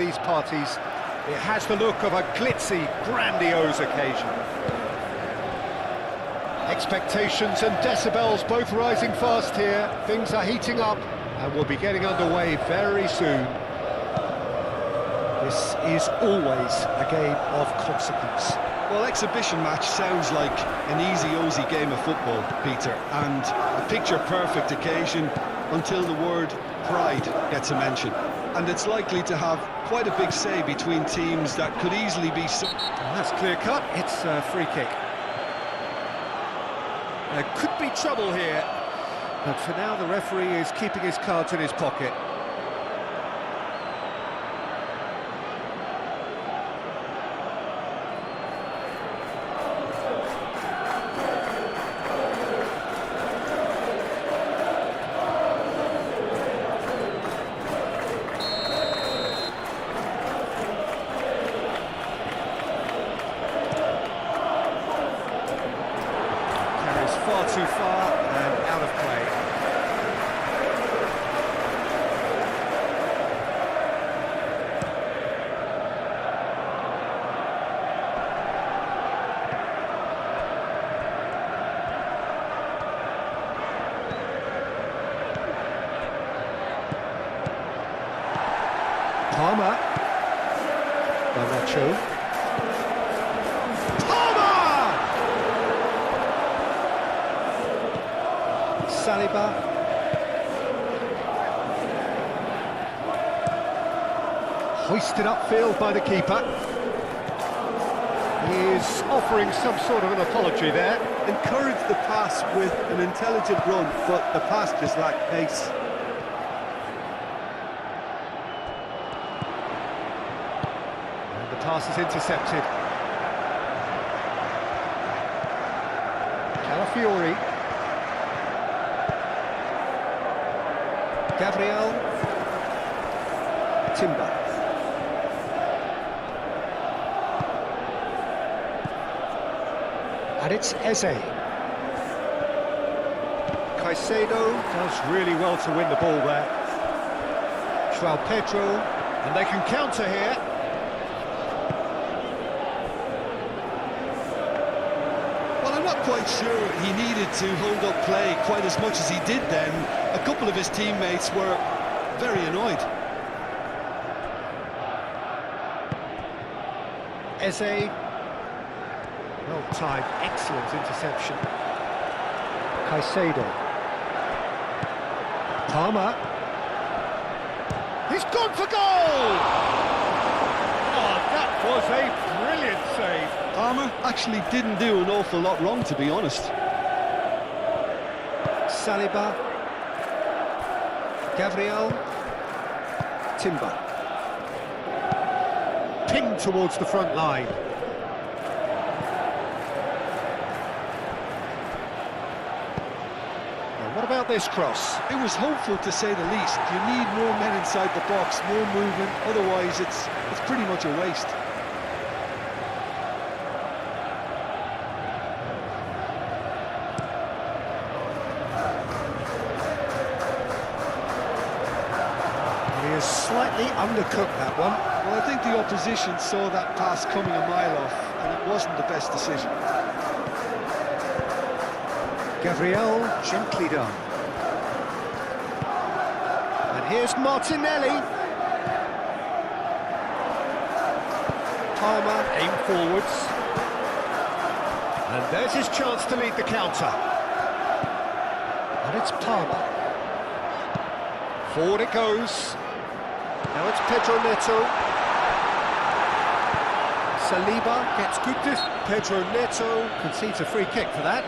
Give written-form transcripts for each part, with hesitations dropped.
these parties, it has the look of a glitzy, grandiose occasion. Expectations and decibels both rising fast here. Things are heating up and we'll be getting underway very soon. This is always a game of consequence. Well, exhibition match sounds like an easy-ozy game of football, Peter, and a picture-perfect occasion until the word pride gets a mention. And it's likely to have quite a big say between teams that could easily be... That's clear-cut. It's a free kick. There could be trouble here, but for now the referee is keeping his cards in his pocket. Far too far and out of play. Palmer. Nacho. Saliba. Hoisted upfield by the keeper. He is offering some sort of an apology there. Encouraged the pass with an intelligent run, but the pass just lacked pace. And the pass is intercepted. Calafiori. Gabriel. Timber. And it's Eze. Caicedo does really well to win the ball there. João Pedro, and they can counter here. Well, I'm not quite sure he needed to hold up play quite as much as he did then. A couple of his teammates were very annoyed. Eze. Well-timed, excellent interception. Caicedo. Palmer. He's gone for goal! Oh, that was a brilliant save. Palmer actually didn't do an awful lot wrong, to be honest. Saliba. Gabriel. Timber. Pinged towards the front line. Now, what about this cross? It was hopeful, to say the least. You need more men inside the box, more movement, otherwise it's pretty much a waste. Slightly undercooked that one. Well, I think the opposition saw that pass coming a mile off, and it wasn't the best decision. Gabriel, gently done. And here's Martinelli. Palmer, aim forwards. And there's his chance to lead the counter. And it's Palmer. Forward it goes. Now it's Pedro Neto. Saliba gets good distance. Pedro Neto concedes a free kick for that.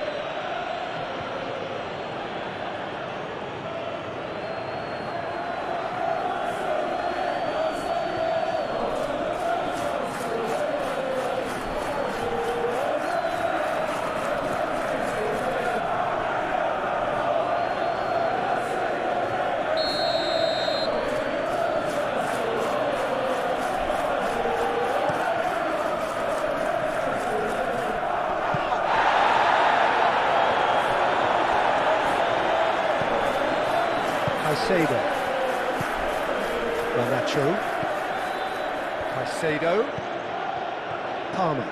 Caicedo. Nacho. Caicedo. Palmer.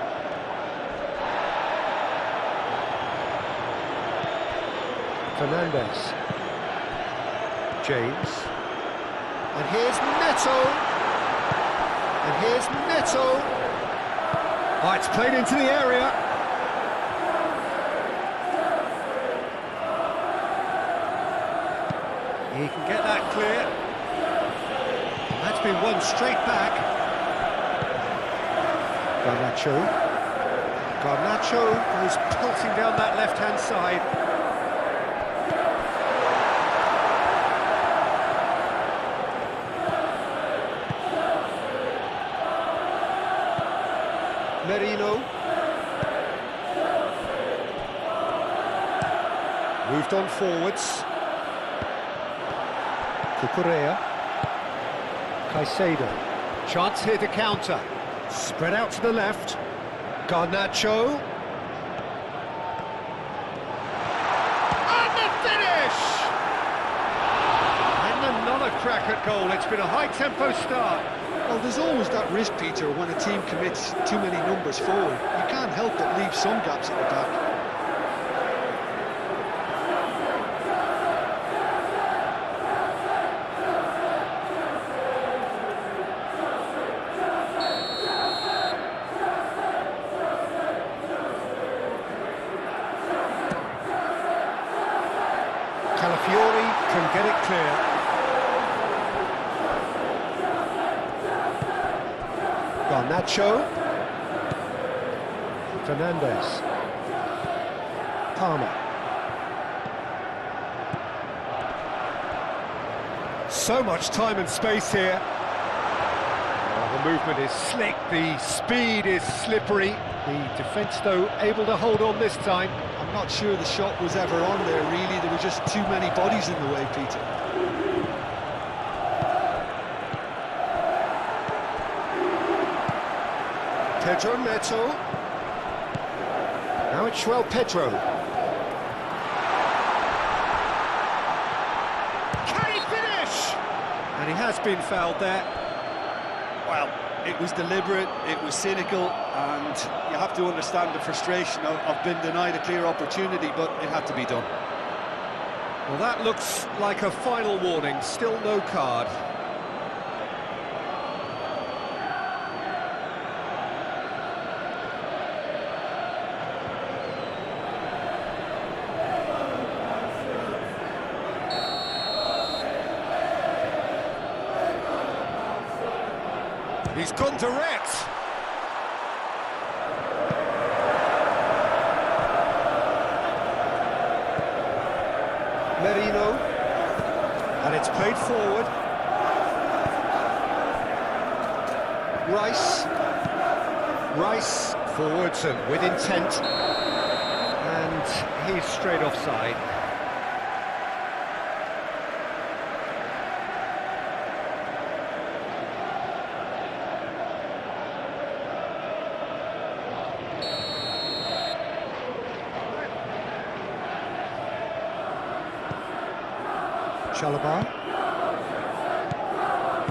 Fernandes. James. And here's Neto. And here's Neto. Oh, it's played into the area. He can get that clear. And that's been won straight back. Garnacho goes pulsing down that left-hand side. Merino. Moved on forwards. Cucurella. Caicedo. Chance here to counter. Spread out to the left. Garnacho. And the finish! And another crack at goal. It's been a high-tempo start. Well, there's always that risk, Peter, when a team commits too many numbers forward. You can't help but leave some gaps at the back. Calafiori can get it clear. Garnacho. Fernandes. Palmer. So much time and space here. Oh, the movement is slick, the speed is slippery. The defence, though, able to hold on this time. I'm not sure the shot was ever on there, really. There were just too many bodies in the way, Peter. Pedro Neto. Now it's Pedro. Can he finish? And he has been fouled there. Well, it was deliberate, it was cynical, and you have to understand the frustration of being denied a clear opportunity, but it had to be done. Well, that looks like a final warning. Still no card. He's gone direct. Merino. And it's played forward. Rice forwards and with intent. And he's straight offside. Chalobah.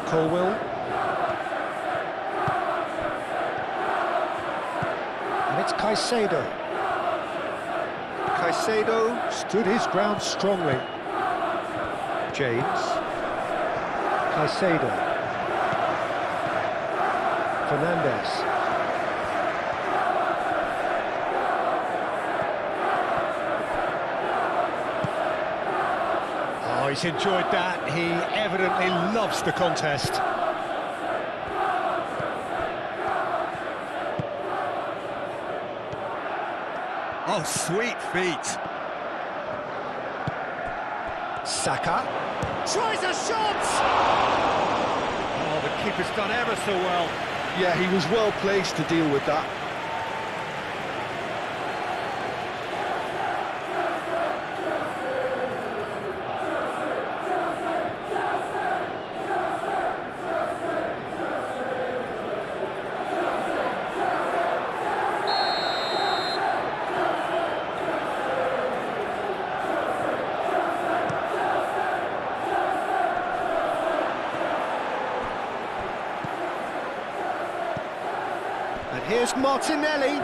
Colwill. And it's Caicedo. Caicedo stood his ground strongly. James. Caicedo. Fernandes. Oh, he's enjoyed that. He evidently loves the contest. Oh, sweet feet. Saka. Tries a shot! Oh, the keeper's done ever so well. Yeah, he was well placed to deal with that. Here's Martinelli.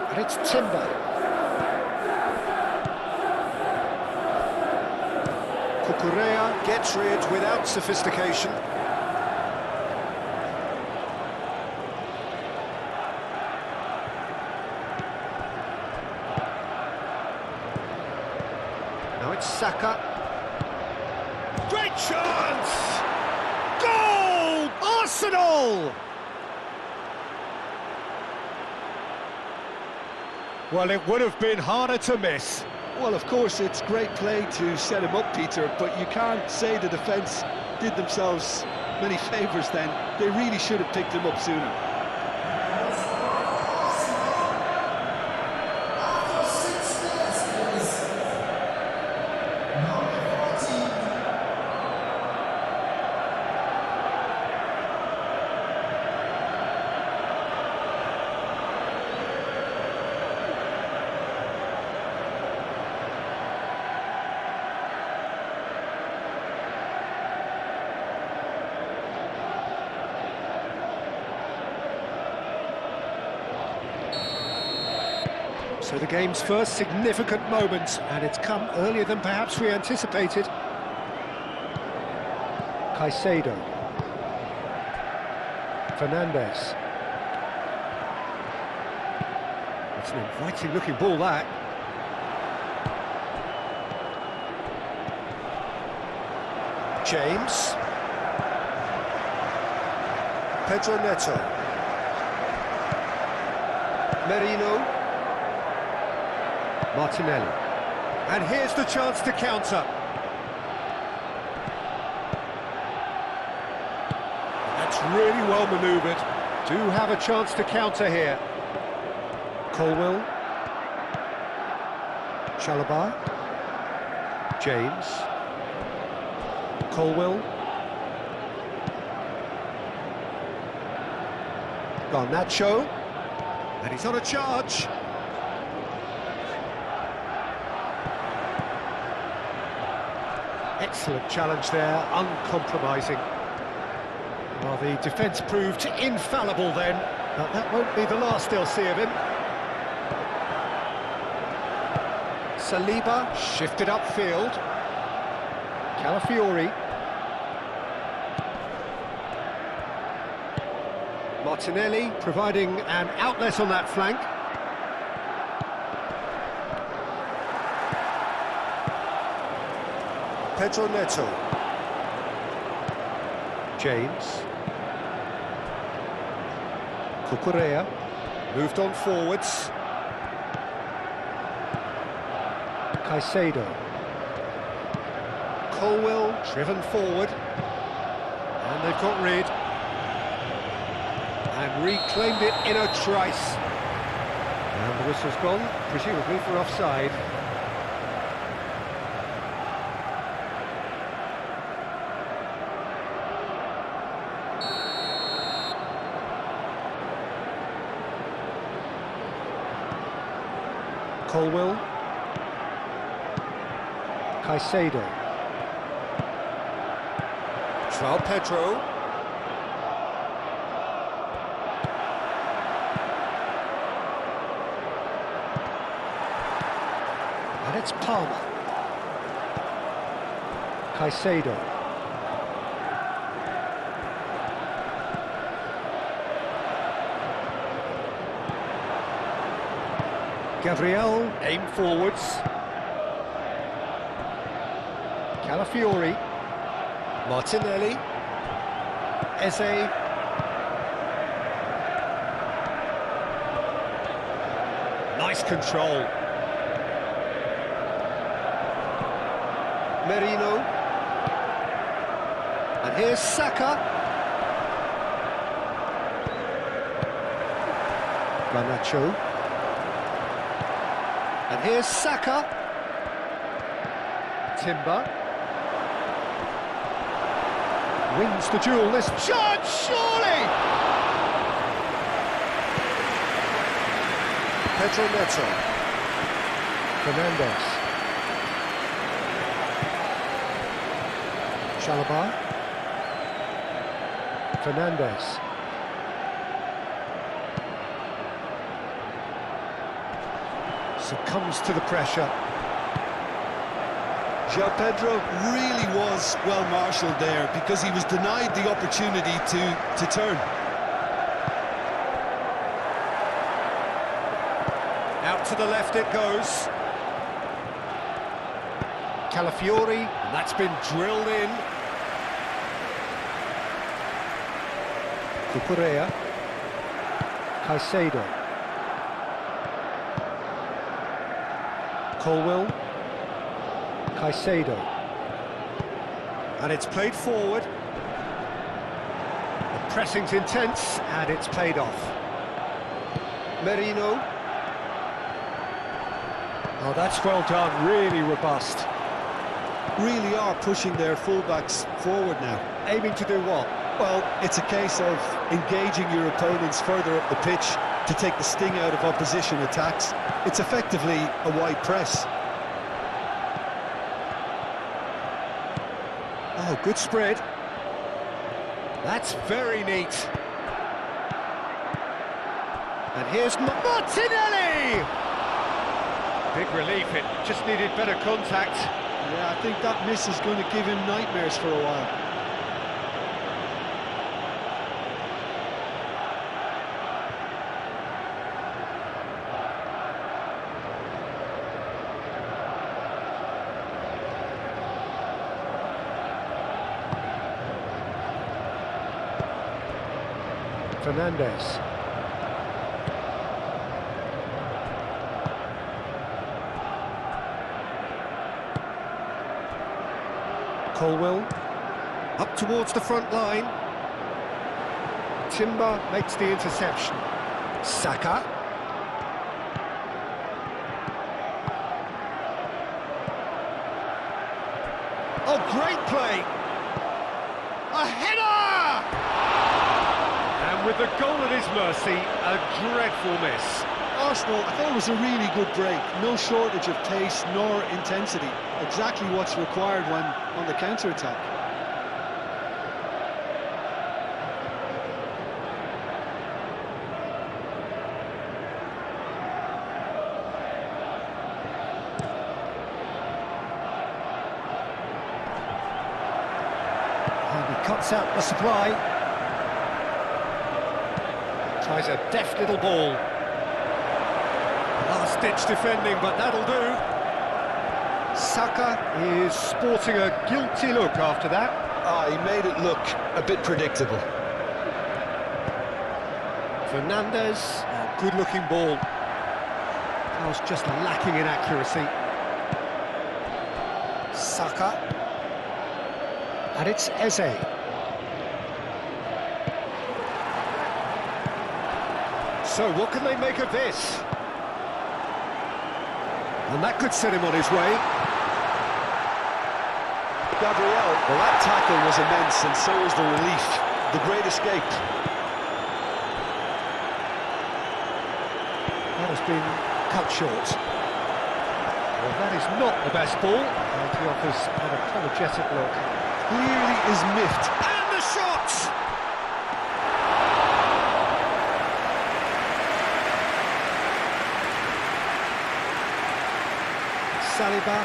And it's Timber. Cucurella gets rid without sophistication. Now it's Saka. Great chance! Goal! Arsenal! Well, it would have been harder to miss. Well, of course, it's great play to set him up, Peter, but you can't say the defence did themselves many favours then. They really should have picked him up sooner. So the game's first significant moment, and it's come earlier than perhaps we anticipated. Caicedo. Fernandes. It's an inviting-looking ball, that. James. Pedro Neto. Merino. Martinelli. And here's the chance to counter. That's really well manoeuvred. Do have a chance to counter here. Colwill. Chalobah. James. Colwill. Garnacho. And he's on a charge. Excellent challenge there, uncompromising. Well, the defence proved infallible then, but that won't be the last they'll see of him. Saliba shifted upfield. Calafiori. Martinelli providing an outlet on that flank. Pedro Neto. James. Cucurella moved on forwards. Caicedo. Colwill driven forward. And they've got rid. And reclaimed it in a trice. And the whistle's gone, presumably for offside. Colwill. Caicedo. João Pedro. And it's Palmer. Caicedo. Gabriel, aim forwards. Calafiori. Martinelli. Eze. Nice control. Merino. And here's Saka. Garnacho. And here's Saka. Timber. Wins the duel, this charge, surely! Pedro Neto. Fernandes. Chalobah. Fernandes. succumbs to the pressure. João Pedro really was well marshalled there because he was denied the opportunity to turn. Out to the left it goes. Calafiori, and that's been drilled in. Cucurella. Caicedo. Colwell. Caicedo. And it's played forward. The pressing's intense, and it's paid off. Merino. Oh, that's well done, really robust. Really are pushing their fullbacks forward now. Aiming to do what? Well, it's a case of engaging your opponents further up the pitch to take the sting out of opposition attacks. It's effectively a wide press. Oh, good spread. That's very neat. And here's Martinelli! Big relief, it just needed better contact. Yeah, I think that miss is going to give him nightmares for a while. Fernandez. Colwell, up towards the front line. Timber makes the interception. Saka. Oh, great play! A header! And with the goal at his mercy, a dreadful miss. Arsenal, I thought it was a really good break. No shortage of pace nor intensity. Exactly what's required when on the counter-attack. And he cuts out the supply. Tries a deft little ball. Last-ditch defending, but that'll do. Saka is sporting a guilty look after that. He made it look a bit predictable. Fernandez, oh, good-looking ball. That was just lacking in accuracy. Saka. And it's Eze. So, what can they make of this? And that could set him on his way. Gabriel, well, that tackle was immense, and so was the relief. The great escape. That has been cut short. Well, that is not the best ball. And he offers an apologetic look. Clearly is miffed. And the shot! Saliba.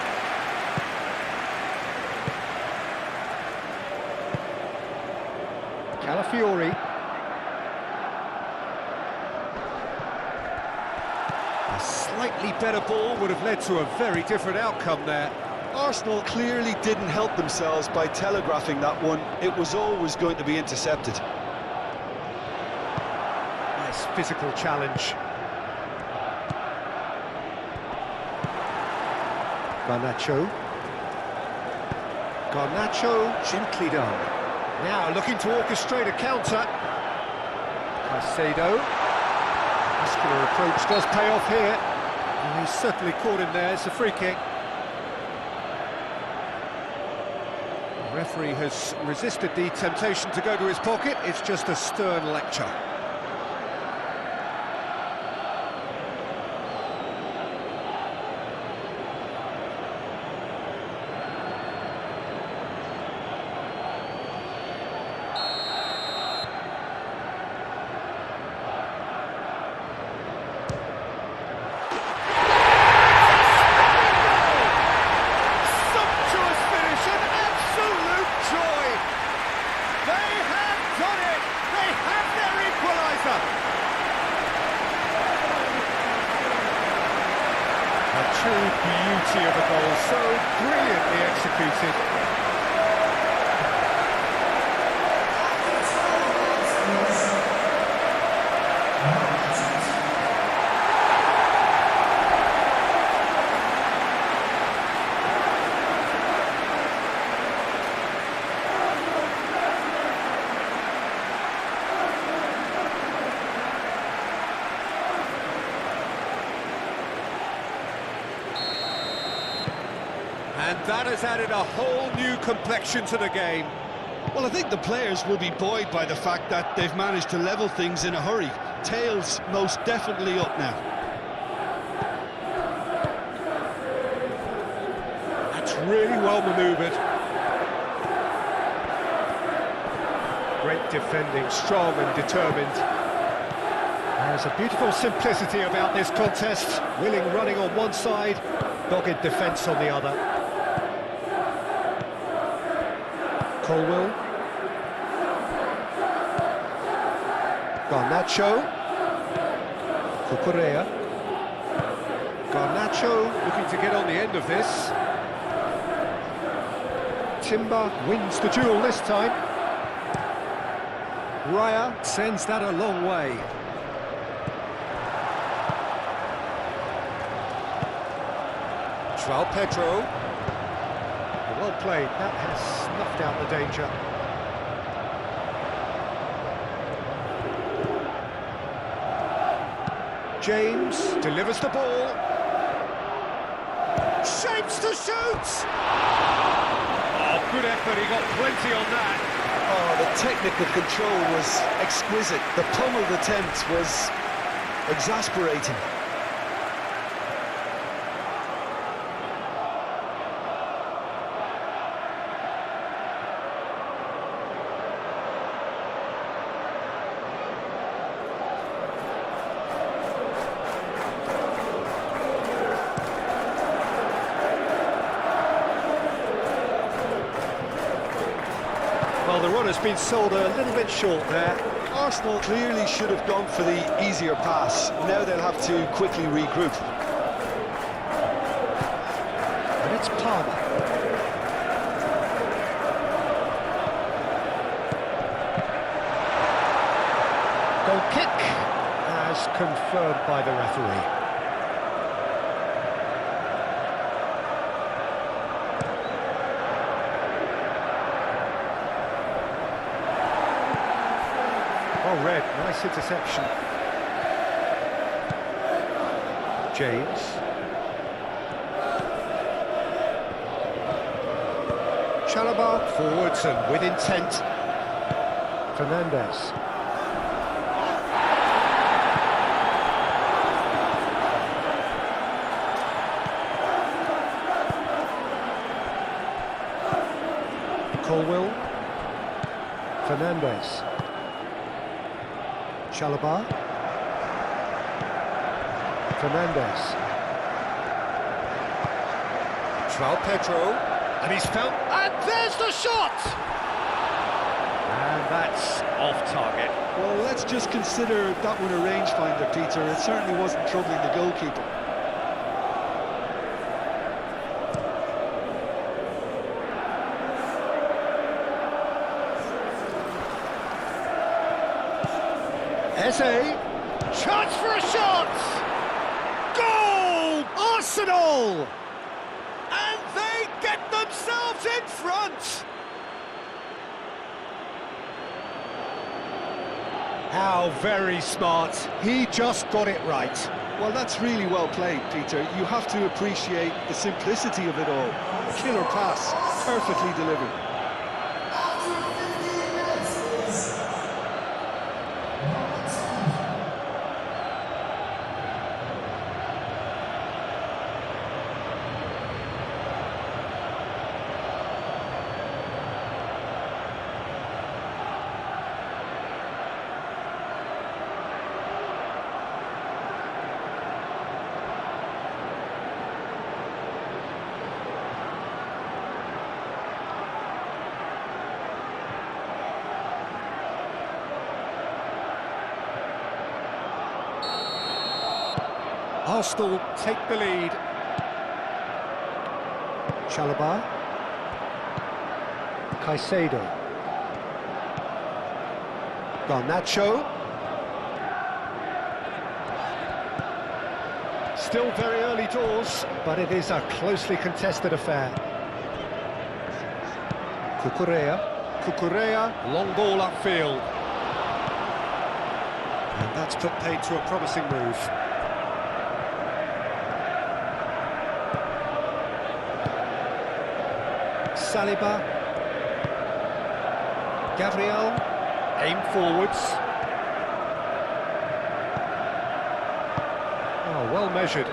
Calafiori. A slightly better ball would have led to a very different outcome there. Arsenal clearly didn't help themselves by telegraphing that one. It was always going to be intercepted. Nice physical challenge. Garnacho. Garnacho, gently done. Now looking to orchestrate a counter. Caicedo. Muscular approach does pay off here. And he's certainly caught him there. It's a free kick. The referee has resisted the temptation to go to his pocket. It's just a stern lecture. absolute beauty of a goal, so brilliantly executed. And that has added a whole new complexion to the game. Well, I think the players will be buoyed by the fact that they've managed to level things in a hurry. Tails most definitely up now. That's really well manoeuvred. Great defending, strong and determined. There's a beautiful simplicity about this contest. Willing running on one side, dogged defence on the other. Colwell. Garnacho. Cucurella. Garnacho looking to get on the end of this. Timber wins the duel this time. Raya sends that a long way. João Pedro. Well played, that has snuffed out the danger. James delivers the ball. Shapes to shoot! Oh, good effort, he got plenty on that. Oh, the technical control was exquisite. The pummeled attempt was exasperating. Well, the run has been sold a little bit short there. Arsenal clearly should have gone for the easier pass. Now they'll have to quickly regroup. And it's Palmer. Goal kick, as confirmed by the referee. Well read, nice interception. James. Chalobah forwards and with intent. Fernandes. Colwell. Fernandes. Chalobah. Fernandes. João Pedro. And he's found... And there's the shot! And that's off target. Well, let's just consider that one a rangefinder, Peter. It certainly wasn't troubling the goalkeeper. Eze, chance for a shot! Goal! Arsenal! And they get themselves in front! How very smart. He just got it right. Well, that's really well played, Peter. You have to appreciate the simplicity of it all. Killer pass, perfectly delivered. Arsenal take the lead. Chalobah. Caicedo. Garnacho. Still very early doors, but it is a closely contested affair. Cucurella, long ball upfield. And that's put paid to a promising move. Saliba. Gabriel. Aim forwards. Oh, well measured.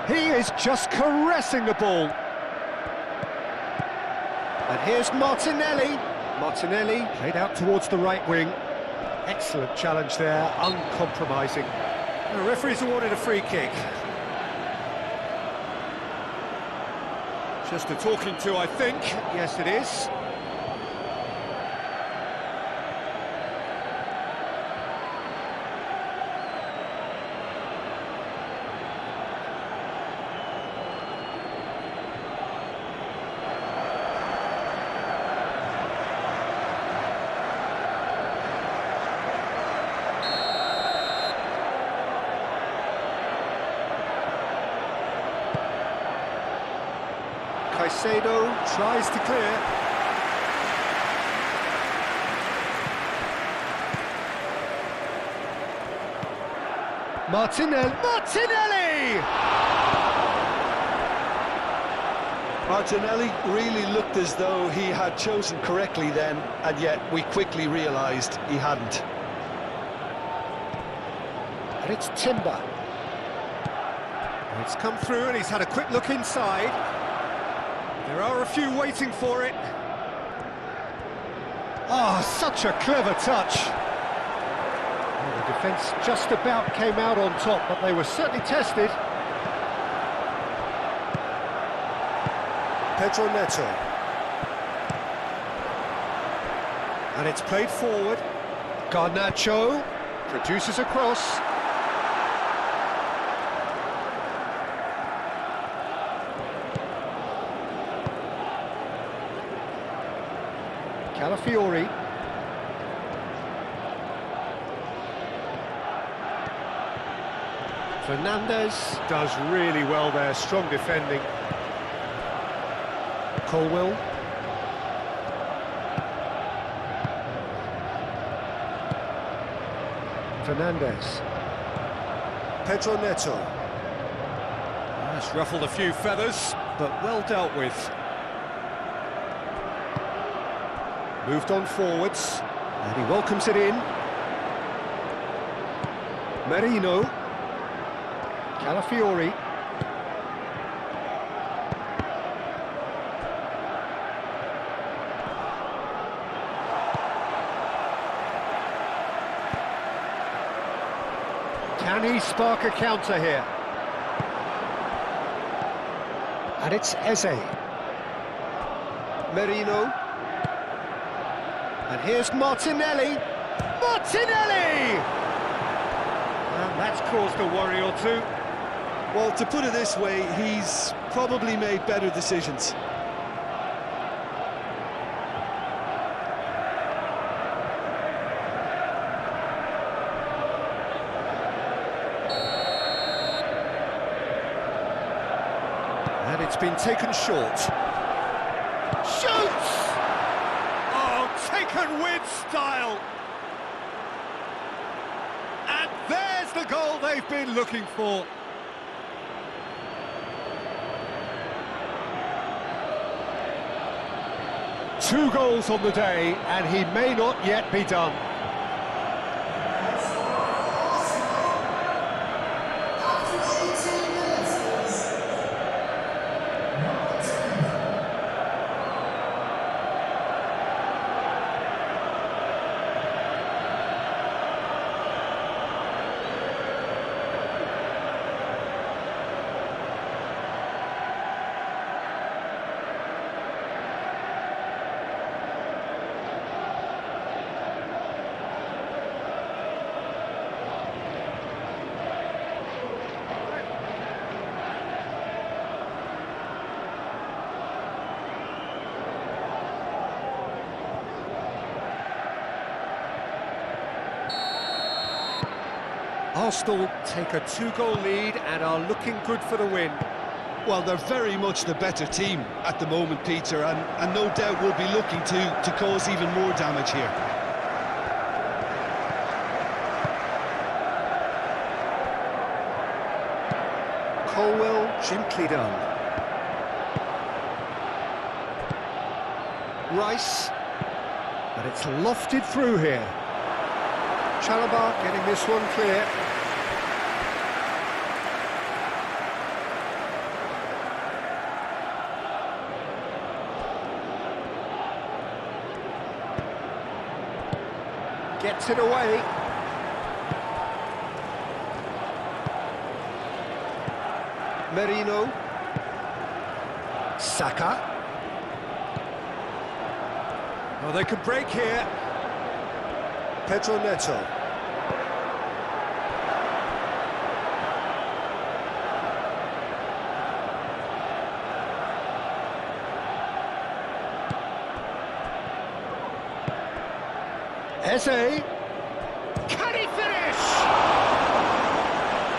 He is just caressing the ball. And here's Martinelli. Martinelli played out towards the right wing. Excellent challenge there, uncompromising. The referee's awarded a free kick. Just a talking to, I think. Yes, it is. Caicedo tries to clear. Martinelli! Martinelli really looked as though he had chosen correctly then, and yet we quickly realised he hadn't. And it's Timber. It's come through and he's had a quick look inside. There are a few waiting for it. Oh, such a clever touch. Well, the defence just about came out on top, but they were certainly tested. Pedro Neto. And it's played forward. Garnacho produces a cross. Calafiori. Fernandez does really well there, strong defending. Colwill. Fernandez. Pedro Neto. That's ruffled a few feathers, but well dealt with. Moved on forwards, and he welcomes it in. Merino. Calafiori. Can he spark a counter here? And it's Eze. Merino. And here's Martinelli. Martinelli! And that's caused a worry or two. Well, to put it this way, he's probably made better decisions. And it's been taken short. Shoots! Taken with style. And there's the goal they've been looking for. Two goals on the day, and he may not yet be done. Arsenal take a 2-goal lead and are looking good for the win. Well, they're very much the better team at the moment, Peter, and no doubt will be looking to cause even more damage here. Colwell, gently done. Rice, but it's lofted through here. Chalobah getting this one clear. Gets it away. Merino. Saka. Oh, they could break here. Pedro Neto. Eze. Can he finish?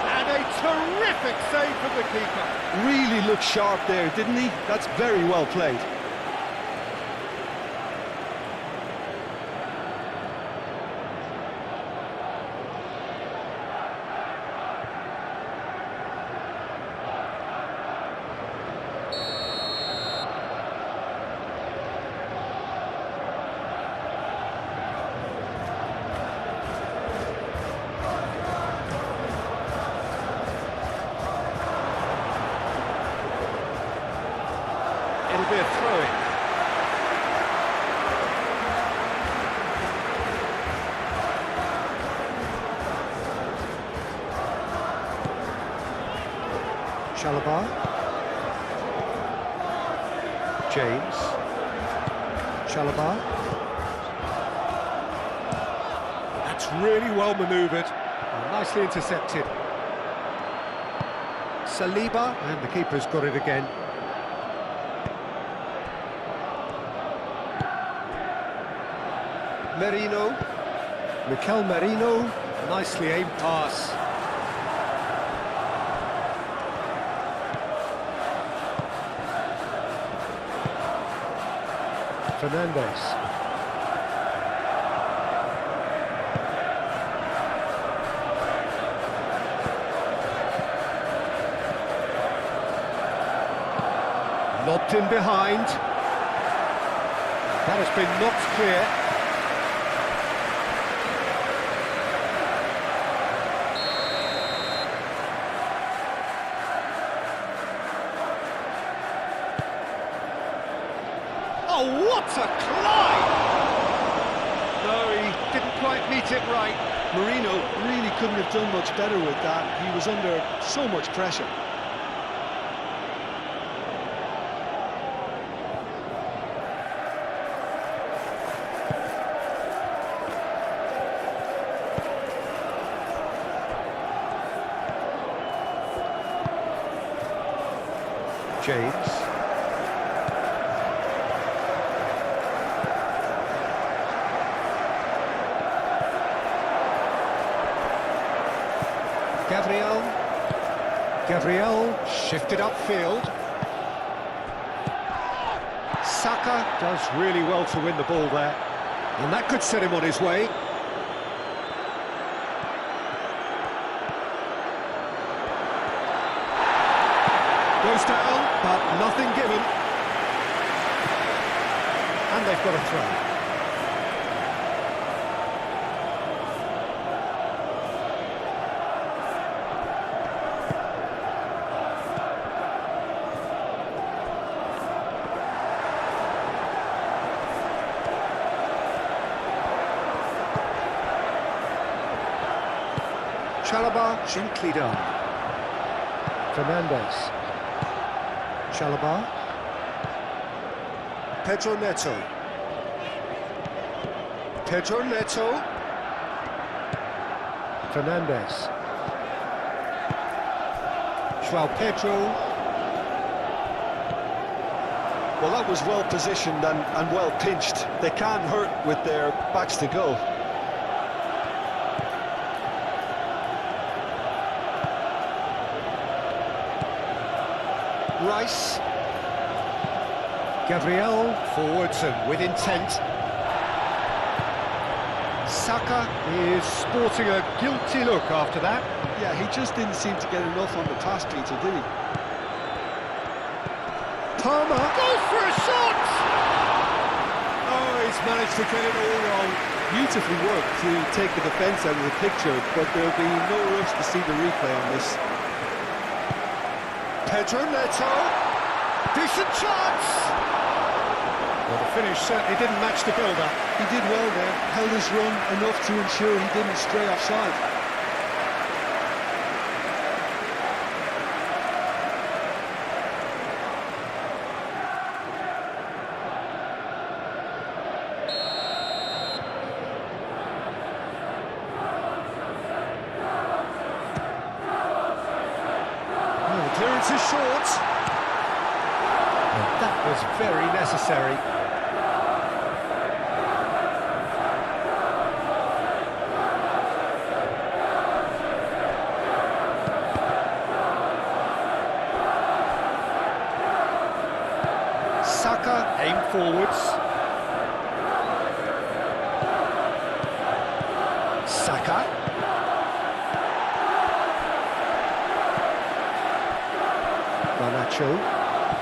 And a terrific save from the keeper. Really looked sharp there, didn't he? That's very well played. It'll be a throw-in. Chalobah. James. Chalobah. That's really well manoeuvred. Nicely intercepted. Saliba, and the keeper's got it again. Merino, Mikel Merino, nicely aimed pass. Fernandes. Lobbed in behind. That has been knocked clear. Oh, what a climb! No, he didn't quite meet it right. Marino really couldn't have done much better with that. He was under so much pressure. James. Gabriel shifted upfield. Saka does really well to win the ball there, and that could set him on his way. Goes down, but nothing given. And they've got a throw. Chalobah, gently done. Fernandes. Chalobah. Pedro Neto. Pedro Neto. Fernandes. João Pedro. Well, that was well positioned and well pinched. They can't hurt with their backs to goal. Rice. Gabriel forwards and with intent. Saka is sporting a guilty look after that. Yeah, he just didn't seem to get enough on the pass, Peter, did he? Palmer goes for a shot! Oh, he's managed to get it all wrong. Beautifully worked to take the defence out of the picture, but there'll be no rush to see the replay on this. Pedro Neto, decent chance! Well, the finish certainly didn't match the build-up. He did well there, held his run enough to ensure he didn't stray offside. Clearance is short. And that was very necessary. Saka aimed forwards. Saka. Garnacho.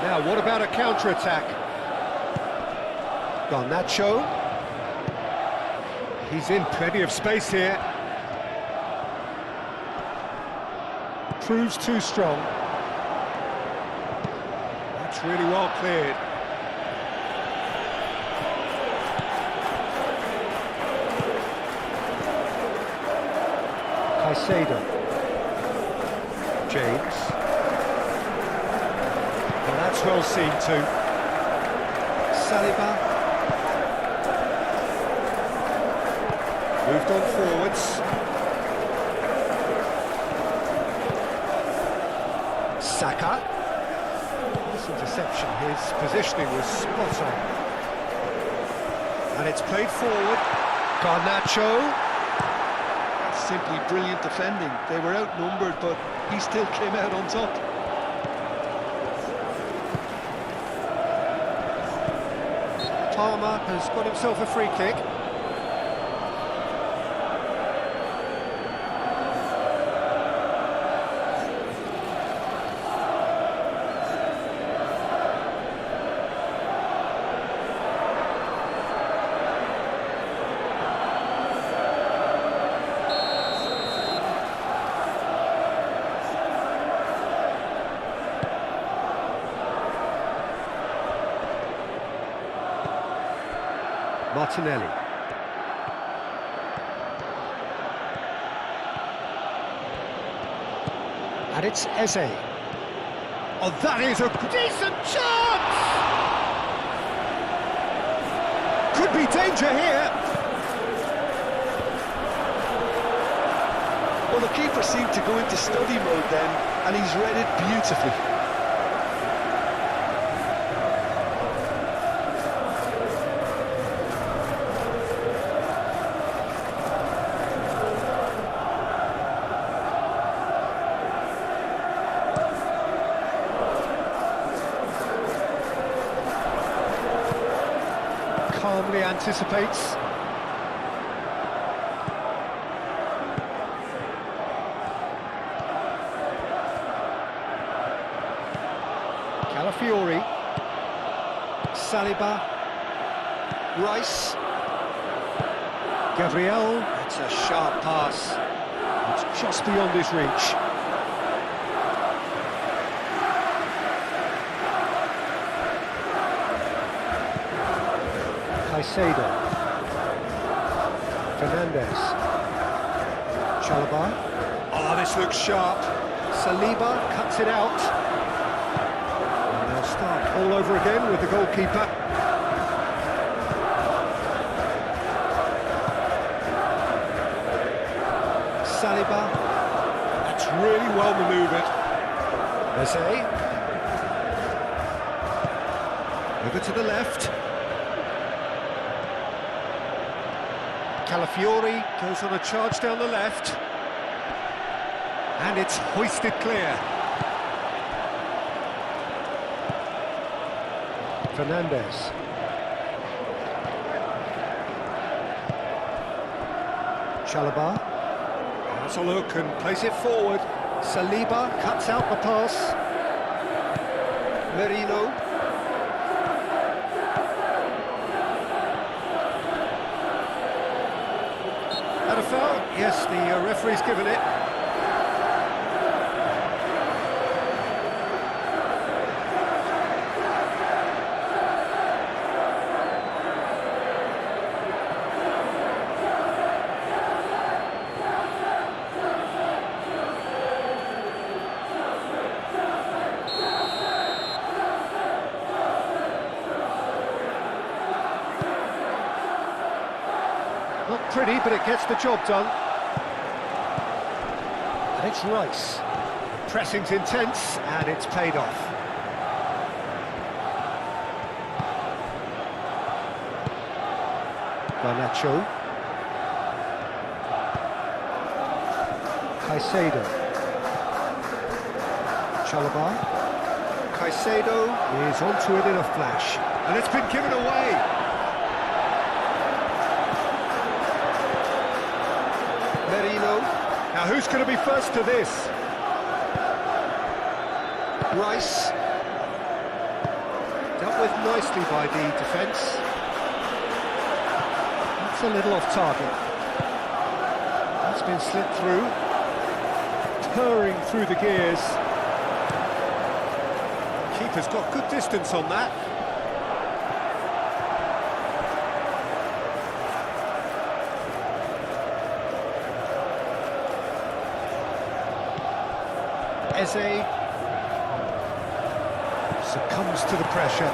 Now, what about a counter-attack? Garnacho. He's in plenty of space here. Proves too strong. That's really well cleared. Caicedo. James. Well, that's well seen too. Saliba. Moved on forwards. Saka. This interception, his positioning was spot on. And it's played forward. Garnacho. Simply brilliant defending. They were outnumbered, but he still came out on top. Palmer has got himself a free kick. Martinelli. And it's Eze. Oh, that is a decent chance! Could be danger here. Well, the keeper seemed to go into study mode then, and he's read it beautifully. Calmly anticipates. Calafiori. Saliba. Rice. Gabriel. It's a sharp pass. It's just beyond his reach. Caicedo. Fernandez. Chalobah. Oh, this looks sharp. Saliba cuts it out. And they'll start all over again with the goalkeeper. Saliba. That's really well manoeuvred. Eze. Over to the left. Calafiori goes on a charge down the left. And it's hoisted clear. Fernandez. Chalobah. Has a look and plays it forward. Saliba cuts out the pass. Merino. And a foul? Yes, the referee's given it. Not pretty, but it gets the job done. And it's Rice. Pressing's intense, and it's paid off. Garnacho. Caicedo. Chalobah. Caicedo is onto it in a flash. And it's been given away. Merino. Now who's going to be first to this? Rice. Dealt with nicely by the defence. That's a little off target. That's been slipped through. Purring through the gears. Keeper's got good distance on that. Eze succumbs to the pressure.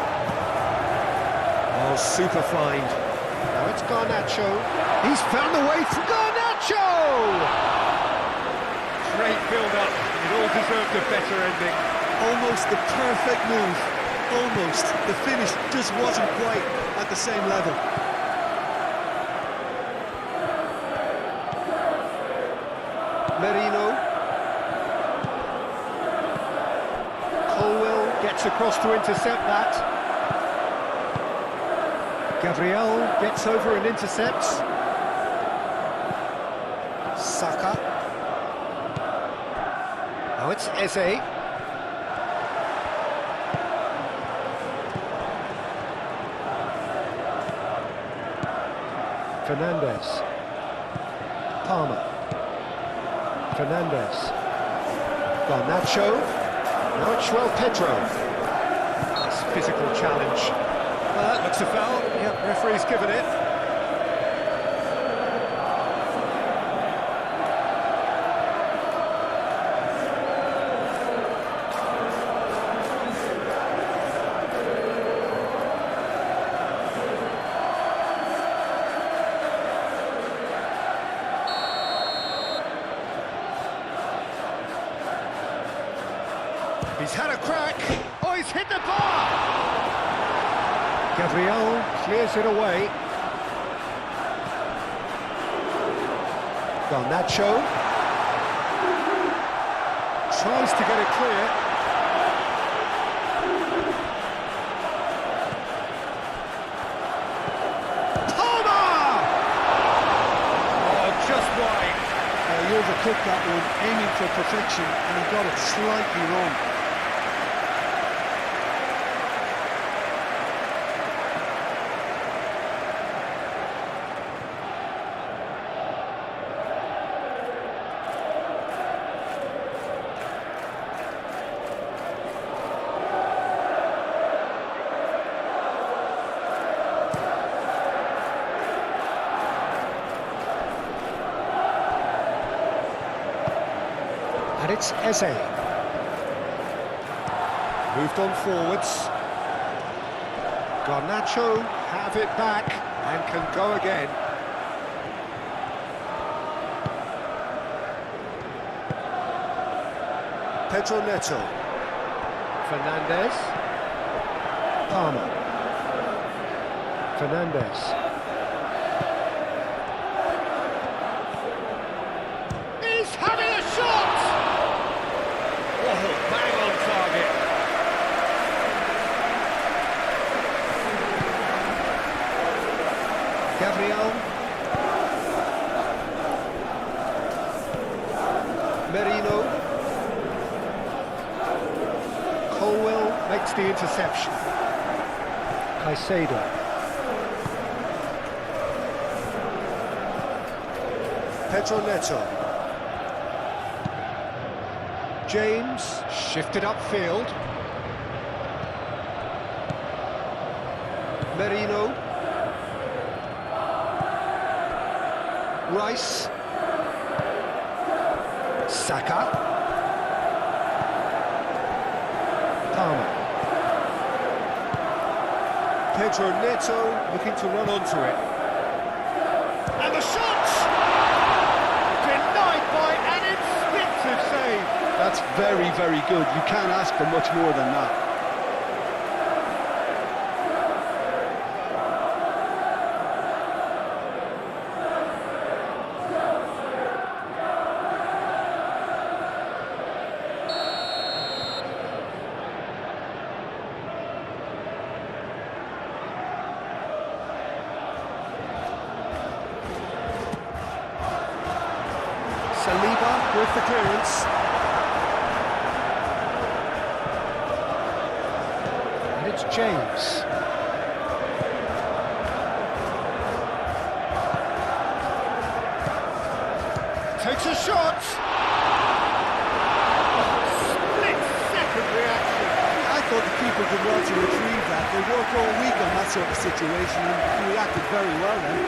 Oh, super find. Now it's Garnacho. He's found the way through. Garnacho! Great build-up. It all deserved a better ending. Almost the perfect move. Almost. The finish just wasn't quite at the same level. Merino. Gets across to intercept that. Gabriel gets over and intercepts. Saka. Now it's Eze. Fernandez. Palmer. Fernandez. Garnacho. Now it's Pedro. Nice physical challenge. That looks a foul. Yep, referee's given it. He's had a crack. Oh, he's hit the bar! Gabriel clears it away. Garnacho tries to get it clear. Palmer! Oh, just wide. He overtook that one, aiming for perfection, and he got it slightly wrong. And it's Eze. Moved on forwards. Garnacho have it back and can go again. Pedro Neto. Fernandez. Palmer. Fernandez. He's having a shot! Oh, bang on target. Gabriel. Merino. Colwell makes the interception. Caicedo. Pedro Neto. James shifted upfield. Merino. Rice. Saka. Palmer. Pedro Neto looking to run onto it. And the shot! Denied by an instinctive save. That's very, very good. You can't ask for much more than that. Saliba with the clearance. And it's James. Takes a shot. Split-second reaction. I thought the keeper did well to retrieve that. They work all week on that sort of situation, and he reacted very well then.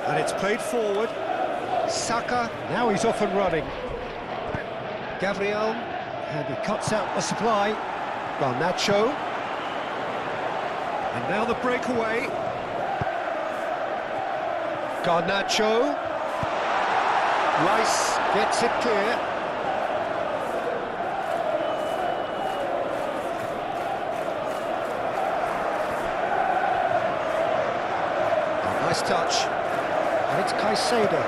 And it's played forward. Saka, now he's off and running. Gabriel, and he cuts out the supply. Garnacho. And now the breakaway. Garnacho. Rice gets it clear. Oh, nice touch. And it's Caicedo.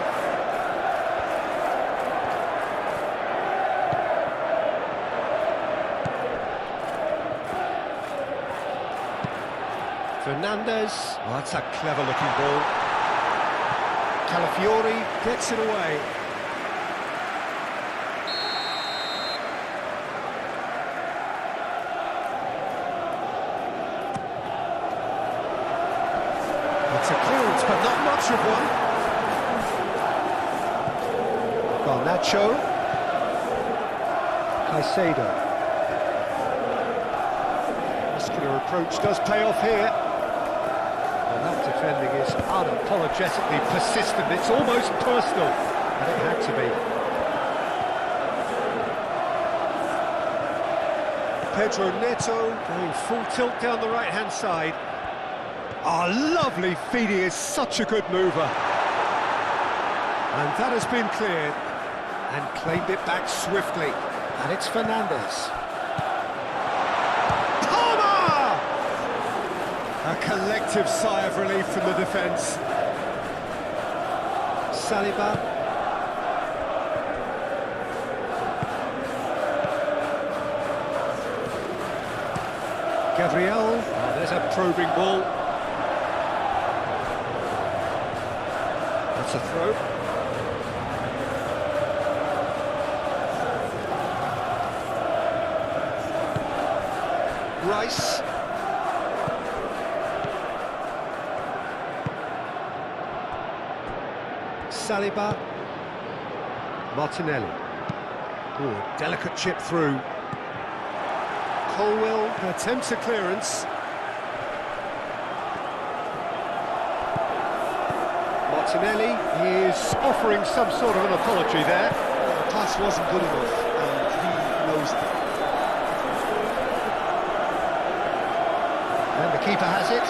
Fernandez. Oh, that's a clever-looking ball. Calafiori gets it away. It's a clearance, but not much of one. Garnacho. Caicedo. Muscular approach does pay off here. Well, that defending is unapologetically persistent. It's almost personal, and it had to be. Pedro Neto going full tilt down the right-hand side. Oh, lovely feed, he is such a good mover. And that has been cleared. And claimed it back swiftly. And it's Fernandez. Palmer! A collective sigh of relief from the defence. Saliba. Gabriel. Oh, there's a probing ball. That's a throw. Rice. Saliba. Martinelli. Ooh, delicate chip through. Colwell attempts a clearance. Martinelli is offering some sort of an apology there. The pass wasn't good enough, and he knows that. And the keeper has it.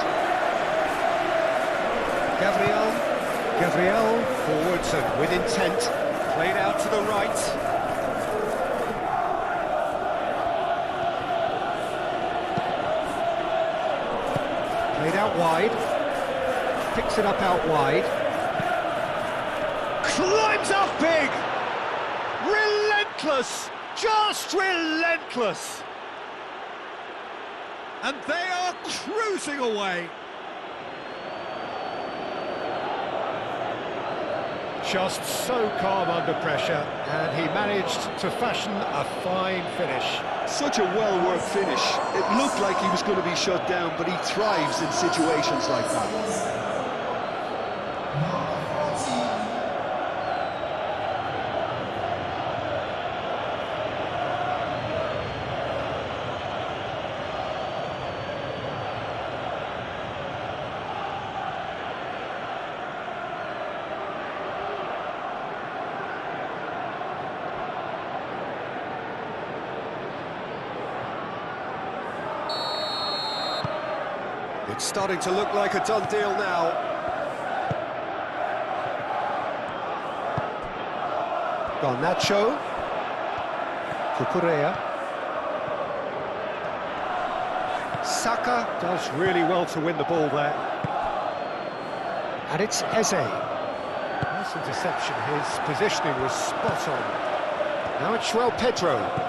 Gabriel forwards and with intent. Played out to the right. Played out wide. Picks it up out wide. Climbs up big! Relentless! Just relentless! And they are cruising away. Just so calm under pressure, and he managed to fashion a fine finish. Such a well-worked finish. It looked like he was going to be shut down, but he thrives in situations like that. It's starting to look like a done deal now. Garnacho. Cucurella. Saka does really well to win the ball there. And it's Eze. Nice interception, his positioning was spot on. Now it's João Pedro.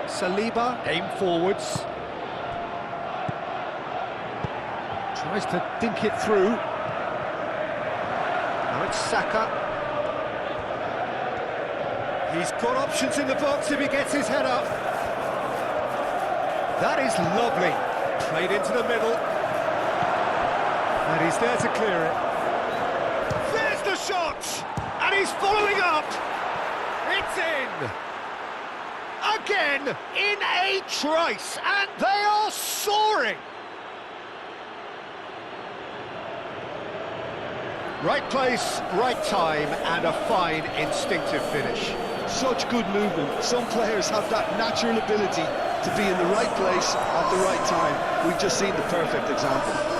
Saliba, aim forwards. Tries to dink it through. Now it's Saka. He's got options in the box if he gets his head up. That is lovely. Played into the middle. And he's there to clear it. There's the shot! And he's following up! It's in! Again, in a trice, and they are soaring! Right place, right time, and a fine instinctive finish. Such good movement. Some players have that natural ability to be in the right place at the right time. We've just seen the perfect example.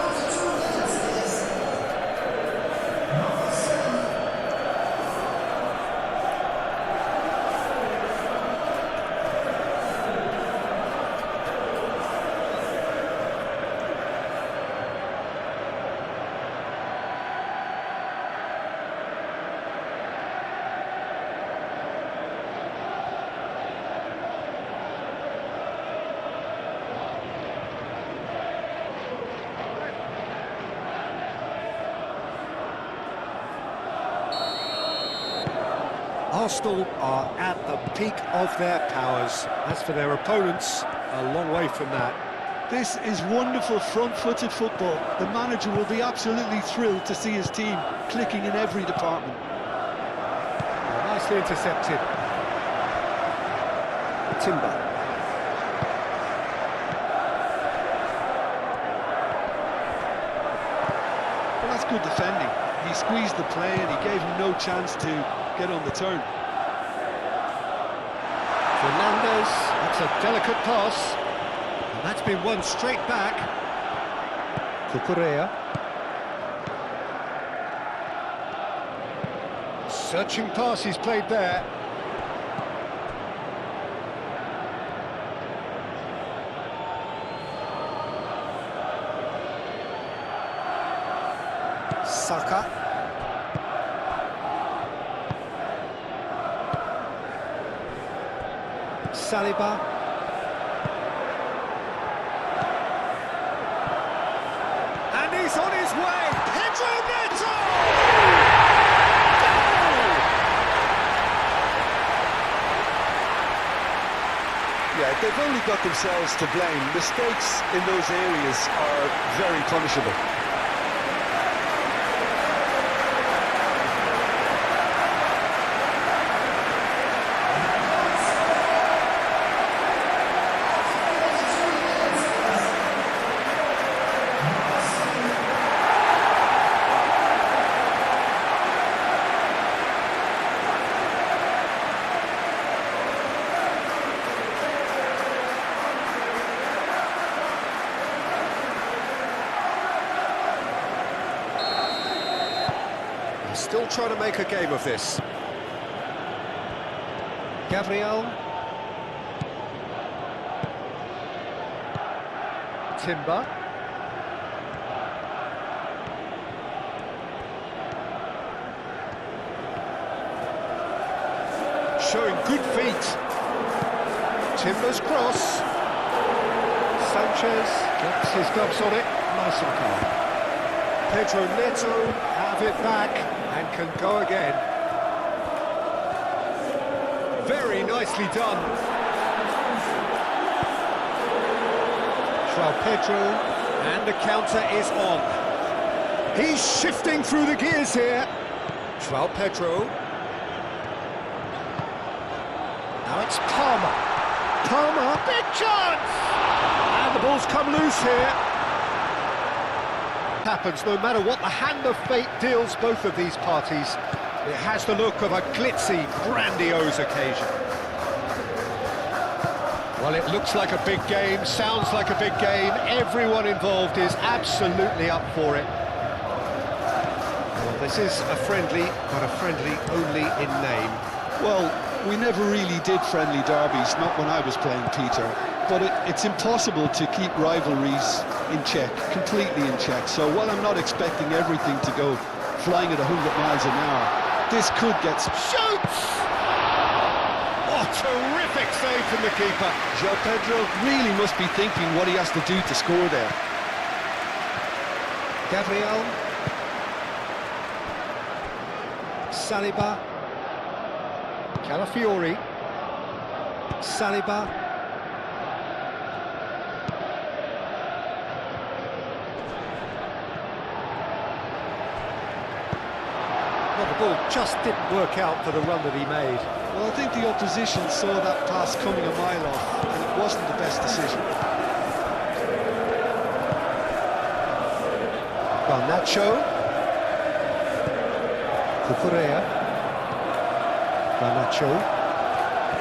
Arsenal are at the peak of their powers. As for their opponents, a long way from that. This is wonderful front-footed football. The manager will be absolutely thrilled to see his team clicking in every department. Nicely intercepted. Timber. Well, that's good defending. He squeezed the play and he gave him no chance to get on the turn. Fernandez, that's a delicate pass. And that's been won straight back. Cucurella. Searching pass he's played there. Saka. Saliba. And he's on his way. Pedro Neto! Yeah, they've only got themselves to blame. Mistakes in those areas are very punishable. Still trying to make a game of this. Gabriel. Timber. Showing good feet. Timber's cross. Sanchez gets his gloves on it, nice and calm. Pedro Neto have it back and can go again. Very nicely done. João Pedro, and the counter is on. He's shifting through the gears here. João Pedro. Now it's Palmer. Palmer, big chance! And the ball's come loose here. Happens no matter what the hand of fate deals both of these parties. It has the look of a glitzy, grandiose occasion. Well, it looks like a big game, sounds like a big game. Everyone involved is absolutely up for it. Well, this is a friendly, but a friendly only in name. Well, we never really did friendly derbies, not when I was playing, Peter. But it's impossible to keep rivalries in check, completely in check. So while I'm not expecting everything to go flying at 100 miles an hour, this could get some... Shoots! Oh, terrific save from the keeper. João Pedro really must be thinking what he has to do to score there. Gabriel. Saliba. Calafiori. Saliba. Well, the ball just didn't work out for the run that he made. Well, I think the opposition saw that pass coming a mile off, and it wasn't the best decision. Garnacho. Cucurella. Garnacho.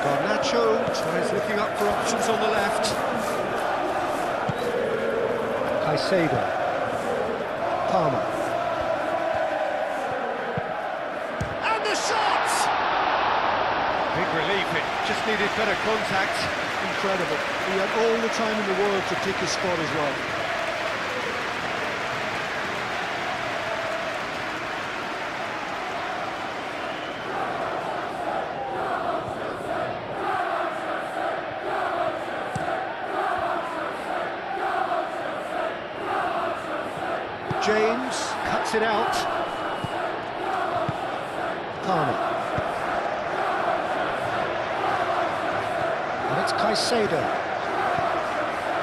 Garnacho tries looking up for options on the left. Caicedo. Palmer. And the shot! Big relief, it just needed better contact. Incredible. He had all the time in the world to pick his spot as well. James cuts it out. Palmer. And it's Caicedo.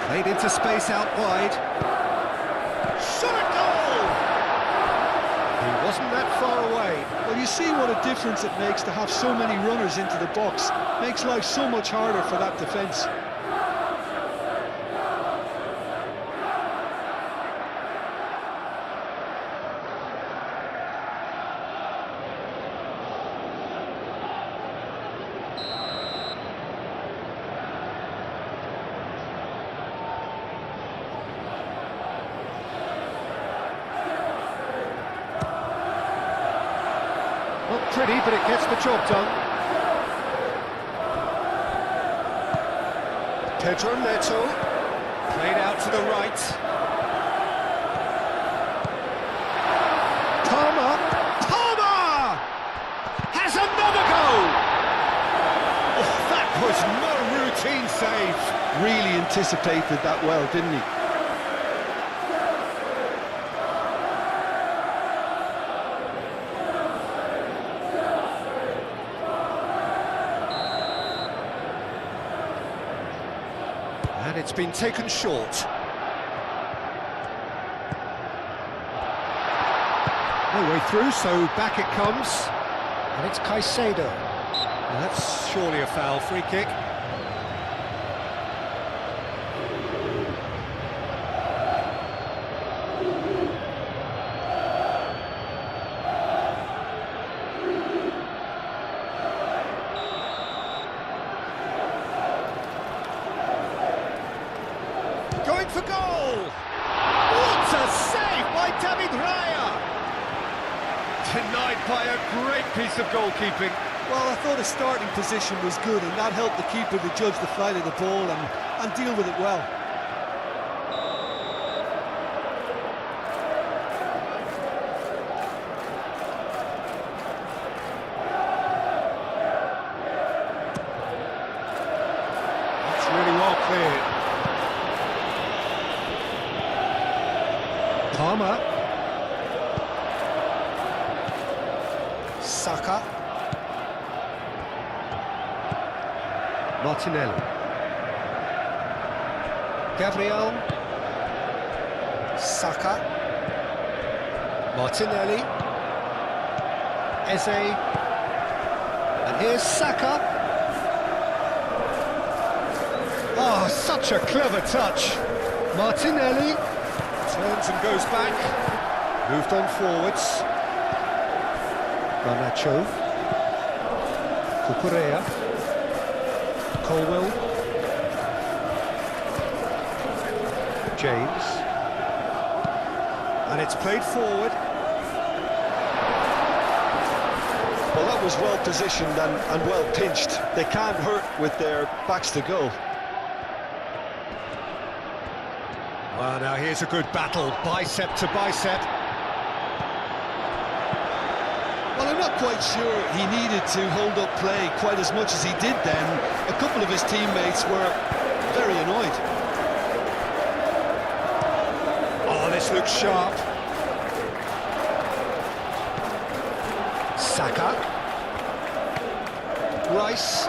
Played into space out wide. Shot a goal! He wasn't that far away. Well, you see what a difference it makes to have so many runners into the box. Makes life so much harder for that defence. Not pretty, but it gets the job done. Pedro Neto, played out to the right. Palmer, Palmer! Has another goal! Oh, that was no routine save. Really anticipated that well, didn't he? And it's been taken short. No way through, so back it comes. And it's Caicedo. And that's surely a foul, free kick. Going for goal! What a save by David Raya! Denied by a great piece of goalkeeping. Well, I thought his starting position was good, and that helped the keeper to judge the flight of the ball and deal with it well. really well cleared. Palmer. Saka. Martinelli. Gabriel. Saka. Martinelli. Eze. And here's Saka. Oh, such a clever touch. Martinelli turns and goes back. Moved on forwards. Garnacho. Cucurella. Colwell. James. And it's played forward. Well, that was well positioned and well pinched. They can't hurt with their backs to goal. Well, now here's a good battle, bicep to bicep. Well, I'm not quite sure he needed to hold up play quite as much as he did then. A couple of his teammates were very annoyed. Oh, this looks sharp. Saka. Rice.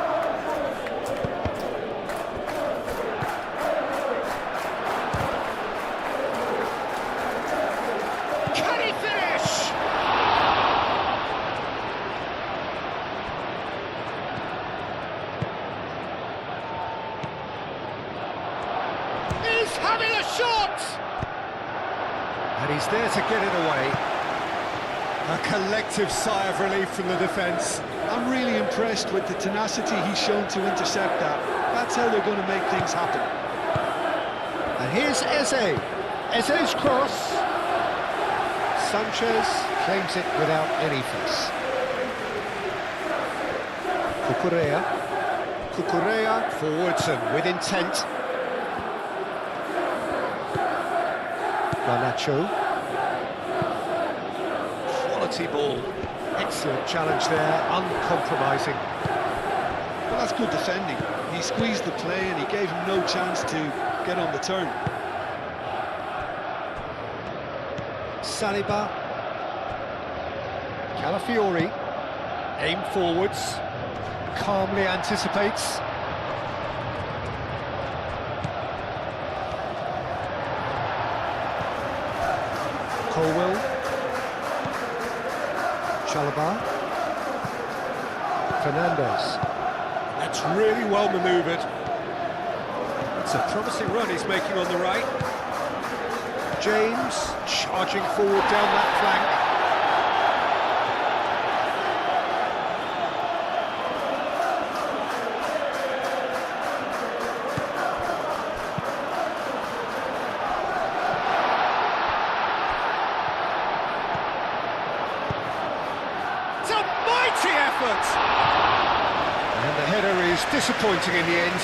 Can he finish? He's having a shot! And he's there to get it away. A collective sigh of relief from the defence. I'm really impressed with the tenacity he's shown to intercept that. That's how they're going to make things happen. And here's Eze. Eze's cross. Sanchez claims it without any fuss. Cucurella. Cucurella forwards and with intent. Garnacho. Quality ball. Excellent challenge there, uncompromising. Well, that's good defending. He squeezed the play and he gave him no chance to get on the turn. Saliba. Calafiori. Aim forwards. Calmly anticipates. Colwell. Chalobah. Fernandez. That's really well manoeuvred. It's a promising run he's making on the right. James charging forward down that flank. It's a mighty effort! And the header is disappointing in the end.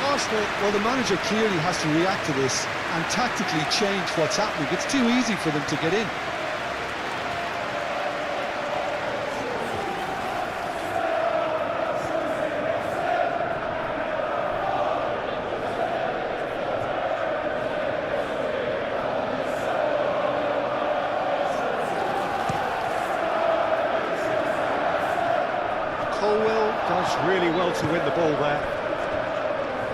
Arsenal, well, the manager clearly has to react to this and tactically change what's happening. It's too easy for them to get in. Colwell does really well to win the ball there.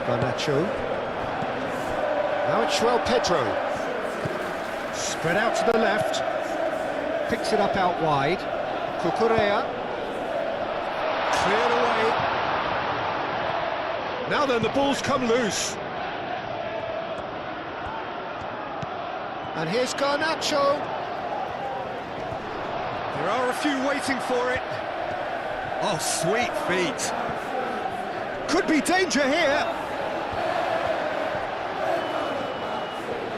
Garnacho. Now it's João Pedro. Spread out to the left. Picks it up out wide. Cucurella. Cleared away. Now then, the ball's come loose. And here's Garnacho. There are a few waiting for it. Oh, sweet feet. Could be danger here.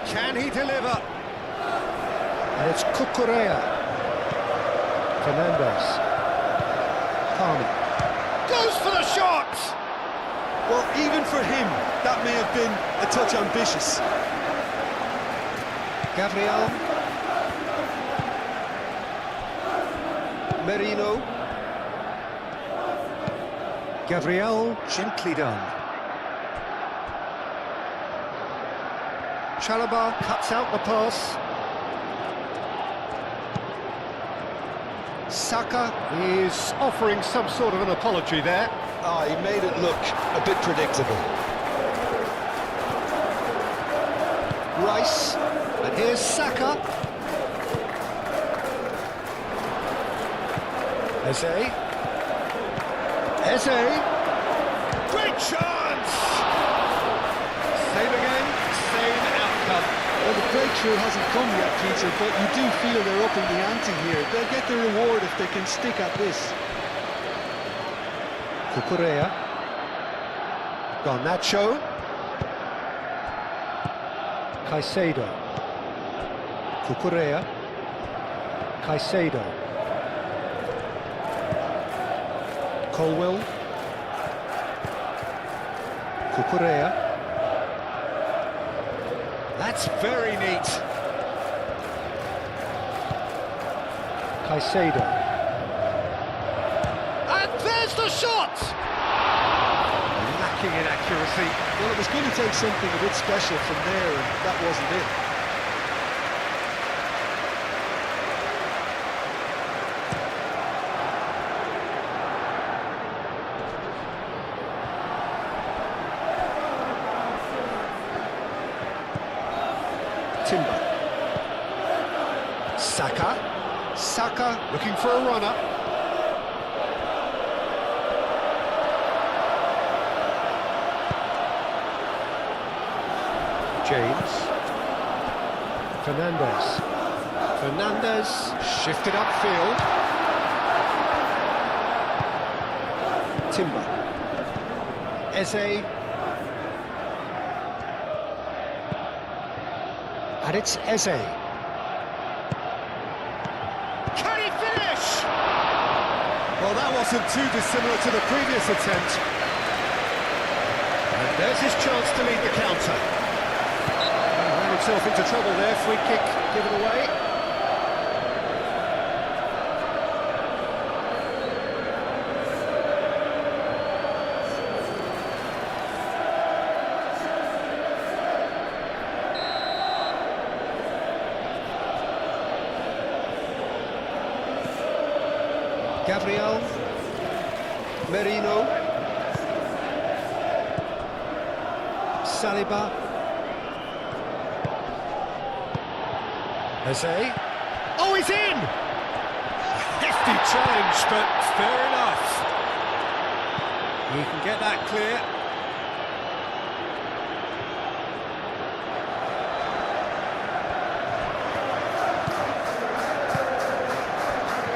Can he deliver? And it's Cucurella. Fernandez. Palmer. Goes for the shot! Well, even for him, that may have been a touch ambitious. Gabriel. Merino. Gabriel, gently done. Chalobah cuts out the pass. Saka is offering some sort of an apology there. Ah, he made it look a bit predictable. Rice, and here's Saka. Eze. Great chance! Same again, same outcome. Well, the breakthrough hasn't come yet, Peter, but you do feel they're upping the ante here. They'll get the reward if they can stick at this. Cucurella. Garnacho. Caicedo. Cucurella. Caicedo. Colwell. Cucurella. That's very neat. Caicedo. And there's the shot! Lacking in accuracy. Well, it was going to take something a bit special from there, and that wasn't it. Timber. Saka looking for a runner. James. Fernandez shifted upfield. Timber. Eze. And it's Eze. Can he finish? Well, that wasn't too dissimilar to the previous attempt. And there's his chance to lead the counter. Ran himself into trouble there, free kick given away. Gabriel, Merino, Saliba, Eze. Oh, he's in! Hefty challenge, but fair enough. He can get that clear.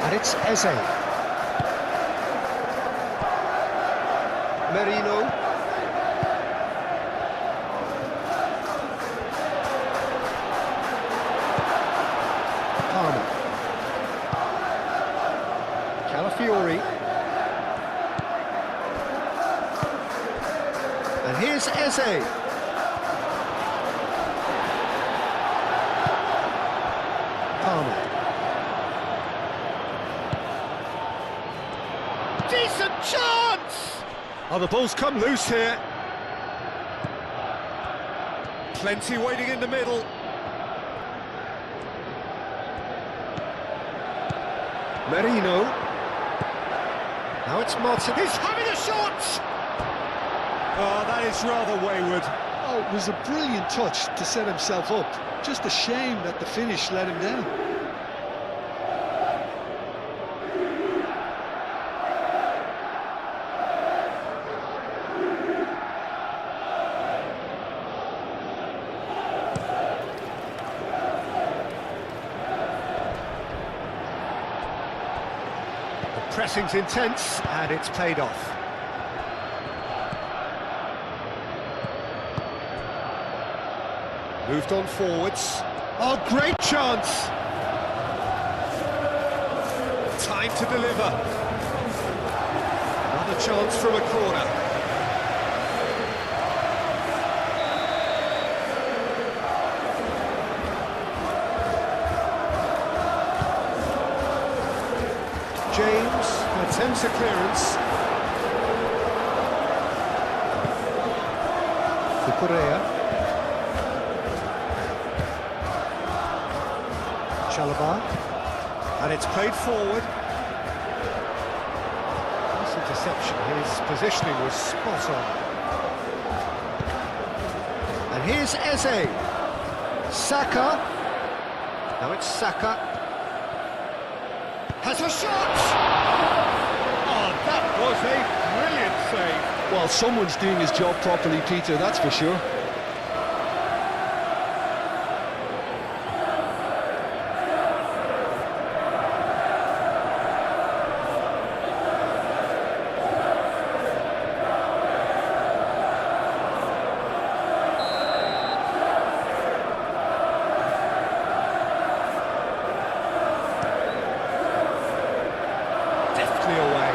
And it's Eze. Merino. Palmer. Calafiori. And here's Eze. Palmer. Decent chance! Oh, the ball's come loose here. Plenty waiting in the middle. Merino. Now it's Martin. He's having a shot! Oh, that is rather wayward. Oh, it was a brilliant touch to set himself up. Just a shame that the finish let him down. Pressing's intense, and it's paid off. Moved on forwards. Oh, great chance! Time to deliver. Another chance from a corner. James attempts a clearance. Cucurella. Chalobah. And it's played forward. Nice interception. His positioning was spot on. And here's Eze. Saka. Now it's Saka. Has a shot! Oh, that was a brilliant save. Well, someone's doing his job properly, Peter, that's for sure. Deftly away.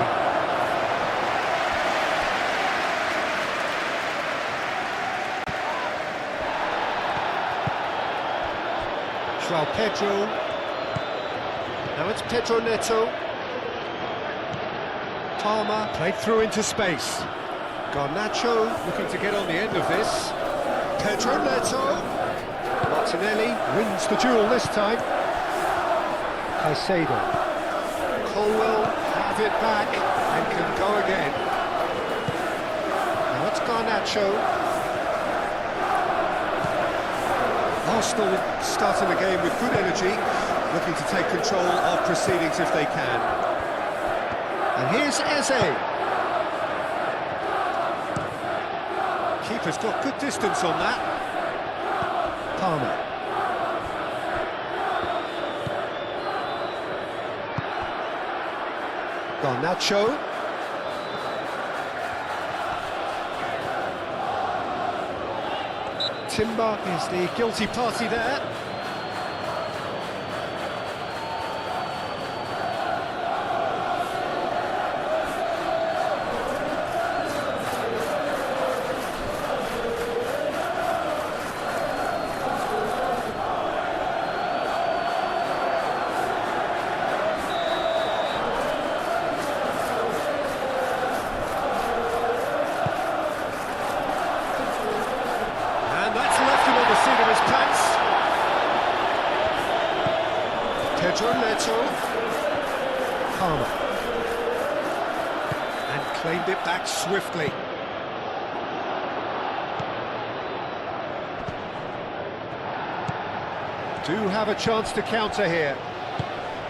João Pedro. Now it's Pedro Neto. Palmer played through into space. Garnacho looking to get on the end of this. Pedro Neto. Martinelli wins the duel this time. Caicedo. Colwell have it back and can go again. Now it's Garnacho. Arsenal starting the game with good energy, looking to take control of proceedings if they can. And here's Eze. Keeper's got good distance on that. Palmer. Garnacho. Timber is the guilty party there. Pedro Neto. Palmer. And claimed it back swiftly. Do have a chance to counter here.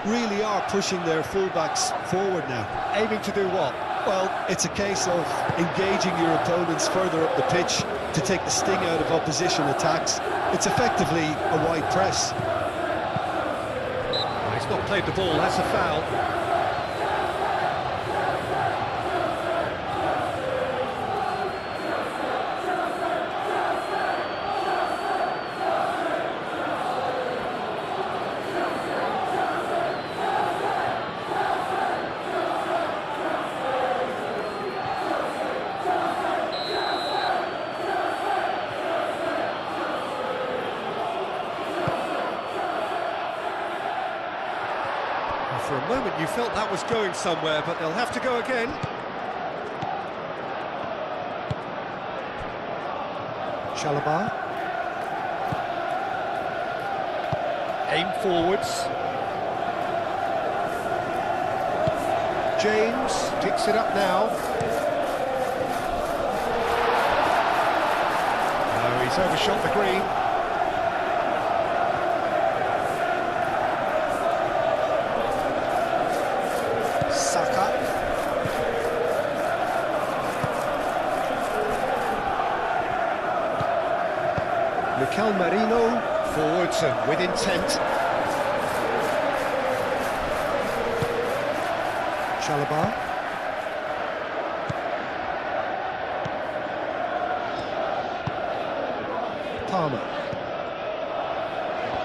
Really are pushing their fullbacks forward now. Aiming to do what? Well, it's a case of engaging your opponents further up the pitch to take the sting out of opposition attacks. It's effectively a wide press. He's not played the ball, that's a foul. For a moment you felt that was going somewhere, but they'll have to go again. Chalobah. Aim forwards. James picks it up now. Oh, he's overshot the green. Saka. Mikel Merino forwards and with intent. Chalobah. Palmer.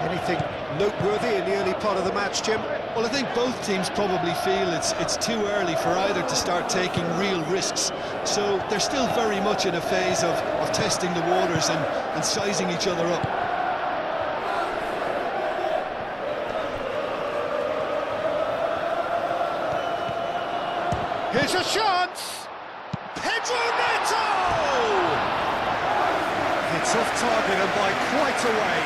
Anything noteworthy in the early part of the match, Jim? Well, I think both teams probably feel it's too early for either to start taking real risks. So they're still very much in a phase of testing the waters and sizing each other up. Here's a chance! Pedro Neto! It's off target and by quite a way.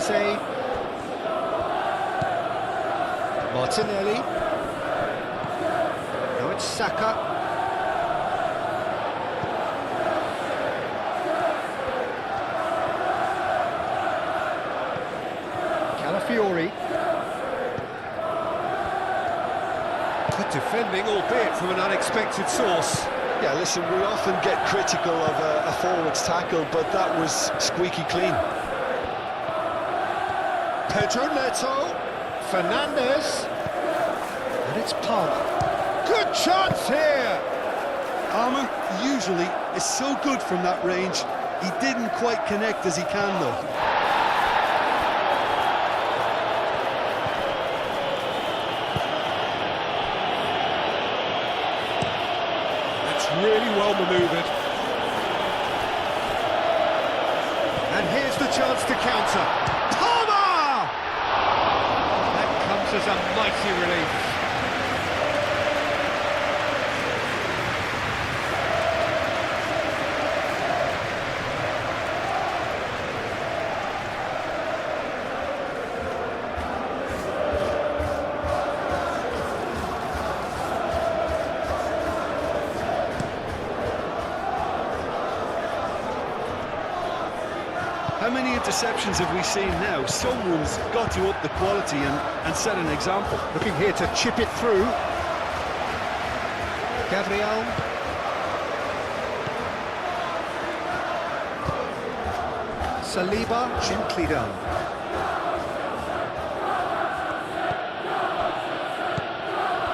Eze. Martinelli. Now it's Saka. Calafiori. Good defending, albeit from an unexpected source. Yeah, listen, we often get critical of a forward's tackle, but that was squeaky clean. Pedro Neto. Fernandes. And it's Palmer. Good chance here! Palmer usually is so good from that range. He didn't quite connect as he can, though. Really well manoeuvred. And here's the chance to counter. Palmer! That comes as a mighty relief. How many interceptions have we seen now? Someone's got to up the quality and set an example. Looking here to chip it through. Gabriel. Saliba, gently done.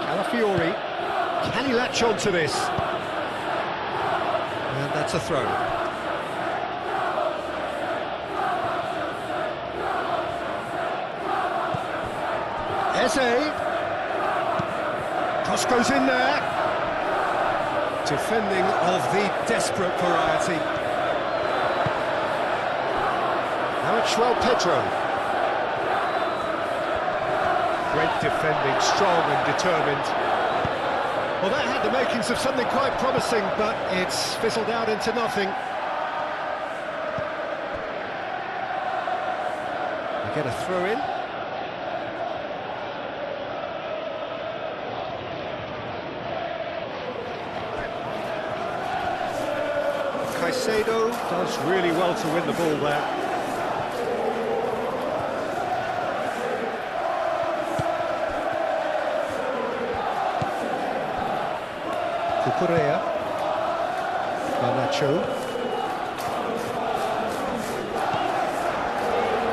Calafiori. Can he latch on to this? And that's a throw. Eze. Cross goes in there. Defending of the desperate variety. Now it's Pedro. Great defending, strong and determined. Well, that had the makings of something quite promising, but it's fizzled out into nothing. We get a throw in. Caicedo does really well to win the ball there. Cucurella. Garnacho.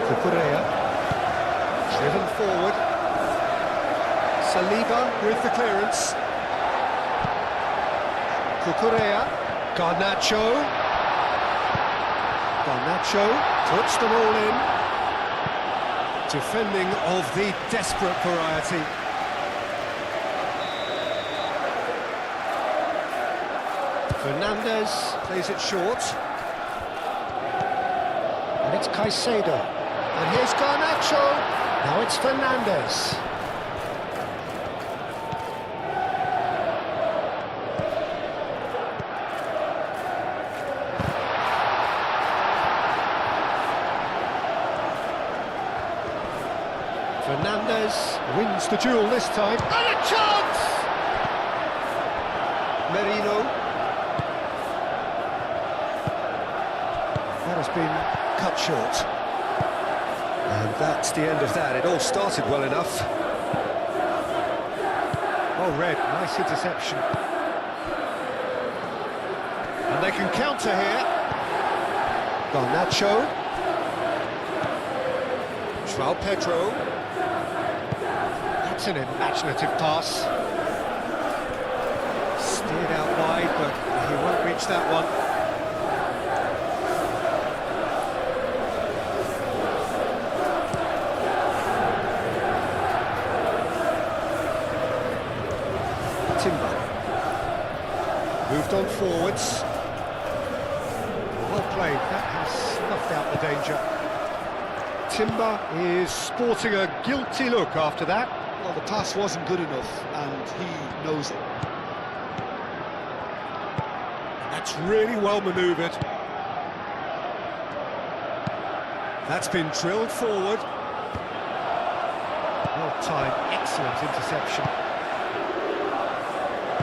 Cucurella. Driven forward. Saliba with the clearance. Cucurella. Garnacho. Garnacho puts them all in. Defending of the desperate variety. Fernandes plays it short. And it's Caicedo. And here's Garnacho. Now it's Fernandes. Fernandes wins the duel this time. And a chance! Merino. That has been cut short. And that's the end of that. It all started well enough. Oh, Red, nice interception. And they can counter here. Garnacho. João Pedro. That's an imaginative pass. Steered out wide, but he won't reach that one. Timber. Moved on forwards. Well played, that has snuffed out the danger. Timber is sporting a guilty look after that. Well, the pass wasn't good enough, and he knows it. That's really well manoeuvred. That's been drilled forward. Well-timed, excellent interception.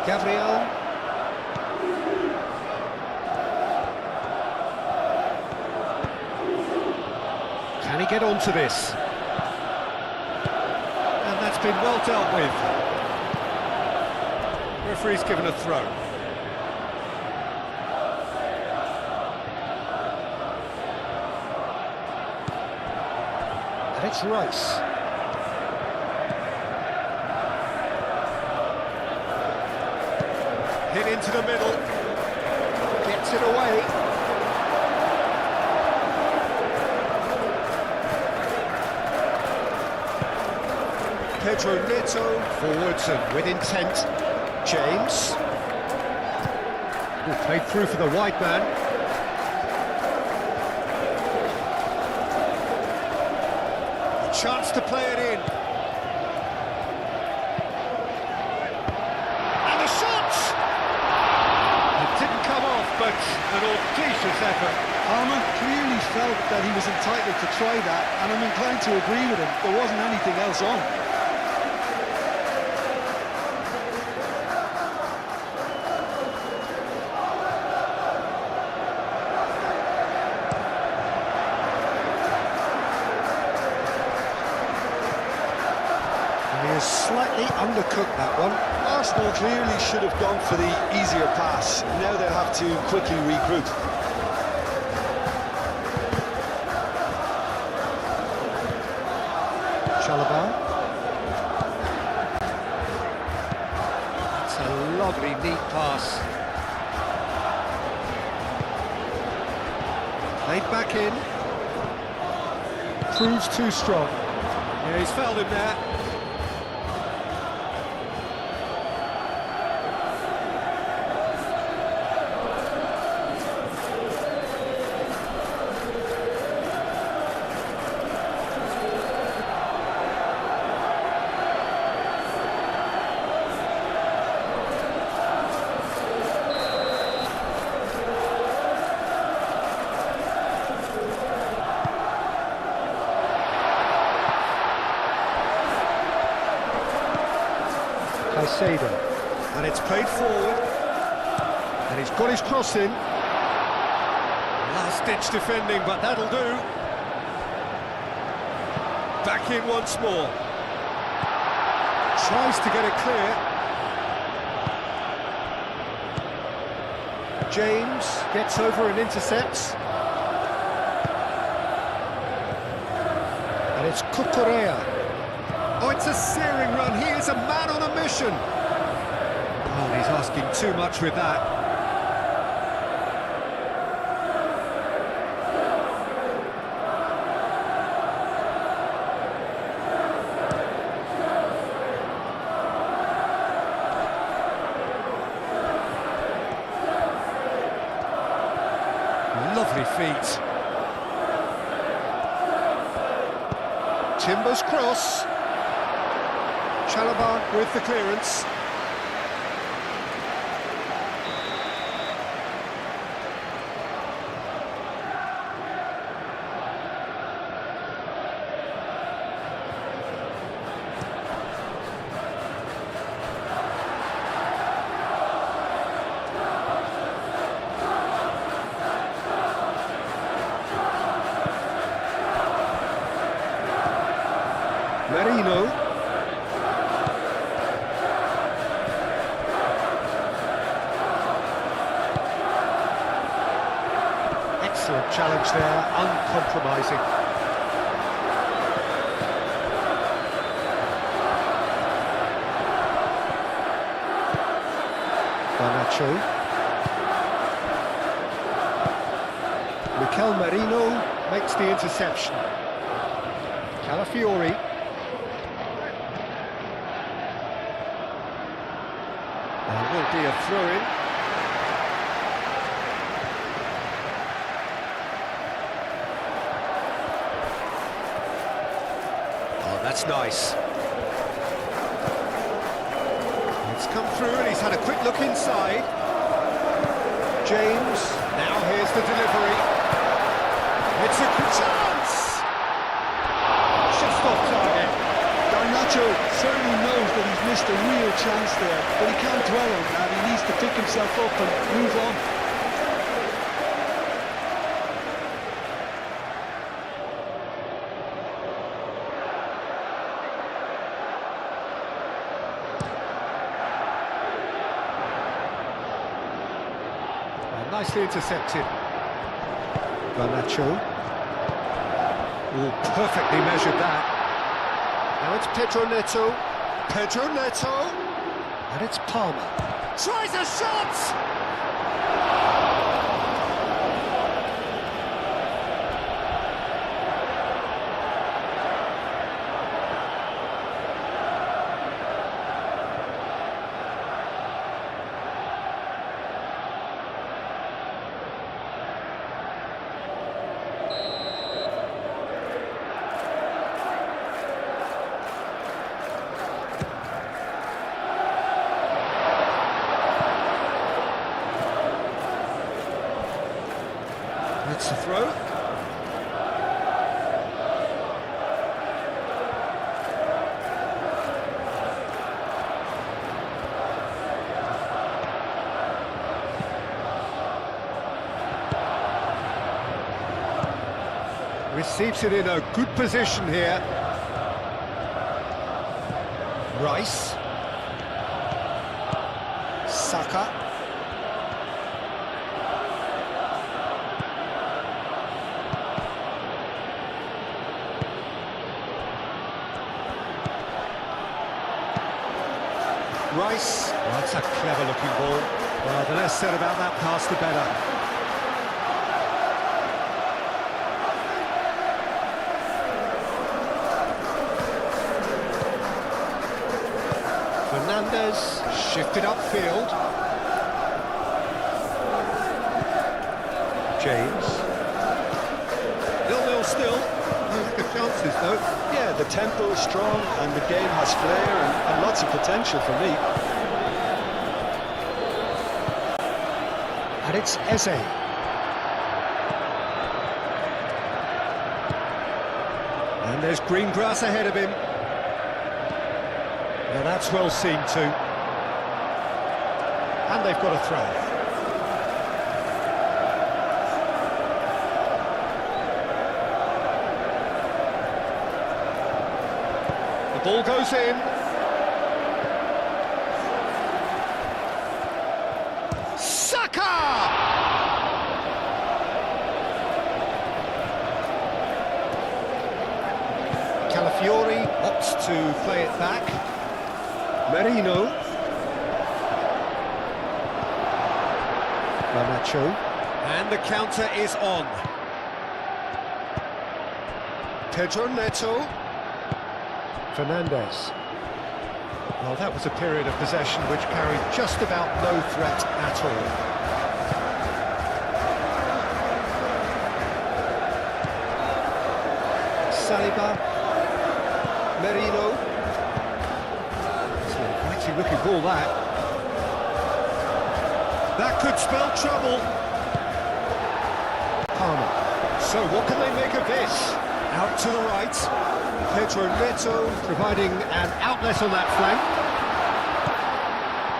Gabriel. Can he get onto this? And that's been well dealt with. Referee's given a throw. And it's Rice. Hit into the middle. Gets it away. Pedro Neto forwards and with intent. James. Ooh, played through for the wide man. A chance to play it in. And the shot! It didn't come off, but an audacious effort. Harman clearly felt that he was entitled to try that, and I'm inclined to agree with him. There wasn't anything else on. He has slightly undercooked that one. Arsenal clearly should have gone for the easier pass. Now they'll have to quickly regroup. Chalobah. It's a lovely, neat pass. Played back in. Proves too strong. Yeah, he's fouled him there. Caicedo, and it's played forward, and he's got his cross in. Last-ditch defending, but that'll do. Back in once more. Tries to get it clear. James gets over and intercepts. And it's Cucurella. Oh, it's a searing run. He is a man on a mission. Oh, he's asking too much with that. Lovely feet. Timber's cross. Chalobah with the clearance. Merino. Excellent challenge there, uncompromising. Garnacho. Mikel Merino makes the interception. Calafiori. There will be a throw-in. Oh, that's nice. It's come through and he's had a quick look inside. James, now here's the delivery. It's a chance! Garnacho certainly knows that he's missed a real chance there, but he can't dwell on that. He needs to pick himself up and move on. Nicely intercepted. Garnacho. Oh, perfectly measured that. Now it's Pedro Neto. Pedro Neto. And it's Palmer. Tries a shot! It's a throw. Receives it in a good position here. Rice. Saka. Rice. Well, that's a clever-looking ball. Well, the less said about that pass, the better. Fernandez shifted upfield. James. 0-0 still. No good chances, though. Yeah, the tempo is strong and the game has flair and lots of potential for me. And it's Eze. And there's green grass ahead of him. Now that's well seen too. And they've got a throw. Ball goes in. Saka! Calafiori opts to play it back. Merino. Garnacho. And the counter is on. Pedro Neto. Fernandez. Well, that was a period of possession which carried just about no threat at all. Saliba. Merino. It's a mighty looking ball, that. That could spell trouble. Palmer. So what can they make of this? Out to the right. Pedro Neto providing an outlet on that flank.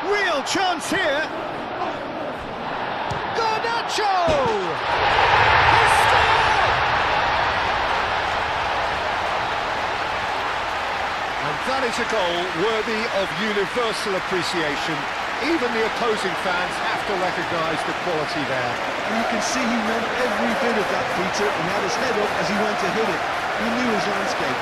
Real chance here. Garnacho! He scored! And that is a goal worthy of universal appreciation. Even the opposing fans have to recognise the quality there. And you can see he meant every bit of that, Peter, and had his head up as he went to hit it. He knew his landscape.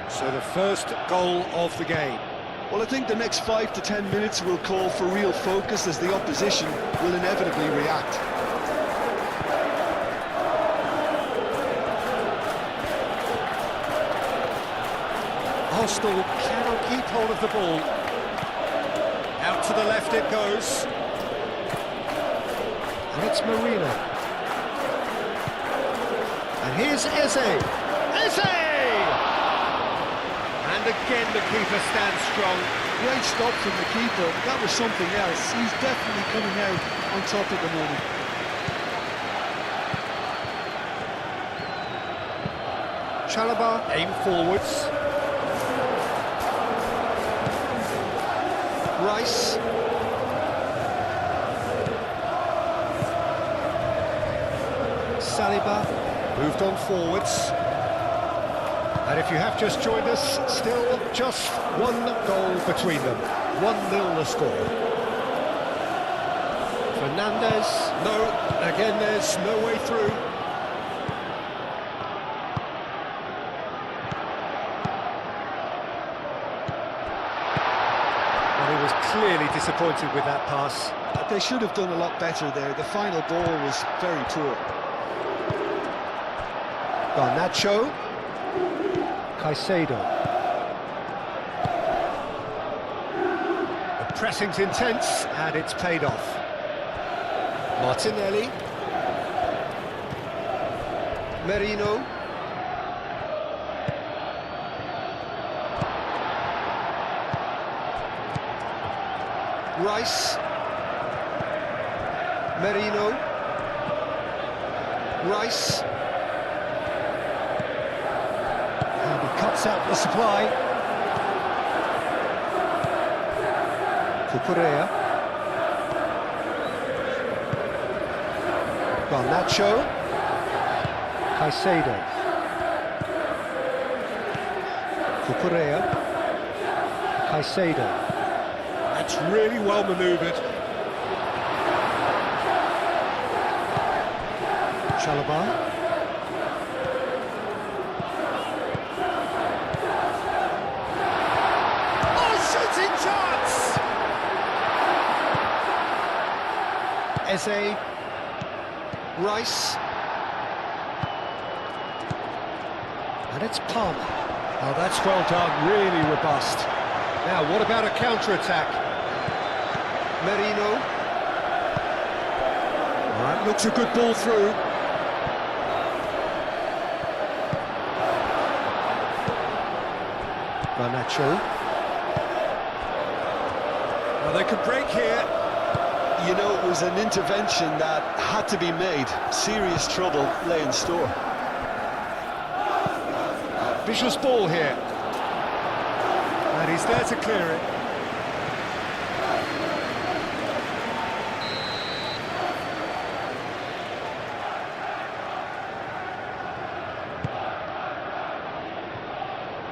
So the first goal of the game. Well, I think the next 5 to 10 minutes will call for real focus as the opposition will inevitably react. Arsenal cannot keep hold of the ball. Out to the left it goes. And it's Marino. And here's Eze. Eze! And again the keeper stands strong. Great stop from the keeper. That was something else. He's definitely coming out on top at the moment. Chalobah aim forwards. Rice. Saliba moved on forwards. And if you have just joined us, still just one goal between them. 1-0 the score. Fernandez, no, again there's no way through. Well, he was clearly disappointed with that pass. They should have done a lot better there. The final ball was very poor. Garnacho. Caicedo. The pressing's intense and it's paid off. Martinelli. Merino. Rice. Merino. Rice. And he cuts out the supply. Cucurella. Garnacho. Caicedo. Cucurella. Caicedo. That's really well manoeuvred. Chalobah. Eze, Rice, and it's Palmer. Oh, that's well done, really robust. Now, what about a counter-attack? Merino. All right, looks a good ball through. Garnacho. Well, they could break here. You know, it was an intervention that had to be made. Serious trouble lay in store. Vicious ball here. And he's there to clear it.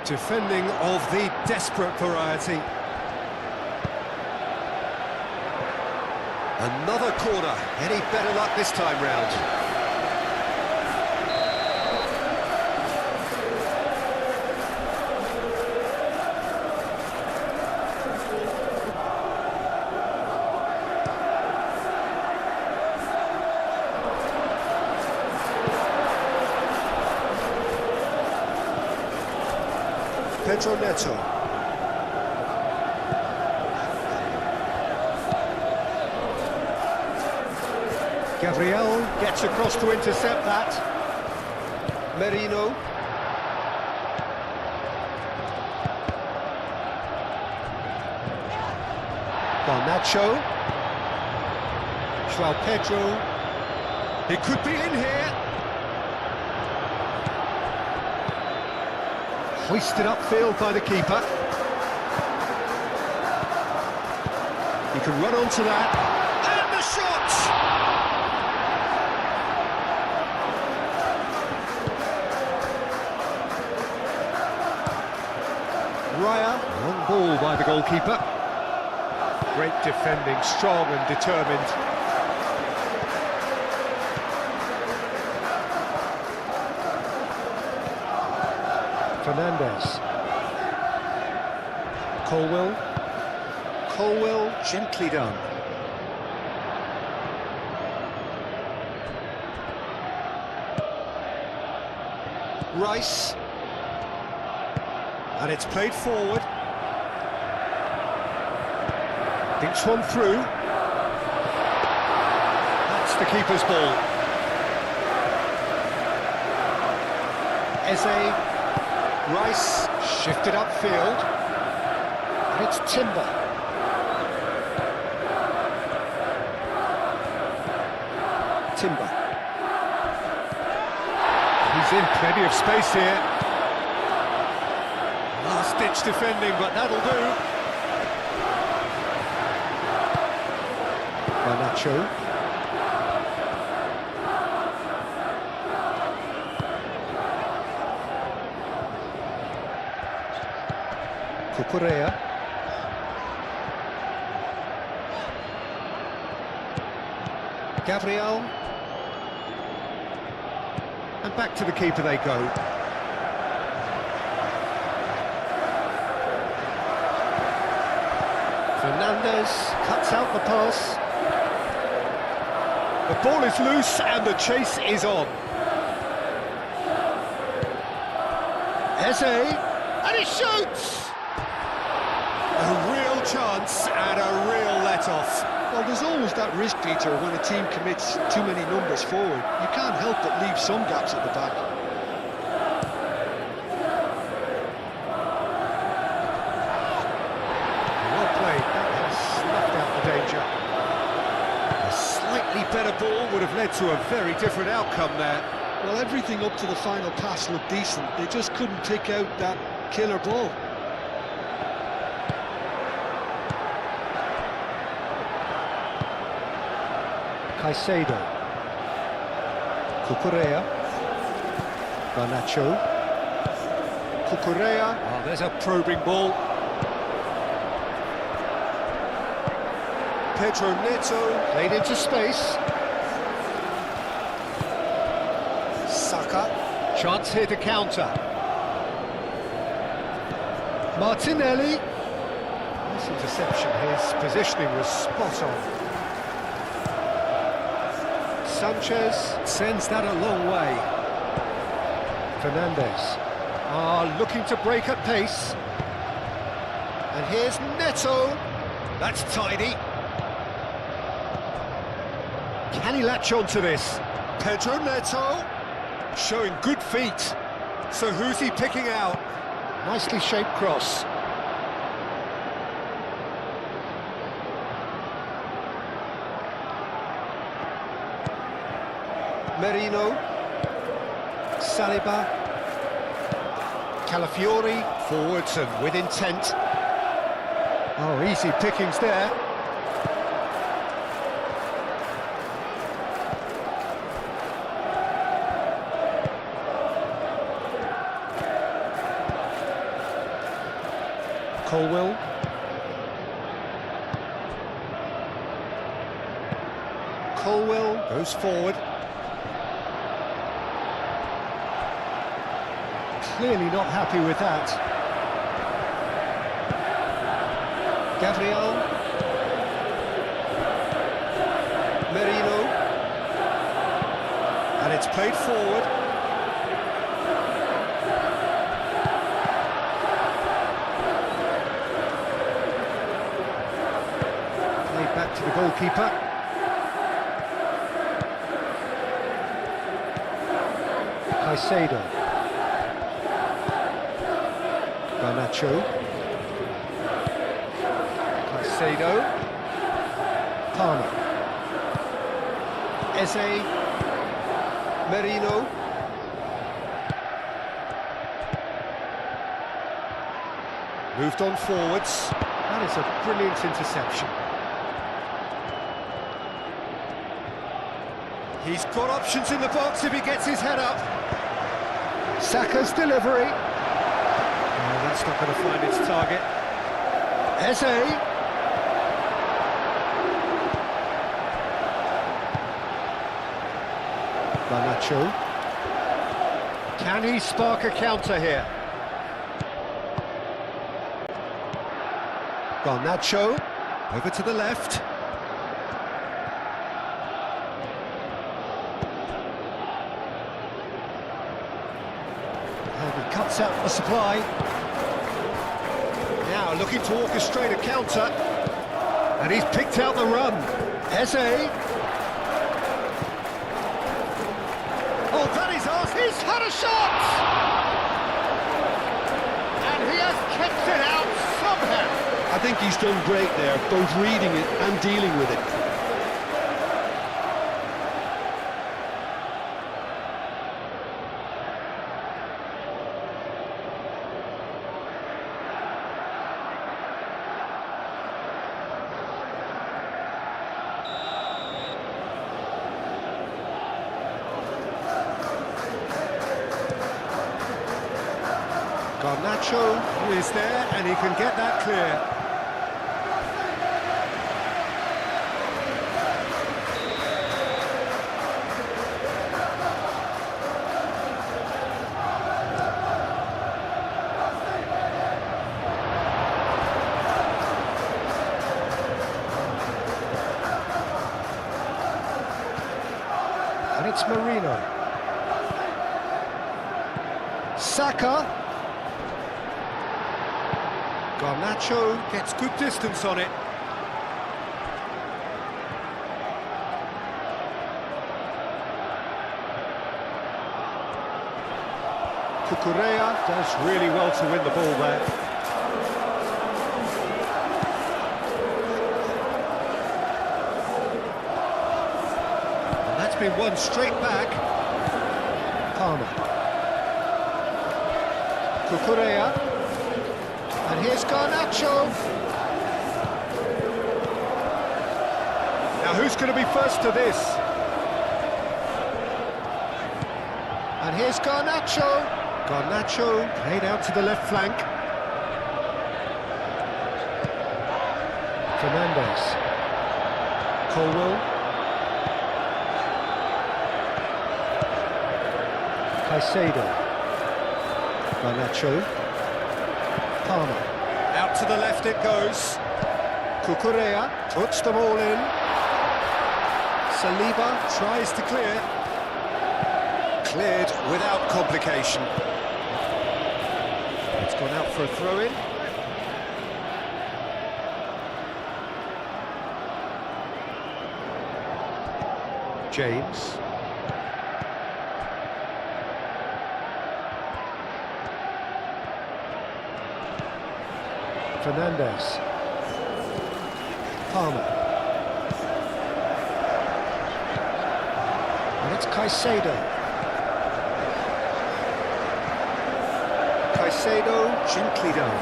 Defending of the desperate variety. Another corner. Any better luck this time round? Pedro Neto. Gabriel gets across to intercept that. Merino. Garnacho. João Pedro. He could be in here. Hoisted upfield by the keeper. He can run onto that. And the shot! Raya, long ball by the goalkeeper. Great defending, strong and determined. Fernandez. Colwell, gently done. Rice. And it's played forward. Dinks one through. That's the keeper's ball. Eze, Rice, shifted upfield. And it's Timber. Timber. He's in plenty of space here. Last-ditch defending, but that'll do. Garnacho. Cucurella. Gabriel. And back to the keeper they go. Fernandez cuts out the pass. The ball is loose and the chase is on. Eze, and he shoots! A real chance and a real let-off. Well, there's always that risk, Peter, when a team commits too many numbers forward. You can't help but leave some gaps at the back. Well played, that has snuffed out the danger. A slightly better ball would have led to a very different outcome there. Well, everything up to the final pass looked decent. They just couldn't pick out that killer ball. Caicedo. Cucurella. Garnacho. Cucurella. Oh, there's a probing ball. Pedro Neto. Played into space. Saka. Chance here to counter. Martinelli. Nice interception. His positioning was spot on. Sanchez sends that a long way. Fernandez looking to break at pace. And here's Neto. That's tidy. Can he latch on to this? Pedro Neto showing good feet. So who's he picking out? Nicely shaped cross. Merino, Saliba, Calafiori, forwards and with intent. Oh, easy pickings there. Colwell. Colwell goes forward. Clearly not happy with that. Gabriel. Merino. And it's played forward. Played back to the goalkeeper. Caicedo. Garnacho. Caicedo. Palmer. Eze. Merino. Moved on forwards. That is a brilliant interception. He's got options in the box if he gets his head up. Saka's delivery. That's not going to find its target. Eze. Garnacho. Can he spark a counter here? Garnacho. Over to the left. And he cuts out the supply. Now looking to orchestrate a counter, and he's picked out the run. Eze. Oh, that is us. He's had a shot! And he has kept it out somehow. I think he's done great there, both reading it and dealing with it. Garnacho is there, and he can get that clear. And it's Marino. Saka. Garnacho gets good distance on it. Cucurella does really well to win the ball there. And that's been won straight back. Palmer. Cucurella. And here's Garnacho. Now who's going to be first to this? And here's Garnacho. Garnacho played out to the left flank. Fernandez. Colwell. Caicedo. Garnacho. Palmer. Out to the left it goes. Cucurella puts them all in. Saliba tries to clear. Cleared without complication. It's gone out for a throw-in. James. Fernandez. Palmer. And it's Caicedo. Caicedo gently down.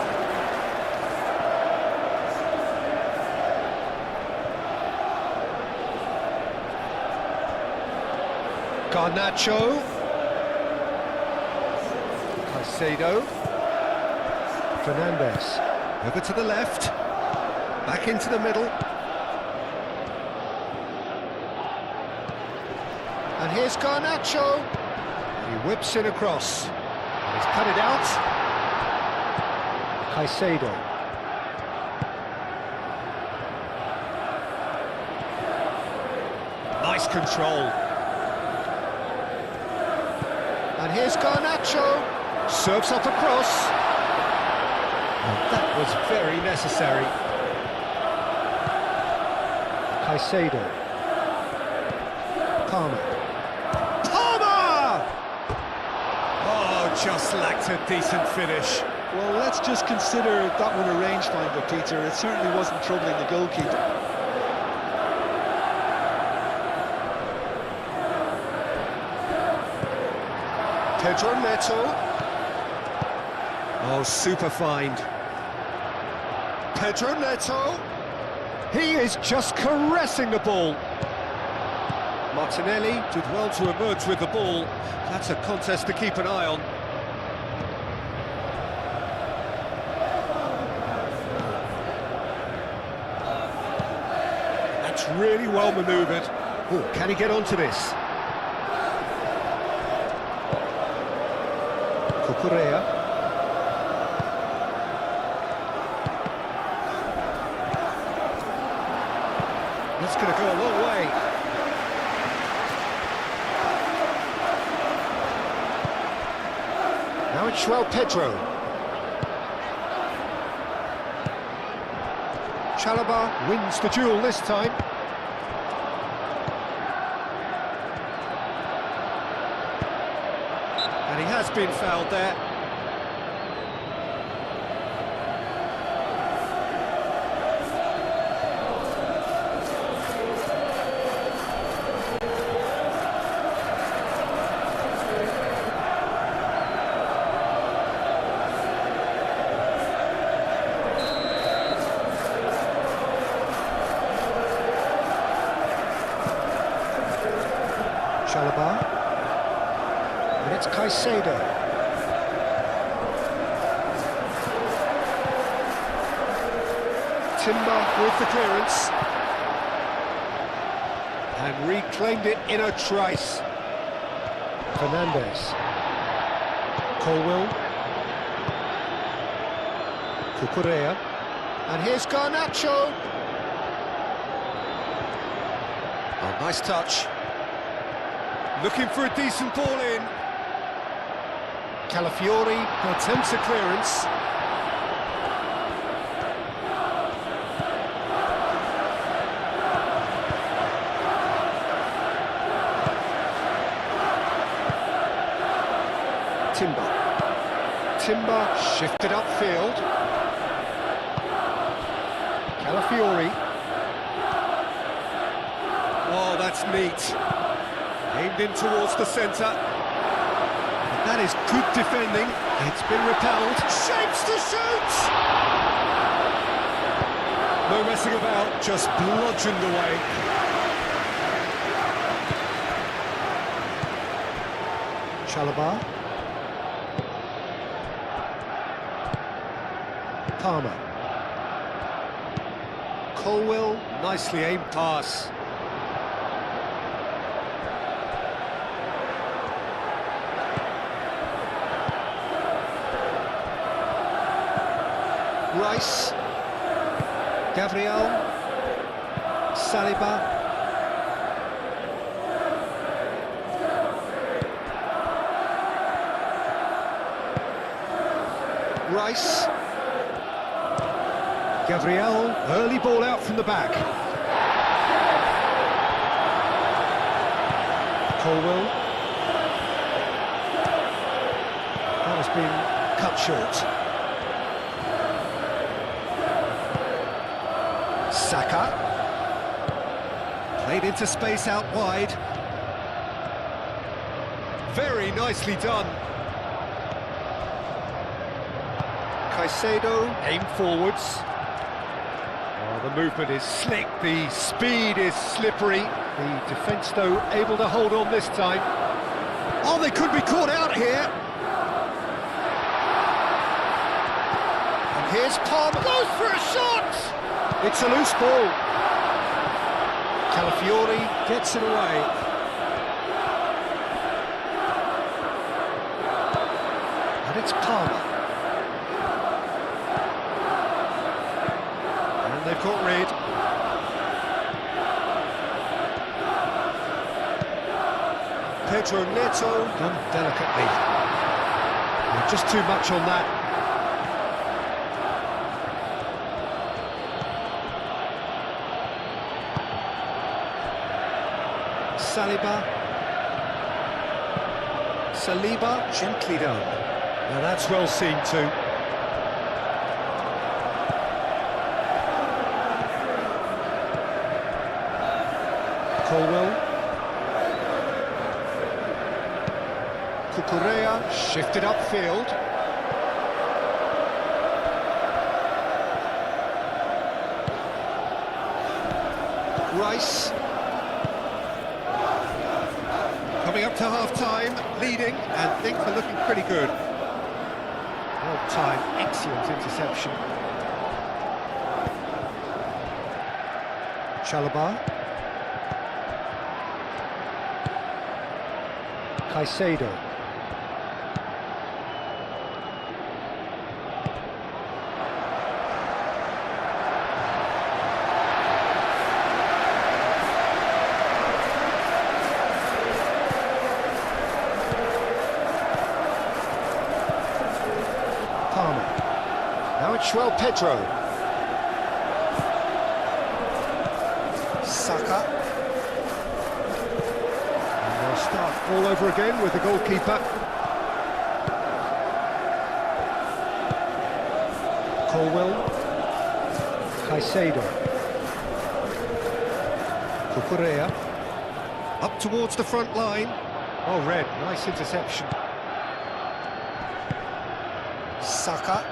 Garnacho. Caicedo. Fernandez. Over to the left, back into the middle. And here's Garnacho. He whips it across. And he's cut it out. Caicedo. Nice control. And here's Garnacho. Serves up across. That was very necessary. Caicedo. Palmer. Palmer! Oh, just lacked a decent finish. Well, let's just consider that one a rangefinder, Peter. It certainly wasn't troubling the goalkeeper. Pedro Neto. Oh, super find. Pedro Neto. He is just caressing the ball. Martinelli did well to emerge with the ball. That's a contest to keep an eye on. That's really well manoeuvred. Oh, can he get onto this? Cucurella. That's going to go a long way. Now it's João Pedro. Chalobah wins the duel this time. And he has been fouled there. Chalobah, and it's Caicedo. Timber with the clearance, and reclaimed it in a trice. Fernandes, Colwill, Cucurella, and here's Garnacho. Oh, nice touch. Looking for a decent ball in. Calafiori attempts a clearance. Timber shifted upfield. Calafiori. Oh, that's neat. Aimed in towards the centre. That is good defending. It's been repelled. Shapes to shoot! No messing about, just bludgeoned away. Chalobah. Palmer. Colwill, nicely aimed pass. Rice, Gabriel, Saliba, Rice, Gabriel, early ball out from the back. Colwill. That has been cut short. Saka, played into space out wide. Very nicely done. Caicedo, aimed forwards. Oh, the movement is slick, the speed is slippery. The defence, though, able to hold on this time. Oh, they could be caught out here. And here's Palmer, goes for a shot! It's a loose ball. Calafiori gets it away. And it's Palmer. And they've got rid. Pedro Neto done delicately. Just too much on that. Saliba, gently done. Now that's well seen too. Colwill. Cucurella, shifted upfield. Rice. Coming up to half-time, leading, and things are looking pretty good. Well-timed, excellent interception. Chalobah. Caicedo. Palmer. Now it's Pedro. All over again with the goalkeeper. Colwell. Caicedo. Cucurella. Up towards the front line. Oh, Red, nice interception. Saka.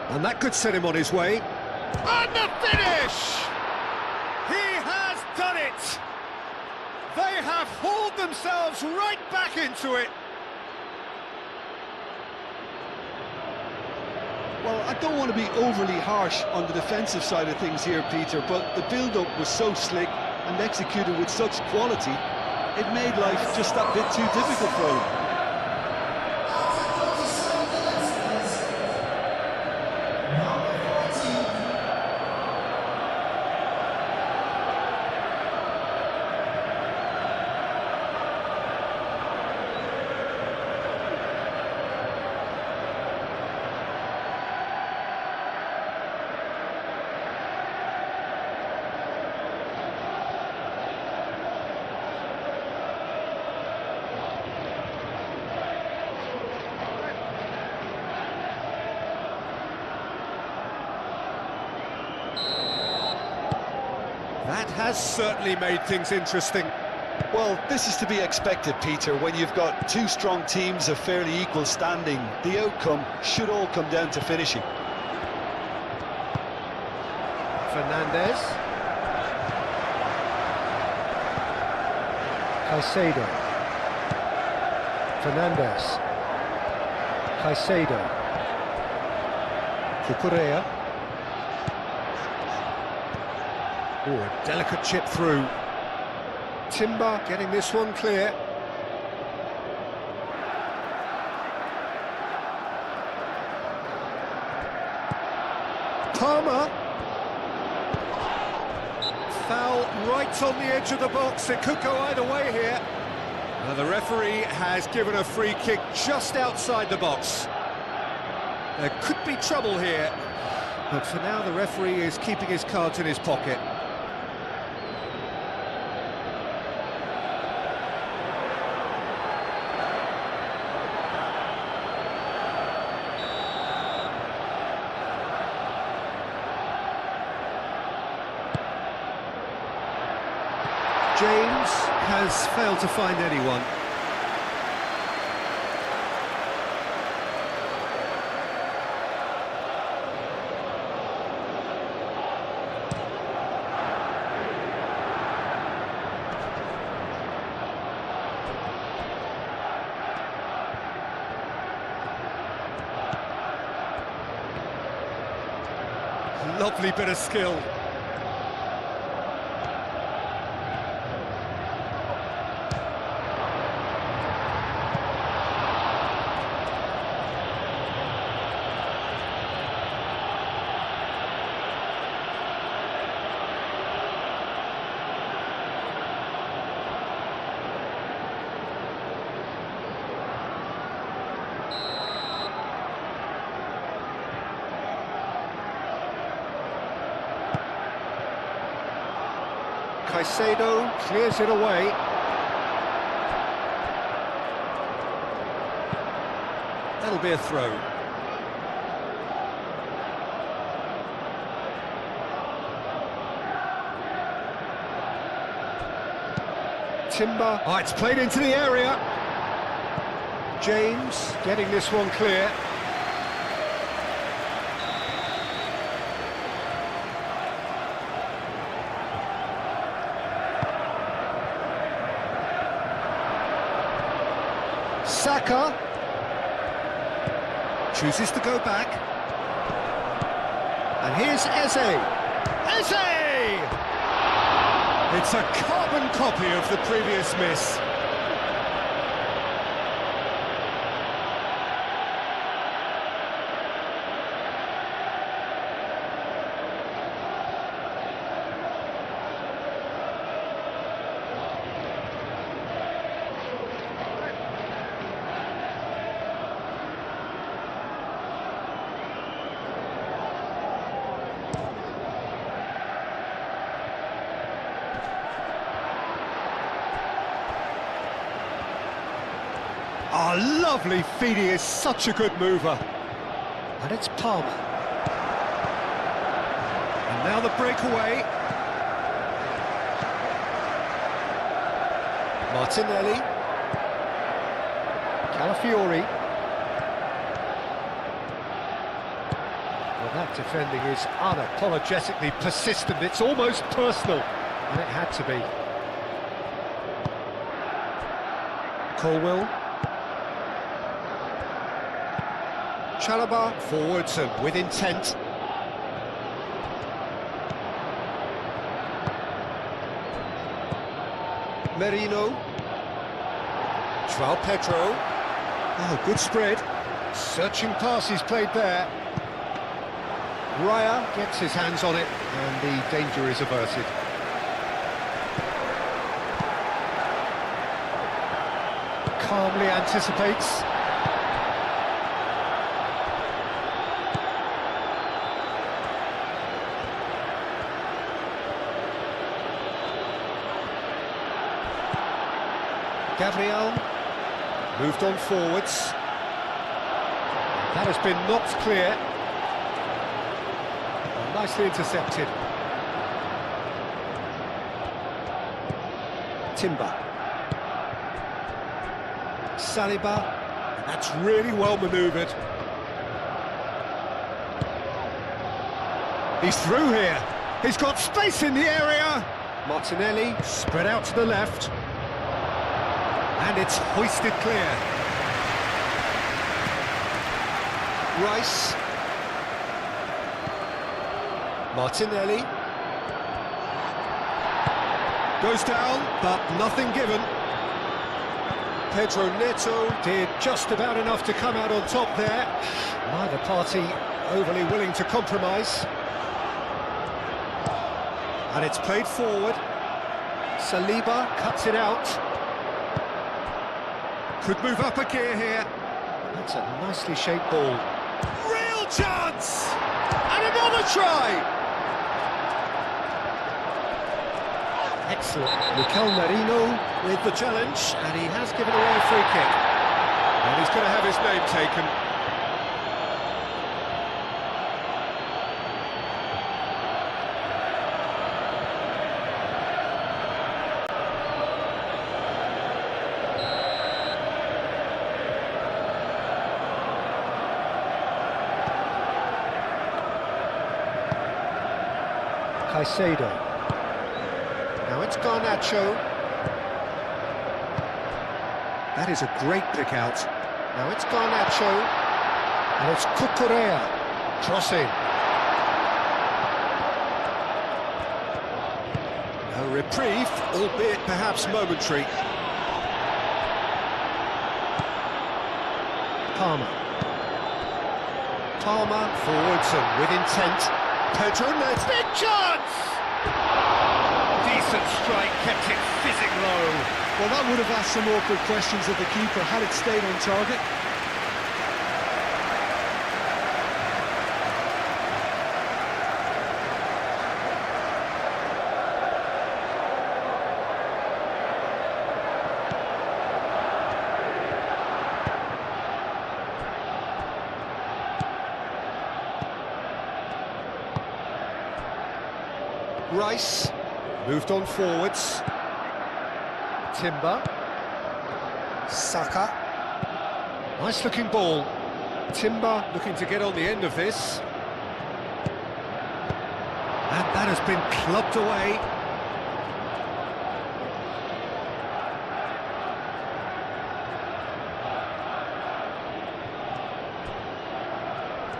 And that could set him on his way. And the finish! He has done it! They have hauled themselves right back into it. Well, I don't want to be overly harsh on the defensive side of things here, Peter, but the build-up was so slick and executed with such quality, it made life just that bit too difficult for them. That has certainly made things interesting. Well, this is to be expected, Peter, when you've got two strong teams of fairly equal standing. The outcome should all come down to finishing. Fernandez. Caicedo. Fernandez. Caicedo. Cucurella. Oh, a delicate chip through. Timber getting this one clear. Palmer. Foul right on the edge of the box. It could go either way here. Now the referee has given a free kick just outside the box. There could be trouble here, but for now the referee is keeping his cards in his pocket. James has failed to find anyone. Lovely bit of skill. Caicedo clears it away. That'll be a throw. Timber. Oh, it's played into the area. James getting this one clear. Saka chooses to go back, and here's Eze. Eze! It's a carbon copy of the previous miss. Oh, lovely feed, he is such a good mover. And it's Palmer. And now the breakaway. Martinelli. Calafiori. Well, that defending is unapologetically persistent. It's almost personal. And it had to be. Colwill. Chalobah forwards and with intent. Merino. João Pedro. Oh, good spread. Searching pass he's played there. Raya gets his hands on it and the danger is averted. Calmly anticipates. Gabriel moved on forwards. That has been knocked clear. And nicely intercepted. Timber. Saliba. That's really well manoeuvred. He's through here. He's got space in the area. Martinelli spread out to the left. And it's hoisted clear. Rice. Martinelli. Goes down, but nothing given. Pedro Neto did just about enough to come out on top there. Neither party overly willing to compromise. And it's played forward. Saliba cuts it out. Could move up a gear here. That's a nicely shaped ball. Real chance! And another try! Excellent. Mikel Merino with the challenge, and he has given away a free kick. And he's going to have his name taken. Caicedo. Now it's Garnacho. That is a great pick out. Now it's Garnacho. And it's Cucurella. Crossing. A reprieve, albeit perhaps momentary. Palmer. Palmer forwards and with intent. Pedro Neto. Big chance! Decent strike, kept it fizzing low. Well, that would have asked some awkward questions of the keeper had it stayed on target. Rice moved on forwards. Timber. Saka. Nice looking ball. Timber looking to get on the end of this. And that has been clubbed away.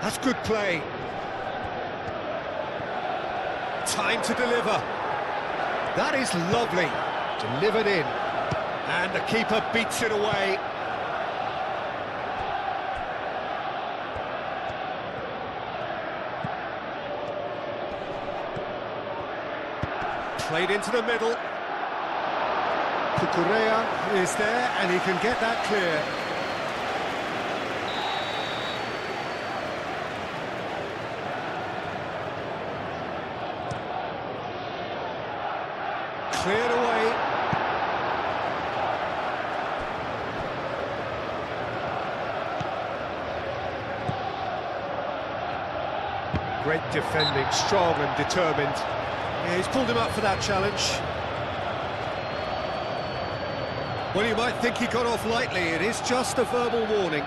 That's good play. Time to deliver. That is lovely. Delivered in. And the keeper beats it away. Played into the middle. Cucurella is there and he can get that clear. Cleared away. Great defending, strong and determined. Yeah, he's pulled him up for that challenge. Well, you might think he got off lightly. It is just a verbal warning.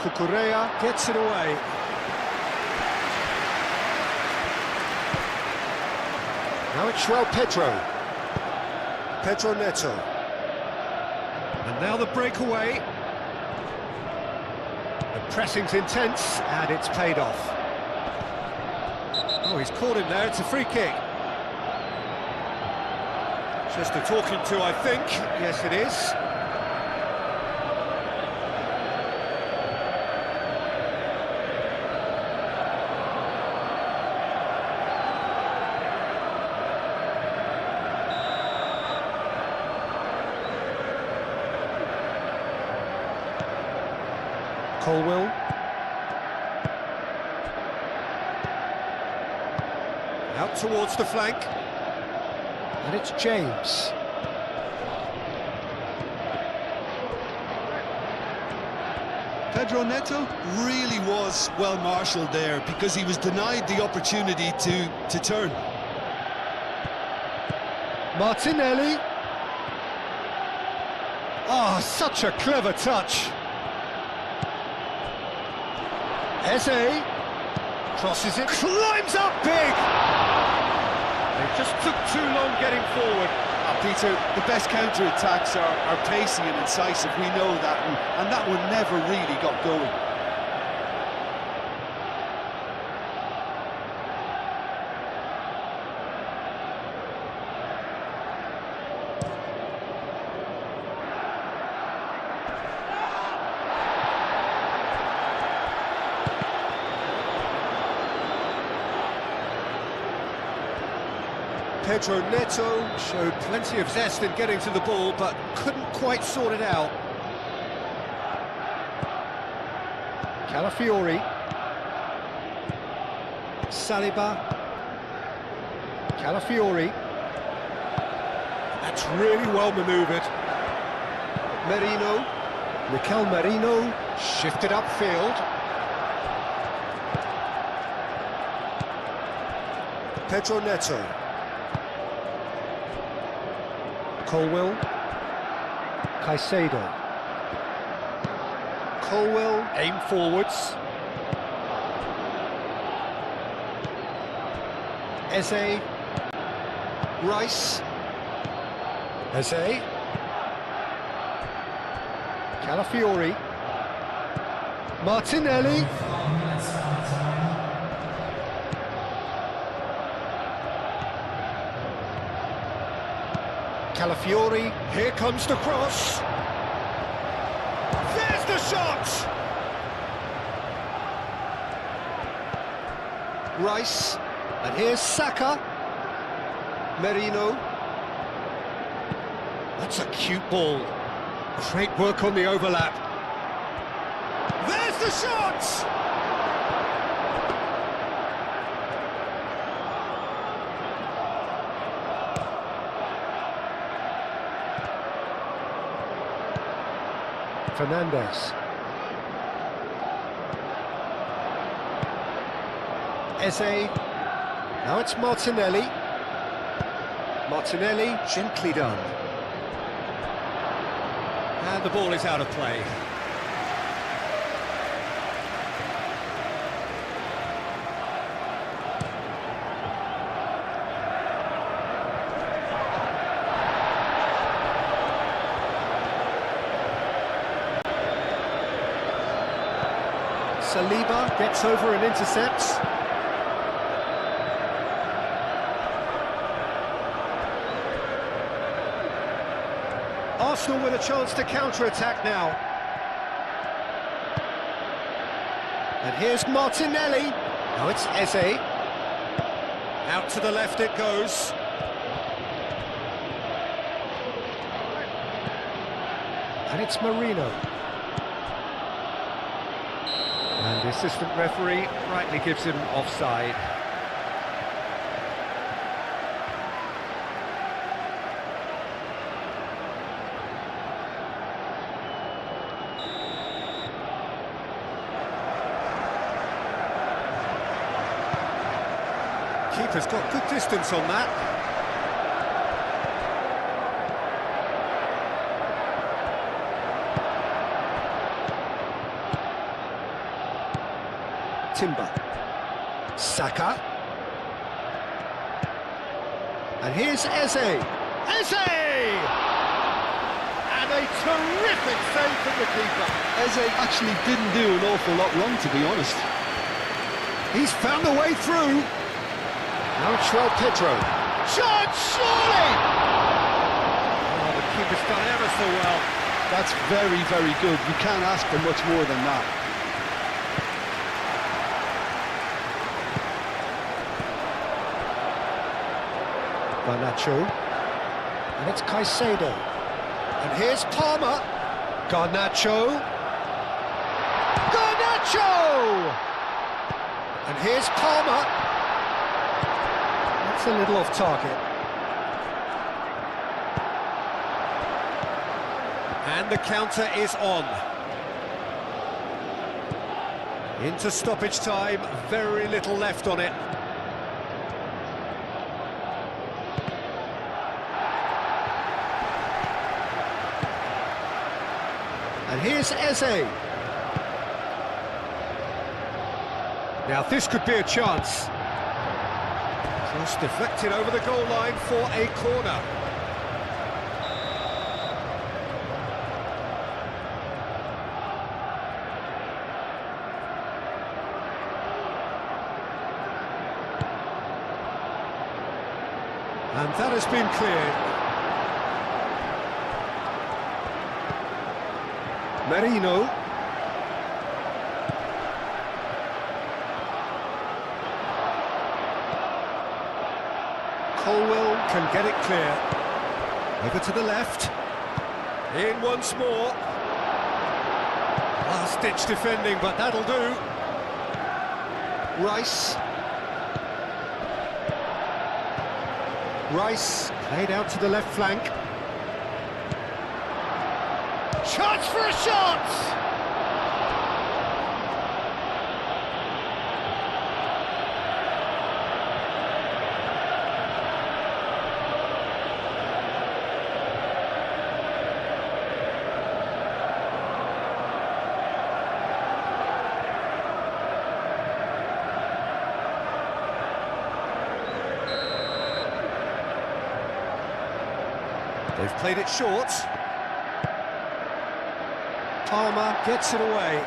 Cucurella gets it away. Now it's João Pedro Neto. And now the breakaway. The pressing's intense, and it's paid off. Oh, he's caught him there, it's a free kick. Just a talking to, I think. Yes, it is. Colwell. Out towards the flank. And it's James. Pedro Neto really was well marshalled there because he was denied the opportunity to turn. Martinelli. Oh, such a clever touch. Eze crosses it, climbs up big! They just took too long getting forward. Peter, the best counter-attacks are pacey and incisive, we know that, and that one never really got going. Pedro Neto showed plenty of zest in getting to the ball, but couldn't quite sort it out. Calafiori. Saliba. Calafiori. That's really well manoeuvred. Merino. Mikel Merino shifted upfield. Pedro Neto. Colwell. Caicedo. Colwell, aim forwards. Eze. Rice. Eze. Calafiori. Martinelli. Calafiori, here comes the cross. There's the shot! Rice, and here's Saka. Merino. That's a cute ball. Great work on the overlap. There's the shot! Fernandez. Eze. Now it's Martinelli. Martinelli, gently done. And the ball is out of play. Saliba gets over and intercepts. Arsenal with a chance to counter-attack now. And here's Martinelli. Now it's Eze. Out to the left it goes. And it's Marino. And the assistant referee rightly gives him offside. Keeper's got good distance on that. Timber. Saka. And here's Eze. Eze! And a terrific save from the keeper. Eze actually didn't do an awful lot wrong, to be honest. He's found a way through. Now João Pedro. Shot, surely! Oh, the keeper's done ever so well. That's very, very good. You can't ask for much more than that. Garnacho. And it's Caicedo. And here's Palmer. Garnacho. Garnacho! And here's Palmer. That's a little off target. And the counter is on. Into stoppage time, very little left on it. And here's Eze. Now this could be a chance. Cross deflected over the goal line for a corner. And that has been cleared. Marino. Colwell can get it clear. Over to the left. In once more. Last-ditch defending, but that'll do. Rice. Rice played out to the left flank. Chance for a shot! They've played it short. Palmer gets it away.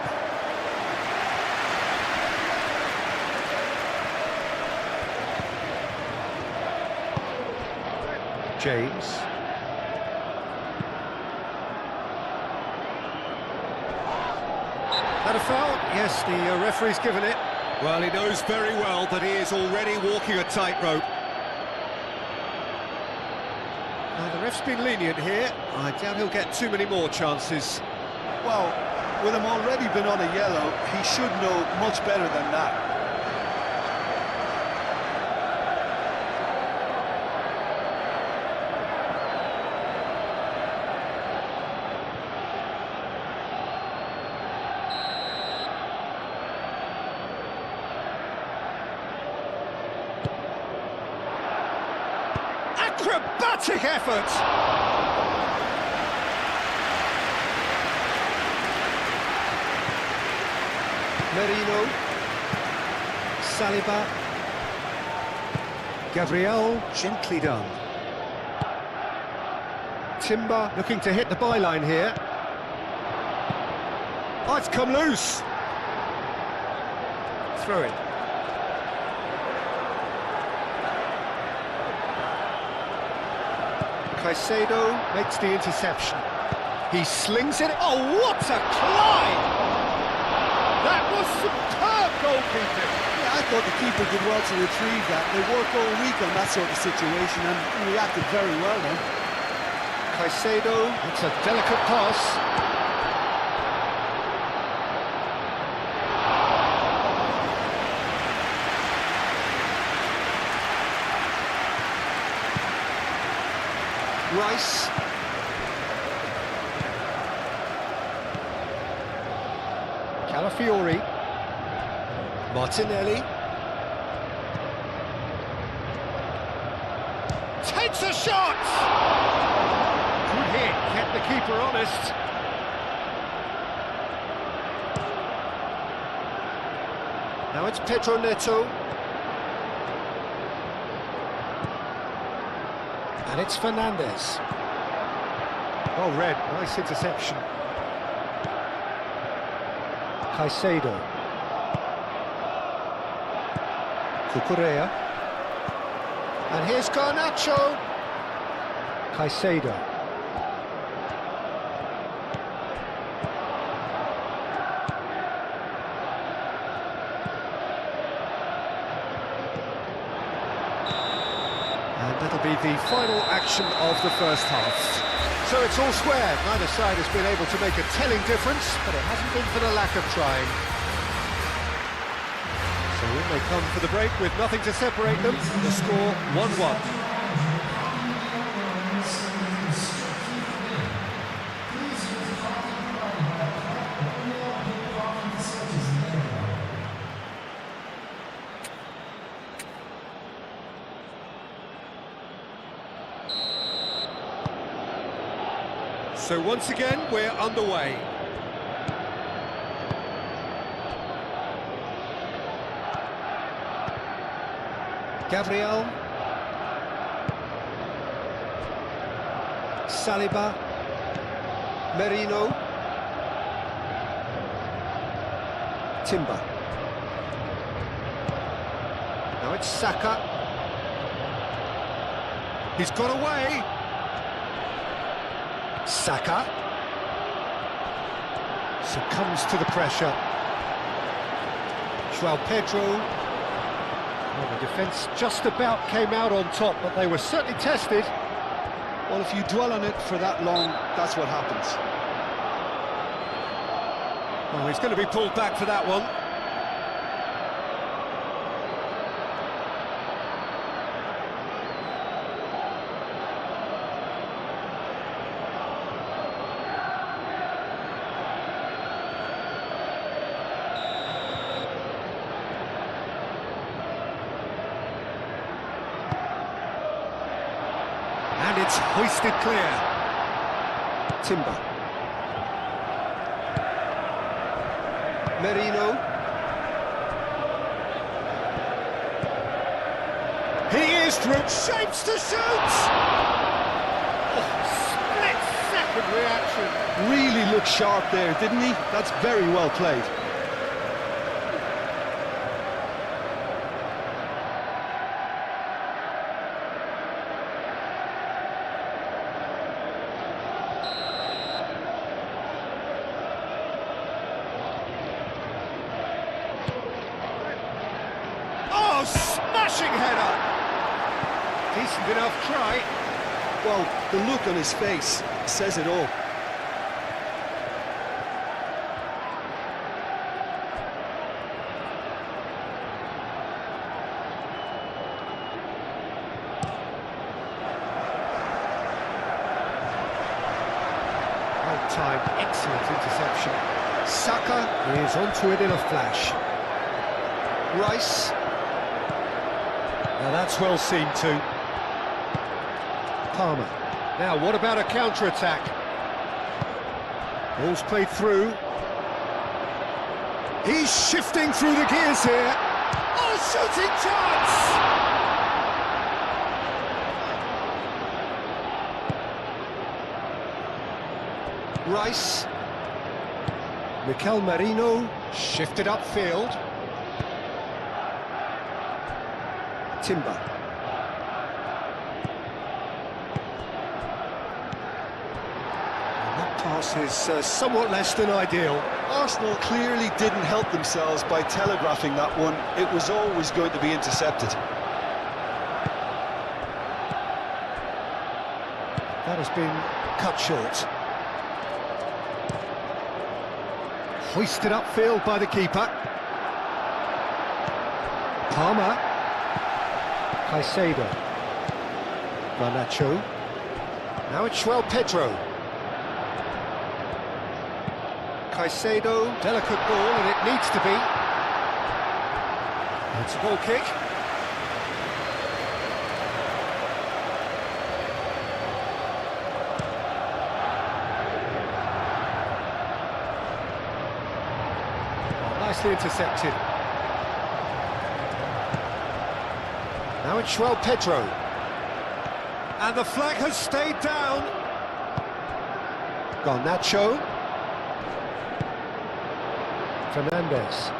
James. That a foul? Yes, the referee's given it. Well, he knows very well that he is already walking a tightrope. Now, the ref's been lenient here. I doubt he'll get too many more chances. Well, with him already been on a yellow, he should know much better than that. Acrobatic effort! Marino, Saliba, Gabriel, gently done. Timber looking to hit the byline here. Oh, it's come loose. Throw it. Caicedo makes the interception. He slings it. Oh, what a climb! That was superb goalkeeping. Yeah, I thought the keeper did well to retrieve that. They work all week on that sort of situation and reacted very well then. Caicedo, it's a delicate pass. Rice. Calafiori. Martinelli. Takes a shot! Good hit, kept the keeper honest. Now it's Pedro Neto. And it's Fernandez. Oh, red, nice interception. Caicedo. Cucurella. And here's Garnacho. Caicedo. And that'll be the final action of the first half. So it's all square. Neither side has been able to make a telling difference, but it hasn't been for the lack of trying. So in they come for the break with nothing to separate them. The score 1-1. So once again, we're underway. Gabriel. Saliba. Merino. Timber. Now it's Saka. He's got away. Saka succumbs to the pressure. João Pedro. Well, the defence just about came out on top, but they were certainly tested. Well, if you dwell on it for that long, that's what happens. Oh, he's going to be pulled back for that one. And it's hoisted clear. Timber. Merino. He is through. Shapes to shoot! Oh, split-second reaction. Really looked sharp there, didn't he? That's very well played. Oh, smashing header! Decent enough try. Well, the look on his face says it all. Well timed, excellent interception. Saka is onto it in a flash. Rice. Now that's well seen too. Palmer. Now what about a counter-attack? Ball's played through. He's shifting through the gears here. Oh, shooting chance! Rice. Mikel Merino shifted upfield. Timber. And that pass is somewhat less than ideal. Arsenal clearly didn't help themselves by telegraphing that one. It was always going to be intercepted. That has been cut short. Hoisted upfield by the keeper. Palmer. Caicedo. Garnacho. Now it's Pedro. Caicedo, delicate ball, and it needs to be. It's a goal kick. Oh, nicely intercepted. Now it's Pedro. And the flag has stayed down. Garnacho. Fernandez.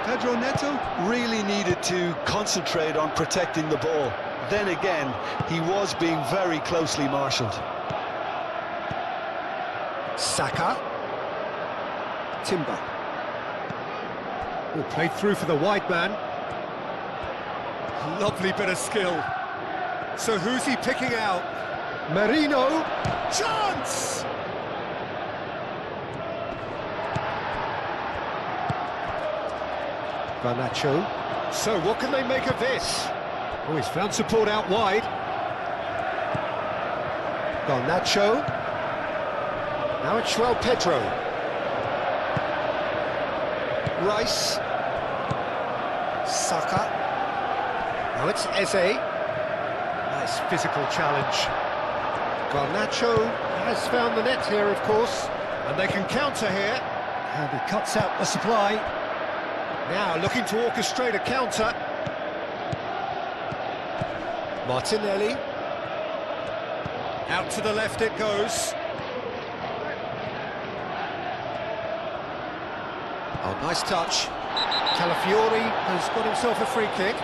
Pedro Neto really needed to concentrate on protecting the ball. Then again, he was being very closely marshalled. Saka. Timber. Oh, played through for the wide man. Lovely bit of skill. So who's he picking out? Merino. Chance! Garnacho. So what can they make of this? Oh, he's found support out wide. Garnacho. Now it's Pedro. Rice. Saka. Now it's Eze. Nice physical challenge. Garnacho has found the net here, of course. And they can counter here. And he cuts out the supply. Now looking to orchestrate a counter. Martinelli. Out to the left it goes. Oh, nice touch. Calafiori has got himself a free kick.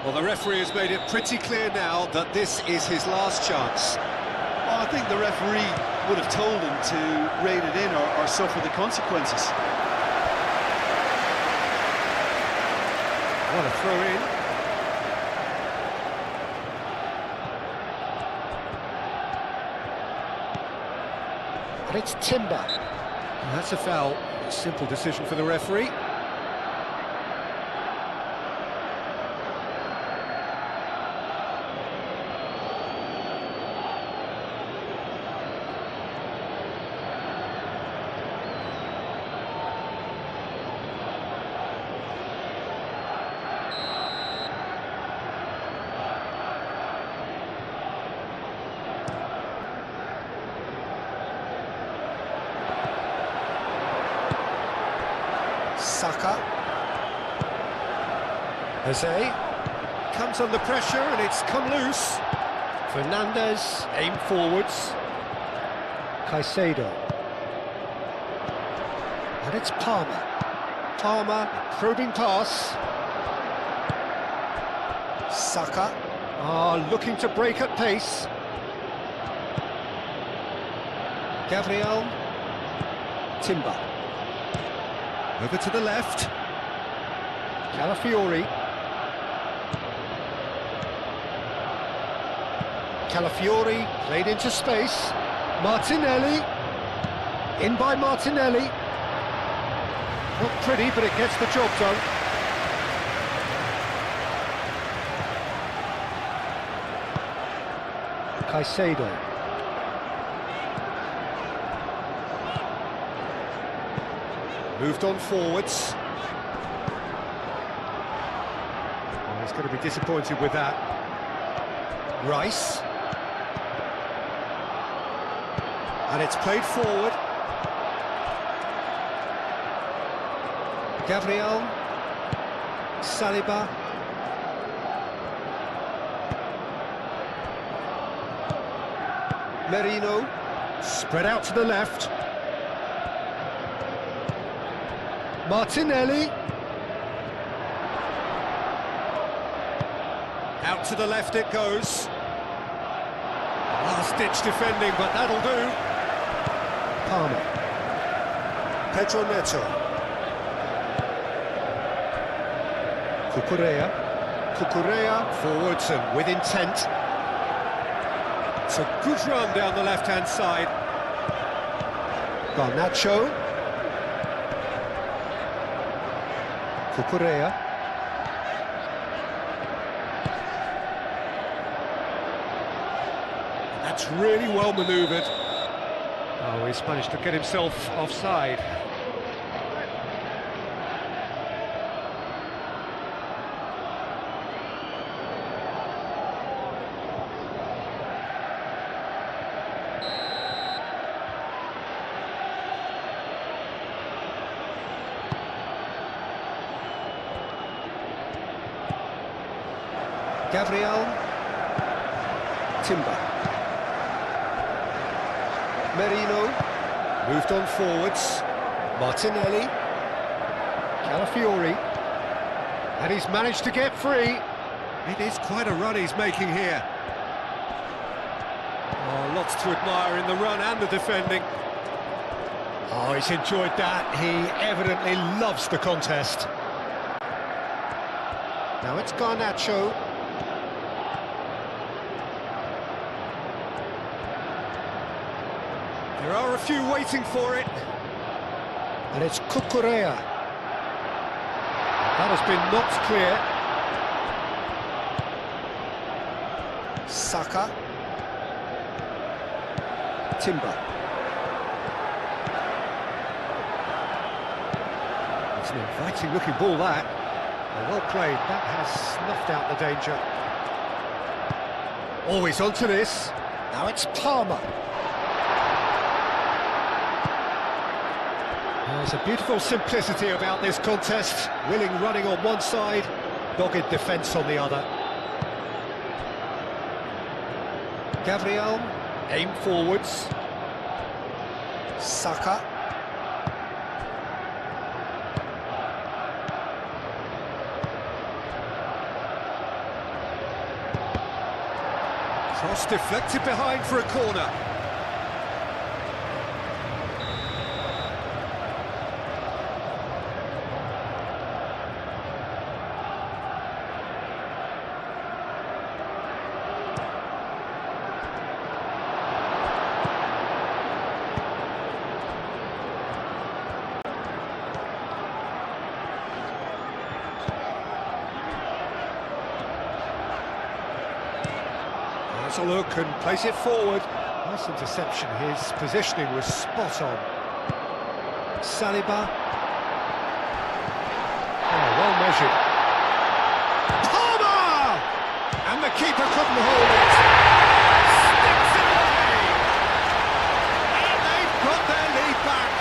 Well, the referee has made it pretty clear now that this is his last chance. Well, I think the referee would have told him to rein it in or suffer the consequences. What a throw in. And it's Timber. And that's a foul. A simple decision for the referee. Saka. Eze comes under pressure and it's come loose. Fernandez aim forwards. Caicedo. And it's Palmer. Palmer probing pass. Saka looking to break at pace. Gabriel. Timber. Over to the left. Calafiori. Calafiori played into space. Martinelli. In by Martinelli. Not pretty, but it gets the job done. Caicedo. Moved on forwards. Well, he's going to be disappointed with that. Rice. And it's played forward. Gabriel. Saliba. Merino. Spread out to the left. Martinelli. Out to the left it goes. Last-ditch defending, but that'll do. Palmer. Pedro Neto. Cucurella forwards and with intent. It's a good run down the left-hand side. Garnacho. Cucurella. That's really well manoeuvred. Oh, he's managed to get himself offside. Gabriel. Timber. Merino. Moved on forwards. Martinelli. Calafiori. And he's managed to get free. It is quite a run he's making here. Oh, lots to admire in the run and the defending. Oh, he's enjoyed that. He evidently loves the contest. Now it's Garnacho. There are a few waiting for it. And it's Cucurella. That has been knocked clear. Saka. Timber. It's an inviting looking ball, that. Well played, that has snuffed out the danger. Always onto this. Now it's Palmer. There's a beautiful simplicity about this contest. Willing running on one side, dogged defence on the other. Gabriel, aim forwards. Saka. Cross deflected behind for a corner. A look and place it forward. Nice interception. His positioning was spot on. Saliba. Oh, well measured. Palmer! And the keeper couldn't hold it. Sticks it away. And they've got their lead back.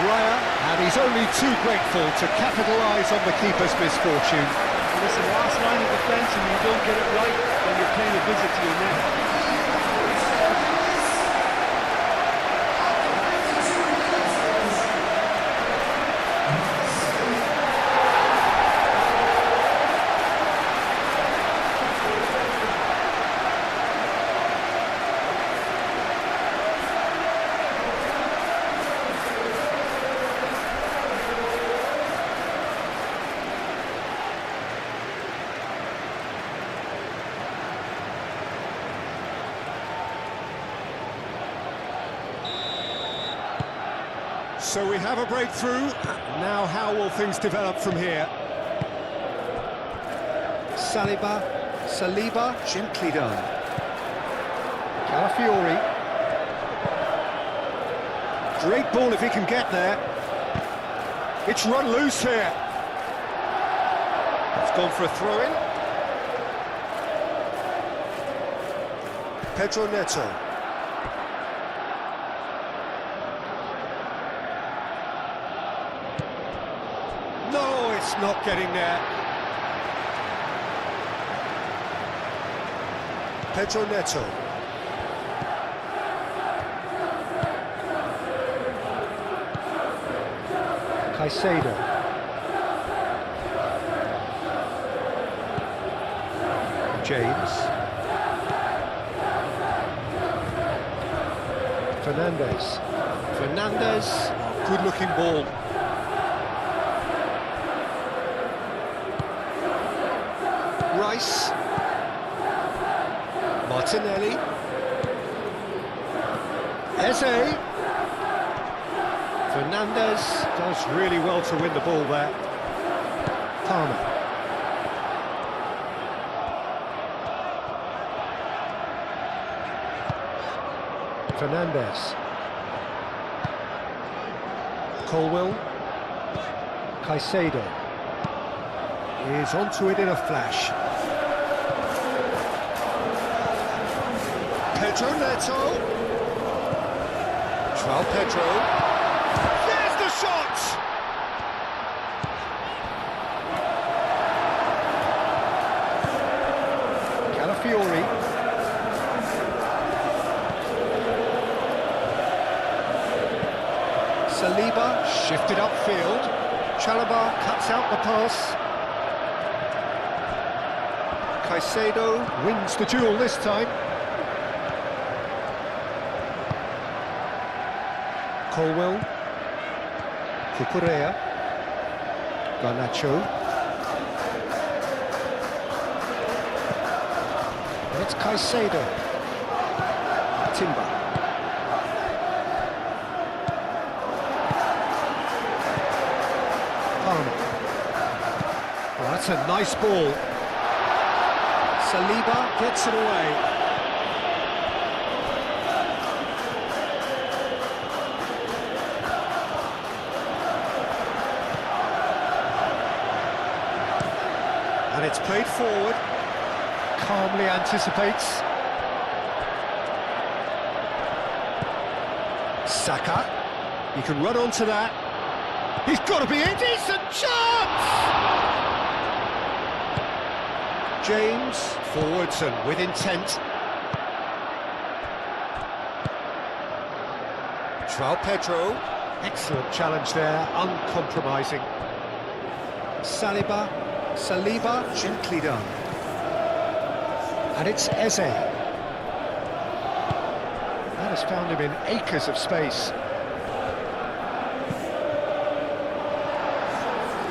Raya, and he's only too grateful to capitalise on the keeper's misfortune. Listen, last line of defence and you don't get it right, then you're paying a visit to your net. So we have a breakthrough. Now how will things develop from here? Saliba, gently done. Calafiori. Great ball if he can get there. It's run loose here. It's gone for a throw-in. Pedro Neto. No, it's not getting there. Pedro Neto. Caicedo. James. Fernandez. Fernandez, good-looking ball. Rice. Martinelli. Eze. Fernandez does really well to win the ball there. Palmer. Fernandez. Colwill. Caicedo. Is onto it in a flash. Pedro Neto. João Pedro. There's the shot! Calafiori. Saliba shifted upfield. Chalobah cuts out the pass. Caicedo wins the duel this time. Colwill. Cucurella. Garnacho. And it's Caicedo. Timber. Palmer. Oh, that's a nice ball. Saliba gets it away. And it's played forward. Calmly anticipates. Saka. He can run onto that. He's got to be a decent chance! James, forwards and with intent. João Pedro, excellent challenge there, uncompromising. Saliba, gently done. And it's Eze. That has found him in acres of space.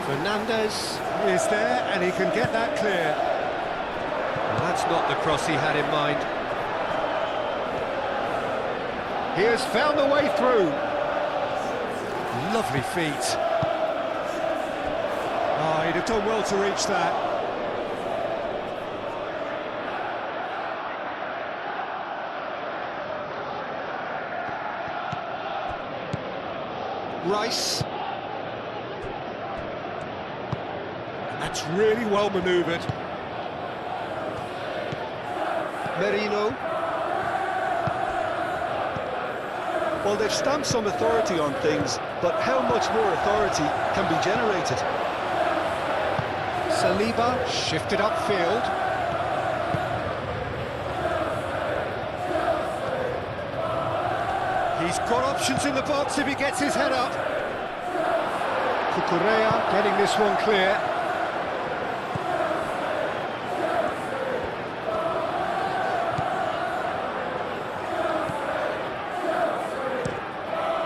Fernandez is there and he can get that clear. That's not the cross he had in mind. He has found the way through. Lovely feet. Oh, he'd have done well to reach that. Rice. And that's really well manoeuvred. Merino. Well, they've stamped some authority on things, but how much more authority can be generated? Saliba shifted upfield. He's got options in the box if he gets his head up. Cucurella getting this one clear.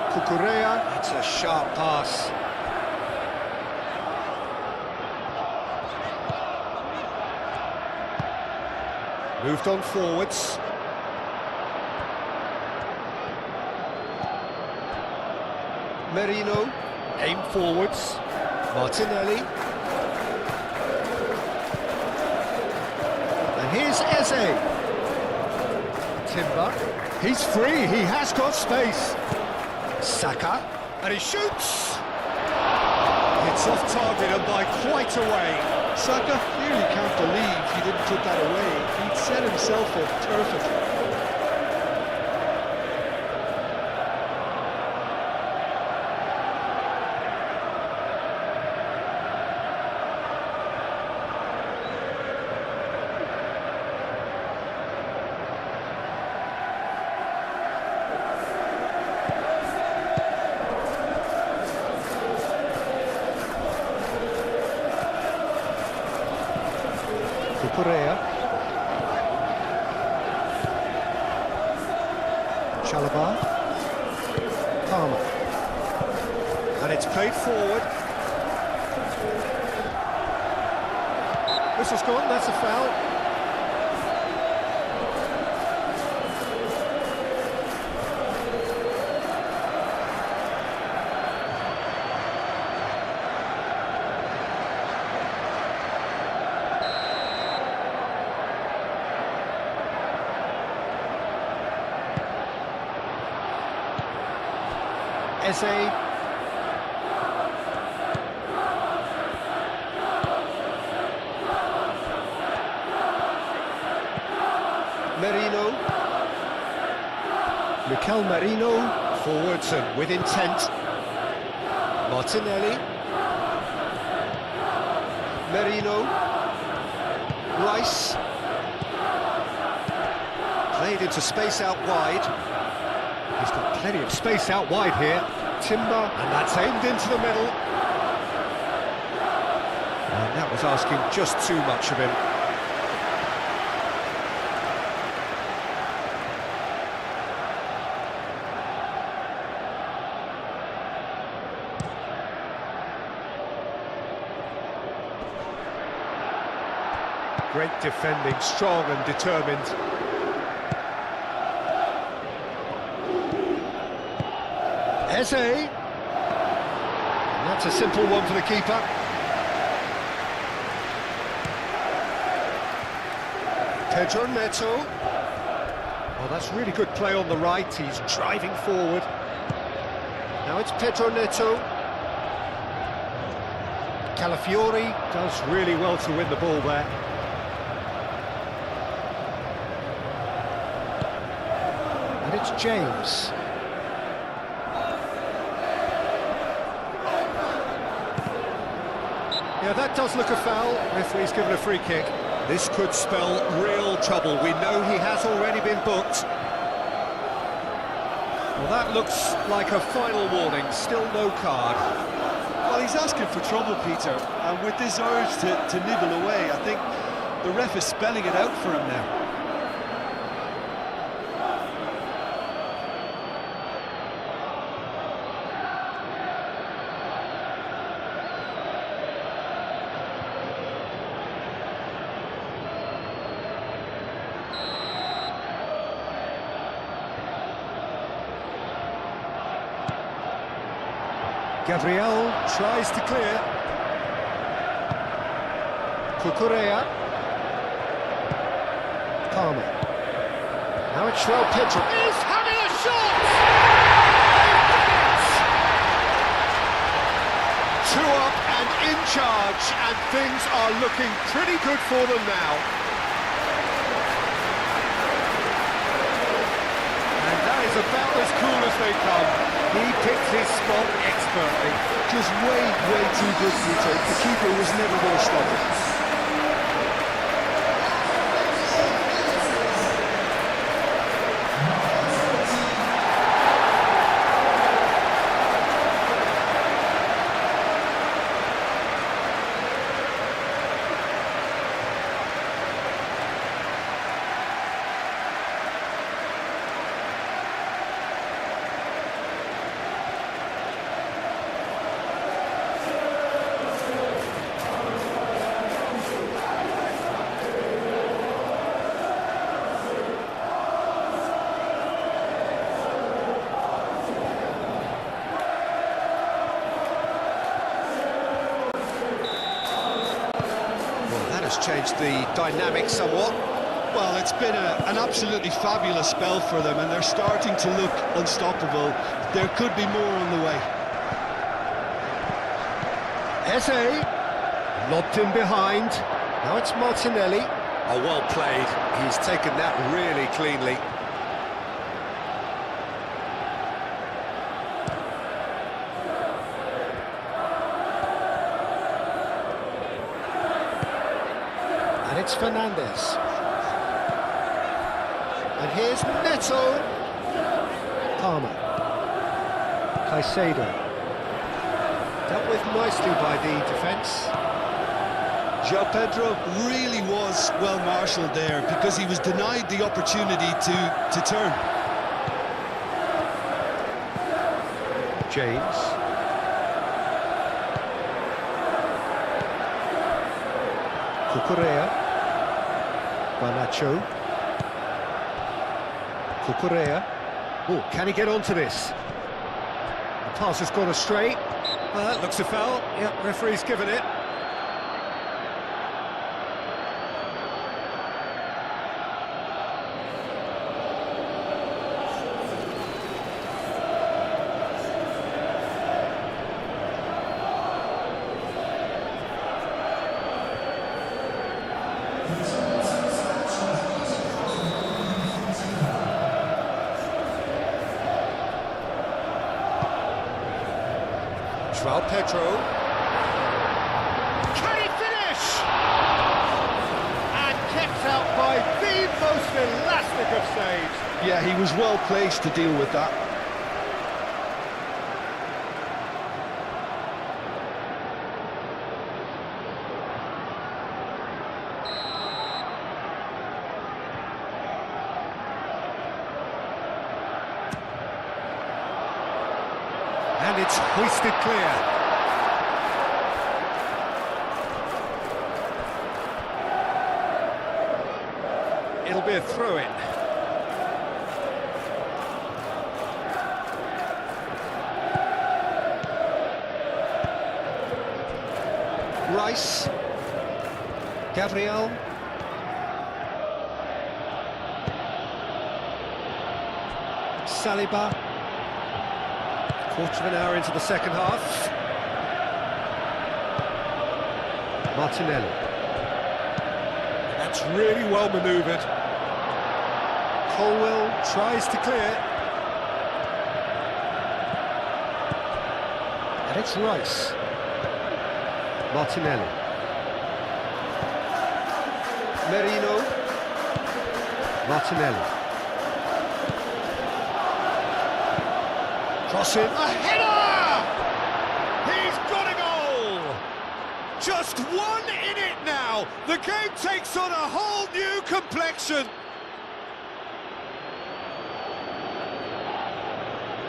Cucurella, that's a sharp pass. Moved on forwards. Merino, aim forwards. Martinelli. And here's Eze. Timber. He's free, he has got space. Saka, and he shoots! It's off target and by quite a way. Saka clearly can't believe he didn't put that away. He'd set himself up perfectly. Cucurella. Chalobah. Palmer. And it's played forward. Whistle's gone, that's a foul. Eze. Merino. Mikel Merino, forwards and with intent. Martinelli. Merino. Rice. Played into space out wide. He's got plenty of space out wide here. Timber, and that's aimed into the middle. And that was asking just too much of him. Great defending, strong and determined. Eze. And that's a simple one for the keeper. Pedro Neto. Oh, that's really good play on the right. He's driving forward. Now it's Pedro Neto. Calafiori does really well to win the ball there. And it's James. Yeah, that does look a foul. Referee's given a free kick. This could spell real trouble. We know he has already been booked. Well, that looks like a final warning. Still no card. Well, he's asking for trouble, Peter, and with this urge to nibble away, I think the ref is spelling it out for him now. Gabriel tries to clear. Cucurella. Palmer. Now it's João Pedro. He's having a shot! Two up and in charge, and things are looking pretty good for them now. And that is about as cool as they come. He picks his spot expertly. Just way too good, Peter. The keeper was never going to stop it. Changed the dynamic somewhat. Well, it's been an absolutely fabulous spell for them, and they're starting to look unstoppable. There could be more on the way. Eze, lobbed in behind. Now it's Martinelli. Oh, well played. He's taken that really cleanly. It's Fernandez. And here's Neto. Palmer. Caicedo. Dealt with nicely by the defence. João Pedro really was well marshalled there because he was denied the opportunity to turn. James. Cucurella. Garnacho. Cucurella. Oh, can he get onto this? The pass has gone astray. That looks a foul. Yep, referee's given it. João Pedro. Can he finish? And kept out by the most elastic of saves. Yeah, he was well placed to deal with that. And it's hoisted clear. It'll be a throw-in. Rice. Gabriel. Saliba. Quarter of an hour into the second half. Martinelli. That's really well manoeuvred. Colwell tries to clear. And it's Rice. Martinelli. Merino. Martinelli. Crossing, a header! He's got a goal! Just one in it now. The game takes on a whole new complexion.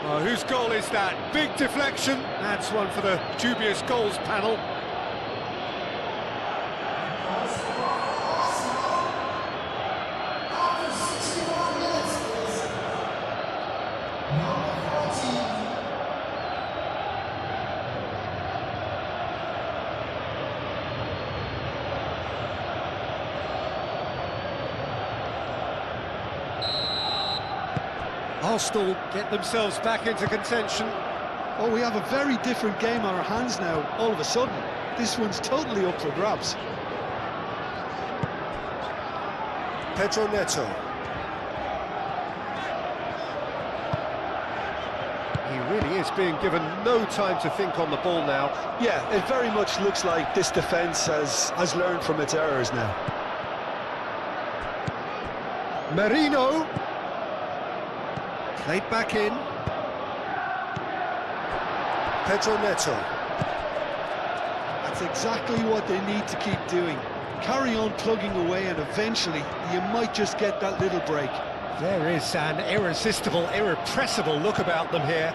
Oh, whose goal is that? Big deflection. That's one for the dubious goals panel. Arsenal get themselves back into contention. Oh, we have a very different game on our hands now, all of a sudden. This one's totally up for grabs. Pedro Neto. He really is being given no time to think on the ball now. Yeah, it very much looks like this defence has learned from its errors now. Merino. Played back in. Pedro Neto. That's exactly what they need to keep doing. Carry on plugging away and eventually you might just get that little break. There is an irresistible, irrepressible look about them here.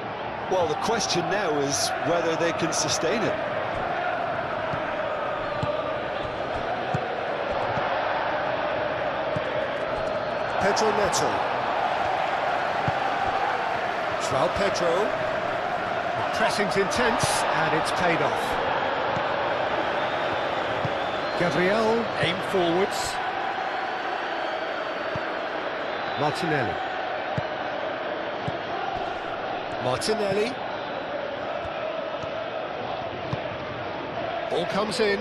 Well, the question now is whether they can sustain it. Pedro Neto. João Pedro. The pressing's intense and it's paid off. Gabriel aim forwards. Martinelli. Martinelli. Ball comes in.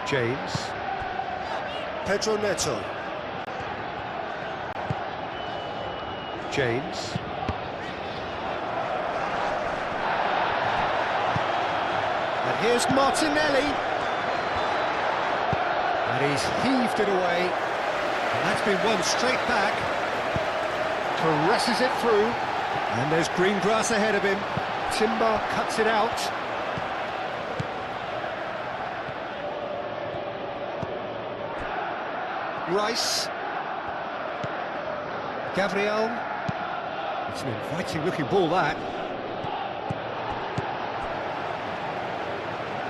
James. Pedro Neto. James. And here's Martinelli. And he's heaved it away. And that's been won straight back. Caresses it through. And there's green grass ahead of him. Timber cuts it out. Rice. Gabriel. It's an inviting looking ball, that.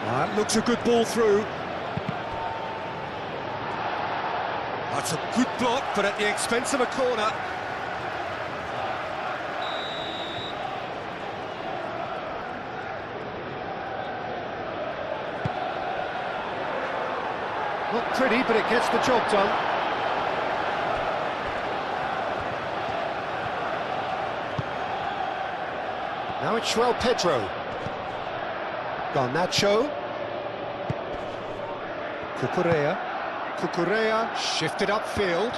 That looks a good ball through. That's a good block, but at the expense of a corner. Not pretty, but it gets the job done. Now it's João Pedro. Garnacho. Cucurella shifted upfield.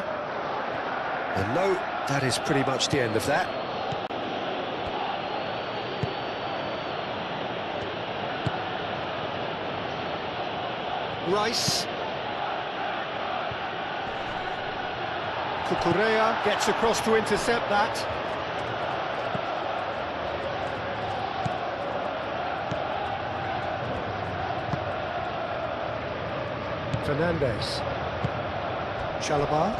And no, that is pretty much the end of that. Rice. Cucurella gets across to intercept that. Fernandes. Chalobah.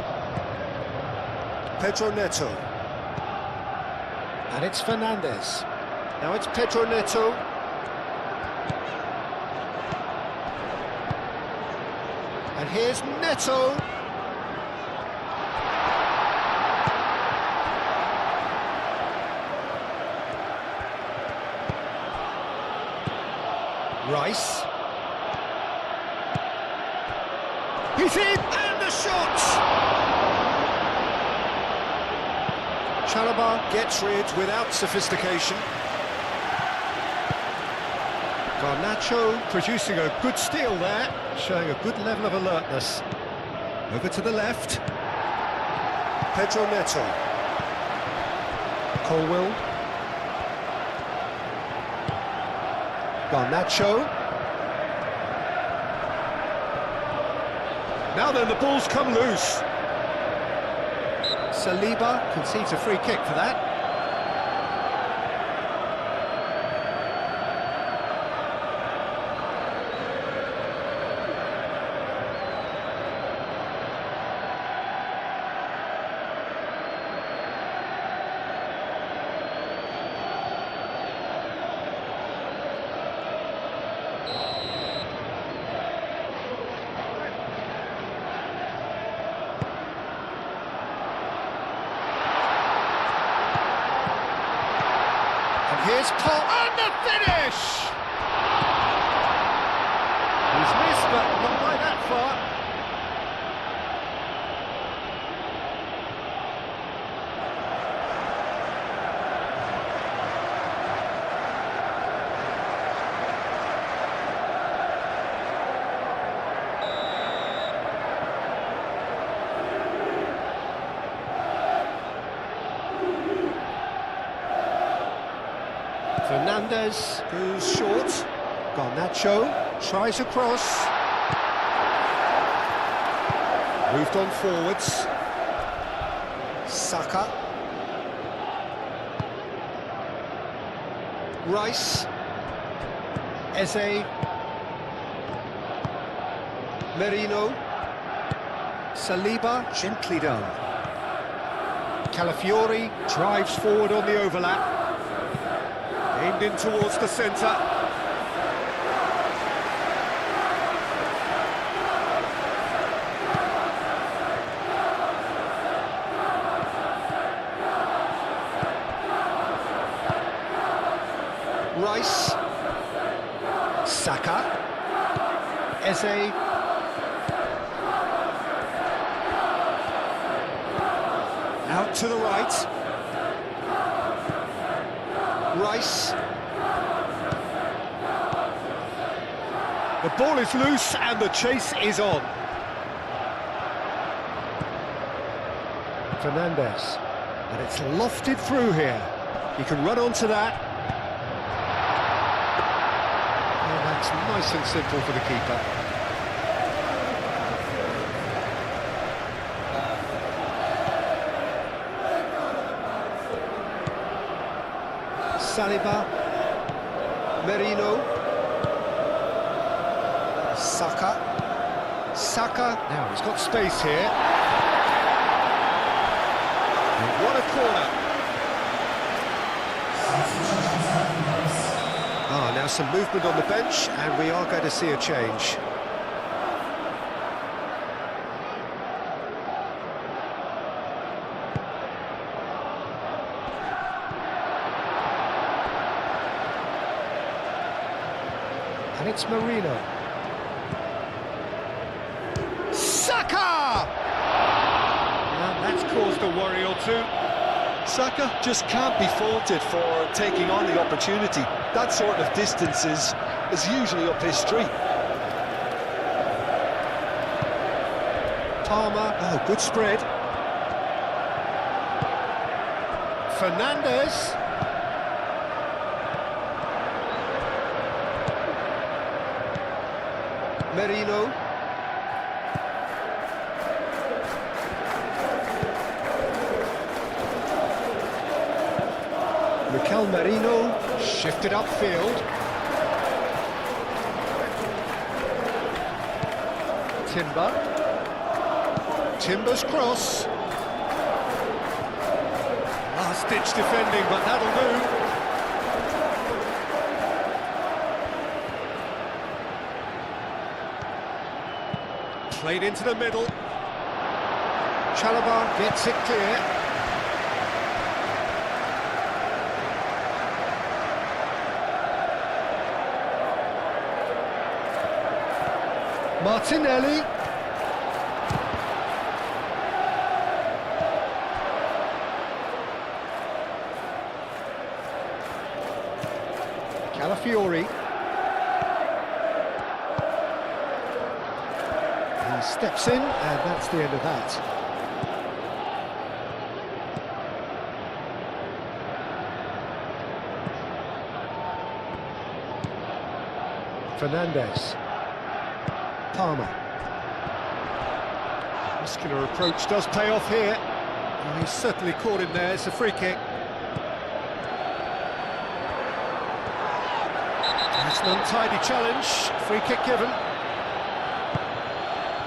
Pedro Neto. And it's Fernandes. Now it's Pedro Neto. And here's Neto. Rice. He's in, and the shot! Chalobah gets rid without sophistication. Garnacho producing a good steal there, showing a good level of alertness. Over to the left. Pedro Neto. Colwill. Garnacho. Now then, the ball's come loose. Saliba concedes a free kick for that. Here's Paul, and the finish! He's missed, but not by that far. Fernandes goes short. Garnacho tries across. Moved on forwards. Saka. Rice. Eze. Merino. Saliba, gently done. Calafiori drives forward on the overlap. Aimed in towards the centre. Rice. Saka. Eze. Out to the right. Rice. The ball is loose and the chase is on. Fernandes. And it's lofted through here. He can run onto that. And that's nice and simple for the keeper. Saliba, Merino, Saka, Saka, now he's got space here. And what a corner. Now some movement on the bench, and we are going to see a change. And it's Marino. Saka! And that's caused a worry or two. Saka just can't be faulted for taking on the opportunity. That sort of distance is usually up his street. Palmer, oh, good spread. Fernandes. Merino. Mikel Merino, shifted upfield. Timber's cross. Last-ditch defending, but that'll do. Played into the middle. Chalobah gets it clear. Martinelli. Calafiori. He steps in, and that's the end of that. Fernandes. Palmer. Muscular approach does pay off here. Oh, he's certainly caught him there. It's a free kick. That's an untidy challenge. Free kick given.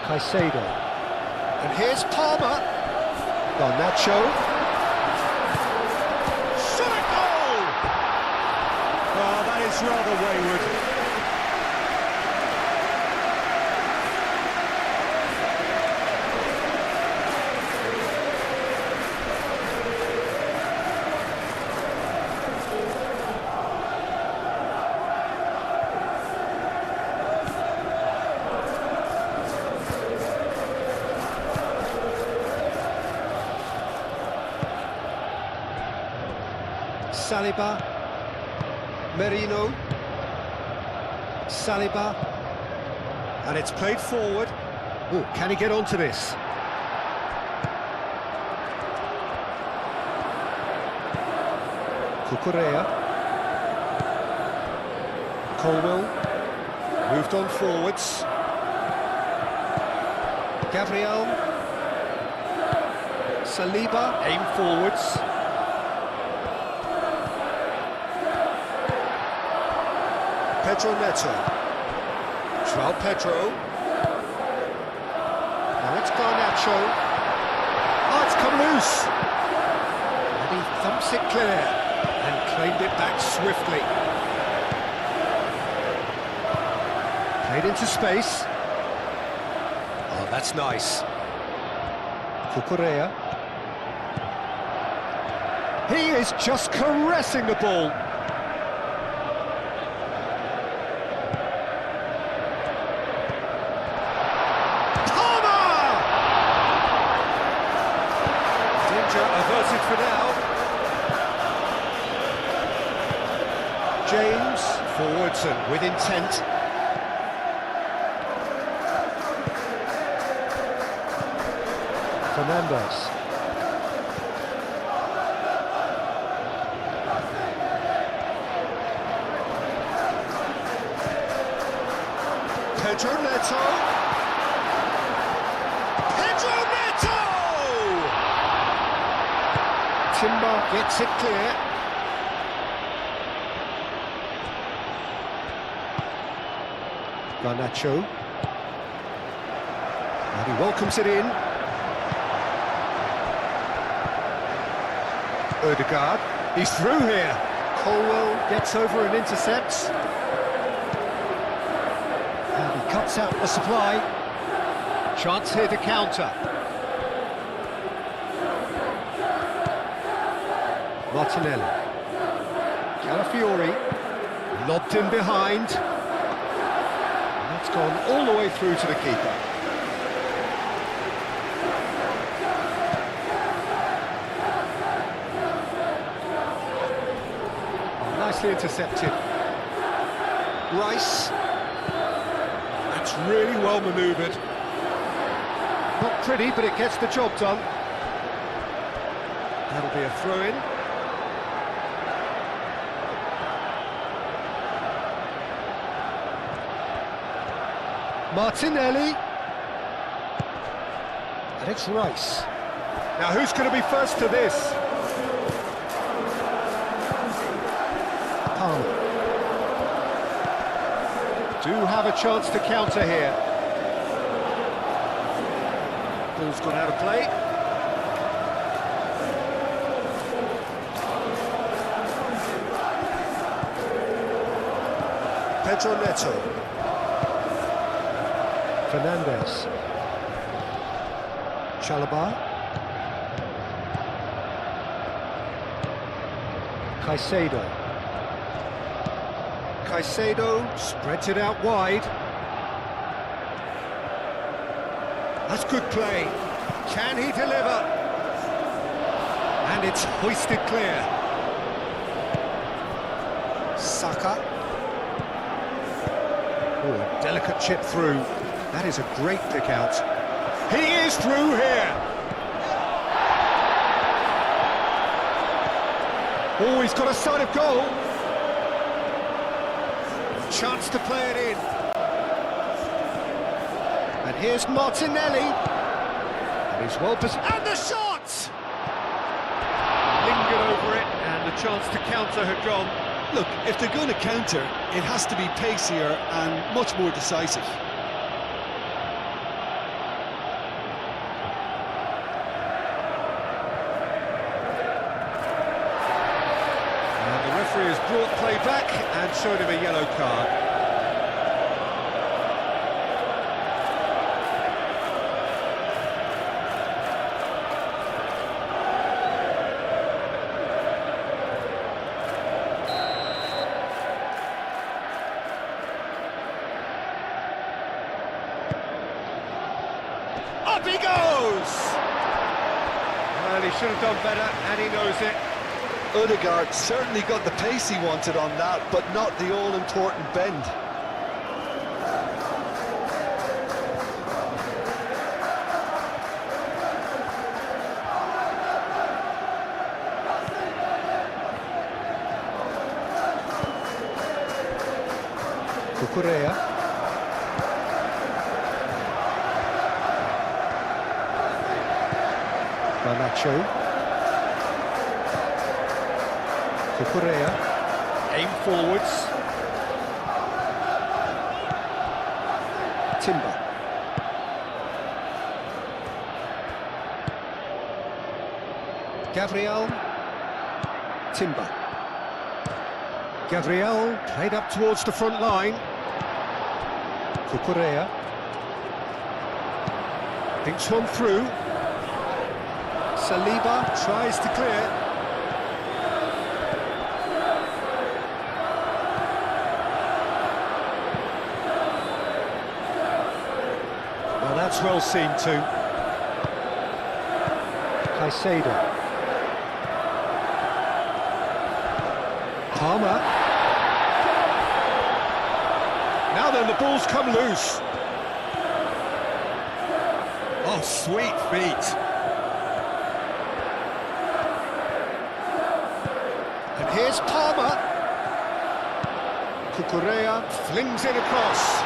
Caicedo. And here's Palmer. Garnacho. Shot a goal! Oh, that is rather wayward. Saliba, Merino, Saliba, and it's played forward. Oh, can he get onto this? Cucurella, Colwell, moved on forwards. Gabriel, Saliba, aim forwards. Pedro Neto. João Pedro. Now it's Garnacho. Oh, it's come loose. And he thumps it clear and claimed it back swiftly. Played into space. Oh, that's nice. Cucurella. He is just caressing the ball. Averted for now. James, forwards and with intent. Fernandes. Pedro Neto. Pedro Neto! Timber gets it clear. Garnacho. And he welcomes it in. Ødegaard, he's through here. Colwell gets over and intercepts. And he cuts out the supply. Chance here to counter. Martinelli. Calafiori. Lobbed in behind. And that's gone all the way through to the keeper. Nicely intercepted. Rice. That's really well manoeuvred. Not pretty, but it gets the job done. That'll be a throw-in. Martinelli. And it's Rice. Now who's going to be first to this? Palmer. Do have a chance to counter here. Ball's gone out of play. Pedro Neto. Fernandez. Chalobah. Caicedo. Caicedo spreads it out wide. That's good play. Can he deliver? And it's hoisted clear. Saka. Oh, a delicate chip through. That is a great pick out. He is through here. Oh, he's got a sight of goal. Chance to play it in. And here's Martinelli. And he's well positioned. And the shot! Lingered over it, and the chance to counter had gone. Look, if they're going to counter, it has to be pacier and much more decisive. And the referee has brought play back and showed him a yellow card. Up he goes! Well, he should have done better, and he knows it. Ødegaard certainly got the pace he wanted on that, but not the all-important bend. Cucurella. Garnacho. Cucurella. Aim forwards. Timber. Gabriel. Timber. Gabriel played up towards the front line. Cucurella. Thinks one through. Saliba tries to clear. Well, that's well seen too. Caicedo. Palmer. Now then, the ball's come loose. Oh, sweet feet. And here's Palmer. Cucurella flings it across.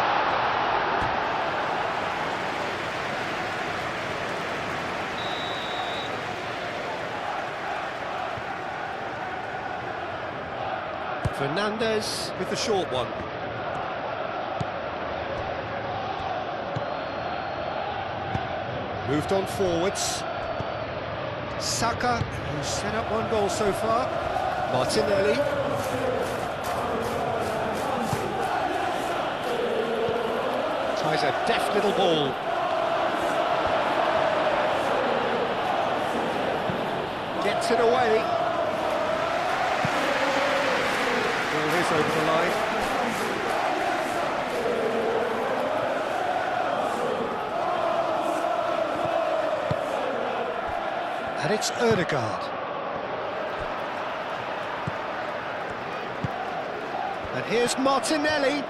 Fernandez with the short one. Moved on forwards. Saka, who's set up one goal so far. Martinelli. Ties a deft little ball. Gets it away. Ball is over the line. And it's Ødegaard. And here's Martinelli.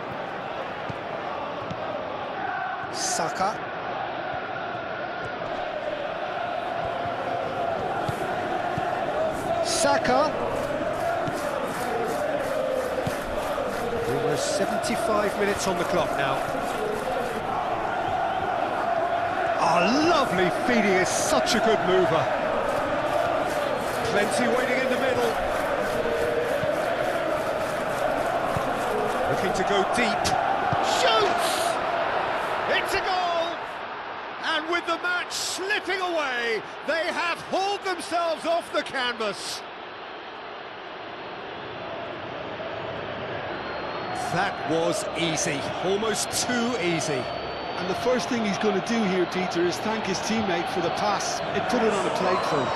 Saka. Saka. Almost 75 minutes on the clock now. Oh, lovely feeding, is such a good mover. Plenty waiting in the middle. Looking to go deep. Shoots! It's a goal! And with the match slipping away, they have hauled themselves off the canvas. That was easy, almost too easy. And the first thing he's going to do here, Peter, is thank his teammate for the pass. It put it on a plate for him.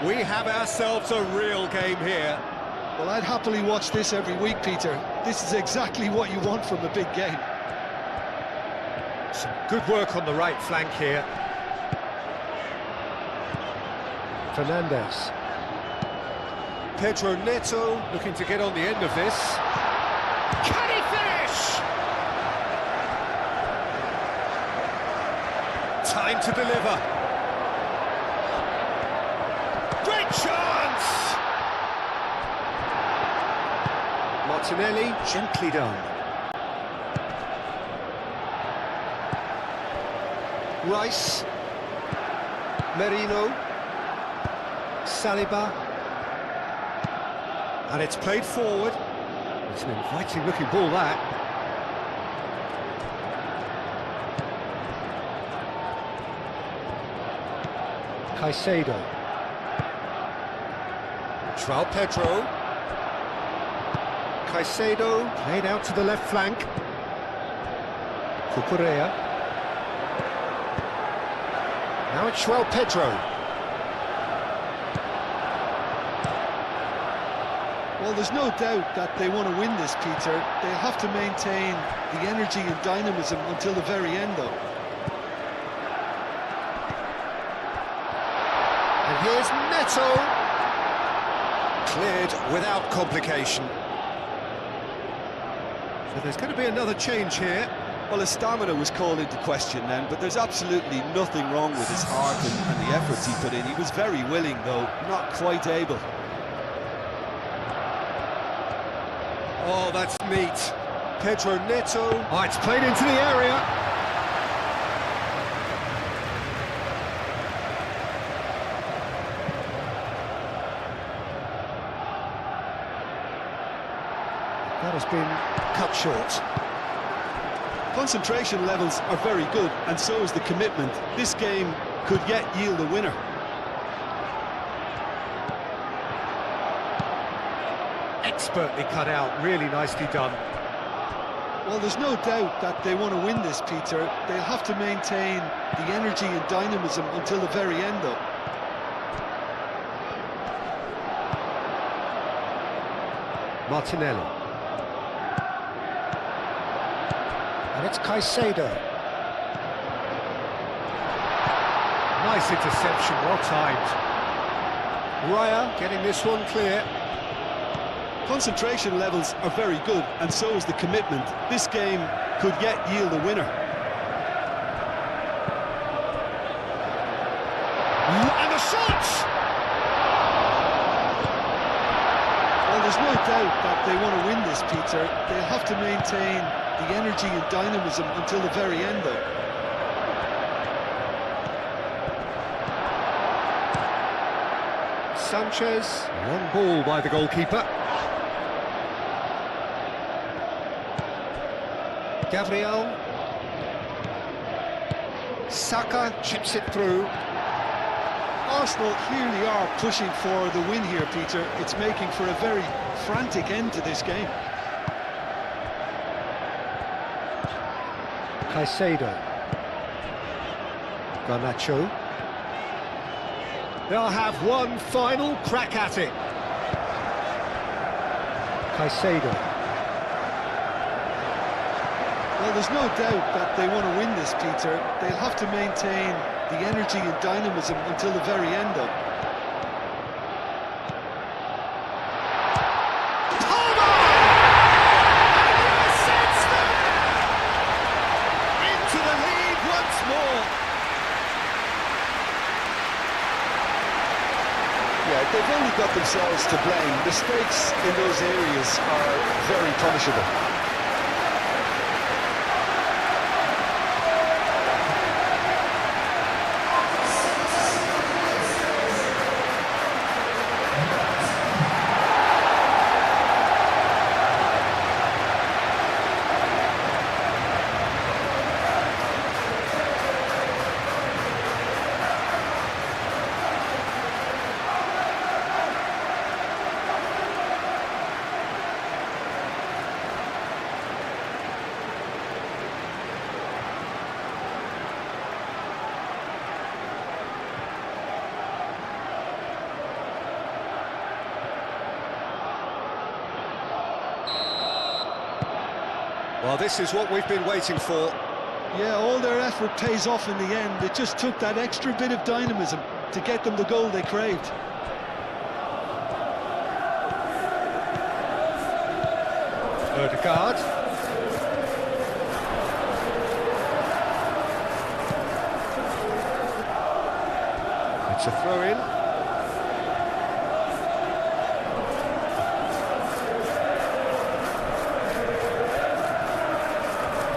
We have ourselves a real game here. Well, I'd happily watch this every week, Peter. This is exactly what you want from a big game. Some good work on the right flank here. Fernandes. Pedro Neto looking to get on the end of this. Can he finish? Time to deliver. Great chance! Martinelli, gently done. Rice. Merino. Saliba. And it's played forward. It's an inviting looking ball, that. Caicedo. João Pedro. Caicedo played out to the left flank. Cucurella. Now it's João Pedro. Well, there's no doubt that they want to win this, Peter. They'll have to maintain the energy and dynamism until the very end, though. And here's Neto. Cleared without complication. So there's going to be another change here. Well, his stamina was called into question then, but there's absolutely nothing wrong with his heart and the efforts he put in. He was very willing, though, not quite able. Oh, that's neat. Pedro Neto. Oh, it's played into the area. That has been cut short. Concentration levels are very good, and so is the commitment. This game could yet yield a winner. Expertly cut out, really nicely done. Well, there's no doubt that they want to win this, Peter. They'll have to maintain the energy and dynamism until the very end, though. Martinelli. And it's Caicedo. Nice interception, well timed. Raya getting this one clear. Concentration levels are very good, and so is the commitment. This game could yet yield a winner. And the shot! Well, there's no doubt that they want to win this, Peter. They'll have to maintain the energy and dynamism until the very end, though. Sanchez, long ball by the goalkeeper. Gabriel. Saka chips it through. Arsenal clearly are pushing for the win here, Peter. It's making for a very frantic end to this game. Caicedo. Garnacho. They'll have one final crack at it. Caicedo. Well, there's no doubt that they want to win this, Peter. They'll have to maintain the energy and dynamism until the very end, though. Into the lead once more. Yeah, they've only got themselves to blame. Mistakes in those areas are very punishable. Well, this is what we've been waiting for. Yeah, all their effort pays off in the end. It just took that extra bit of dynamism to get them the goal they craved. Odegaard. It's a throw-in.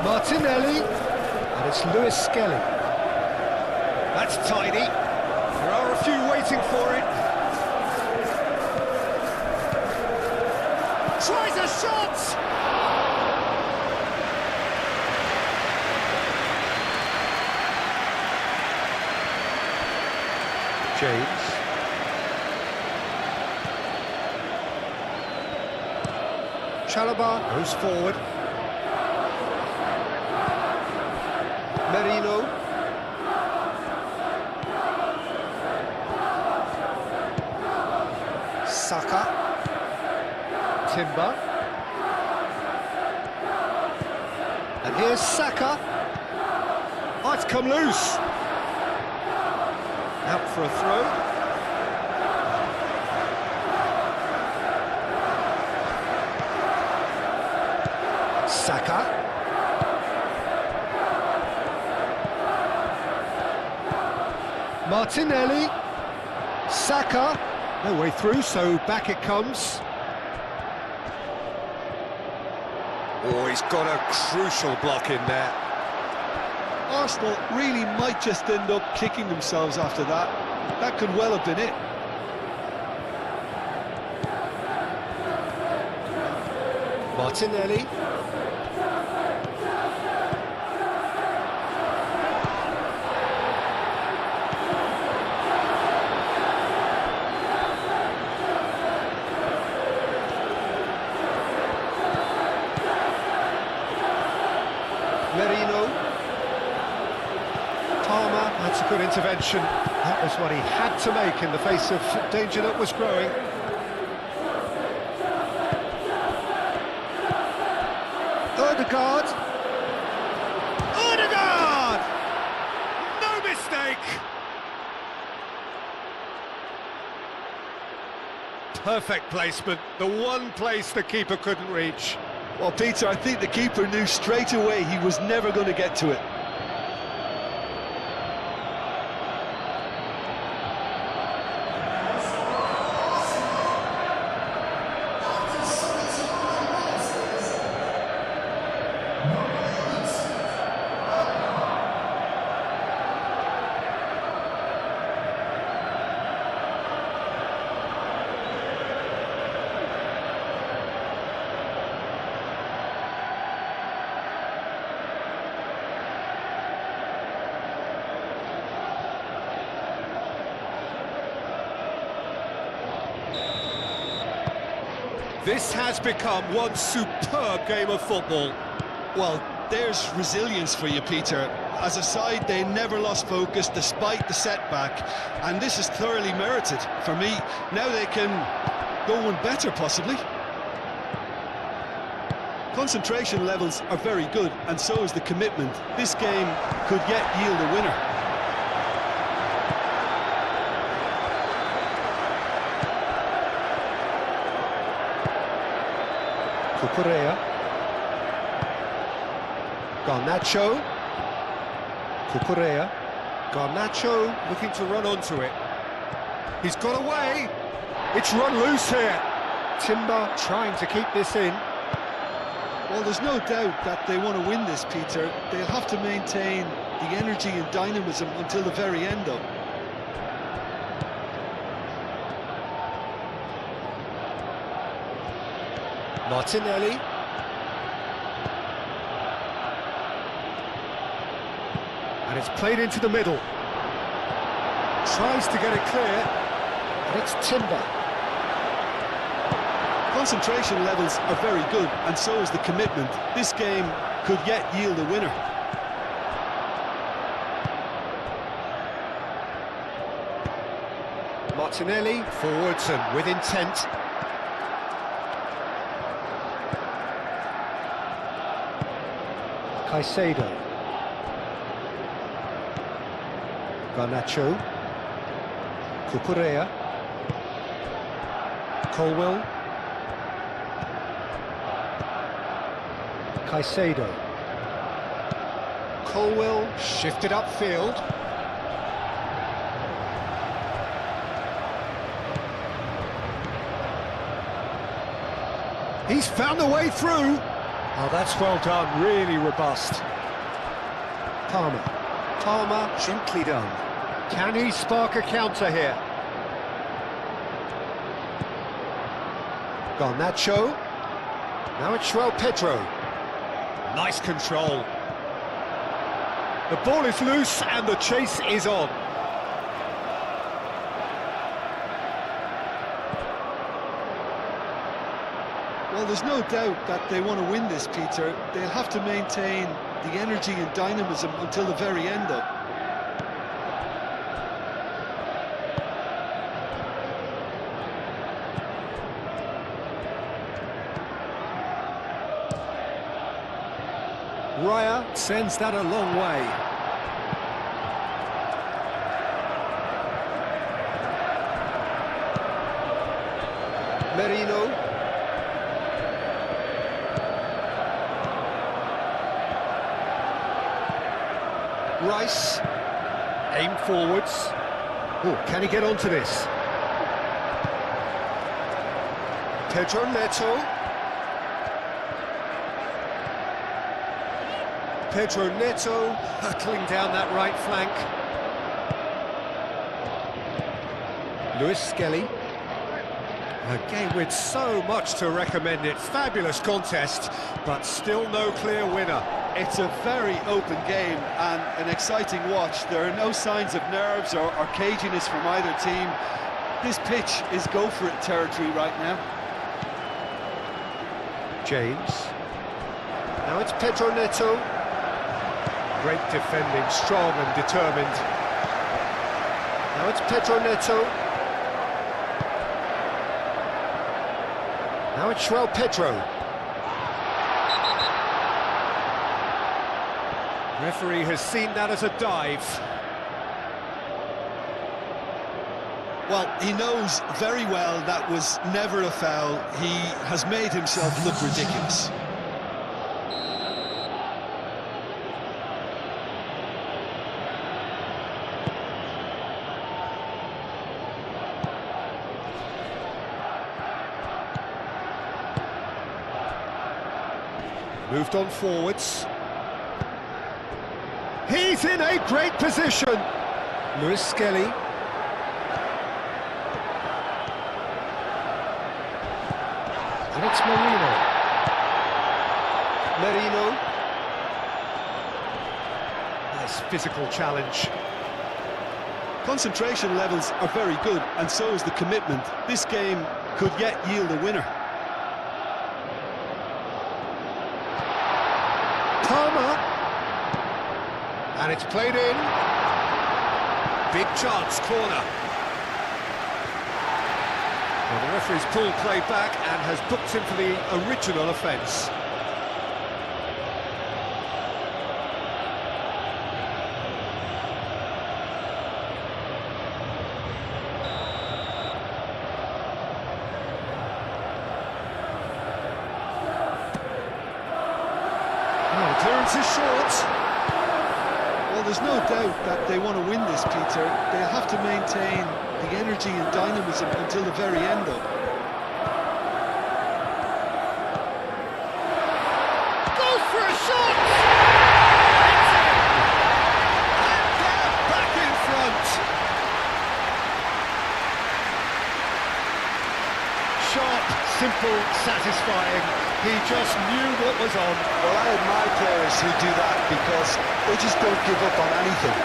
Martinelli, and it's Lewis Skelly. That's tidy. There are a few waiting for it. Tries a shot! James. Chalobah goes forward. Merino. Saka. Timber. And here's Saka. Oh, it's come loose. Out for a throw. Saka. Martinelli, Saka, no way through, so back it comes. Oh, he's got a crucial block in there. Arsenal really might just end up kicking themselves after that. That could well have been it. Martinelli. Merino. Palmer, that's a good intervention. That was what he had to make in the face of danger that was growing. Odegaard. Odegaard! No mistake! Perfect placement, the one place the keeper couldn't reach. Well, Peter, I think the keeper knew straight away he was never going to get to it. This has become one superb game of football. Well, there's resilience for you, Peter. As a side, they never lost focus despite the setback, and this is thoroughly merited. For me, now they can go one better, possibly. Concentration levels are very good, and so is the commitment. This game could yet yield a winner. Cucurella. Garnacho. Cucurella. Garnacho looking to run onto it. He's got away. It's run loose here. Timber trying to keep this in. Well, there's no doubt that they want to win this, Peter. They'll have to maintain the energy and dynamism until the very end, though. Martinelli. And it's played into the middle. Tries to get it clear. And it's Timber. Concentration levels are very good, and so is the commitment. This game could yet yield a winner. Martinelli forwards and with intent. Caicedo. Garnacho. Cucurella. Colwill. Caicedo. Colwill shifted upfield. He's found a way through. Oh, that's well done, really robust. Palmer, gently done. Can he spark a counter here? Garnacho. Now it's Pedro. Nice control. The ball is loose and the chase is on. Well, there's no doubt that they want to win this, Peter. They'll have to maintain the energy and dynamism until the very end, though. Raya sends that a long way. Merino. Rice. Aim forwards. Oh, can he get onto this? Pedro Neto. Pedro Neto hurtling down that right flank. Lewis Skelly. A game with so much to recommend it. Fabulous contest, but still no clear winner. It's a very open game and an exciting watch. There are no signs of nerves or caginess from either team. This pitch is go-for-it territory right now. James. Now it's Pedro Neto. Great defending, strong and determined. Now it's Pedro Neto. Now it's Pedro. Referee has seen that as a dive. Well, he knows very well that was never a foul. He has made himself look ridiculous. Moved on forwards. He's in a great position. Lewis Skelly. And it's Merino. Nice physical challenge. Concentration levels are very good, and so is the commitment. This game could yet yield a winner. Palmer. And it's played in. Big chance, corner. Well, the referee's pulled play back and has booked him for the original offence. Oh, clearance is short. Well, there's no doubt that they want to win this, Peter. They'll have to maintain the energy and dynamism until the very end, though. Goes for a shot! And they're back in front. Sharp, simple, satisfying. He just knew what was on. Well, I admire players who do that because they just don't give up on anything.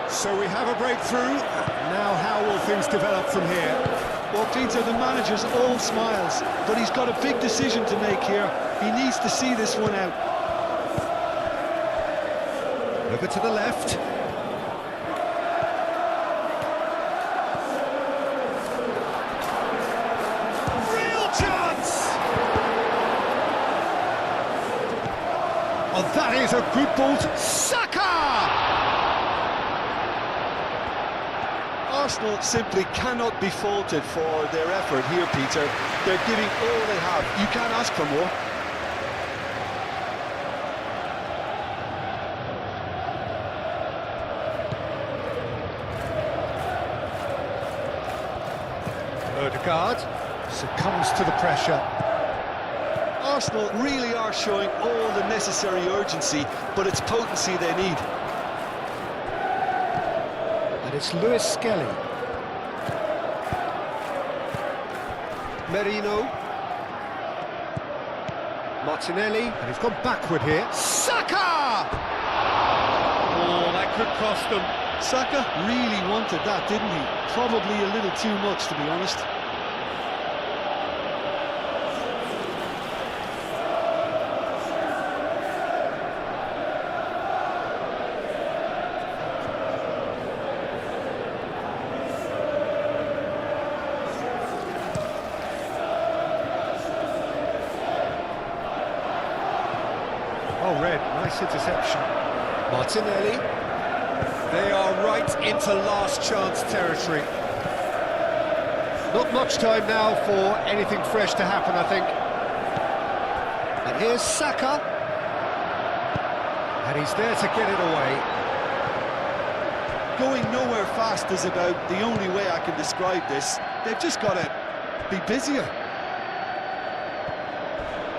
So we have a breakthrough. Now how will things develop from here? Well, Peter, the manager's all smiles, but he's got a big decision to make here. He needs to see this one out. Over to the left. Real chance! Oh, that is a good ball to Saka! Arsenal simply cannot be faulted for their effort here, Peter. They're giving all they have. You can't ask for more. Odegaard succumbs to the pressure. Arsenal really are showing all the necessary urgency, but it's potency they need. And it's Lewis Skelly. Merino. Martinelli. And he's gone backward here. Saka! Oh, that could cost them. Saka really wanted that, didn't he? Probably a little too much, to be honest. Oh, Red, nice interception. Martinelli. They are right into last chance territory. Not much time now for anything fresh to happen, I think. And here's Saka. And he's there to get it away. Going nowhere fast is about the only way I can describe this. They've just got to be busier.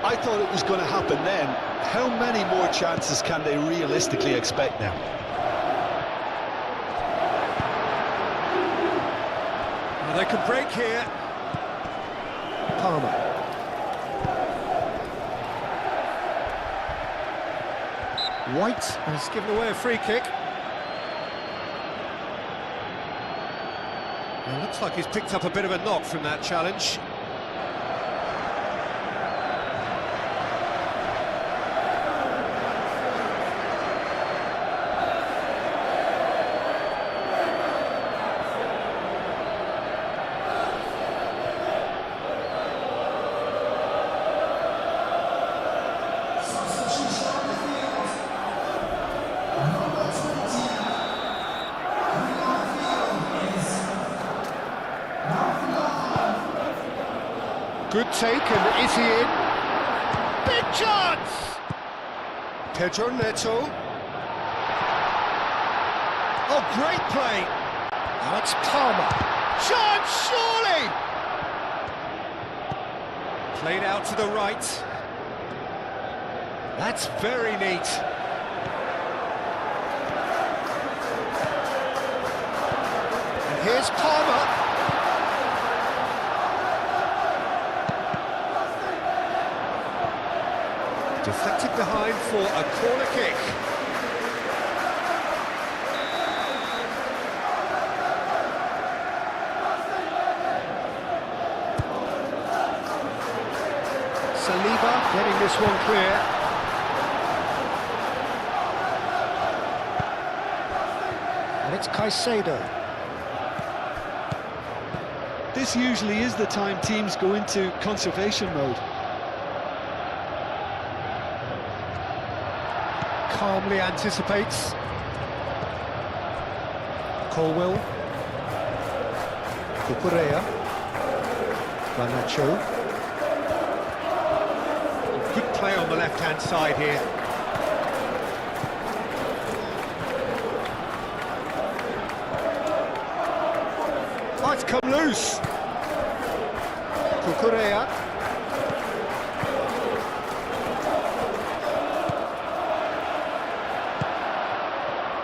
I thought it was going to happen then. How many more chances can they realistically expect now? Well, they can break here. Palmer. White has given away a free kick. It looks like he's picked up a bit of a knock from that challenge. Good take, and is he in? Big chance! Pedro Neto. Oh, great play! Now it's Palmer. Chance, surely! Played out to the right. That's very neat. And here's Palmer. Deflected behind for a corner kick. Saliba getting this one clear. And it's Caicedo. This usually is the time teams go into conservation mode. Calmly anticipates. Colwell. Cucurella. Garnacho. Good play on the left-hand side here. Oh, it's come loose. Cucurella.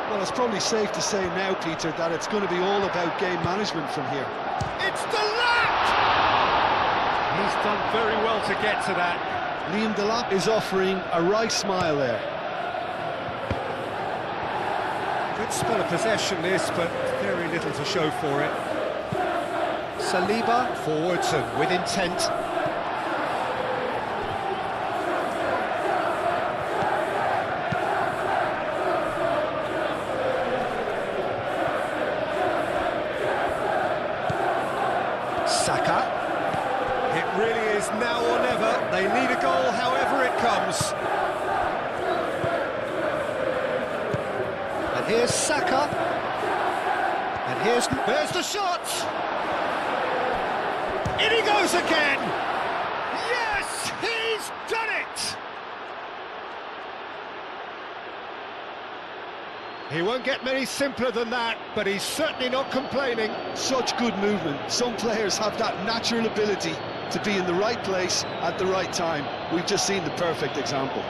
Well, it's probably safe to say now, Peter, that it's going to be all about game management from here. It's Delap! He's done very well to get to that. Liam Delap is offering a right smile there. Good spell of possession this, but very little to show for it. Saliba forwards and with intent. Saka. It really is now or never. They need a goal however it comes. And here's Saka. And there's the shot! In he goes again! Yes, he's done it! He won't get many simpler than that, but he's certainly not complaining. Such good movement. Some players have that natural ability to be in the right place at the right time. We've just seen the perfect example.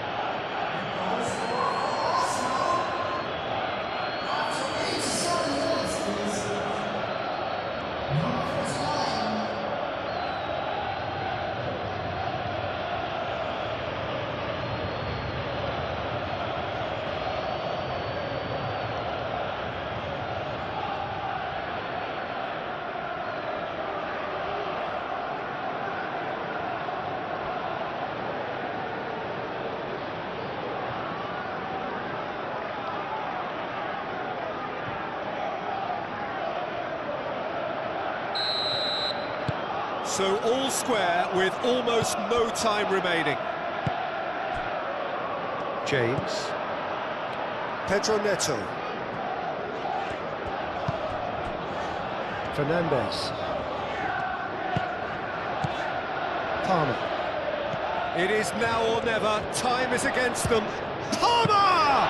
So all square with almost no time remaining. James. Pedro Neto. Fernandes. Palmer. It is now or never. Time is against them. Palmer!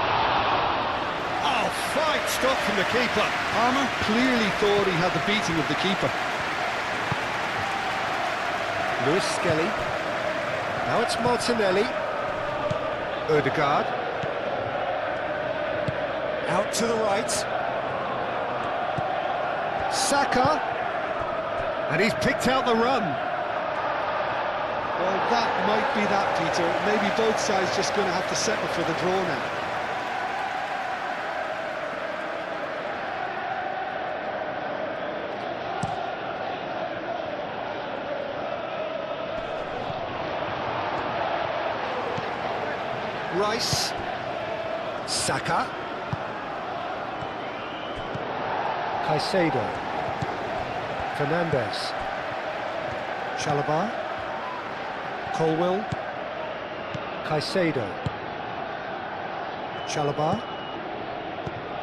Oh, fine stop from the keeper. Palmer clearly thought he had the beating of the keeper. Lewis Skelly. Now it's Martinelli. Ødegaard. Out to the right. Saka. And he's picked out the run. Well, that might be that, Peter. Maybe both sides just going to have to settle for the draw now. Rice. Saka. Caicedo. Fernandes. Chalobah. Colwell. Caicedo. Chalobah.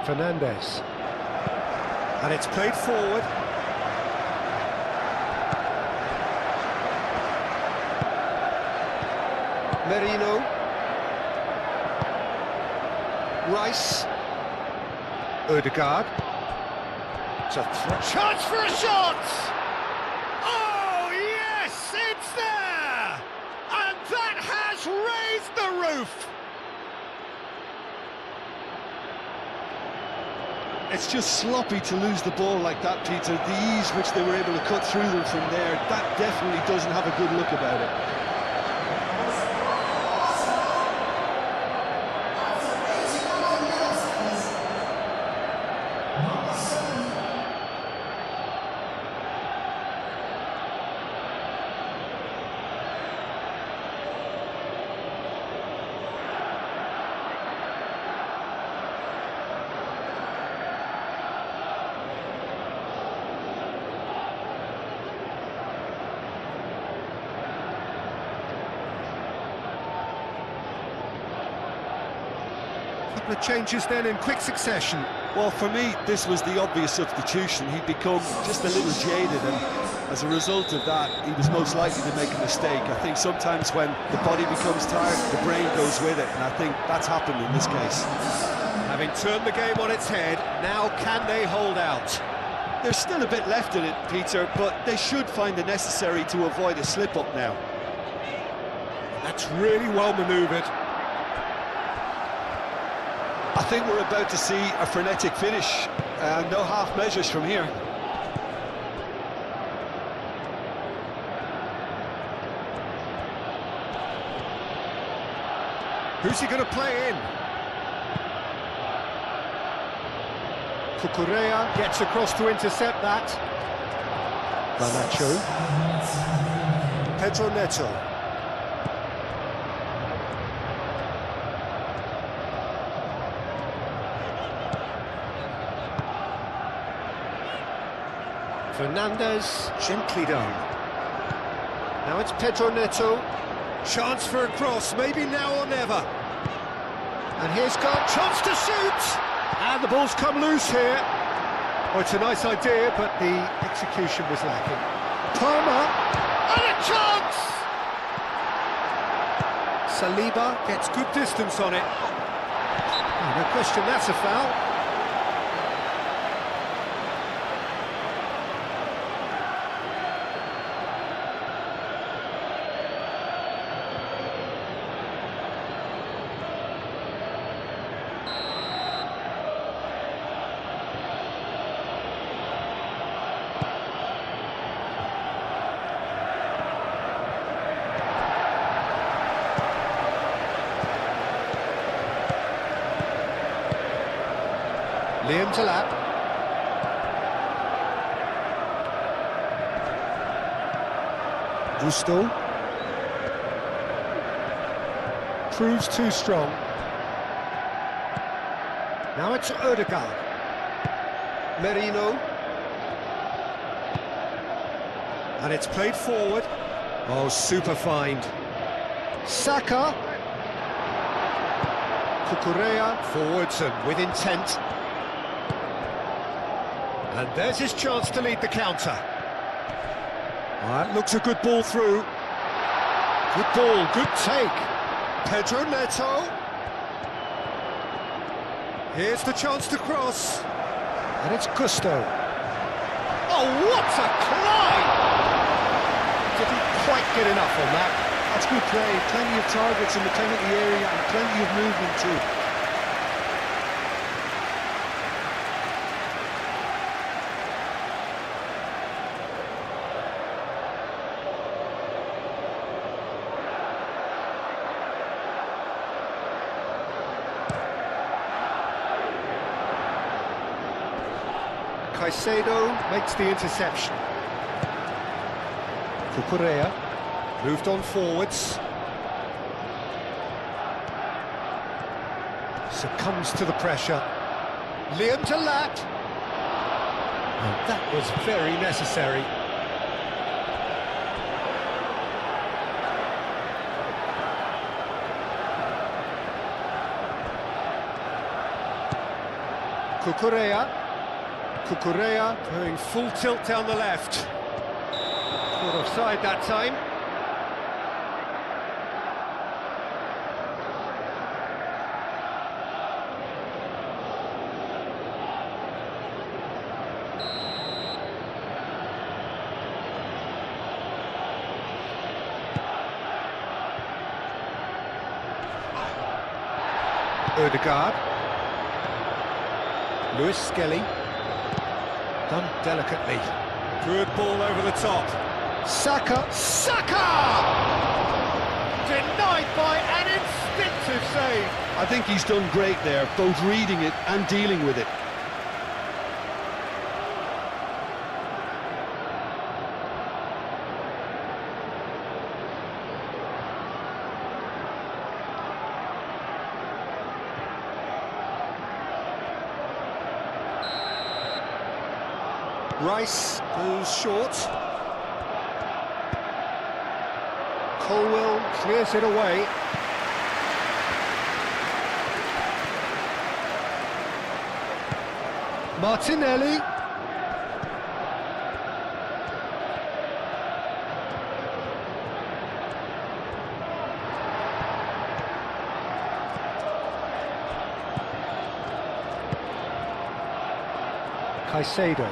Fernandes. And it's played forward. Merino. Rice. Ødegaard. Chance for a shot! Oh, yes, it's there! And that has raised the roof! It's just sloppy to lose the ball like that, Peter. The ease which they were able to cut through them from there, that definitely doesn't have a good look about it. Couple of changes then in quick succession. Well, for me, this was the obvious substitution. He'd become just a little jaded, and as a result of that, he was most likely to make a mistake. I think sometimes when the body becomes tired, the brain goes with it, and I think that's happened in this case. Having turned the game on its head, now can they hold out? There's still a bit left in it, Peter, but they should find the necessary to avoid a slip-up now. That's really well manoeuvred. I think we're about to see a frenetic finish, no half measures from here. Who's he going to play in? Cucurella gets across to intercept that. Garnacho. Pedro Neto. Fernandez, gently done. Now it's Pedro Neto. Chance for a cross, maybe now or never. And here's got chance to shoot! And the ball's come loose here. Oh, it's a nice idea, but the execution was lacking. Palmer, and a chance! Saliba gets good distance on it. Oh, no question, that's a foul. Liam to lap. Gusto. Proves too strong. Now it's Ødegaard. Merino. And it's played forward. Oh, super find. Saka. Cucurella forwards and with intent. And there's his chance to lead the counter. That looks a good ball through. Good ball, good take. Pedro Neto. Here's the chance to cross. And it's Gusto. Oh, what a climb! Didn't quite get enough on that. That's good play. Plenty of targets in the penalty area and plenty of movement too. Caicedo makes the interception. Cucurella moved on forwards. Succumbs to the pressure. Liam to Lat. Oh, that was very necessary. Cucurella going full tilt down the left. Caught offside that time. Odegaard. Lewis Skelly. Done delicately. Good ball over the top. Saka. Denied by an instinctive save. I think he's done great there, both reading it and dealing with it. Rice goes short. Colwell clears it away. Martinelli. Caicedo.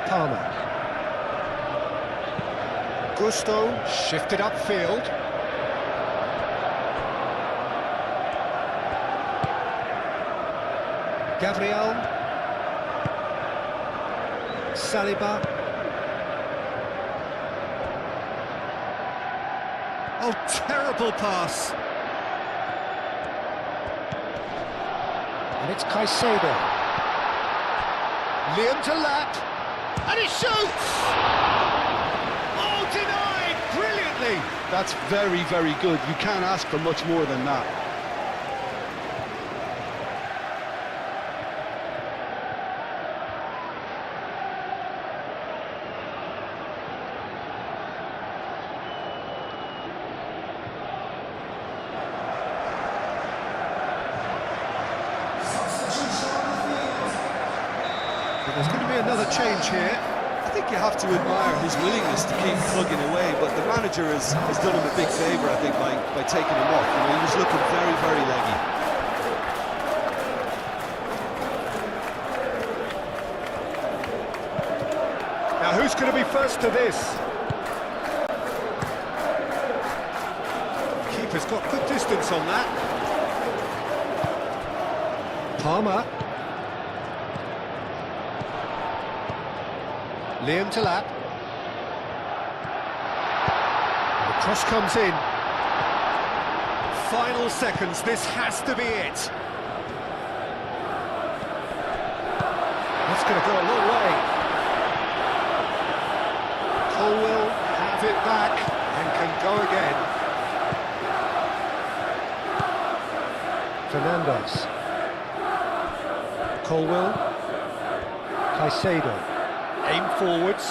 Palmer. Gusto shifted upfield. Gabriel. Saliba. Oh, terrible pass. And it's Caicedo. Liam to lap. And he shoots! Oh, denied! Brilliantly! That's very, very good. You can't ask for much more than that. But there's going to be another change here. I think you have to admire his willingness to keep plugging away, but the manager has done him a big favour, I think, by taking him off. You know, he was looking very, very leggy. Now, who's going to be first to this? Keeper's got good distance on that. Palmer. Liam to lap. The cross comes in. Final seconds, this has to be it. That's going to go a long way. Colwell have it back and can go again. Fernandes. Colwell. Caicedo. Aim forwards.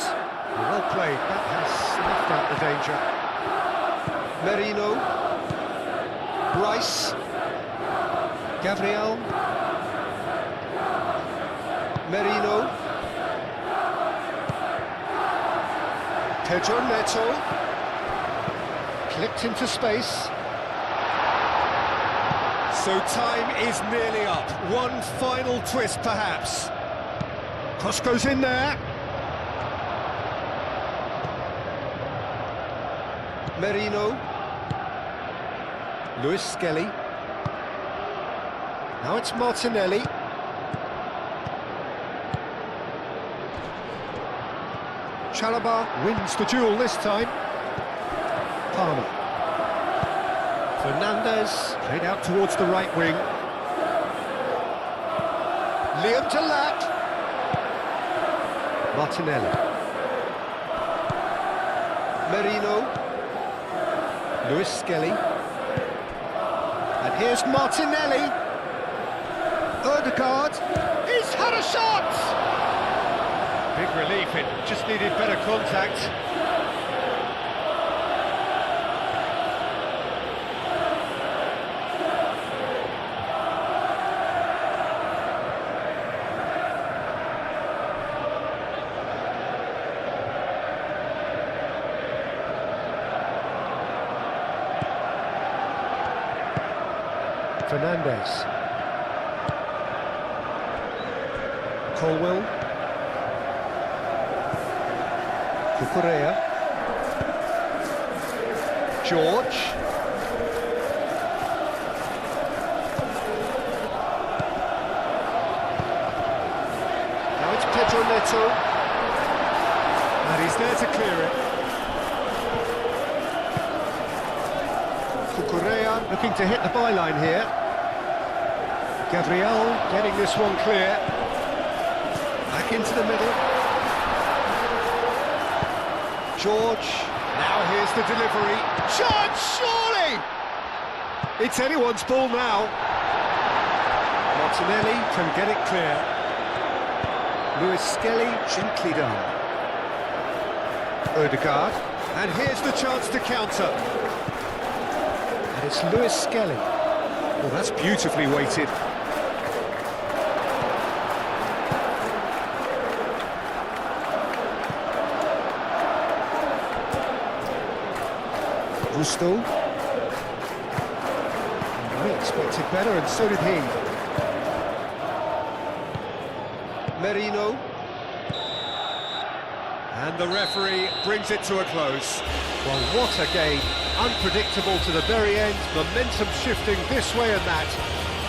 Well played, that has snuffed out the danger. Merino. Rice. Gabriel. Merino. Pedro Neto. Clipped into space. So time is nearly up. One final twist, perhaps. Cross goes in there. Merino. Lewis Skelly. Now it's Martinelli. Chalobah wins the duel this time. Palmer. Fernandes played out towards the right wing. Liam to lap. Martinelli. Merino. Lewis Skelly. And here's Martinelli. Odegaard. He's had a shot! Big relief, it just needed better contact. Fernandes. Colwell. Cucurella. George. Pedro Neto. And he's there to clear it. Cucurella looking to hit the byline here. Gabriel getting this one clear. Back into the middle. George. Now here's the delivery. Shot, surely! It's anyone's ball now. Martinelli can get it clear. Lewis Skelly, gently done. Odegaard. And here's the chance to counter. And it's Lewis Skelly. Well, that's beautifully weighted. Rusto. I expected better, and so did he. Merino. And the referee brings it to a close. Well, what a game. Unpredictable to the very end, momentum shifting this way and that.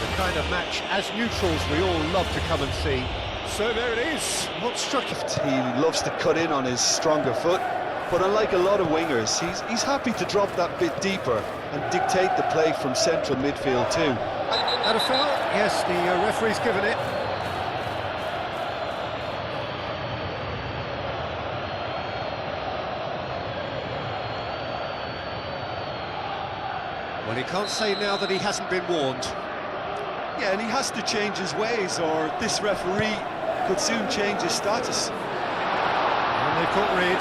The kind of match, as neutrals, we all love to come and see. So there it is. What struck you? He loves to cut in on his stronger foot, but unlike a lot of wingers, he's happy to drop that bit deeper and dictate the play from central midfield too. That a foul? Yes, the referee's given it. Well, he can't say now that he hasn't been warned. Yeah, and he has to change his ways, or this referee could soon change his status. And they've got rid.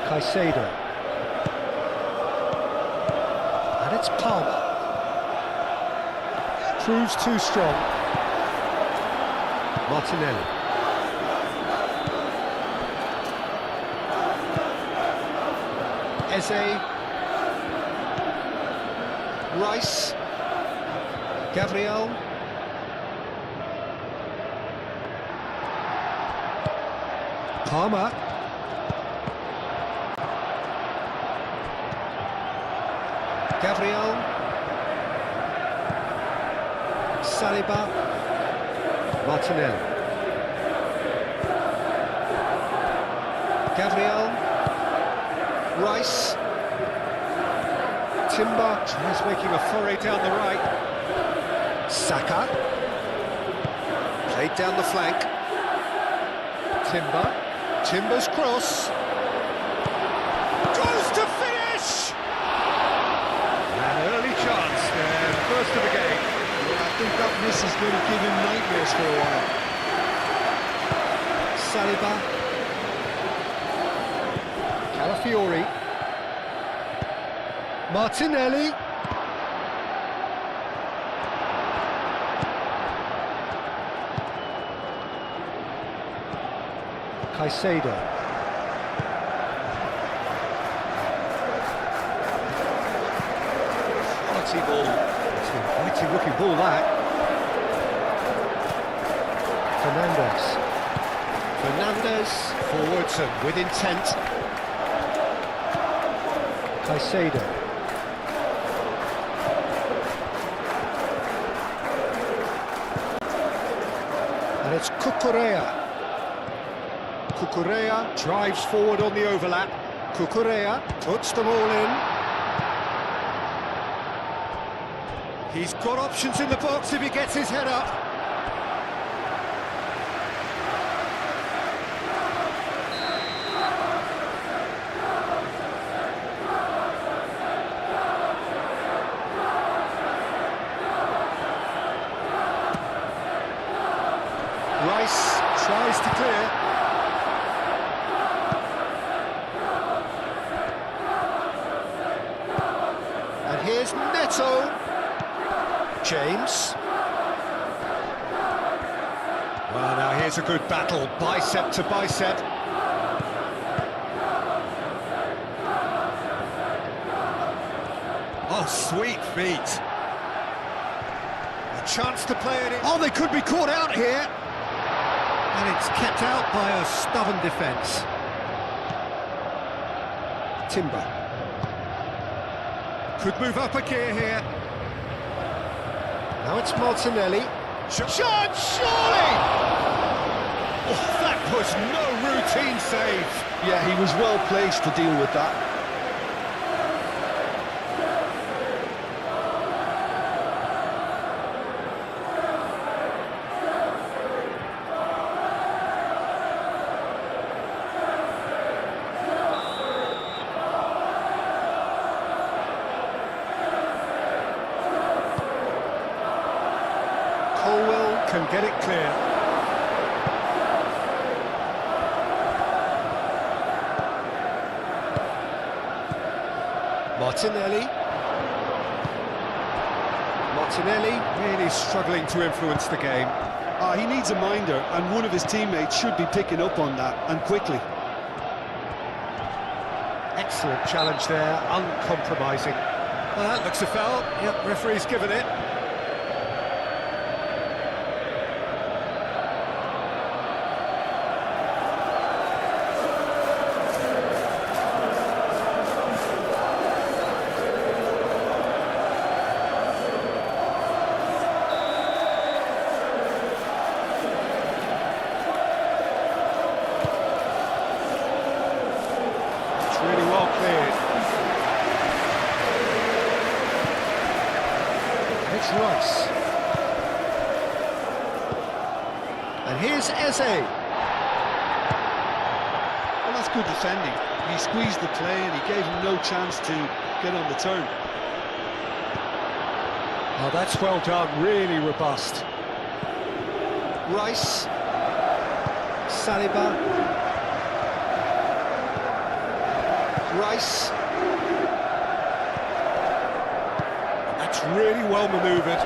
Caicedo. And it's Palmer. Proves too strong. Martinelli. Eze. Rice. Gabriel. Palmer. Gabriel. Saliba. Martinelli. Gabriel. Rice. Timber tries making a foray down the right. Saka. Played down the flank. Timber. Timber's cross. Goes to finish! An early chance there, first of the game. Yeah, I think that miss is going to give him nightmares for a while. Saliba. Calafiori. Martinelli. Caicedo. Quality ball. It's a quality looking ball, that. Fernandes forwards and with intent. Caicedo. And it's Cucurella. Cucurella drives forward on the overlap. Cucurella puts them all in. He's got options in the box if he gets his head up. Rice tries to clear. And here's Neto. James. Well, now here's a good battle, bicep to bicep. Oh, sweet feet. A chance to play it in. Oh, they could be caught out here. And it's kept out by a stubborn defence. Timber. Could move up a gear here. Now it's Martinelli. Shot, surely! Oh, that was no routine save. Yeah, he was well placed to deal with that. Colwell can get it clear. Martinelli really struggling to influence the game. He needs a minder, and one of his teammates should be picking up on that, and quickly. Excellent challenge there, uncompromising. Well, that looks a foul. Yep, referee's given it. Really well cleared. It's Rice. And here's Eze. Well, that's good defending. He squeezed the play and he gave him no chance to get on the turn. Oh, that's well done, really robust. Rice. Saliba. Rice. That's really well manoeuvred.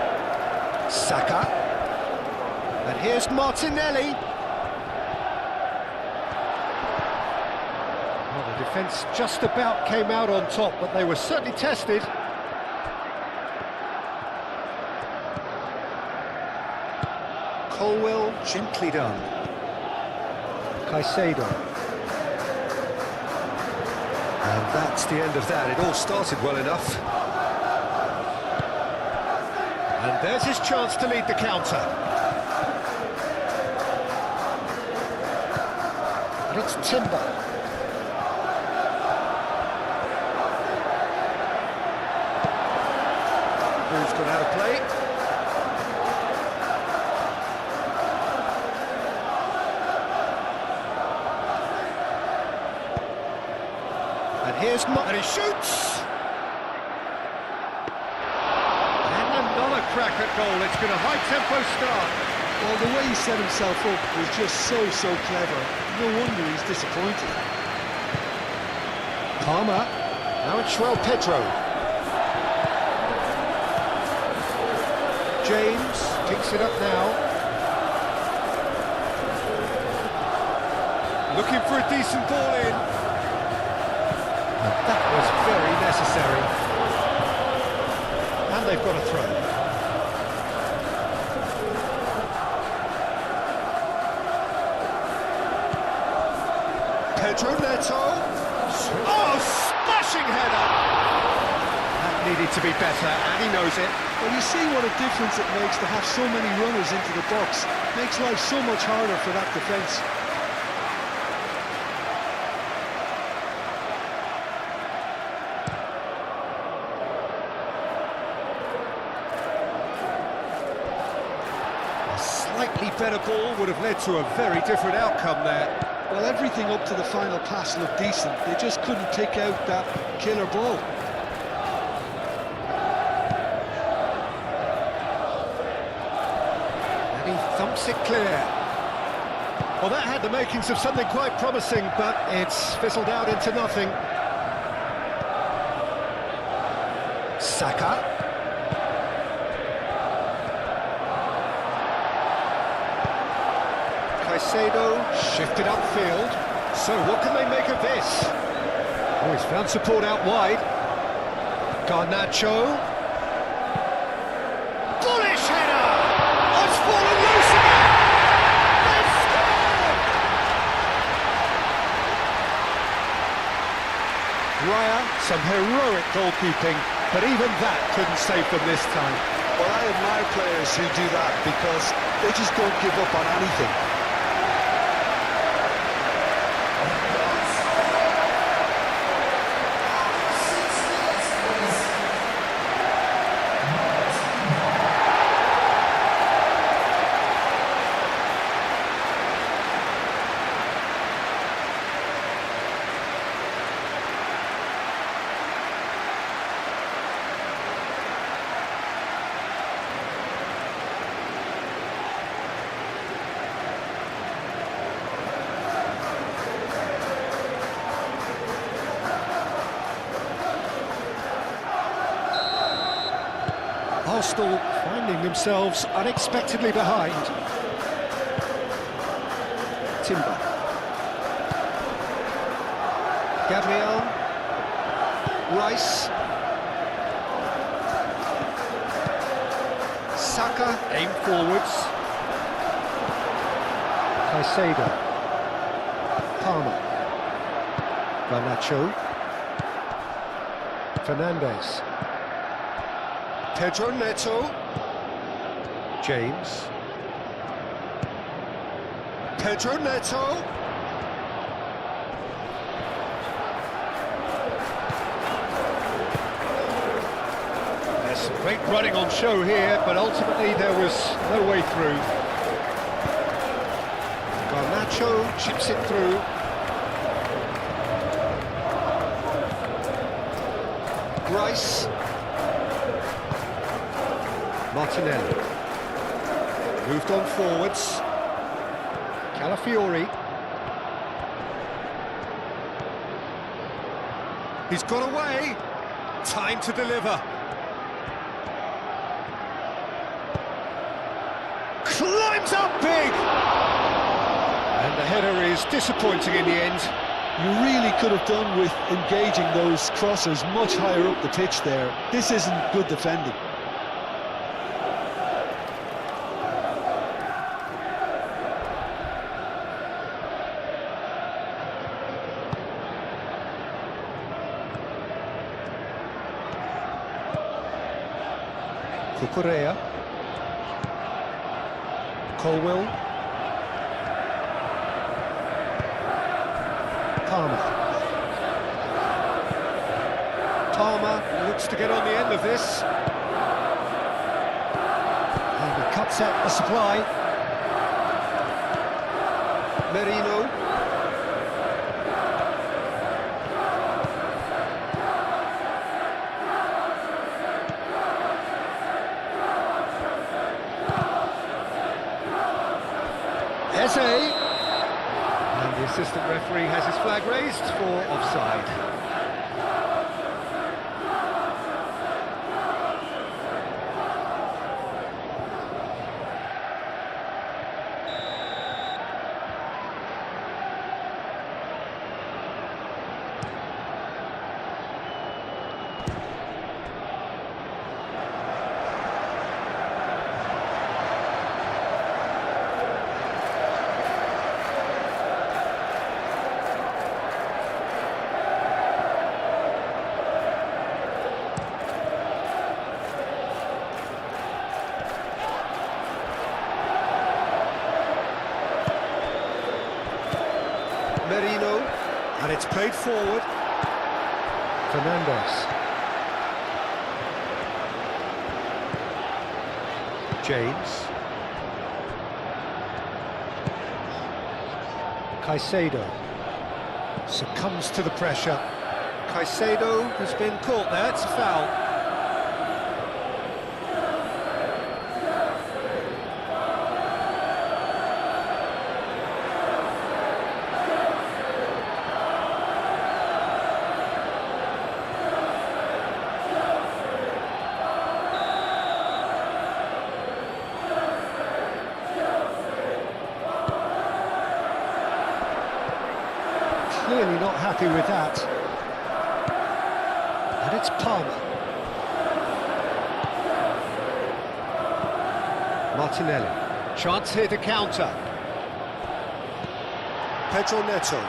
Saka. And here's Martinelli. Well, the defence just about came out on top, but they were certainly tested. Colwell, gently done. Caicedo. And that's the end of that. It all started well enough. And there's his chance to lead the counter. And it's Timber. Ball's gone out of play. And here's and he shoots! And another crack at goal. It's been a high-tempo start. Well, the way he set himself up was just so clever. No wonder he's disappointed. Palmer. Now it's Pedro. James picks it up now. Looking for a decent ball in. That was very necessary. And they've got a throw. Pedro Neto. Oh, smashing header! That needed to be better, and he knows it. Well, you see what a difference it makes to have so many runners into the box. Makes life so much harder for that defence. Slightly better ball would have led to a very different outcome there. Well, everything up to the final pass looked decent. They just couldn't pick out that killer ball. And he thumps it clear. Well, that had the makings of something quite promising, but it's fizzled out into nothing. Saka. Caicedo shifted upfield. So what can they make of this? Oh, he's found support out wide. Garnacho. Bullish header! Oh, it's fallen loose again! They've scored! Raya, some heroic goalkeeping, but even that couldn't save them this time. Well, I admire players who do that because they just don't give up on anything. Arsenal finding themselves unexpectedly behind. Timber. Gabriel. Rice. Saka aim forwards. Caicedo. Palmer. Garnacho. Fernandes. Pedro Neto. James. Pedro Neto. There's some great running on show here, but ultimately there was no way through. Garnacho chips it through. Rice. Martinelli. Moved on forwards. Calafiori. He's got away. Time to deliver. Climbs up big! And the header is disappointing in the end. You really could have done with engaging those crossers much higher up the pitch there. This isn't good defending. Cucurella. Colwill. Palmer looks to get on the end of this. And he cuts out the supply. Merino. Eze. And the assistant referee has his flag raised for offside. Merino, and it's played forward. Fernandes. James. Caicedo succumbs to the pressure. Caicedo has been caught there, it's a foul. Clearly not happy with that. And it's Palmer. Martinelli. Chance here to counter. Pedro Neto.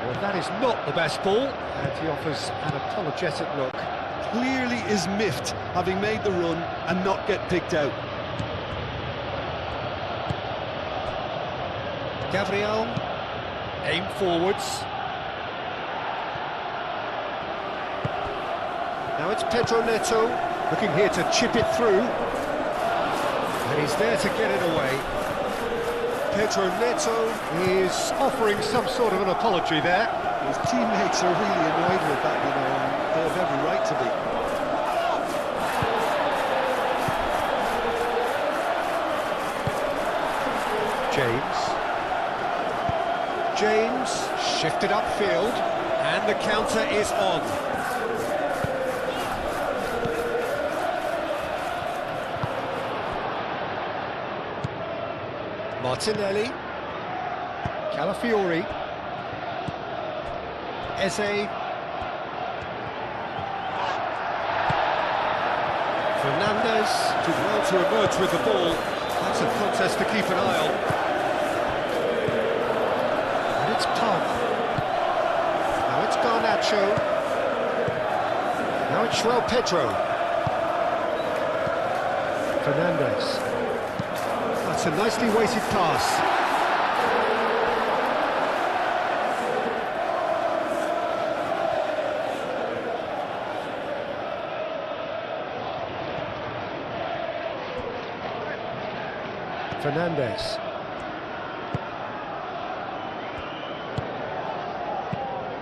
Well, That is not the best ball, and he offers an apologetic look. Clearly is miffed, having made the run and not get picked out. Gabriel, aim forwards. Now it's Pedro Neto, looking here to chip it through. And he's there to get it away. Pedro Neto is offering some sort of an apology there. His teammates are really annoyed with that, you know, and they have every right to be. James shifted upfield, and the counter is on. Martinelli, Calafiori, Eze, Fernandez did well to emerge with the ball. That's a contest to keep an eye on. And it's Palmer. Now it's Garnacho. Now it's João Pedro. Fernandez. That's a nicely weighted pass. Fernandez.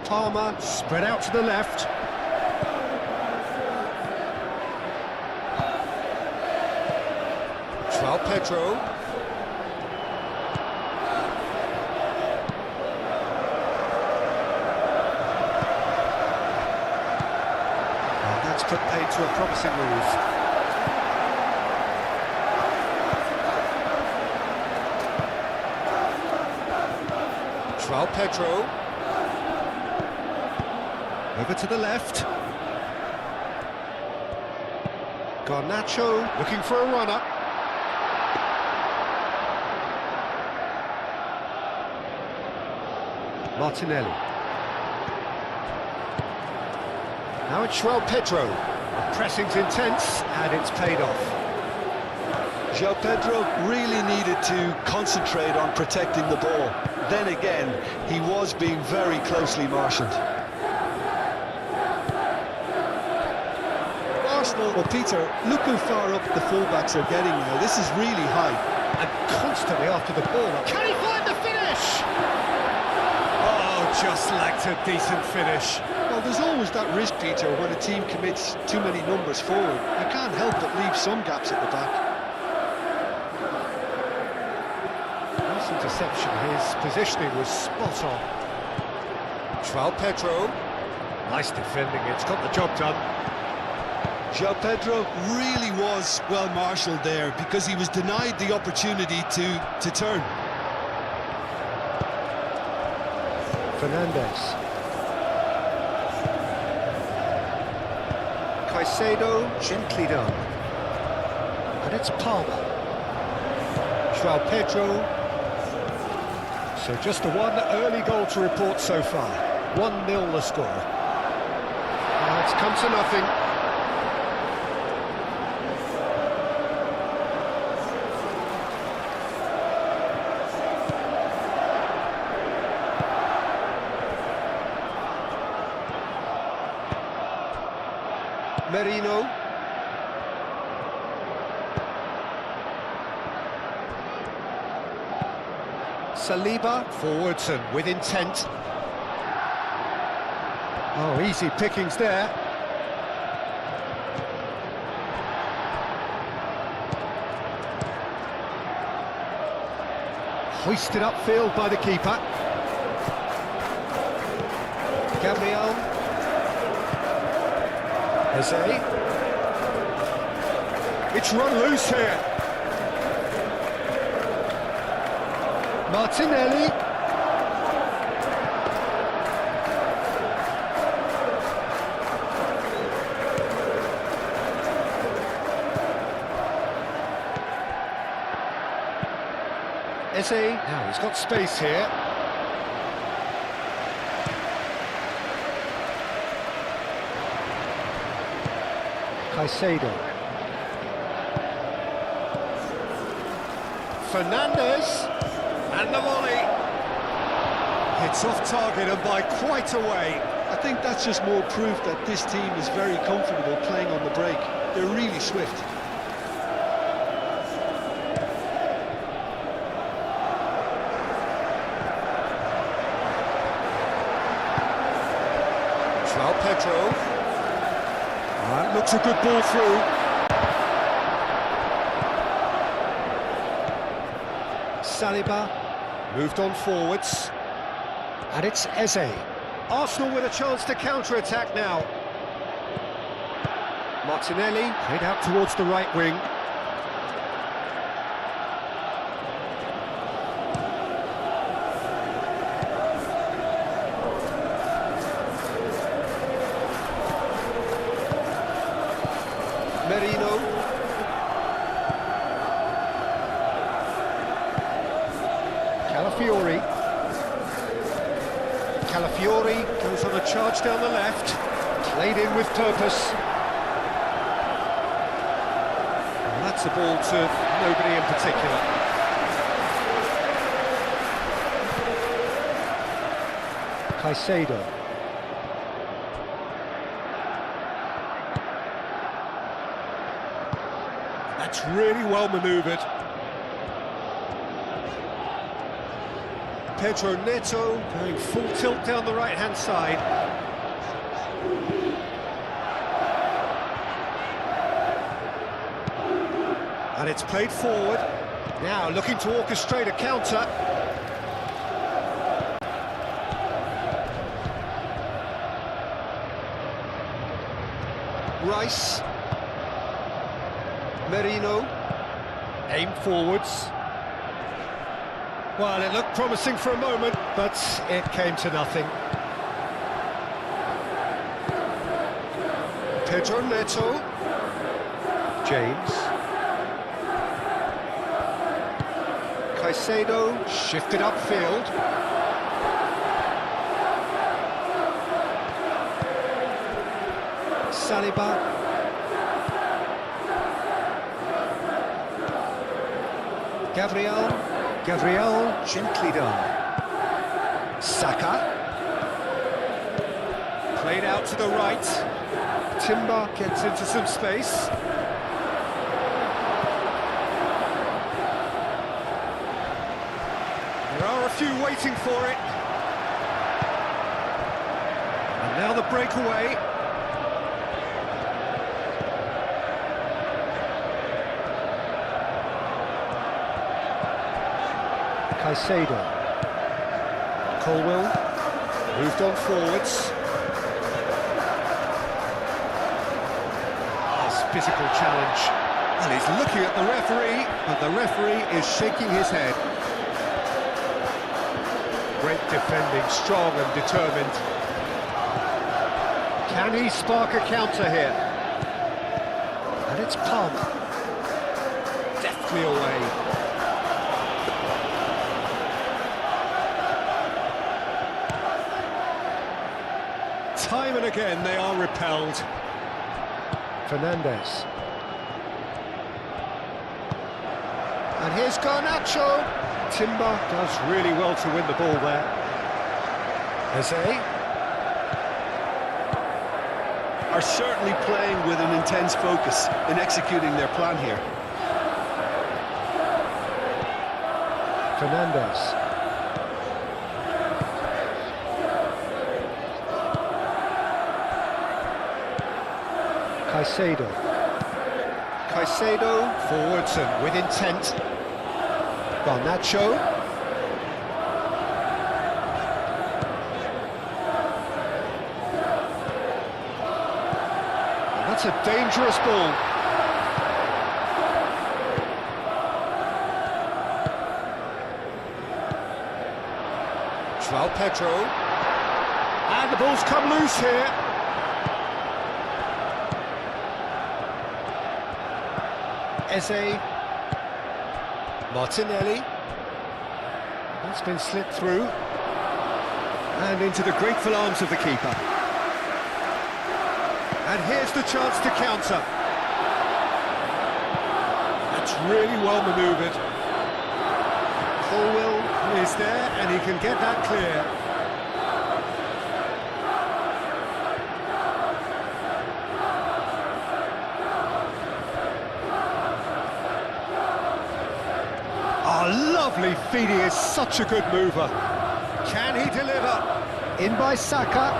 Palmer spread out to the left. João Pedro. And that's put paid to a promising move. João Pedro. Over to the left. Garnacho looking for a runner. Martinelli. Now it's João Pedro. The pressing's intense and it's paid off. João Pedro really needed to concentrate on protecting the ball. Then again, he was being very closely marshalled. Arsenal, well, Peter, look how far up the fullbacks are getting now. This is really high. And constantly after the ball. Can he find the finish? Oh, just lacked a decent finish. Well, there's always that risk, Peter, when a team commits too many numbers forward. You can't help but leave some gaps at the back. Interception, his positioning was spot on. João Pedro, nice defending, it's got the job done. João Pedro really was well marshalled there because he was denied the opportunity to turn. Fernandez. Caicedo, gently done. And it's Palmer. João Pedro. So just the one early goal to report so far. 1-0 the score. Now it's come to nothing. Merino. Saliba, forwards and with intent. Oh, easy pickings there. Hoisted upfield by the keeper. Gabriel. Eze. It's run loose here. Martinelli. Eze, now he's got space here. Caicedo. Fernandes. And the volley. It's off target and by quite a way. I think that's just more proof that this team is very comfortable playing on the break. They're really swift. João Pedro. That looks a good ball through. Saliba moved on forwards. And it's Eze. Arsenal with a chance to counter-attack now. Martinelli played out towards the right wing. Merino. Calafiori. Calafiori goes on a charge down the left, played in with purpose. And that's a ball to nobody in particular. Caicedo. That's really well manoeuvred. Pedro Neto going full tilt down the right-hand side. And it's played forward. Now looking to orchestrate a counter. Rice. Merino. Aim forwards. Well, it looked promising for a moment, but it came to nothing. Pedro Neto. James. Caicedo shifted upfield. Saliba. Gabriel, gently done. Saka. Played out to the right. Timber gets into some space. There are a few waiting for it. And now the breakaway. Caicedo. Colwell moved on forwards. Nice physical challenge. And he's looking at the referee, and the referee is shaking his head. Great defending, strong and determined. Can he spark a counter here? And it's Palm. Deftly away. Time and again they are repelled. Fernandes. And here's Garnacho. Timber does really well to win the ball there. Eze. Are certainly playing with an intense focus in executing their plan here. Fernandes. Caicedo forwards and with intent. Garnacho. And that's a dangerous ball. João Pedro. And the ball's come loose here. Eze. Martinelli. That's been slipped through. And into the grateful arms of the keeper. And here's the chance to counter. That's really well manoeuvred. Colwell is there, and he can get that clear. Oh, lovely feed, he is such a good mover. Can he deliver? In by Saka.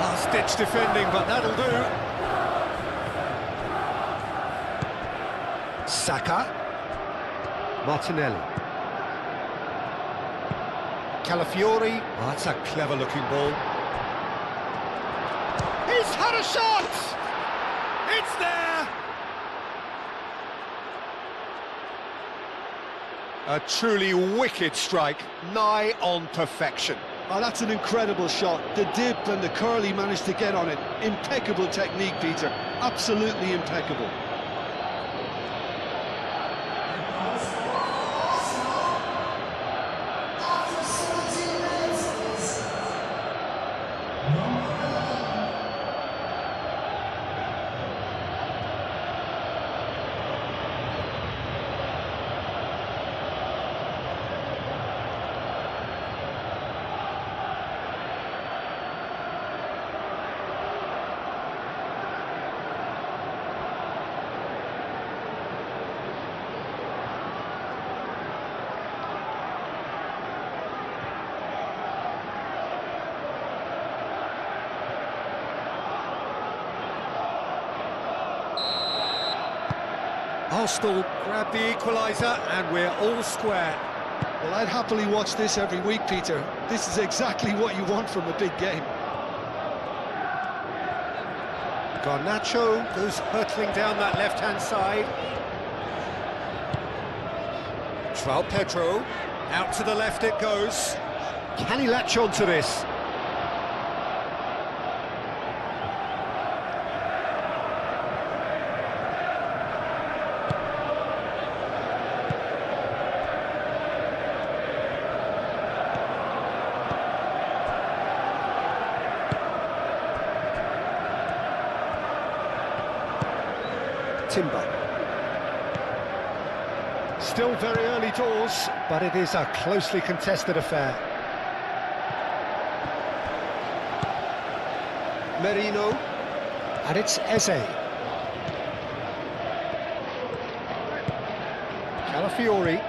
Last-ditch defending, but that'll do. Saka. Martinelli. Calafiori. Oh, that's a clever-looking ball. He's had a shot! It's there! A truly wicked strike, nigh on perfection. Oh, that's an incredible shot. The dip and the curl he managed to get on it. Impeccable technique, Peter. Absolutely impeccable. Arsenal grab the equaliser and we're all square. Well, I'd happily watch this every week, Peter. This is exactly what you want from a big game. Garnacho goes hurtling down that left-hand side. João Pedro, out to the left it goes. Can he latch on to this? Timber. Still very early doors, but it is a closely contested affair. Merino, and it's Eze. Calafiori.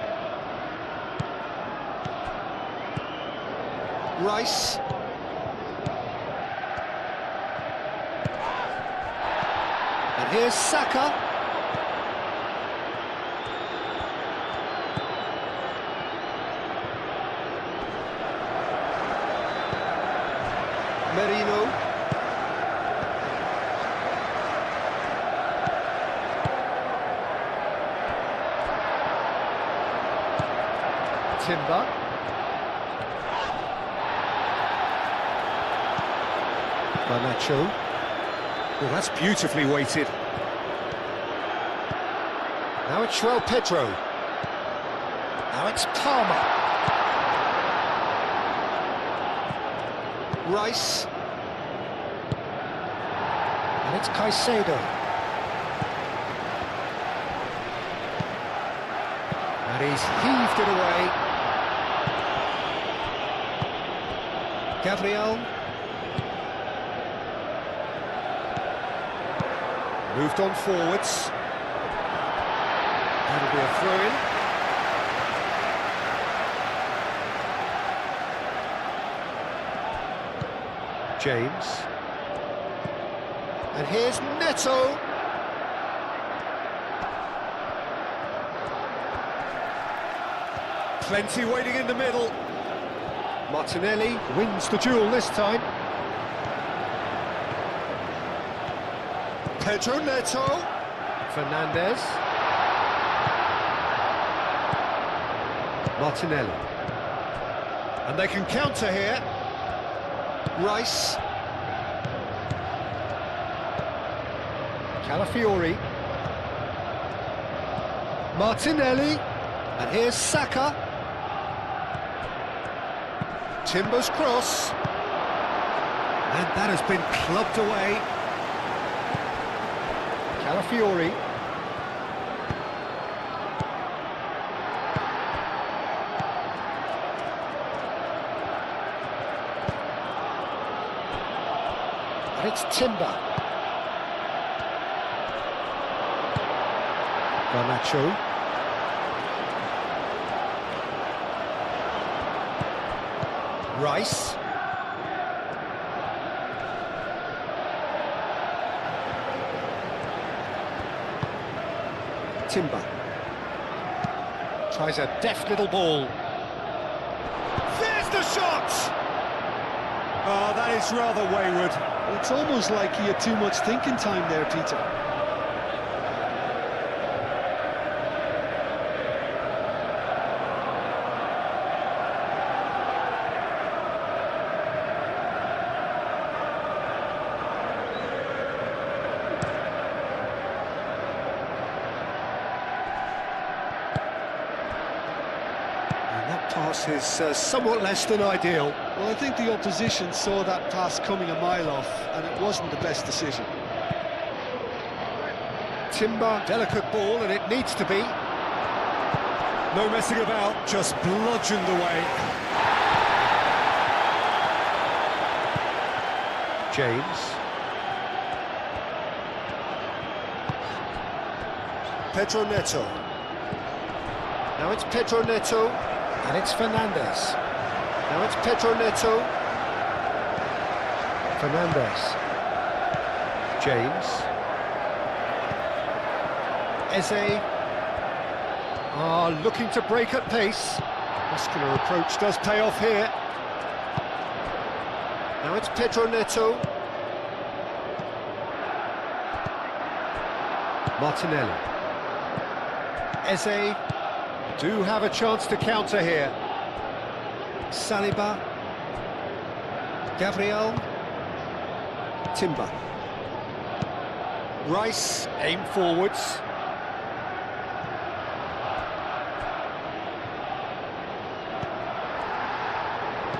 Rice. And here's Saka. Merino. Timber. Garnacho. Oh, that's beautifully weighted. Now it's João Pedro. Now it's Palmer. Rice. And it's Caicedo. And he's heaved it away. Gabriel. Moved on forwards. That'll be a throw-in. James. And here's Neto. Plenty waiting in the middle. Martinelli wins the duel this time. Pedro Neto. Fernandez. Martinelli. And they can counter here. Rice. Calafiori. Martinelli. And here's Saka. Timber's cross. And that has been clubbed away. Calafiori. it's Timber. Garnacho. Rice. Timber. Tries a deft little ball. There's the shot! Oh, that is rather wayward. It's almost like he had too much thinking time there, Peter. Pass is somewhat less than ideal. Well, I think the opposition saw that pass coming a mile off, and it wasn't the best decision. Timber, delicate ball, and it needs to be. No messing about, just bludgeoned away. James. Pedro Neto. Now it's Pedro Neto. And it's Fernandes. Now it's Pedro Neto. Fernandes. James. Eze. Looking to break at pace. Muscular approach does pay off here. Now it's Pedro Neto. Martinelli. Eze. Do have a chance to counter here. Saliba. Gabriel. Timber. Rice, aim forwards.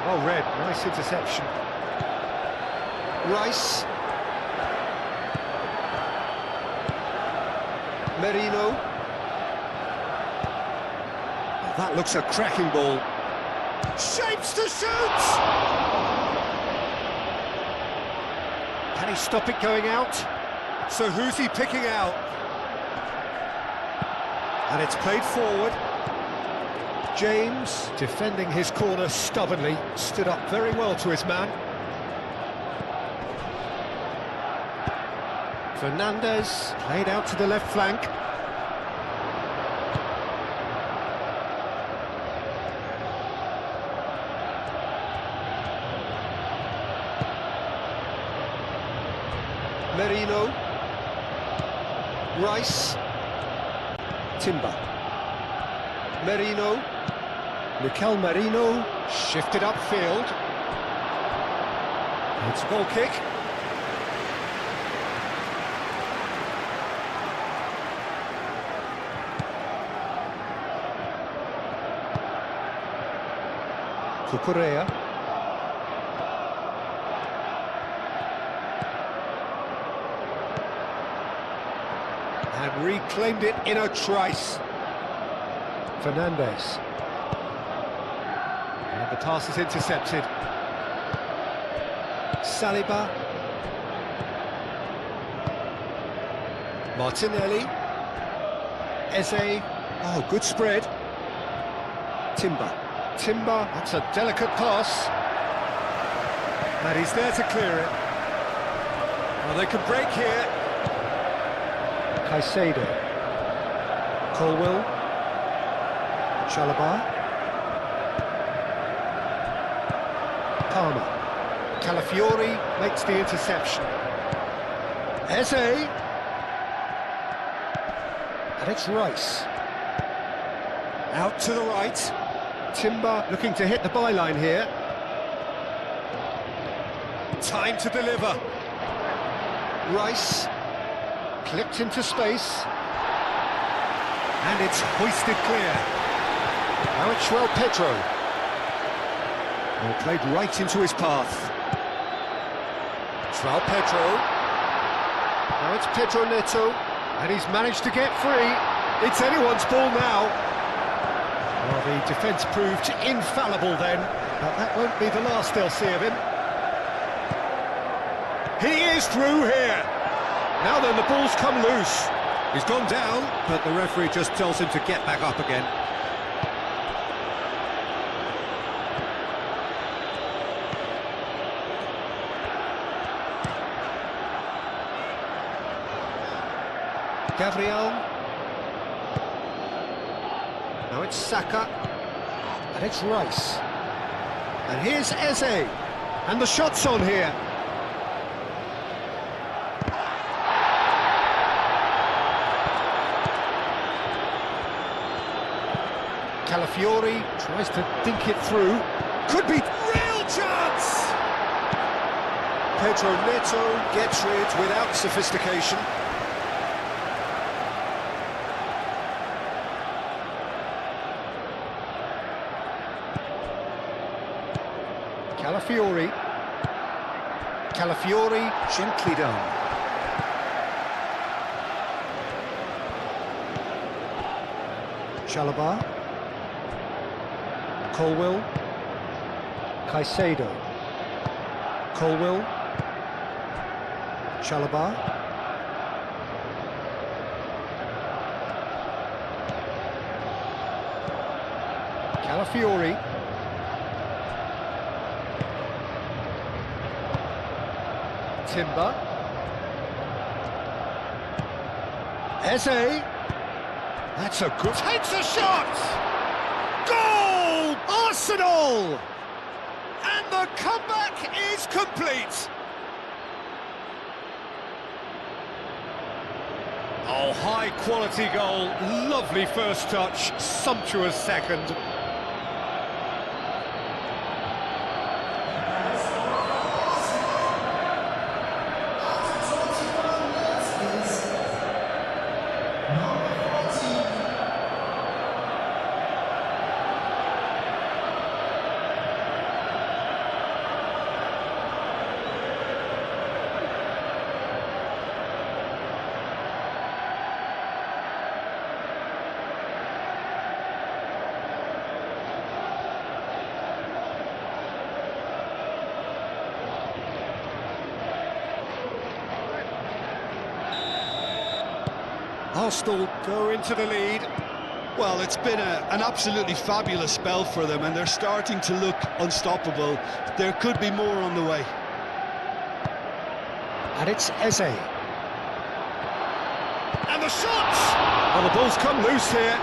Oh, Red, nice interception. Rice. Merino. That looks a cracking ball. Shapes to shoot! Can he stop it going out? So who's he picking out? And it's played forward. James, defending his corner stubbornly, stood up very well to his man. Fernandes, laid out to the left flank. Merino. Rice. Timber. Merino. Mikel Merino. Shifted upfield. It's a goal kick. Cucurella. And reclaimed it in a trice. Fernandes. And the pass is intercepted. Saliba. Martinelli. Eze. Oh, good spread. Timber. Timber, that's a delicate pass. And he's there to clear it. Well, they could break here. Caicedo. Colwell. Chalobah. Palmer. Calafiori makes the interception. Eze. And it's Rice. Out to the right. Timber looking to hit the byline here. Time to deliver. Rice. Clipped into space. And it's hoisted clear. Now it's João Pedro. Well, played right into his path. João Pedro. Now it's Pedro Neto. And he's managed to get free. It's anyone's ball now. Well, the defence proved infallible then, but that won't be the last they'll see of him. He is through here. Now then, the ball's come loose. He's gone down, but the referee just tells him to get back up again. Gabriel. Now it's Saka. And it's Rice. And here's Eze. And the shot's on here. Calafiori tries to dink it through. Could be real chance! Pedro Neto gets rid without sophistication. Calafiori gently done. Chalobah. Colwill. Caicedo. Colwill. Chalobah. Calafiori. Timber. Eze. That's a good... Takes a shot! Goal! Arsenal! And the comeback is complete. Oh, high-quality goal. Lovely first touch. Sumptuous second. Arsenal go into the lead. Well, it's been an absolutely fabulous spell for them, and they're starting to look unstoppable. There could be more on the way. And it's Eze. And the shot! Oh, the ball's come loose here.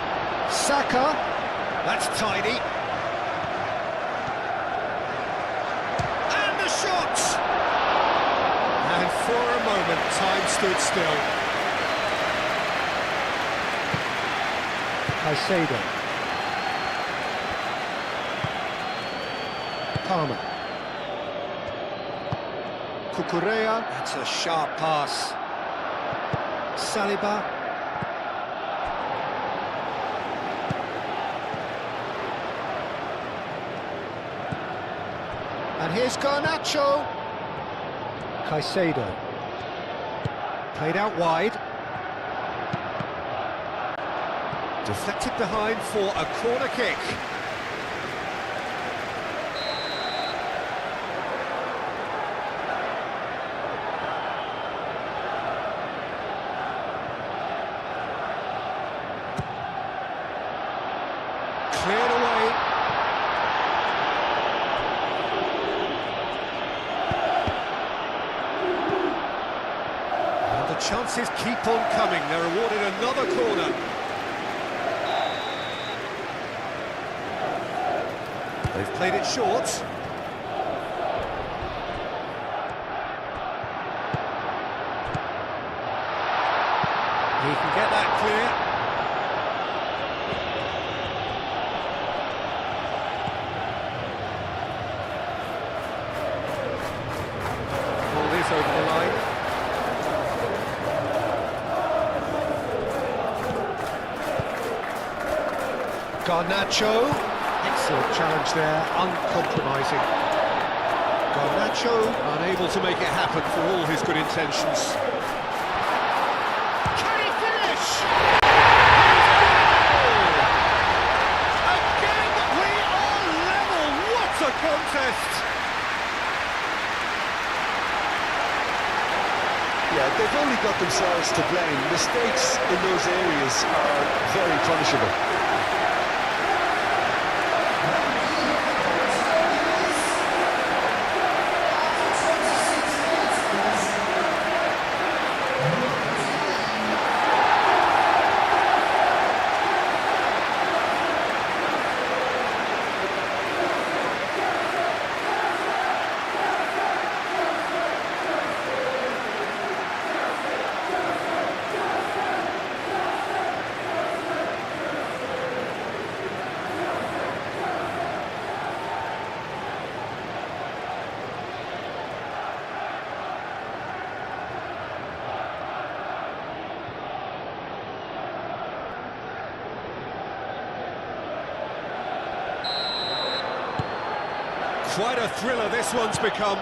Saka. That's tidy. And the shot! And for a moment, time stood still. Caicedo. Palmer. Cucurella. That's a sharp pass. Saliba. And here's Garnacho. Caicedo. Played out wide. Deflected behind for a corner kick. Cleared away. And the chances keep on coming. They're awarded another corner. They've played it short. He can get that clear. Ball is over the line. Garnacho. Excellent challenge there, uncompromising. Garnacho unable to make it happen for all his good intentions. Can he finish? Again, we are level. What a contest! Yeah, they've only got themselves to blame. Mistakes in those areas are very punishable. Quite a thriller this one's become.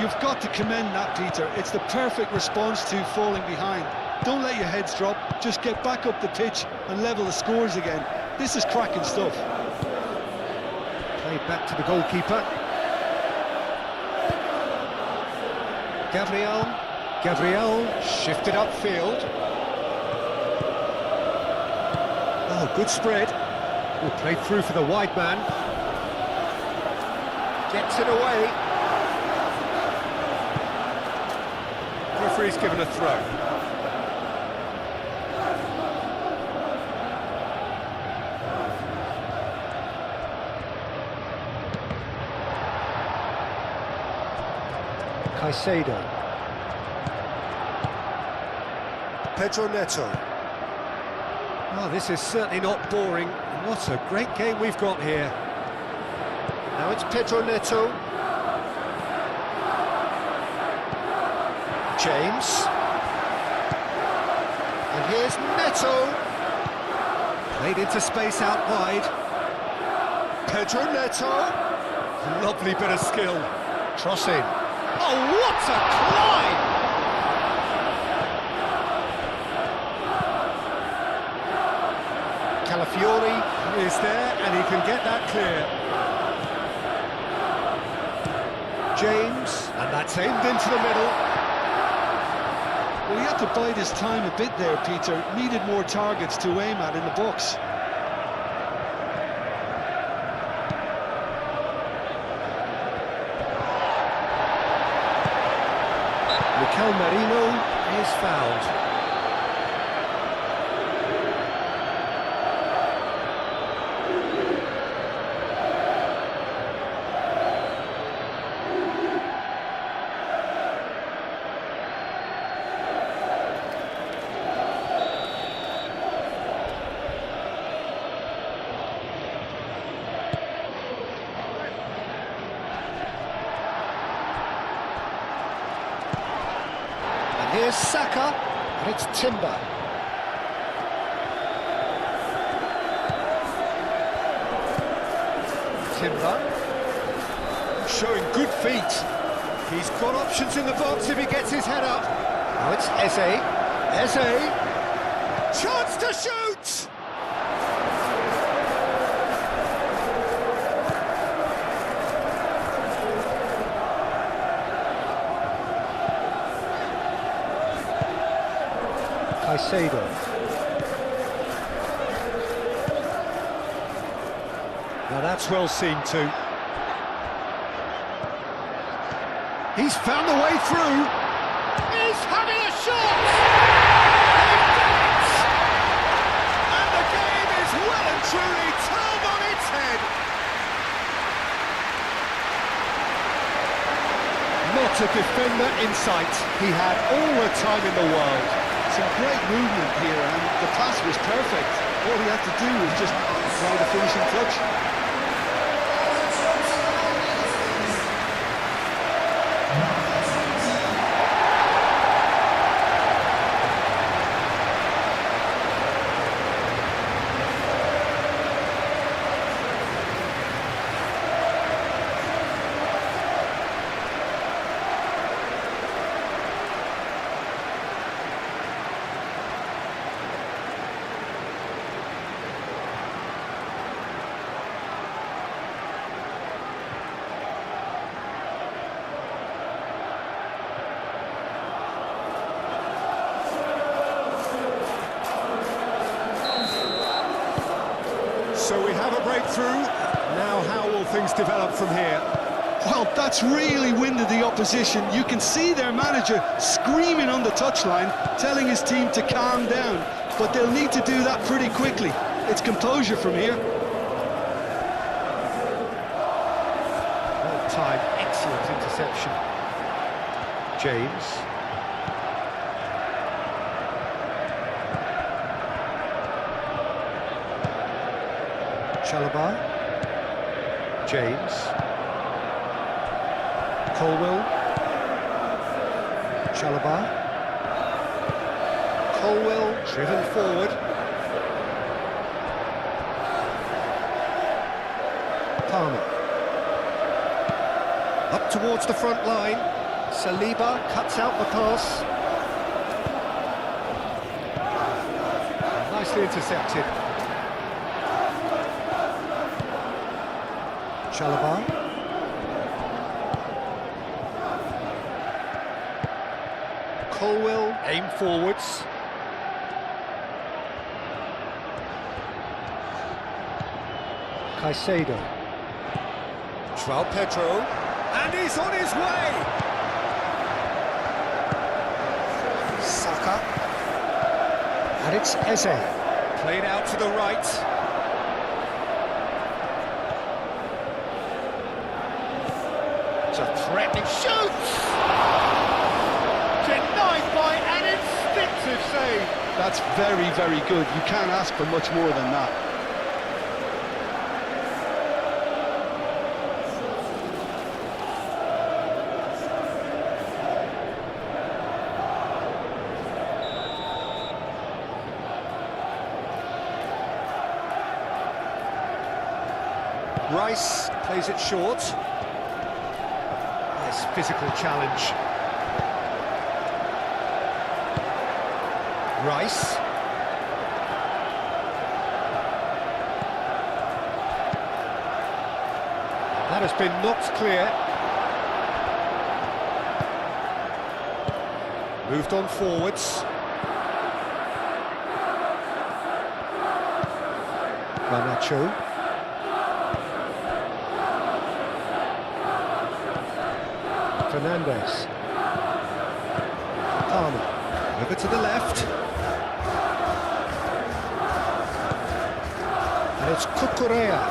You've got to commend that, Peter. It's the perfect response to falling behind. Don't let your heads drop, just get back up the pitch and level the scores again. This is cracking stuff. Played back to the goalkeeper. Gabriel shifted upfield. Oh, good spread. Will play through for the wide man. Gets it away. Referee's given a throw. Caicedo. Pedro Neto. Oh, this is certainly not boring. What a great game we've got here. Now it's Pedro Neto. James. And here's Neto. Played into space out wide. Pedro Neto. Lovely bit of skill. Crossing. Oh, what a climb! Calafiori is there, and he can get that clear. James, and that's aimed into the middle. Well, he had to bide his time a bit there, Peter. Needed more targets to aim at in the box. Mikel Merino is fouled. Here's Saka, and it's Timber. Timber, showing good feet. He's got options in the box if he gets his head up. Now it's Eze. Chance to shoot! Caicedo. Now that's well seen too. He's found the way through. He's having a shot! They've done it! And the game is well and truly turned on its head. Not a defender in sight. He had all the time in the world. Some great movement here, and the pass was perfect. All he had to do was just apply the finishing touch. So we have a breakthrough. Now how will things develop from here? Well, that's really winded the opposition. You can see their manager screaming on the touchline, telling his team to calm down. But they'll need to do that pretty quickly. It's composure from here. Well-timed, excellent interception. James. Chalobah. James. Colwill. Chalobah. Colwill driven forward. Palmer. Up towards the front line. Saliba cuts out the pass. Nicely intercepted. Chalobah. Colwill, aim forwards. Caicedo. João Pedro. And he's on his way! Saka. And it's Eze. Played out to the right. It's a threatening shoot! Denied by an instinctive save. That's very, very good. You can't ask for much more than that. Rice plays it short. Nice physical challenge. Rice. That has been knocked clear. Moved on forwards. Garnacho. Fernandes. Palmer. Over to the left. And it's Cucurella.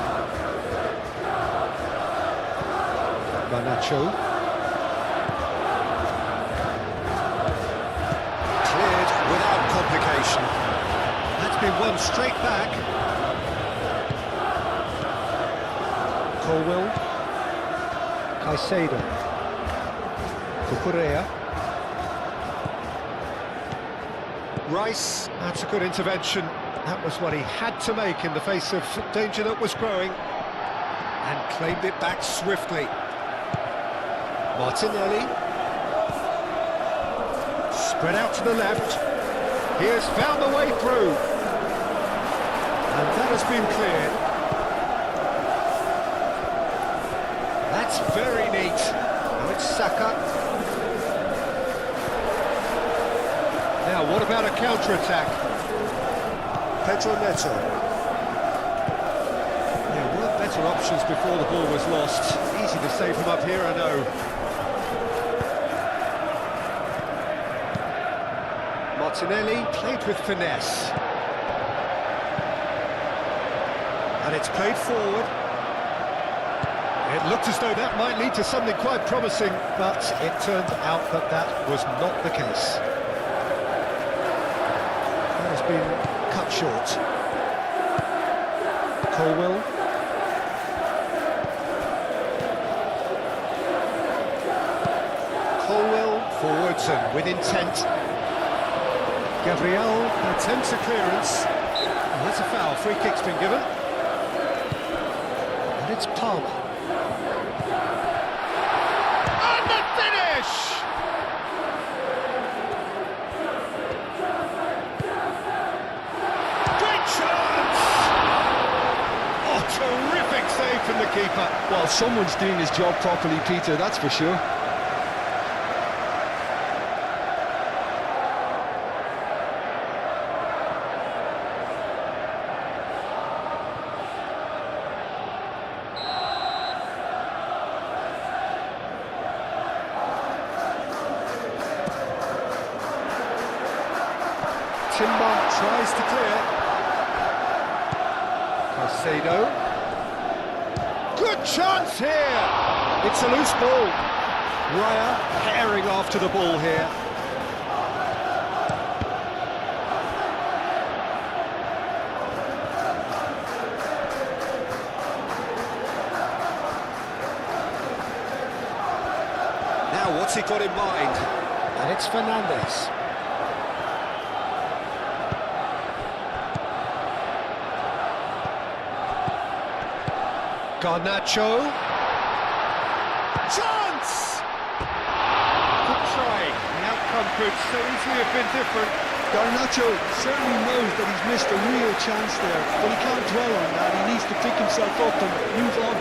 Garnacho. Cleared without complication. That's been won straight back. Colwill. Caicedo. Cucurella. Rice, that's a good intervention. That was what he had to make in the face of danger that was growing. And claimed it back swiftly. Martinelli. Spread out to the left. He has found the way through. And that has been cleared. That's very neat. Now it's Saka. Now, what about a counter-attack? Pedro Neto. There were better options before the ball was lost. Easy to save from up here, I know. Martinelli played with finesse. And it's played forward. It looked as though that might lead to something quite promising, but it turned out that that was not the case. Has been cut short. Colwill. Colwill forwards and with intent. Gabriel attempts a clearance. And that's a foul. Free kick's been given. And it's Palmer. And the finish! Terrific save from the keeper. Well, someone's doing his job properly, Peter, that's for sure. Timber tries to clear. Caicedo. Good chance here! It's a loose ball. Raya herring after the ball here. Now what's he got in mind? And it's Fernandes. Garnacho. Chance! Good try. The outcome could so easily have been different. Garnacho certainly knows that he's missed a real chance there, but he can't dwell on that. He needs to pick himself up and move on.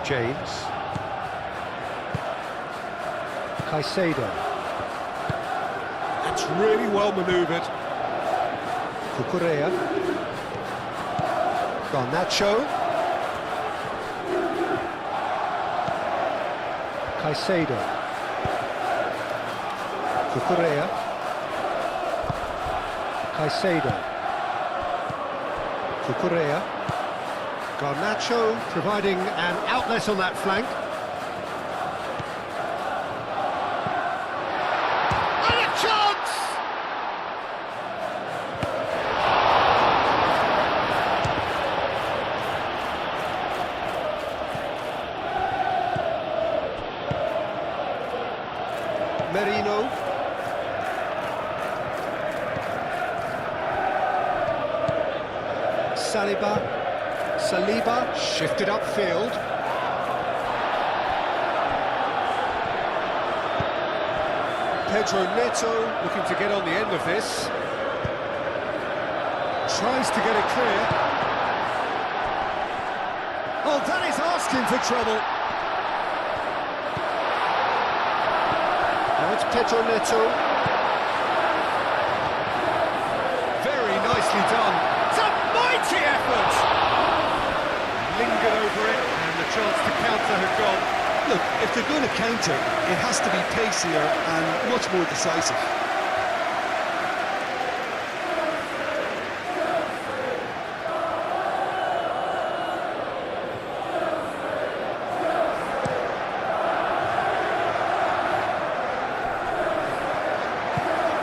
James. Caicedo. That's really well manoeuvred. Cucurella. Garnacho. Caicedo. Cucurella. Caicedo. Cucurella. Garnacho providing an outlet on that flank. And a chance! Merino. Saliba shifted upfield. Pedro Neto looking to get on the end of this. Tries to get it clear. Oh, that is asking for trouble. Now it's Pedro Neto. Very nicely done. It's a mighty effort! Lingered over it, and the chance to counter had gone. Look, if they're going to counter, it has to be pacier and much more decisive.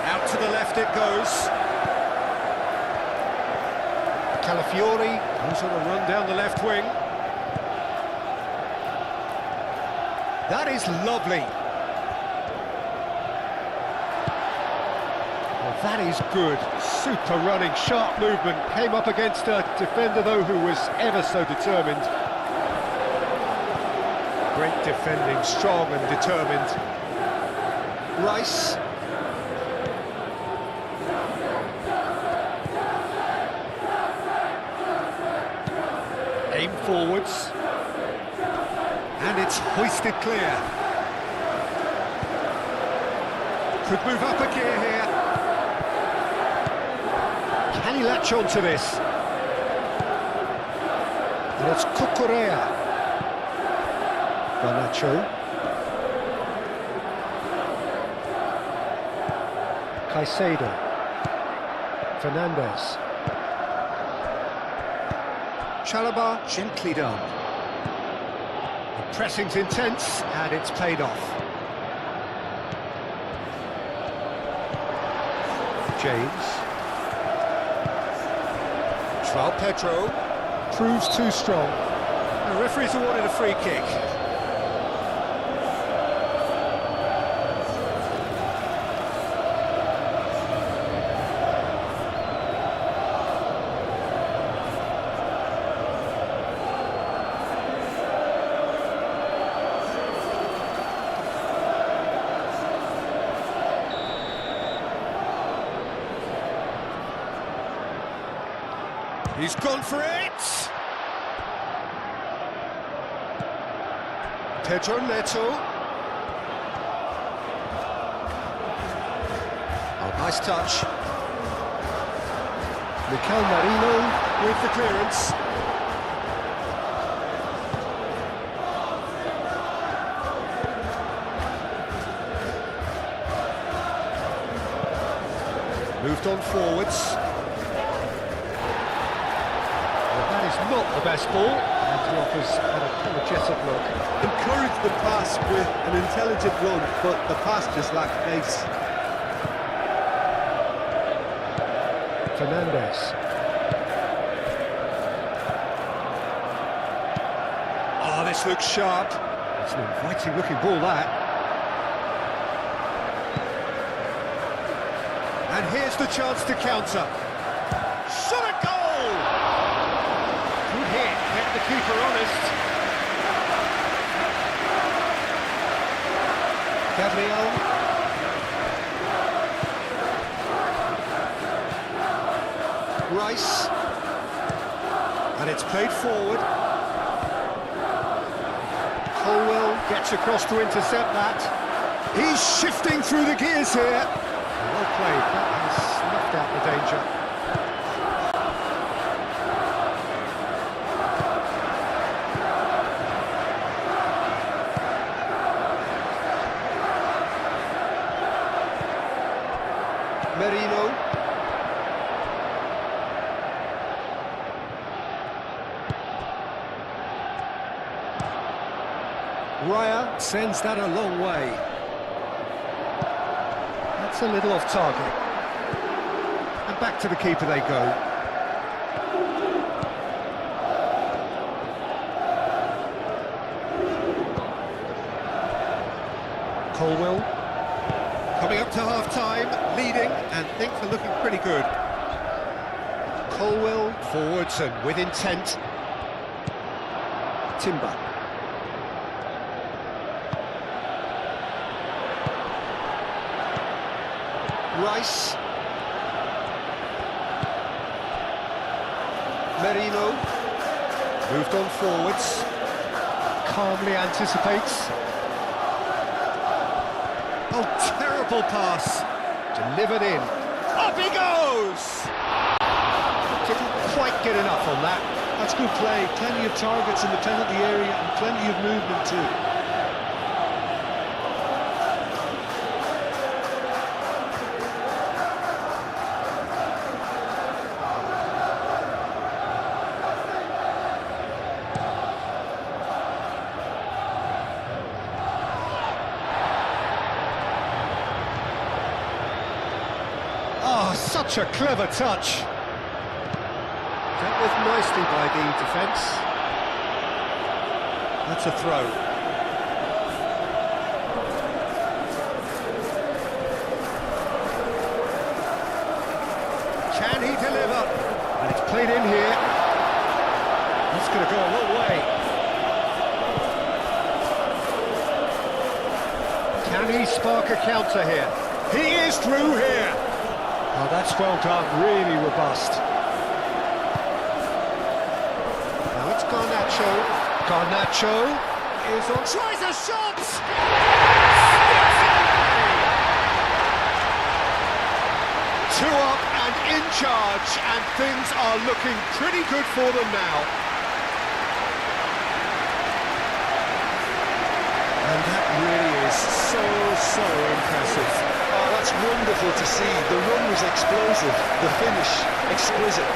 Out to the left it goes. Calafiori goes on a run down the left wing. That is lovely. Well, that is good. Super running, sharp movement. Came up against a defender, though, who was ever so determined. Great defending, strong and determined. Rice. Aim forwards. And it's hoisted clear. Could move up a gear here. Can he latch on to this? And it's Cucurella. Garnacho. Caicedo. Fernandes. Chalobah gently done. The pressing's intense, and it's paid off. James. João Pedro proves too strong. The referee's awarded a free kick. He's gone for it! Pedro Neto. Oh, nice touch. Mikel Merino with the clearance. Moved on forwards. Well, that is not the best ball, and he offers an apologetic look. Encourage the pass with an intelligent run, but the pass just lacked pace. Fernandez. Oh, this looks sharp. It's an inviting looking ball, that. And here's the chance to counter. Shot a goal! Good hit, kept the keeper honest. Gabriel. Rice. And it's played forward. Colwell gets across to intercept that. He's shifting through the gears here. Well played, that has snuffed out the danger. Merino. Raya sends that a long way. That's a little off target. And back to the keeper they go. Colwell. Coming up to half-time, leading, and things are looking pretty good. Colwell forwards and with intent. Timber. Rice. Merino. Moved on forwards. Calmly anticipates. Oh, terrible pass. Delivered in. Up he goes! Didn't quite get enough on that. That's good play. Plenty of targets in the penalty area and plenty of movement too. Oh, such a clever touch. Dealt with nicely by the defence. That's a throw. Can he deliver? And it's played in here. That's going to go a long way. Can he spark a counter here? He is through here. Oh, that's well done, really robust. Now it's Garnacho. Garnacho is on... Tries a shot! Two up and in charge, and things are looking pretty good for them now. And that really is so impressive. Oh, that's wonderful to see. The run was explosive, the finish exquisite.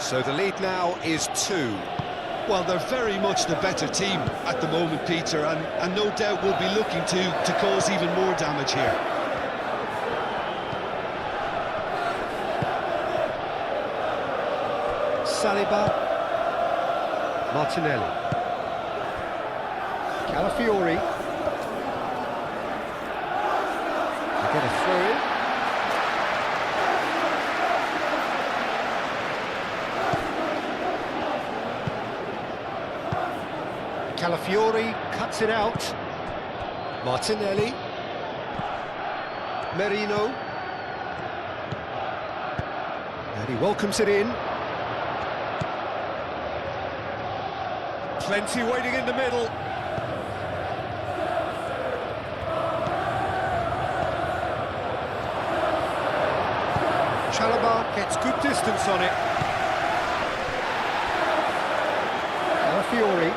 So the lead now is 2. Well, they're very much the better team at the moment, Peter, and no doubt will be looking to cause even more damage here. Saliba. Martinelli. Calafiori. They get a throw in. Calafiori cuts it out. Martinelli. Merino. And he welcomes it in. Plenty waiting in the middle. Chalobah gets good distance on it. Calafiori.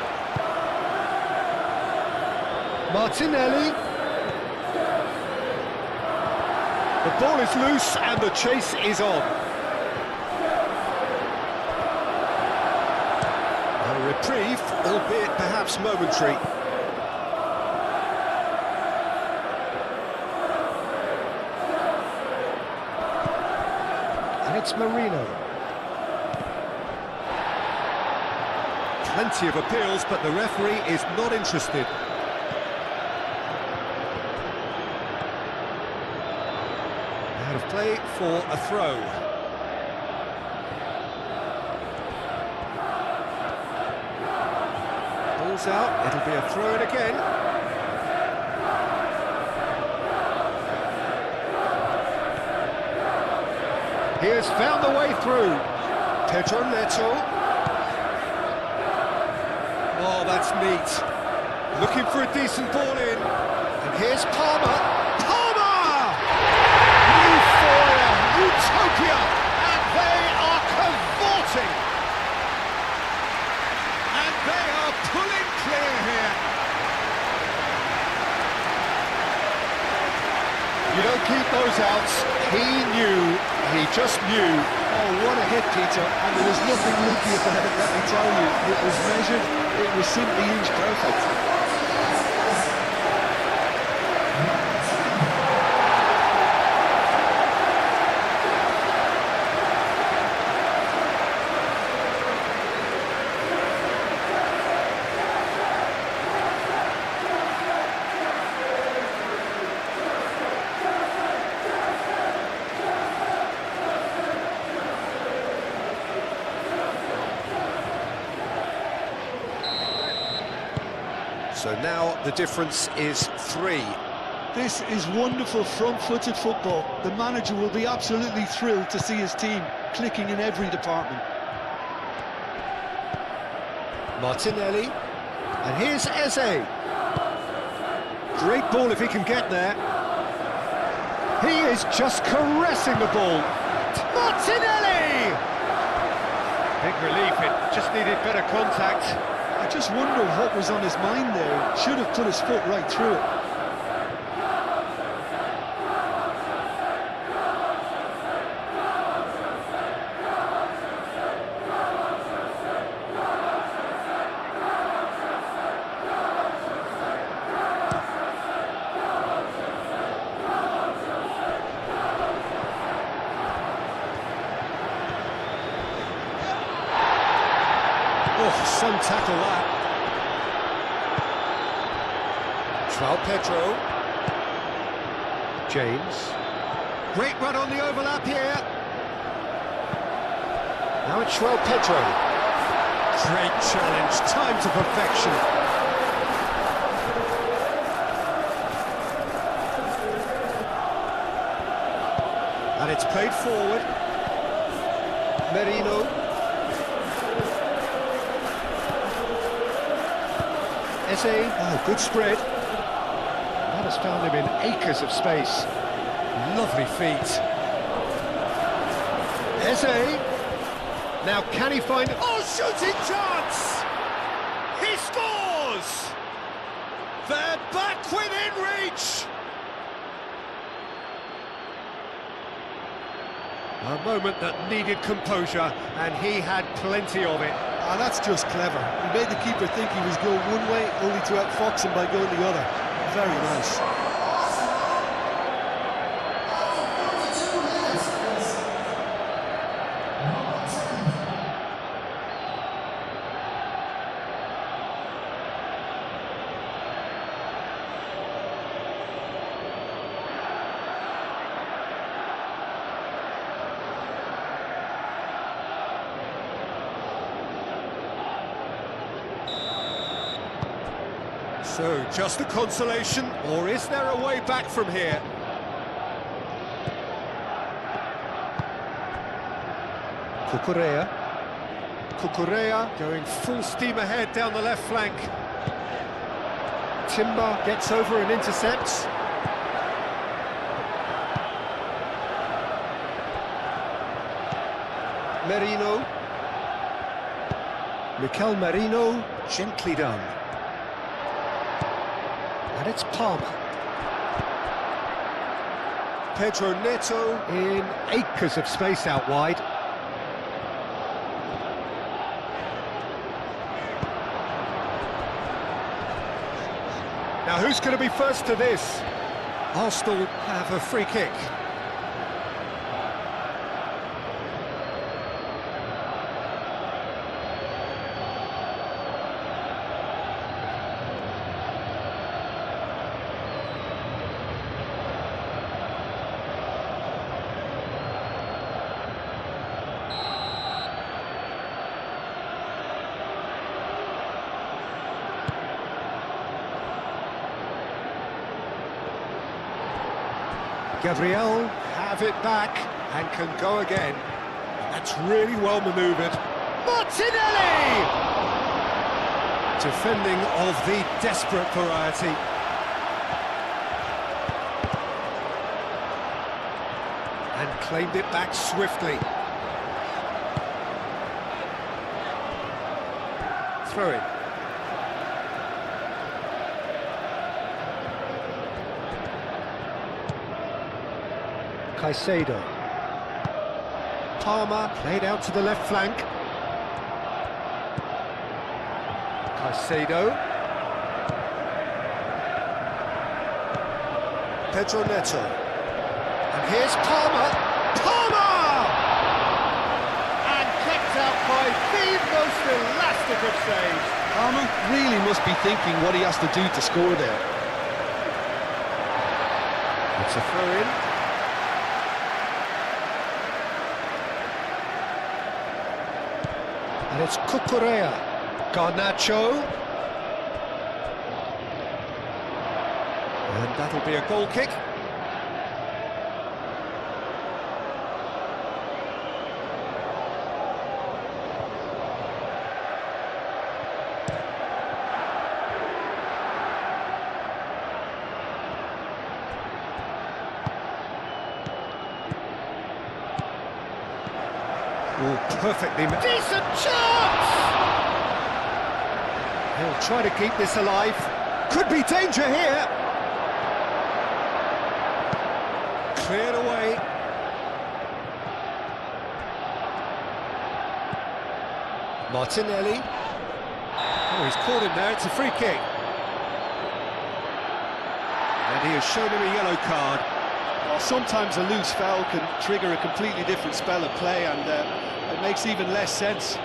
Martinelli. The ball is loose and the chase is on. A reprieve, albeit perhaps momentary. And it's Merino. Plenty of appeals, but the referee is not interested. Out of play for a throw. Ball's out, it'll be a throw in again. He has found the way through. Pedro Neto. Oh, that's neat. Looking for a decent ball in. And here's Palmer. Utopia, and they are cavorting, and they are pulling clear here. You don't keep those outs. He just knew. Oh, what a hit, Peter, and there was nothing lucky about it, let me tell you. It was measured, it was simply inch perfect. So now the difference is 3. This is wonderful front-footed football. The manager will be absolutely thrilled to see his team clicking in every department. Martinelli, and here's Eze. Great ball if he can get there. He is just caressing the ball. Martinelli! Big relief, it just needed better contact. I just wonder what was on his mind there. Should have put his foot right through it. Oh, some tackle that. João Pedro. James. Great run on the overlap here. Now it's João Pedro. Great challenge, time to perfection. And it's played forward. Merino. Eze, oh, good spread. That has found him in acres of space. Lovely feet. Eze. Now can he find... Oh, shooting chance! He scores! They're back within reach! A moment that needed composure, and he had plenty of it. Ah, that's just clever. He made the keeper think he was going one way, only to outfox him by going the other. Very nice. So, just a consolation, or is there a way back from here? Cucurella going full steam ahead down the left flank. Timber gets over and intercepts. Merino. Mikel Merino, gently done. And it's Palmer. Pedro Neto in acres of space out wide. Now who's going to be first to this? Arsenal have a free kick. Gabriel have it back and can go again. That's really well manoeuvred. Martinelli! Defending of the desperate variety. And claimed it back swiftly. Throw it. Caicedo. Palmer played out to the left flank. Caicedo. Pedro Neto. And here's Palmer. Palmer! And kept out by the most elastic of saves. Palmer really must be thinking what he has to do to score there. It's a throw-in. And it's Cucurella. Garnacho. And that'll be a goal kick. Oh, perfectly... Decent chance! He'll try to keep this alive. Could be danger here. Cleared away. Martinelli. Oh, he's caught him there. It's a free kick. And he has shown him a yellow card. Well, sometimes a loose foul can trigger a completely different spell of play, and it makes even less sense.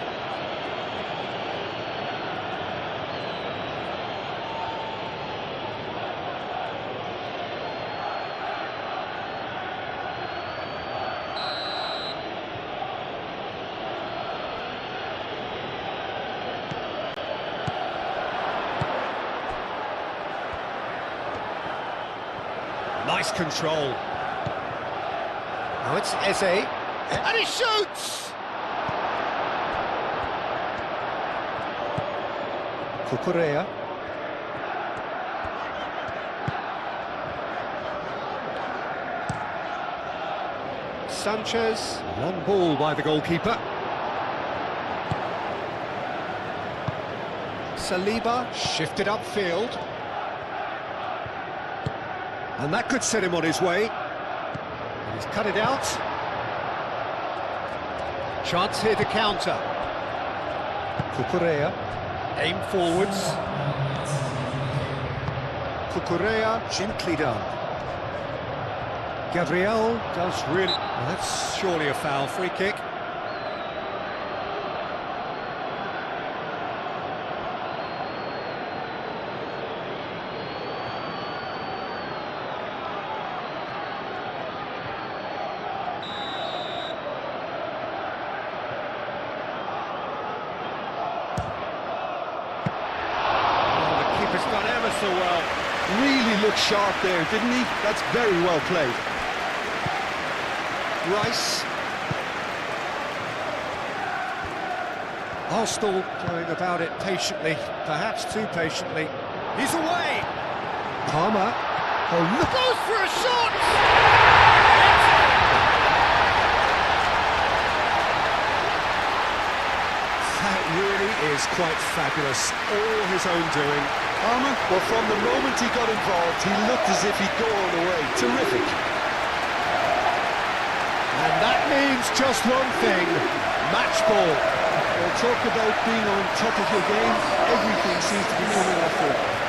Nice control. Now it's Eze, and he shoots! Cucurella. Sanchez, long ball by the goalkeeper. Saliba shifted upfield. And that could set him on his way. And he's cut it out. Chance here to counter. Cucurella, aim forwards. Cucurella, gently done. Gabriel does really... Well, that's surely a foul, free kick. Keeper's done ever so well. Really looked sharp there, didn't he? That's very well played. Rice. Arsenal going about it patiently, perhaps too patiently. He's away! Palmer. Oh, look! Goes for a shot! That really is quite fabulous. All his own doing. Palmer, well, from the moment he got involved, he looked as if he'd go all the way. Terrific. And that means just one thing, match ball. Well, talk about being on top of your game. Everything seems to be coming off it.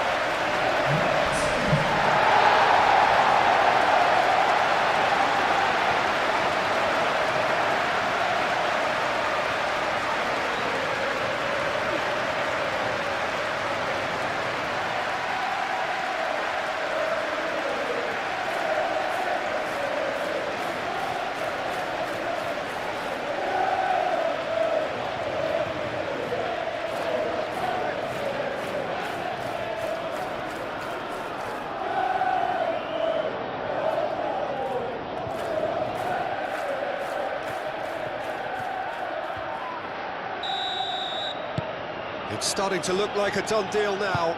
It's starting to look like a done deal now.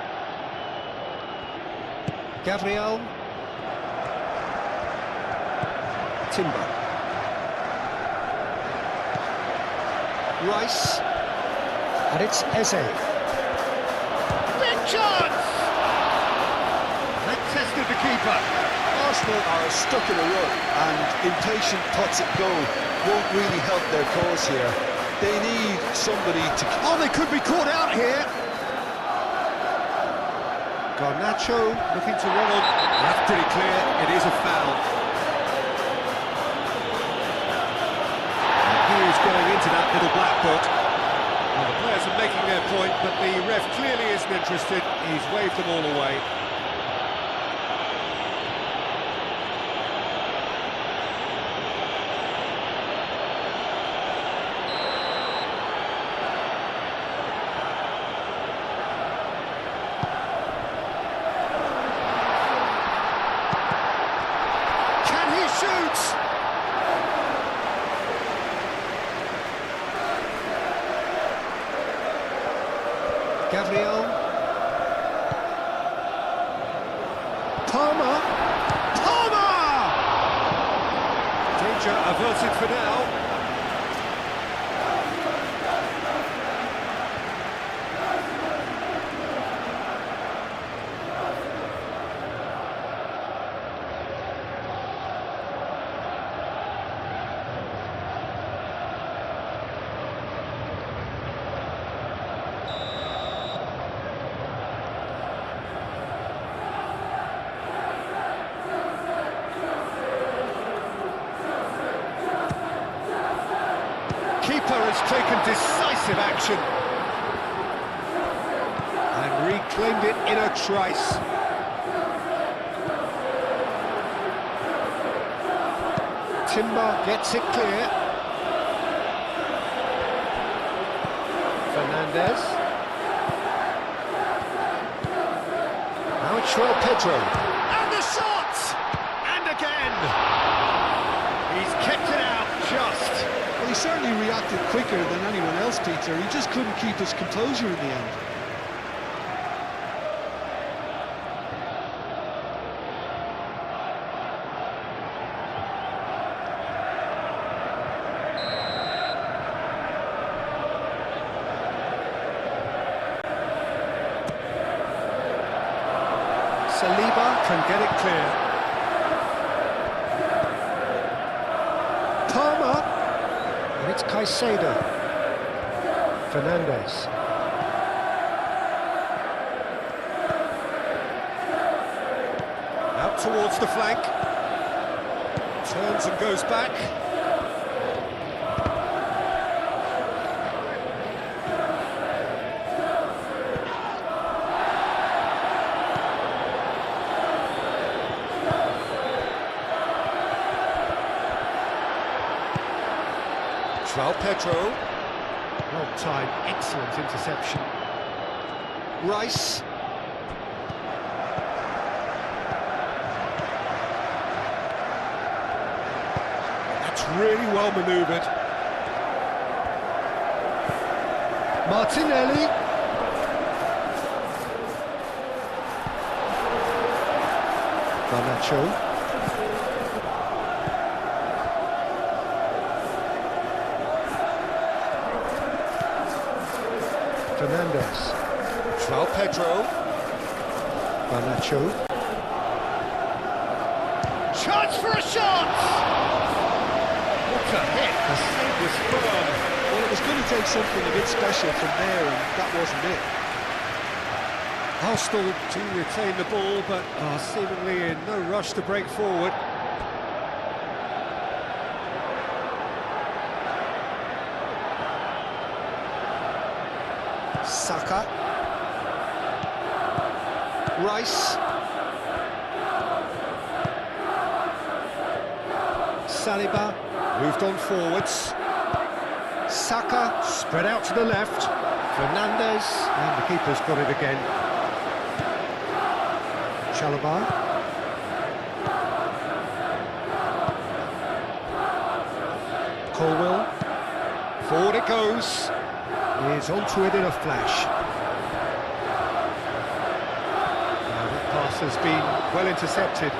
Gabriel. Timber. Rice. And it's Eze. Big chance! That tested the keeper. Arsenal are stuck in a rut, and impatient pots at goal won't really help their cause here. They need somebody to... Oh, they could be caught out here. Garnacho looking to run on. That's pretty clear. It is a foul. And he is going into that little black book. Well, the players are making their point, but the ref clearly isn't interested. He's waved them all away. Shoots! Gabriel. Palmer. Palmer! Danger averted for now. Keeper has taken decisive action and reclaimed it in a trice. Timber gets it clear. Fernandez. Now it's João Pedro. And the shot! And again! He's kept it out just. Well, he certainly reacted quicker than anyone else, Peter. He just couldn't keep his composure in the end. Saliba can get it clear. Palmer. And it's Caicedo. Fernandez. Out towards the flank. Turns and goes back. João Pedro. Well timed, excellent interception. Rice. really well manoeuvred. Martinelli. Garnacho. Fernandez. João Pedro. Garnacho. Chance for a shot! What a hit! The save was firm. Well, it was going to take something a bit special from there, and that wasn't it. Arsenal to retain the ball, but are seemingly in no rush to break forward. Saka. Rice. Saliba moved on forwards. Saka spread out to the left. Fernandez, and the keeper's got it again. Chalobah. Colwell. Forward it goes. He's onto it in a flash. Now that pass has been well intercepted.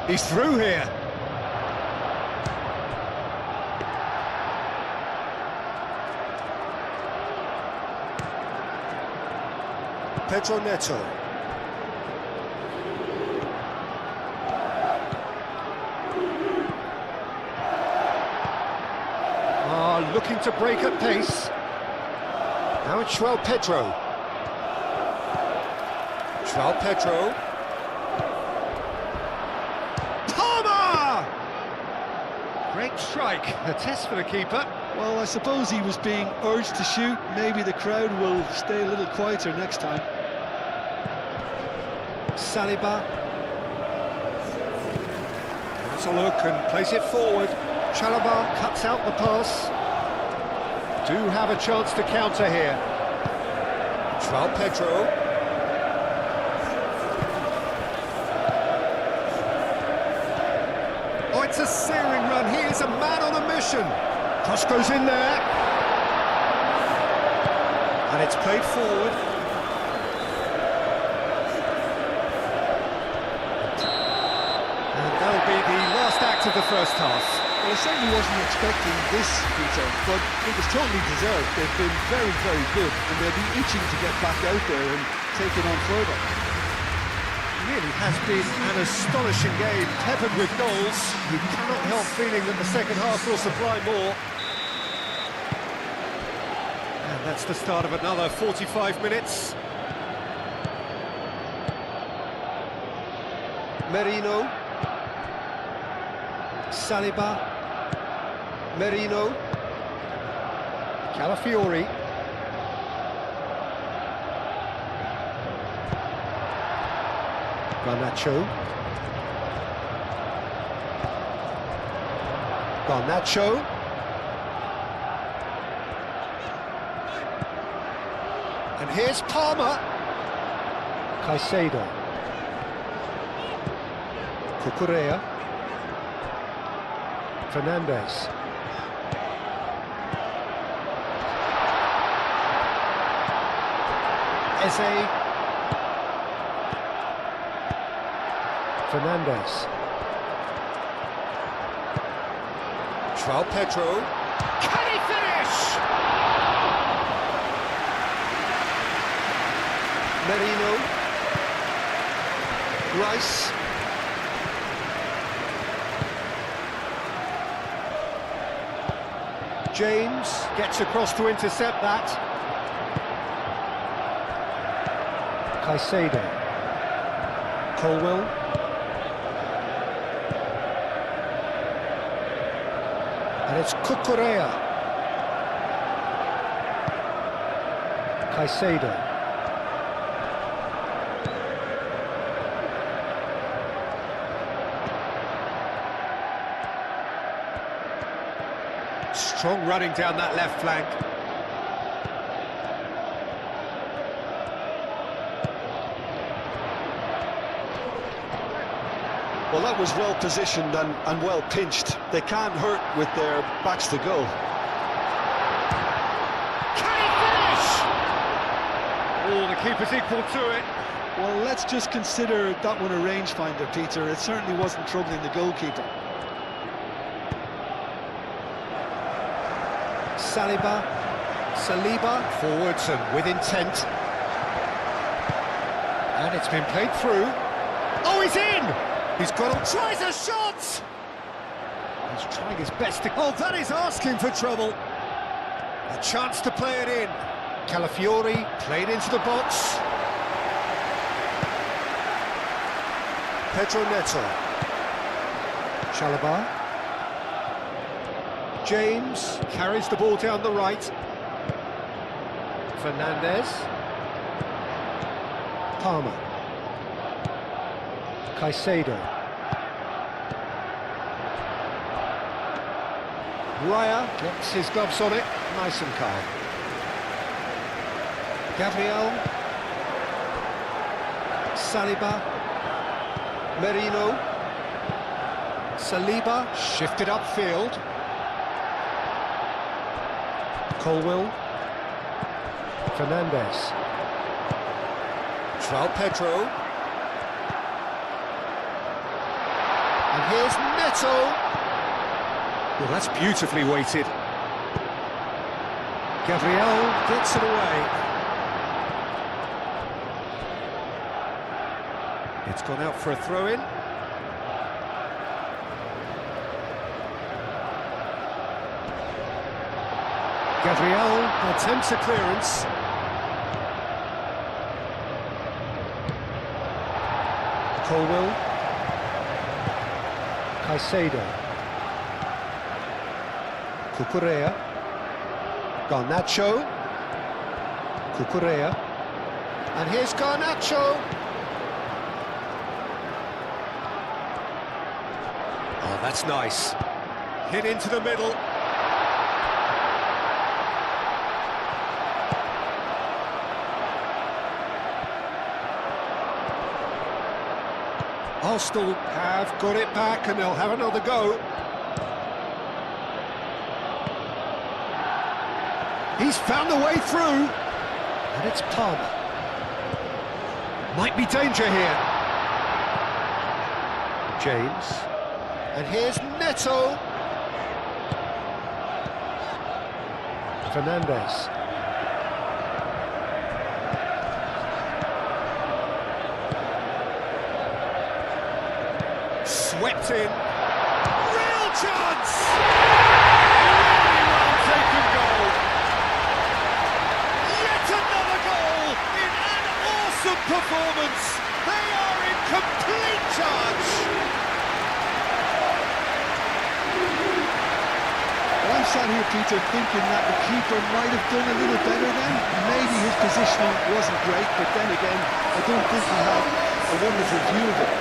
He's through here. Pedro Neto. Looking to break at pace. Now it's João Pedro. João Pedro. Great strike, a test for the keeper. Well, I suppose he was being urged to shoot. Maybe the crowd will stay a little quieter next time. Saliba. Let's a look and plays it forward. Chalobah cuts out the pass. Do have a chance to counter here. João Pedro. Oh, it's a searing run. He is a man on a mission. Cross goes in there. And it's played forward. And that'll be the last act of the first half. Well, I certainly wasn't expecting this, Peter, but it was totally deserved. They've been very, very good, and they'll be itching to get back out there and take it on further. Really has been an astonishing game, peppered with goals. You cannot help feeling that the second half will supply more. And that's the start of another 45 minutes. Merino. Saliba. Merino. Calafiori. Garnacho. Garnacho. And here's Palmer. Caicedo. Cucurella. Fernandez. Eze. Fernandez. João Pedro. Can he finish? Merino. Rice. James gets across to intercept that. Caicedo. Colwell. And it's Cucurella. Caicedo. Strong running down that left flank. Well, that was well positioned and well pinched. They can't hurt with their backs to goal. Can he finish? Oh, the keeper's equal to it. Well, let's just consider that one a rangefinder, Peter. It certainly wasn't troubling the goalkeeper. Saliba, forwards and with intent. And it's been played through. Oh, he's in! He's got him, tries a shot! He's trying his best to... Oh, that is asking for trouble. A chance to play it in. Calafiori played into the box. Pedro Neto. Chalobah. James carries the ball down the right. Fernandez. Palmer. Caicedo. Raya gets his gloves on it, nice and calm. Gabriel. Saliba. Merino. Saliba shifted upfield. Colwill. Fernandez. João Pedro. And here's Neto. Well, that's beautifully weighted. Gabriel gets it away. It's gone out for a throw-in. Gabriel attempts a clearance. Colwill. Caicedo. Cucurella. Garnacho. Cucurella. And here's Garnacho. Oh, that's nice. Hit into the middle. Arsenal have got it back and they'll have another go. He's found the way through. And it's Palmer. Might be danger here. James. And here's Neto. Fernandez. Swept in. Real chance! Really well taken goal. Yet another goal in an awesome performance. They are in complete charge. Well, I'm sat here, Peter, thinking that the keeper might have done a little better then. Maybe his positioning wasn't great, but then again, I don't think he had a wonderful view of it.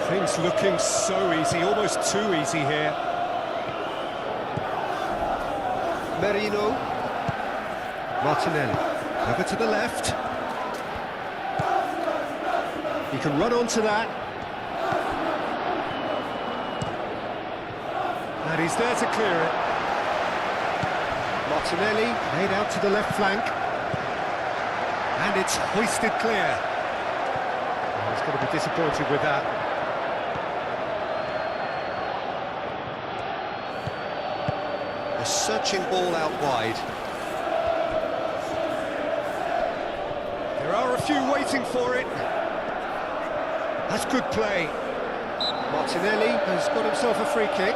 Things looking so easy, almost too easy here. Merino. Martinelli. Over to the left. He can run onto that. And he's there to clear it. Martinelli made out to the left flank. And it's hoisted clear. Oh, he's going to be disappointed with that. A searching ball out wide. There are a few waiting for it. That's good play. Martinelli has got himself a free kick.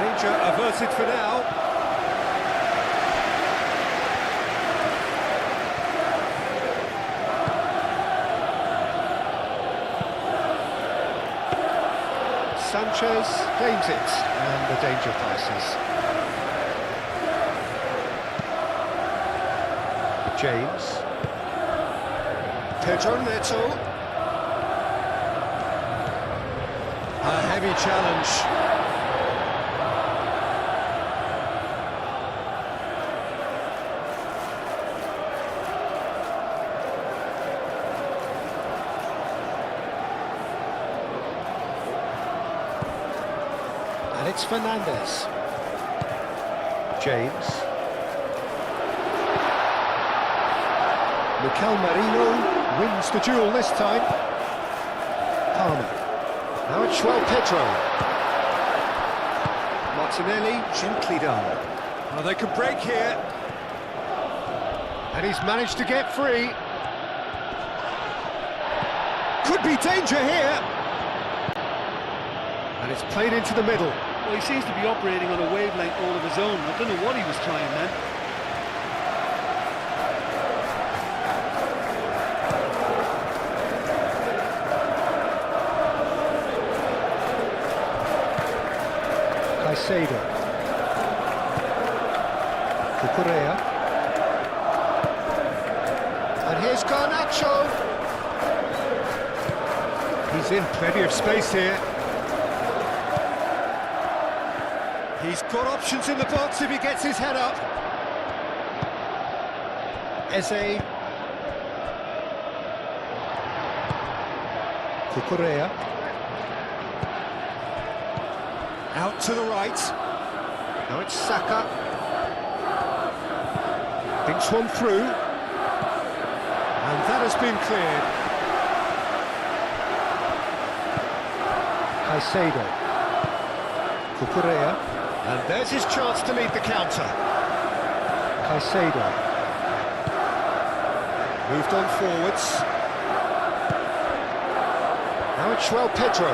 Danger averted for now. Sanchez claims it, and the danger passes. James. Pedro Neto. A heavy challenge. And it's Fernandez. James. Mikel Merino wins the duel this time. Palmer. Now it's João Pedro. Martinelli gently done. Well, they can break here. And he's managed to get free. Could be danger here. And it's played into the middle. Well, he seems to be operating on a wavelength all of his own. I don't know what he was trying then. Caicedo. Cucurella. And here's Garnacho. He's in plenty of space here. He's got options in the box if he gets his head up. Eze. Cucurella. Out to the right. Now it's Saka. Thinks one through. And that has been cleared. Caicedo. Cucurella. And there's his chance to lead the counter. Caicedo. Moved on forwards. Now it's João Pedro.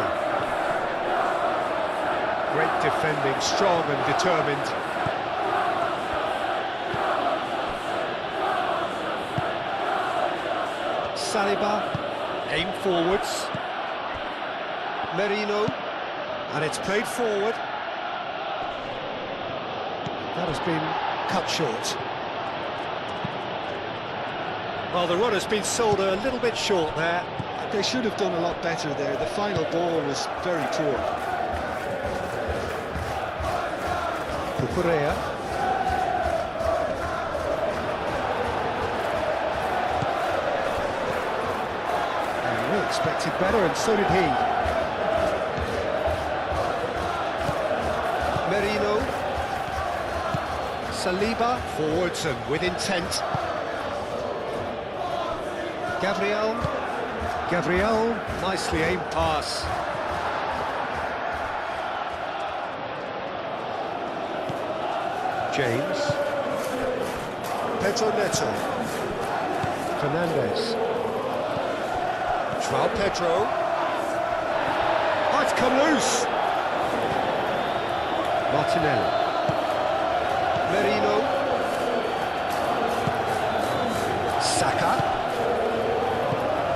Great defending, strong and determined. Saliba, aim forwards. Merino, and it's played forward. That has been cut short. Well, the run has been sold a little bit short there. They should have done a lot better there. The final ball was very poor. Cucurella. And we expected better, and so did he. Merino. Saliba, forwards and with intent. Gabriel, nicely aimed pass. James. Pedro Neto. Fernandez. João Pedro. Oh, it's come loose. Martinelli. Merino. Saka.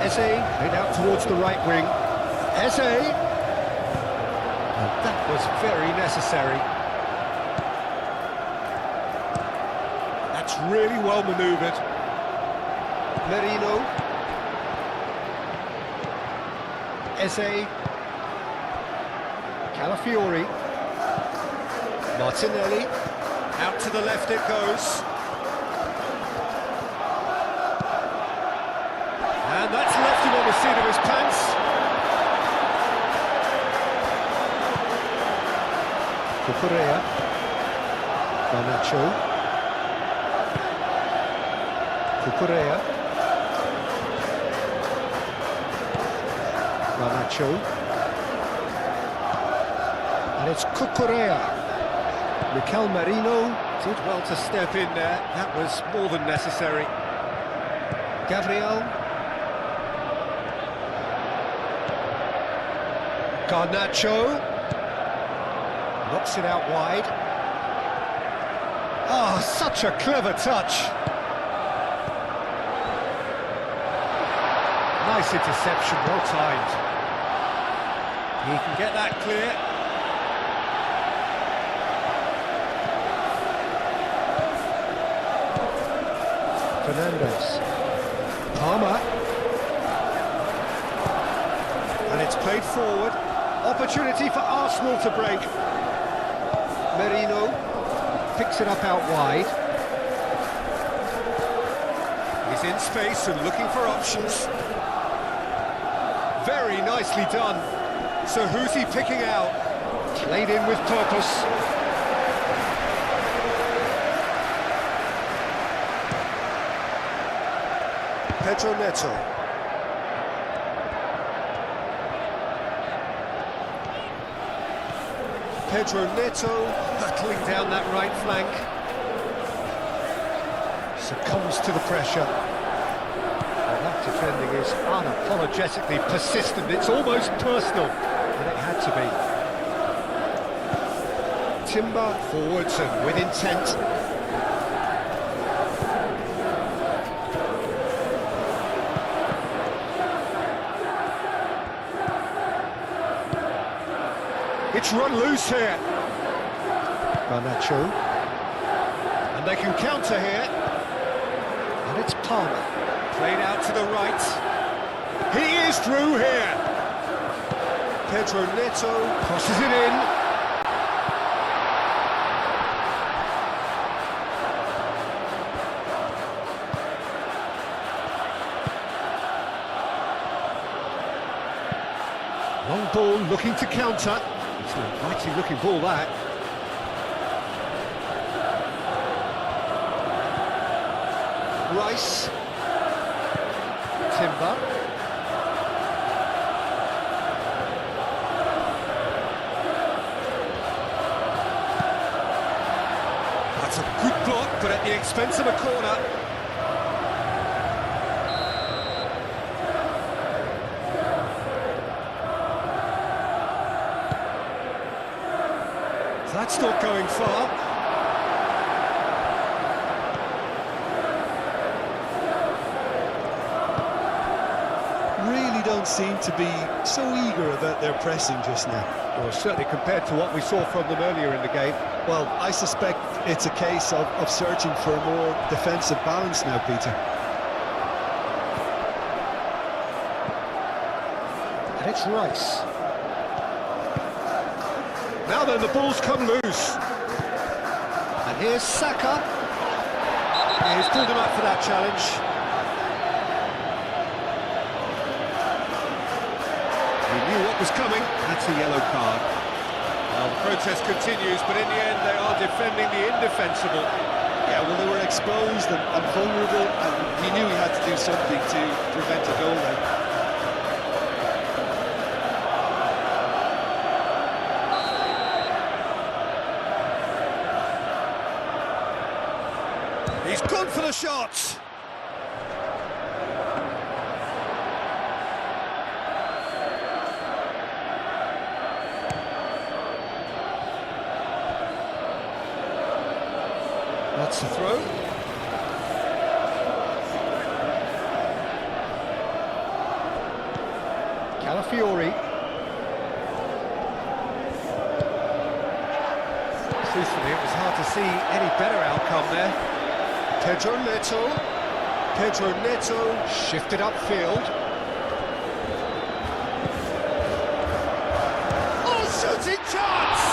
Eze, played out towards the right wing. Eze. And that was very necessary. That's really well manoeuvred. Merino. Eze. Calafiori. Martinelli. Out to the left it goes. And that's left him on the seat of his pants. Cucurella. Garnacho. Cucurella. Garnacho. And it's Cucurella. Mikel Merino did well to step in there. That was more than necessary. Gabriel. Garnacho. Knocks it out wide. Oh, such a clever touch. Nice interception, well timed. He can get that clear. Fernandez. Palmer. And it's played forward. Opportunity for Arsenal to break. Merino picks it up out wide. He's in space and looking for options. Very nicely done. So who's he picking out? Played in with purpose. Pedro Neto. Pedro Neto battling down that right flank. Succumbs to the pressure. Well, that defending is unapologetically persistent. It's almost personal, and it had to be. Timber forwards and with intent. It's run loose here. Garnacho. And they can counter here. And it's Palmer. Played out to the right. He is through here. Pedro Neto crosses it in. Long ball looking to counter. It's an inviting looking ball, that. Rice. Timber. That's a good block, but at the expense of a corner. That's not going far. Really don't seem to be so eager about their pressing just now. Well, certainly compared to what we saw from them earlier in the game. Well, I suspect it's a case of searching for a more defensive balance now, Peter. And it's Rice. Now then, the ball's come loose. And here's Saka. He's pulled him up for that challenge. He knew what was coming. That's a yellow card. Well, the protest continues, but in the end they are defending the indefensible. Yeah, well, they were exposed and vulnerable, and he knew he had to do something to prevent a goal then. He's gone for the shot. That's the throw. Calafiori. Truthfully, it was hard to see any better outcome there. Pedro Neto. Pedro Neto shifted upfield. Oh, shooting chance!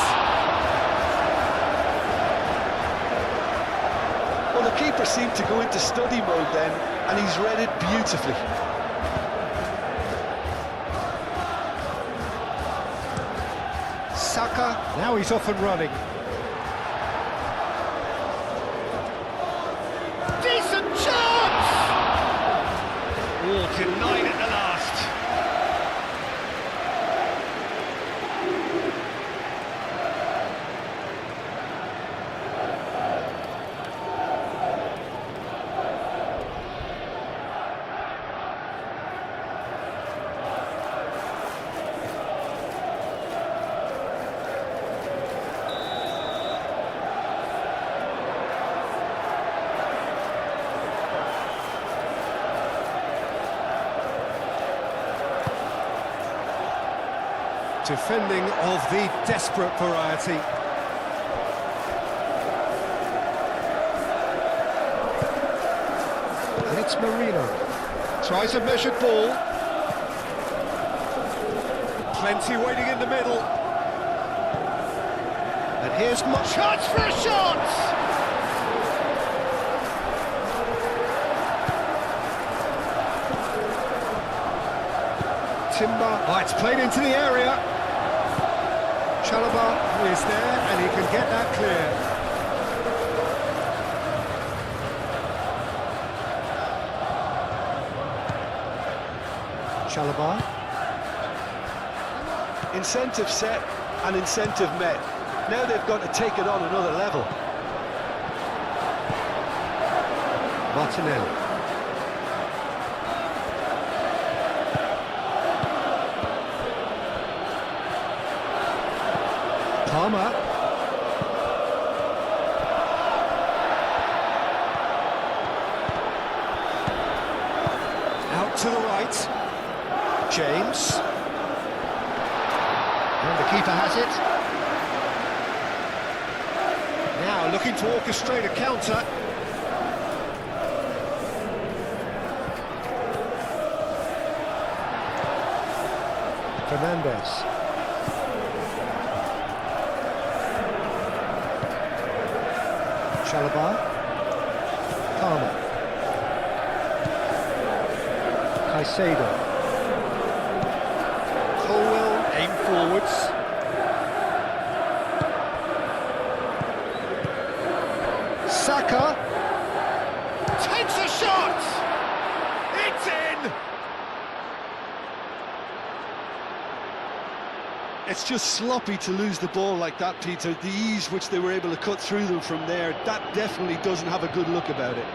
Well, the keeper seemed to go into study mode then, and he's read it beautifully. Saka, now he's off and running. Decent chance! Oh, denied at the last. Defending of the desperate variety. And it's Marino. Tries a measured ball. Plenty waiting in the middle. And here's much chance for a shot! Timber. Oh, it's played into the area. Chalobah is there, and he can get that clear. Chalobah. Incentive set and incentive met. Now they've got to take it on another level. Martinelli. Palmer. Out to the right. James. And the keeper has it. Now looking to orchestrate a counter. Fernandez. Chalobah. Palmer. Caicedo. Colwell, aim forwards. Saka. Takes a shot! It's in! It's just sloppy to lose the ball like that, Peter. The ease which they were able to cut through them from there, that definitely doesn't have a good look about it.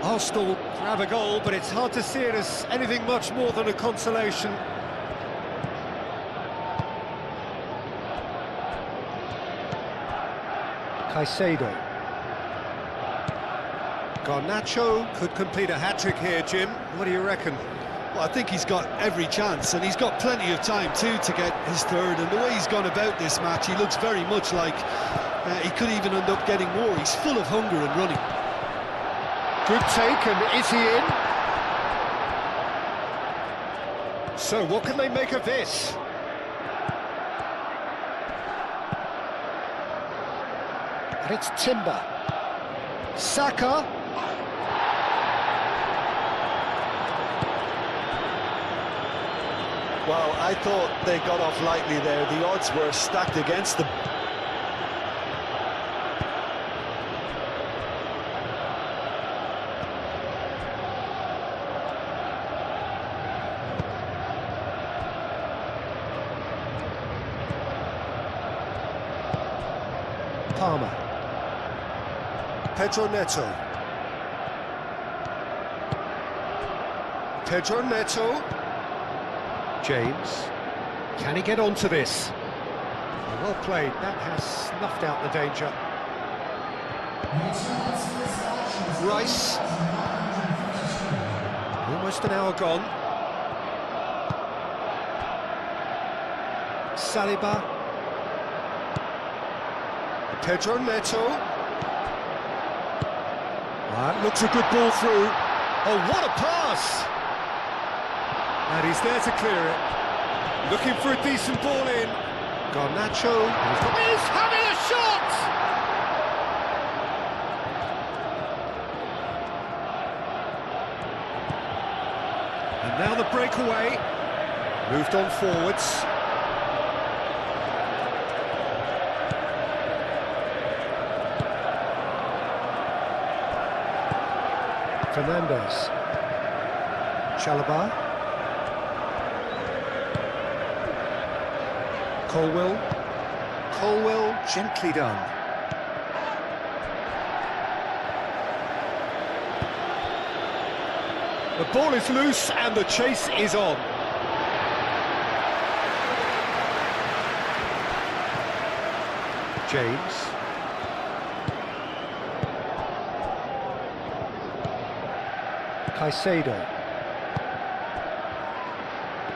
Arsenal grab a goal, but it's hard to see it as anything much more than a consolation. Caicedo. Garnacho could complete a hat-trick here, Jim. What do you reckon? Well, I think he's got every chance, and he's got plenty of time too to get his third. And the way he's gone about this match, he looks very much like he could even end up getting more. He's full of hunger and running. Good take, and is he in? So, what can they make of this? And it's Timber. Saka. Well, I thought they got off lightly there. The odds were stacked against them. Palmer. Pedro Neto. Pedro Neto. James. Can he get onto this? Well played. That has snuffed out the danger. Rice. Almost an hour gone. Saliba. Pedro Neto. That looks a good ball through. Oh, what a pass! And he's there to clear it. Looking for a decent ball in. Garnacho. He's having a shot! And now the breakaway. Moved on forwards. Fernandez. Chalobah. Colwill. Colwill, gently done. The ball is loose and the chase is on. James. Caicedo.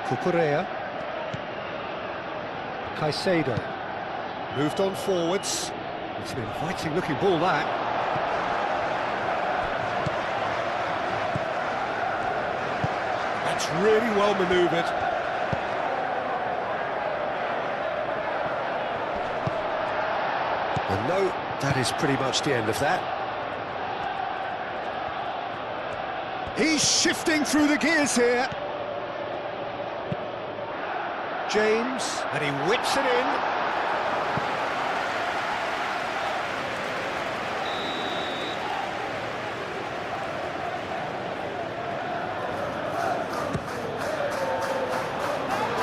Cucurella. Caicedo. Moved on forwards. It's an inviting looking ball, that. That's really well manoeuvred. And no, that is pretty much the end of that. He's shifting through the gears here. James, and he whips it in.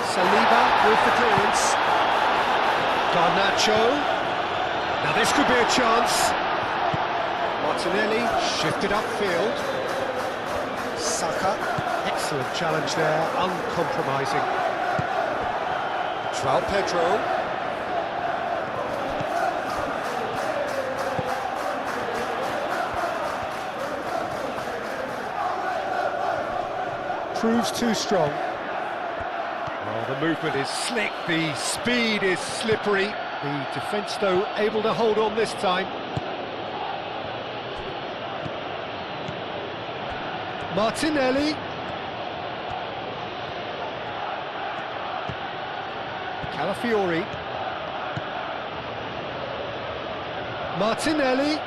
Saliba with the clearance. Garnacho. Now this could be a chance. Martinelli shifted upfield. Saka, excellent challenge there, uncompromising. João Pedro. Proves too strong. Well, the movement is slick, the speed is slippery. The defence, though, able to hold on this time. Martinelli. Calafiori. Martinelli.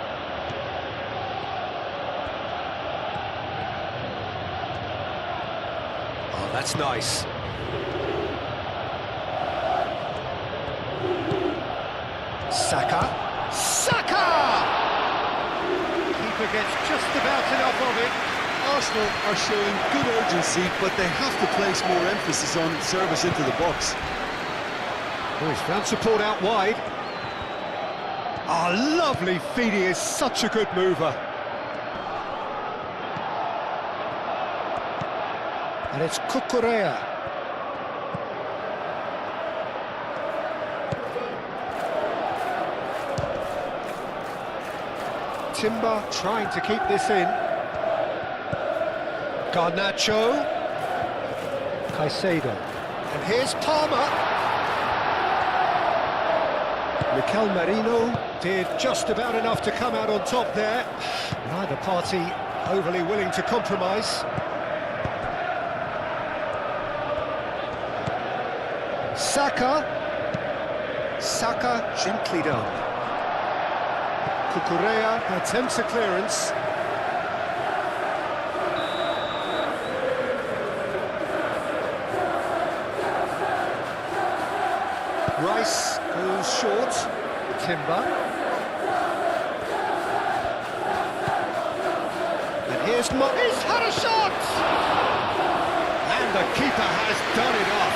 Oh, that's nice. Saka. Saka! Keeper gets just about enough of it. Arsenal are showing good urgency, but they have to place more emphasis on service into the box. Oh, he's found support out wide. Oh, lovely feed, he is such a good mover. And it's Cucurella. Timber trying to keep this in. Garnacho. Caicedo. And here's Palmer. Mikel Merino did just about enough to come out on top there. Neither party overly willing to compromise. Saka. Saka, gently done. Cucurella attempts a clearance. Rice goes short. Timber. And he's had a shot! And the keeper has done it off.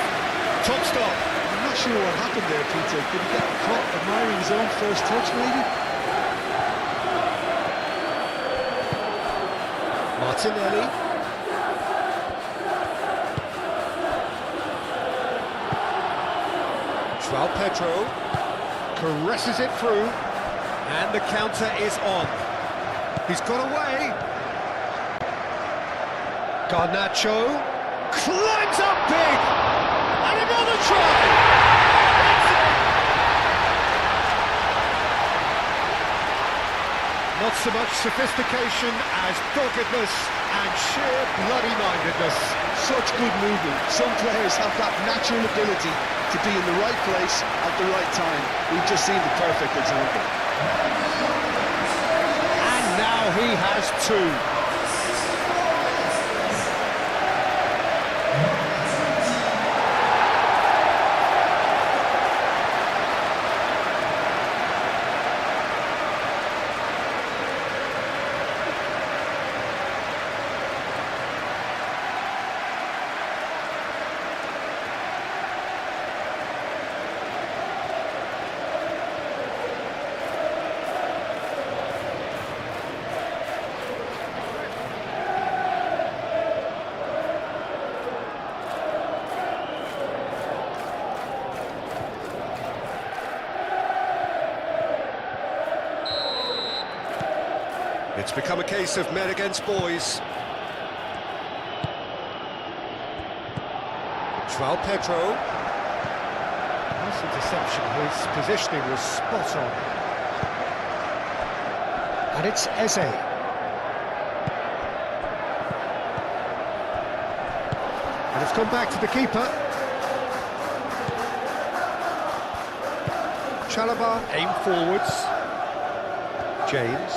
Top stop. I'm not sure what happened there, Peter. Did he get caught admiring his own first touch, maybe? Martinelli. João Pedro caresses it through, and the counter is on. He's got away. Garnacho climbs up big, and another try. Not so much sophistication as doggedness and sheer bloody-mindedness. Such good movement. Some players have that natural ability to be in the right place at the right time. We've just seen the perfect example. And now he has two. It's become a case of men against boys. João Pedro. Nice interception, his positioning was spot on. And it's Eze. And it's gone back to the keeper. Chalobah, aim forwards. James.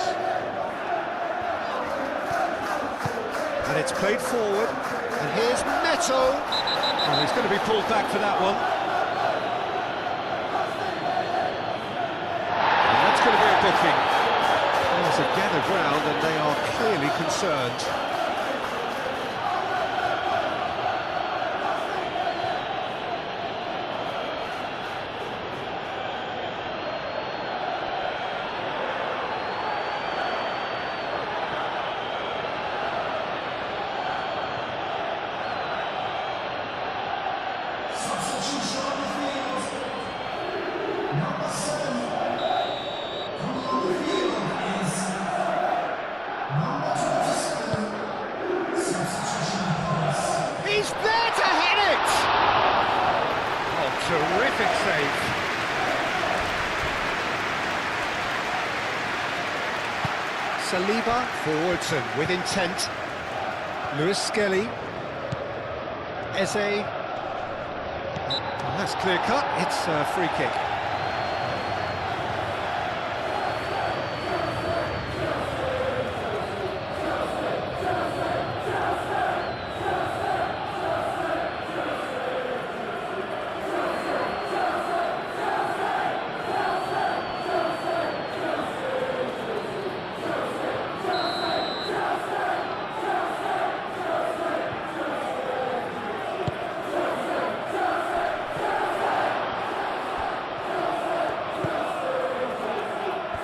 And it's played forward. And here's Neto. Oh, he's going to be pulled back for that one. And that's going to be a booking. There's a gather ground and they are clearly concerned. He's there to hit it! Oh, terrific save. Saliba forwards and with intent. Lewis Skelly. Eze. Well, that's clear cut. It's a free kick.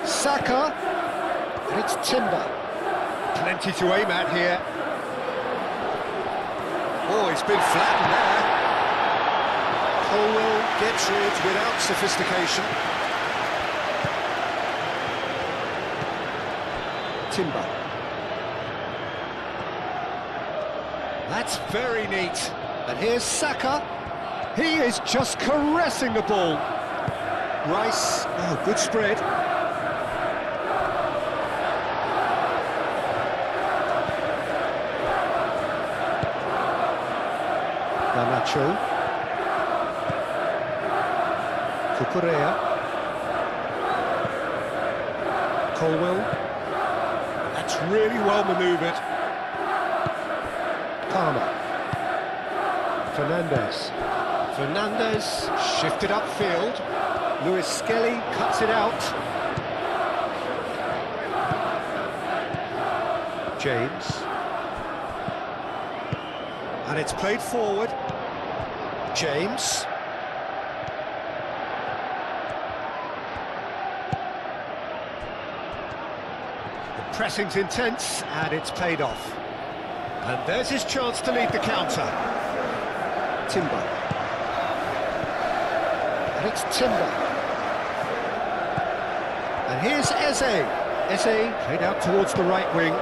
Saka, and it's Timber. Plenty to aim at here. Oh, he's been flattened there. Colwell gets rid without sophistication. Timber. That's very neat. And here's Saka. He is just caressing the ball. Rice, oh, good spread. Garnacho. Cucurella. Colwell. That's really well manoeuvred. Palmer. Fernandez shifted upfield. Lewis Skelly cuts it out. James. And it's played forward. James. The pressing's intense, and it's paid off. And there's his chance to lead the counter. Timber. And it's Timber. And here's Eze. Eze played out towards the right wing.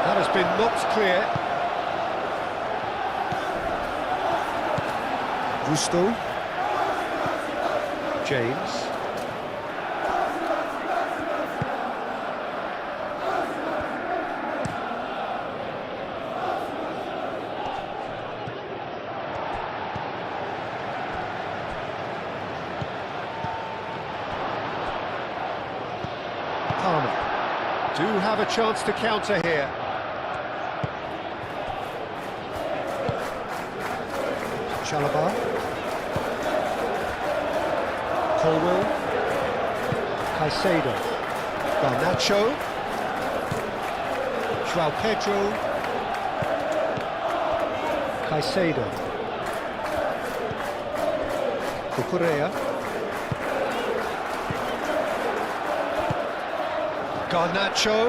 That has been knocked clear. Gusto. James. Palmer. Do have a chance to counter here. Chalobah. Colwell. Caicedo. Garnacho. João Pedro. Caicedo. Cucurella. Garnacho.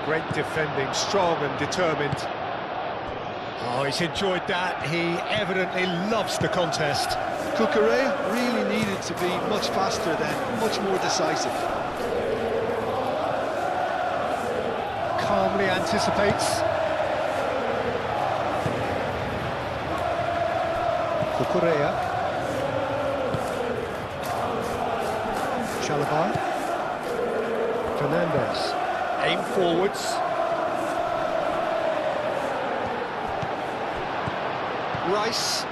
Great defending, strong and determined. Oh, Oh, he's enjoyed that. He evidently loves the contest. Cucurella really needed to be much faster then, much more decisive. Calmly anticipates. Cucurella. Chalobah. Fernandez. Aim forwards. Rice.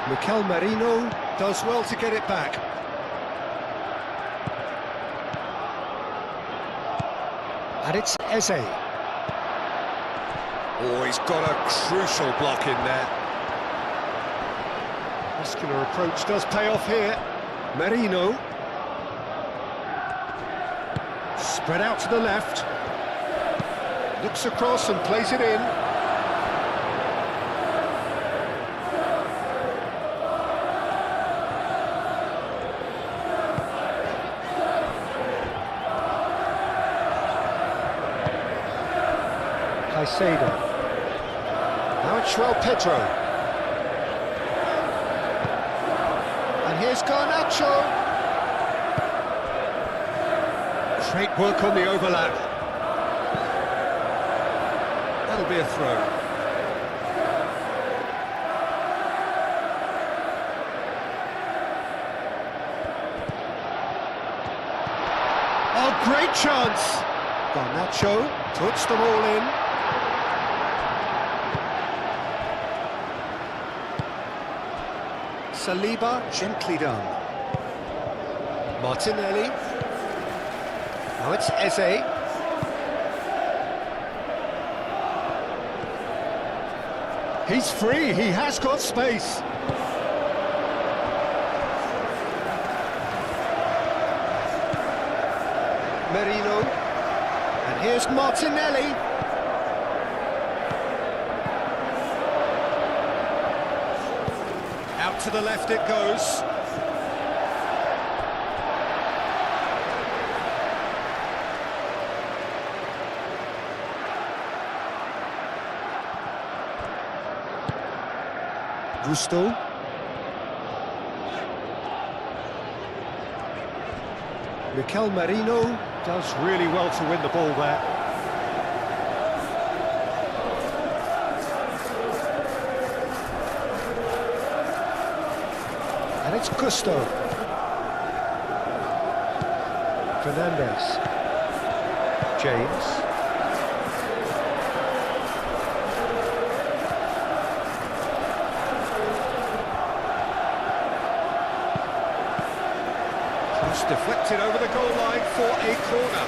Mikel Merino does well to get it back. And it's Eze. Oh, he's got a crucial block in there. Muscular approach does pay off here. Merino. Spread out to the left. Looks across and plays it in. Caicedo. Now it's João Pedro. And here's Garnacho. Great work on the overlap. That'll be a throw. Oh, great chance! Garnacho puts them all in. Saliba, gently done. Martinelli. Now it's Eze. He's free, he has got space. Merino. And here's Martinelli. Out to the left it goes. Gusto. Mikel Merino does really well to win the ball there. And it's Gusto. Fernandez. James. Cross deflected over the goal line for a corner.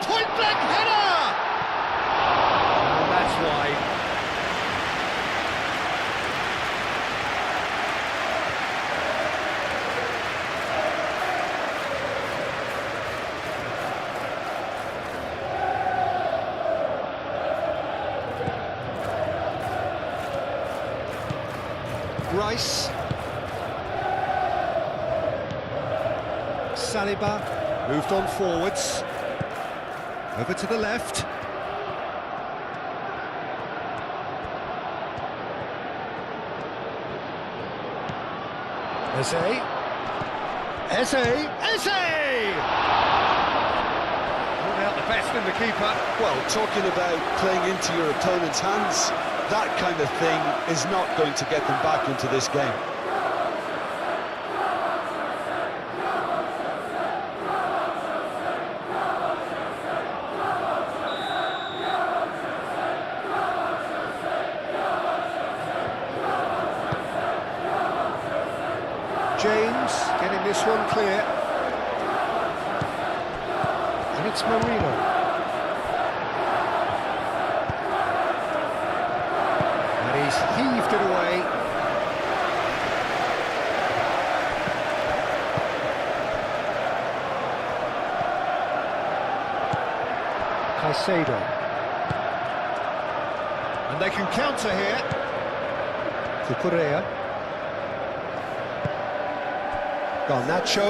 Point-blank header! And that's wide. Rice. Saliba moved on forwards. Over to the left. Eze. Eze. Eze! Brought out the best in the keeper. Well, talking about playing into your opponent's hands, that kind of thing is not going to get them back into this game. James getting this one clear. And it's Marino. And he's heaved it away. Caicedo. And they can counter here. Cucurella. Garnacho.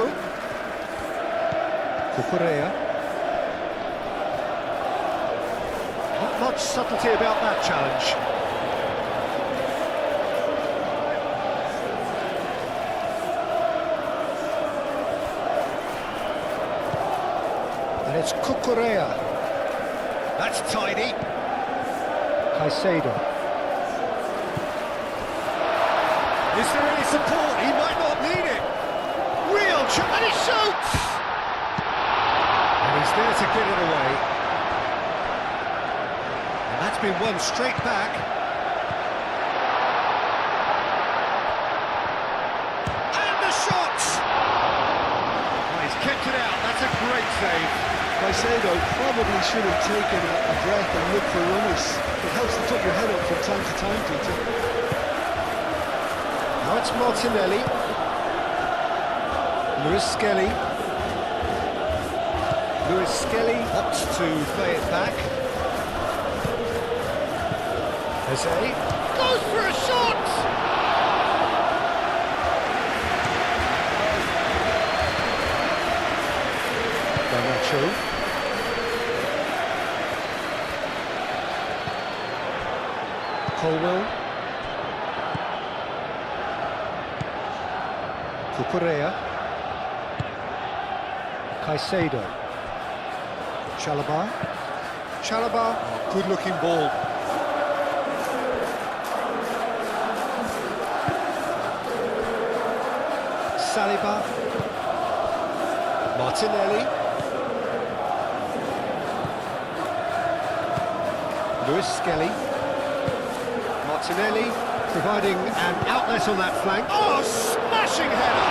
Cucurella. Not much subtlety about that challenge. And it's Cucurella. That's tidy. Caicedo. Is there any support? He might not need it. Real chance, and he shoots! And he's there to get it away. And that's been won straight back. And the shot! Oh, he's kept it out, that's a great save. Caicedo probably should have taken a breath and looked for runners. It helps to put your head up from time to time, Peter. Now it's Martinelli. Lewis Skelly. Lewis Skelly opts to play it back. Jose goes for a shot! Garnacho. Colwell. Cucurella. Caicedo. Chalobah. Chalobah, good looking ball. Saliba. Martinelli. Lewis Skelly. Martinelli providing an outlet on that flank. Oh, smashing header!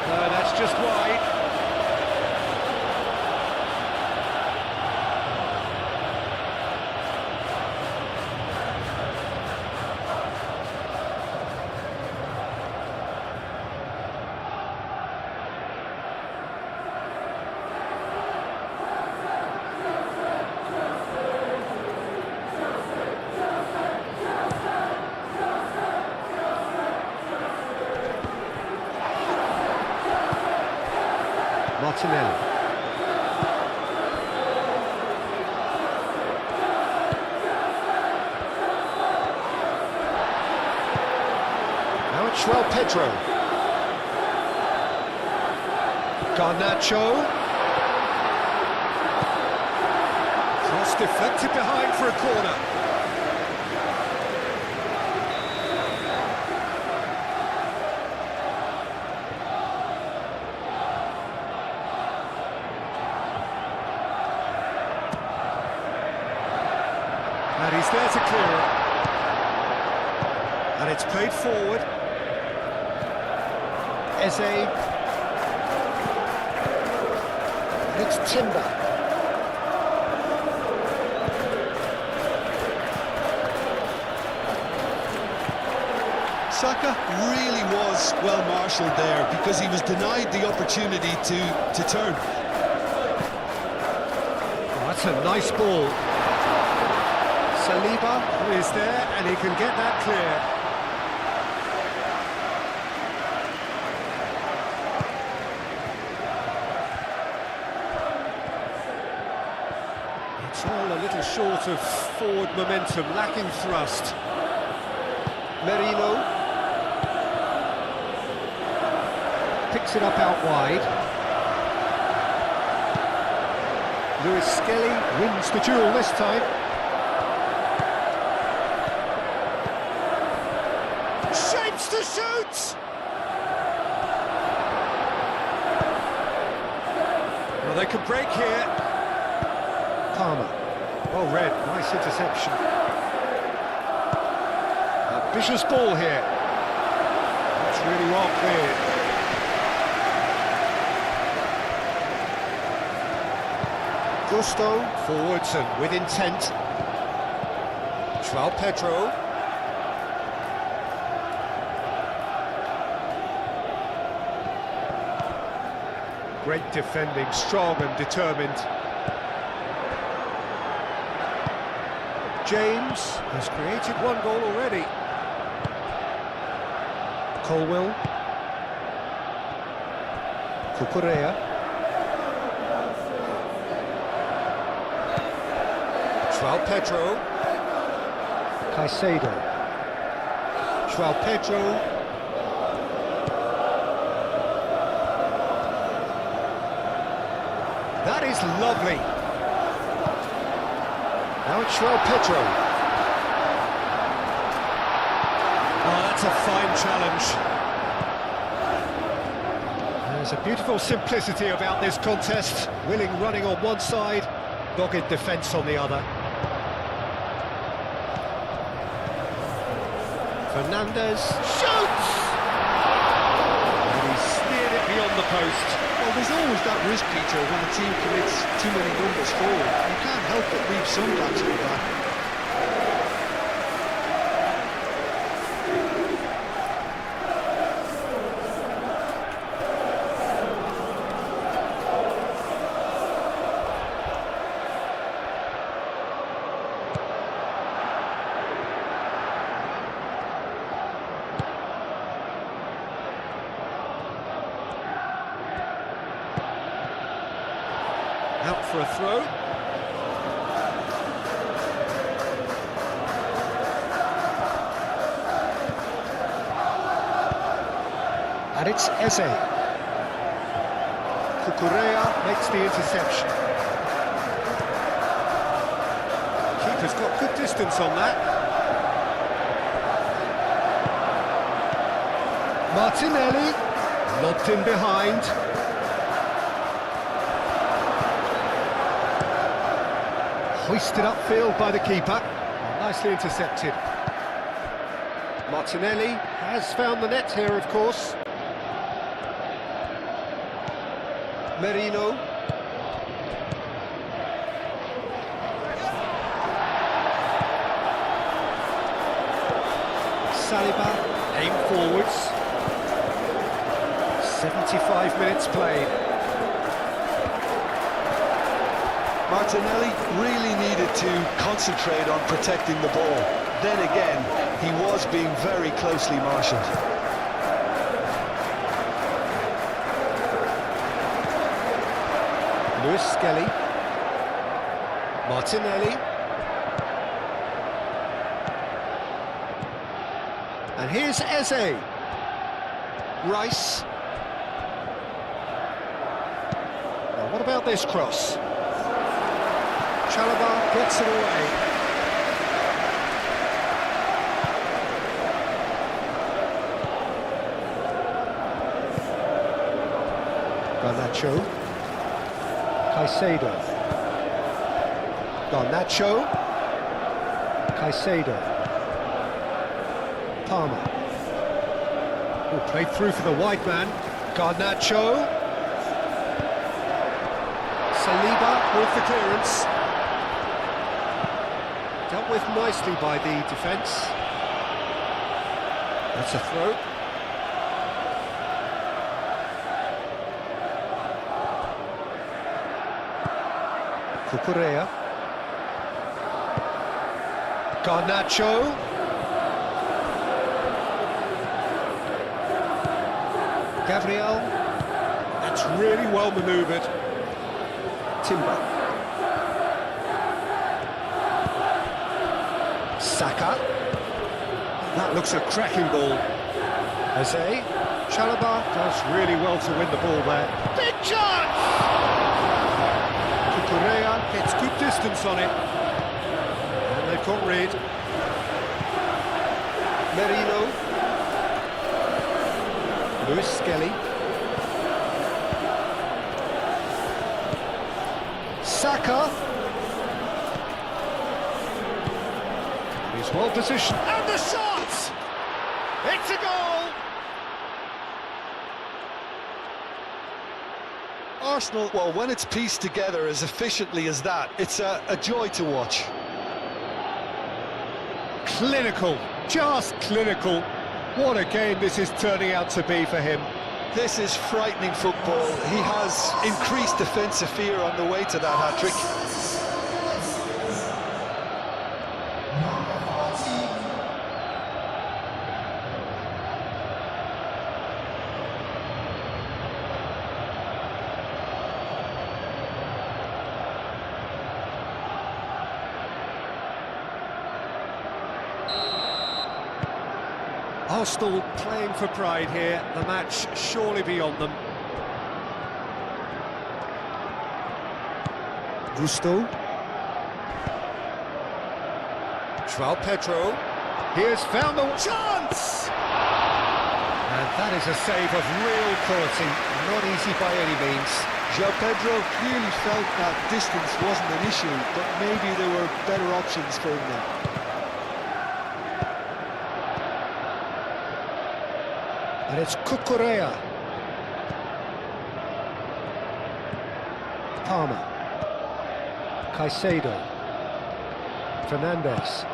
No, that's just wide. Martinelli. Now it's João Pedro. Garnacho. Cross deflected behind for a corner. And he's there to clear it. And it's played forward. Eze. And it's Timber. Saka really was well marshalled there because he was denied the opportunity to turn. Oh, that's a nice ball. Saliba is there and he can get that clear. It's all a little short of forward momentum, lacking thrust. Merino picks it up out wide. Lewis Skelly wins the duel this time. Shapes to shoot! Well, they could break here. Palmer. Well read, nice interception. Ambitious ball here. That's really well cleared. Gusto forwards and with intent. João Pedro. Great defending, strong and determined. James has created one goal already. Colwell. Cucurella. João Pedro. Caicedo. João Pedro. That is lovely. Now it's João Pedro. Oh, that's a fine challenge. There's a beautiful simplicity about this contest. Willing running on one side, dogged defence on the other. Fernandes shoots! And he's steered it beyond the post. Well, there's always that risk, Peter, when a team commits too many numbers forward. You can't help but leave some gaps at the back. Out for a throw. And it's Eze. Cucurella makes the interception. Keeper's got good distance on that. Martinelli, lobbed in behind. Hoisted upfield by the keeper. Nicely intercepted. Martinelli has found the net here, of course. Merino. Saliba, aim forwards. 75 minutes played. Martinelli really needed to concentrate on protecting the ball. Then again, he was being very closely marshalled. Lewis Skelly. Martinelli. And here's Eze. Rice. Now what about this cross? Chalobah gets it away. Garnacho. Caicedo. Garnacho. Caicedo. Palmer. Oh, played through for the wide man. Garnacho. Saliba with the clearance. Dealt with nicely by the defence. That's a throw. Cucurella. Garnacho. Gabriel. That's really well manoeuvred. Timber. Saka. That looks a cracking ball. Eze. Chalobah does really well to win the ball there. Big chance! Cucurella gets good distance on it. And they've got rid. Merino. Lewis Skelly. Saka. He's well positioned. And the shot! It's a goal! Arsenal, well, when it's pieced together as efficiently as that, it's a joy to watch. Clinical, just clinical. What a game this is turning out to be for him. This is frightening football. He has increased defensive fear on the way to that hat-trick. Arsenal playing for pride here, the match surely beyond them. Gusto. João Pedro. He has found the chance! And that is a save of real quality, not easy by any means. João Pedro clearly felt that distance wasn't an issue, but maybe there were better options for him then. And it's Cucurella. Palmer. Caicedo. Fernandes.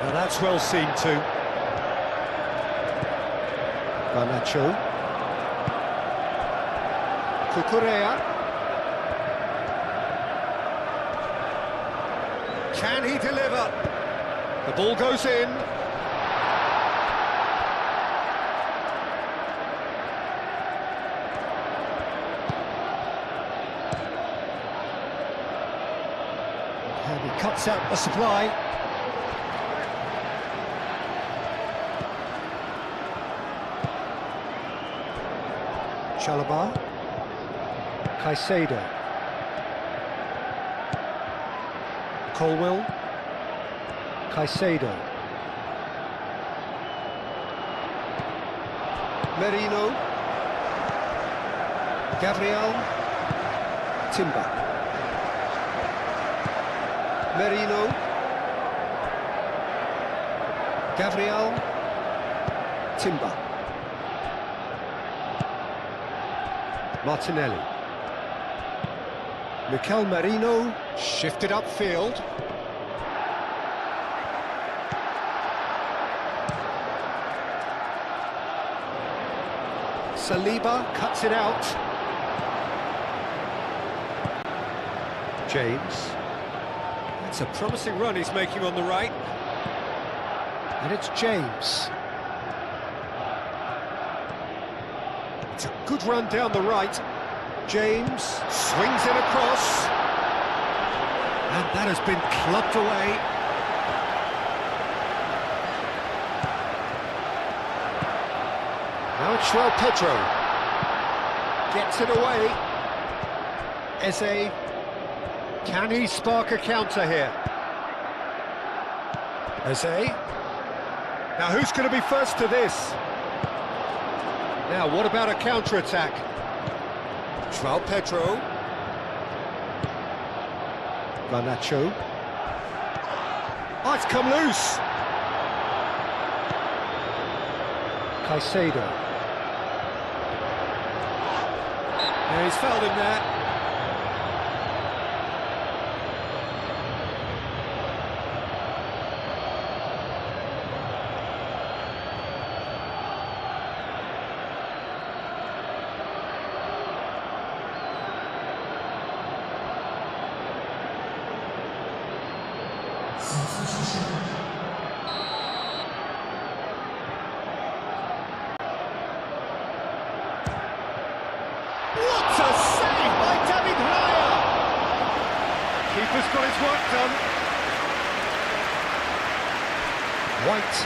Now that's well seen too. Garnacho. Cucurella. Can he deliver? The ball goes in. And he cuts out the supply. Chalobah. Caicedo. Colwill. Caicedo. Merino. Gabriel. Timber. Merino. Gabriel. Timber. Martinelli. Mikel Merino shifted upfield. Saliba cuts it out. James. It's a promising run he's making on the right. And it's James. It's a good run down the right. James swings it across. And that has been clubbed away. Now it's João Pedro. Gets it away. Eze. Can he spark a counter here? Eze. Now who's going to be first to this? Now what about a counter-attack? João Pedro. Garnacho. Oh, it's come loose. Caicedo. Yeah, he's fouled him there. What a save by David Raya! Keeper's got his work done. White.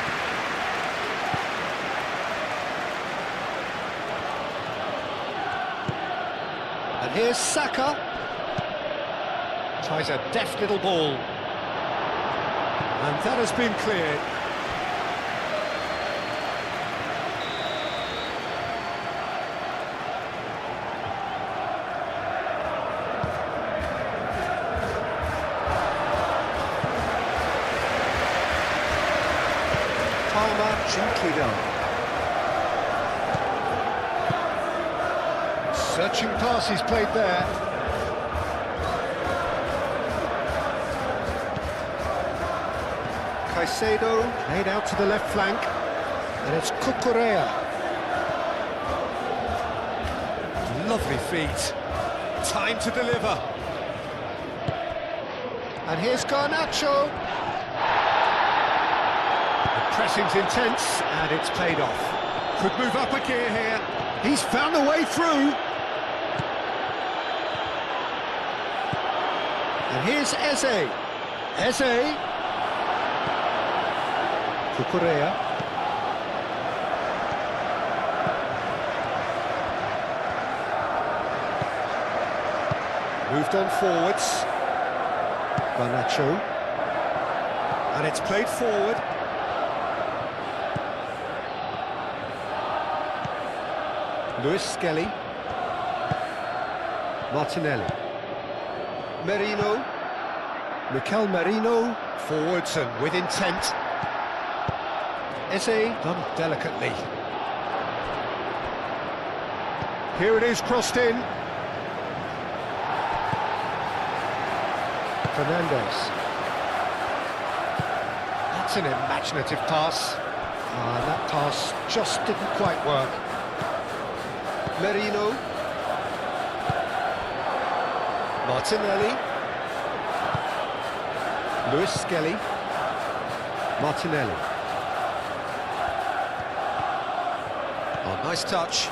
And here's Saka. Tries a deft little ball. And that has been cleared. Palmer gently done. Searching pass he's played there. Caicedo played out to the left flank, and it's Cucurella. Lovely feet. Time to deliver. And here's Garnacho. The pressing's intense, and it's paid off. Could move up a gear here. He's found a way through. And And here's Eze. Eze. Cucurella. Moved on forwards. Garnacho. And it's played forward. Luis Skelly. Martinelli. Merino. Mikel Merino. Forwards and with intent. Eze done delicately. Here it is, crossed in. Fernandez. That's an imaginative pass. That pass just didn't quite work. Merino. Martinelli. Luis Skelly. Martinelli. Oh, nice touch.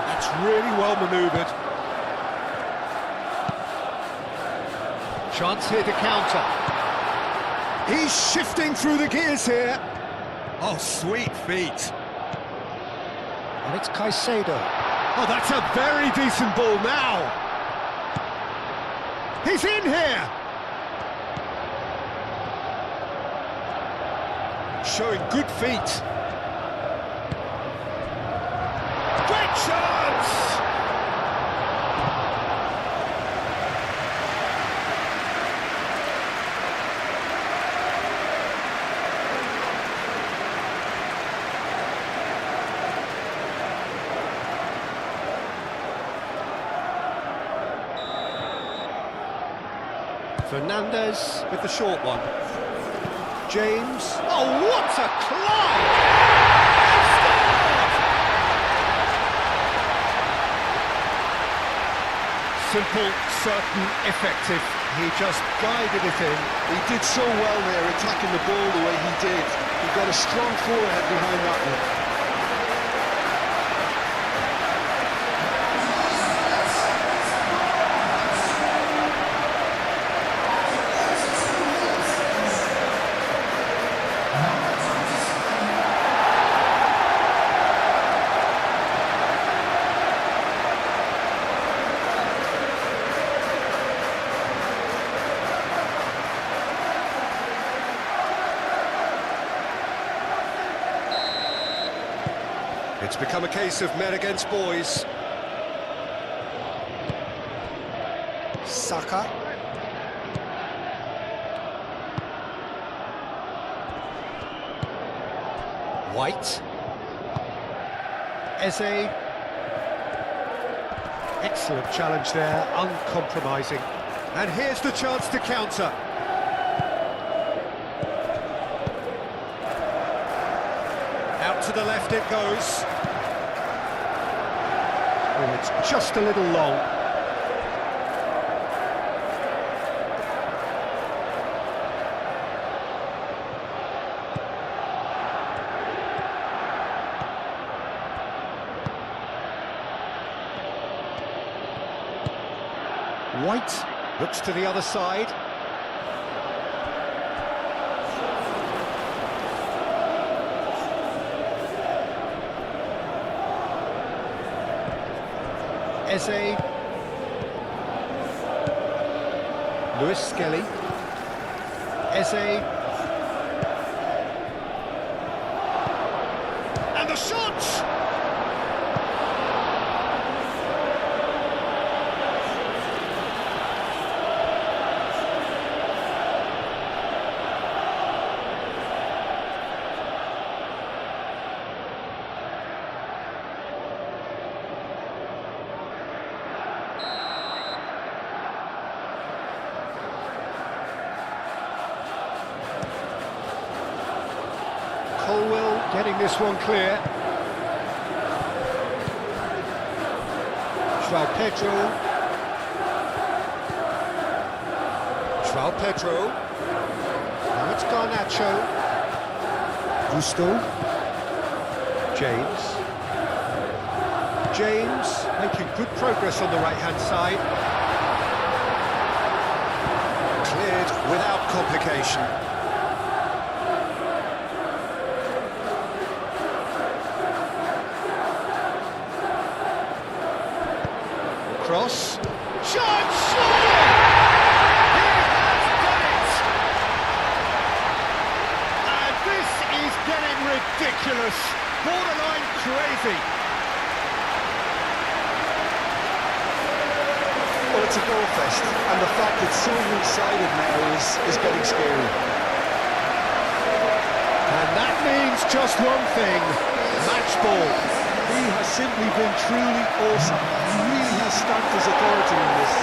That's really well manoeuvred. Chance here to counter. He's shifting through the gears here. Oh, sweet feet. And it's Caicedo. Oh, that's a very decent ball now. He's in here. Showing good feet. Great chance! Fernandez with the short one. James. Oh, what a climb! Simple, certain, effective. He just guided it in. He did so well there, attacking the ball the way he did. He got a strong forehead behind that one. It's become a case of men against boys. Saka. White. Eze. Excellent challenge there, uncompromising. And here's the chance to counter. Out to the left it goes. Oh, it's just a little long. White looks to the other side. Eze. Luis Skelly. Eze. And the shot! Colwell getting this one clear. João Pedro. João Pedro. Now it's Garnacho. Gusto. James. James making good progress on the right-hand side. Cleared without complication. Cross. Shot! Surely! He has done it! And this is getting ridiculous. Borderline crazy. Well, it's a goal fest, and the fact it's so one-sided now is getting scary. And that means just one thing, match ball. He has simply been truly awesome. He really has stamped his authority in this.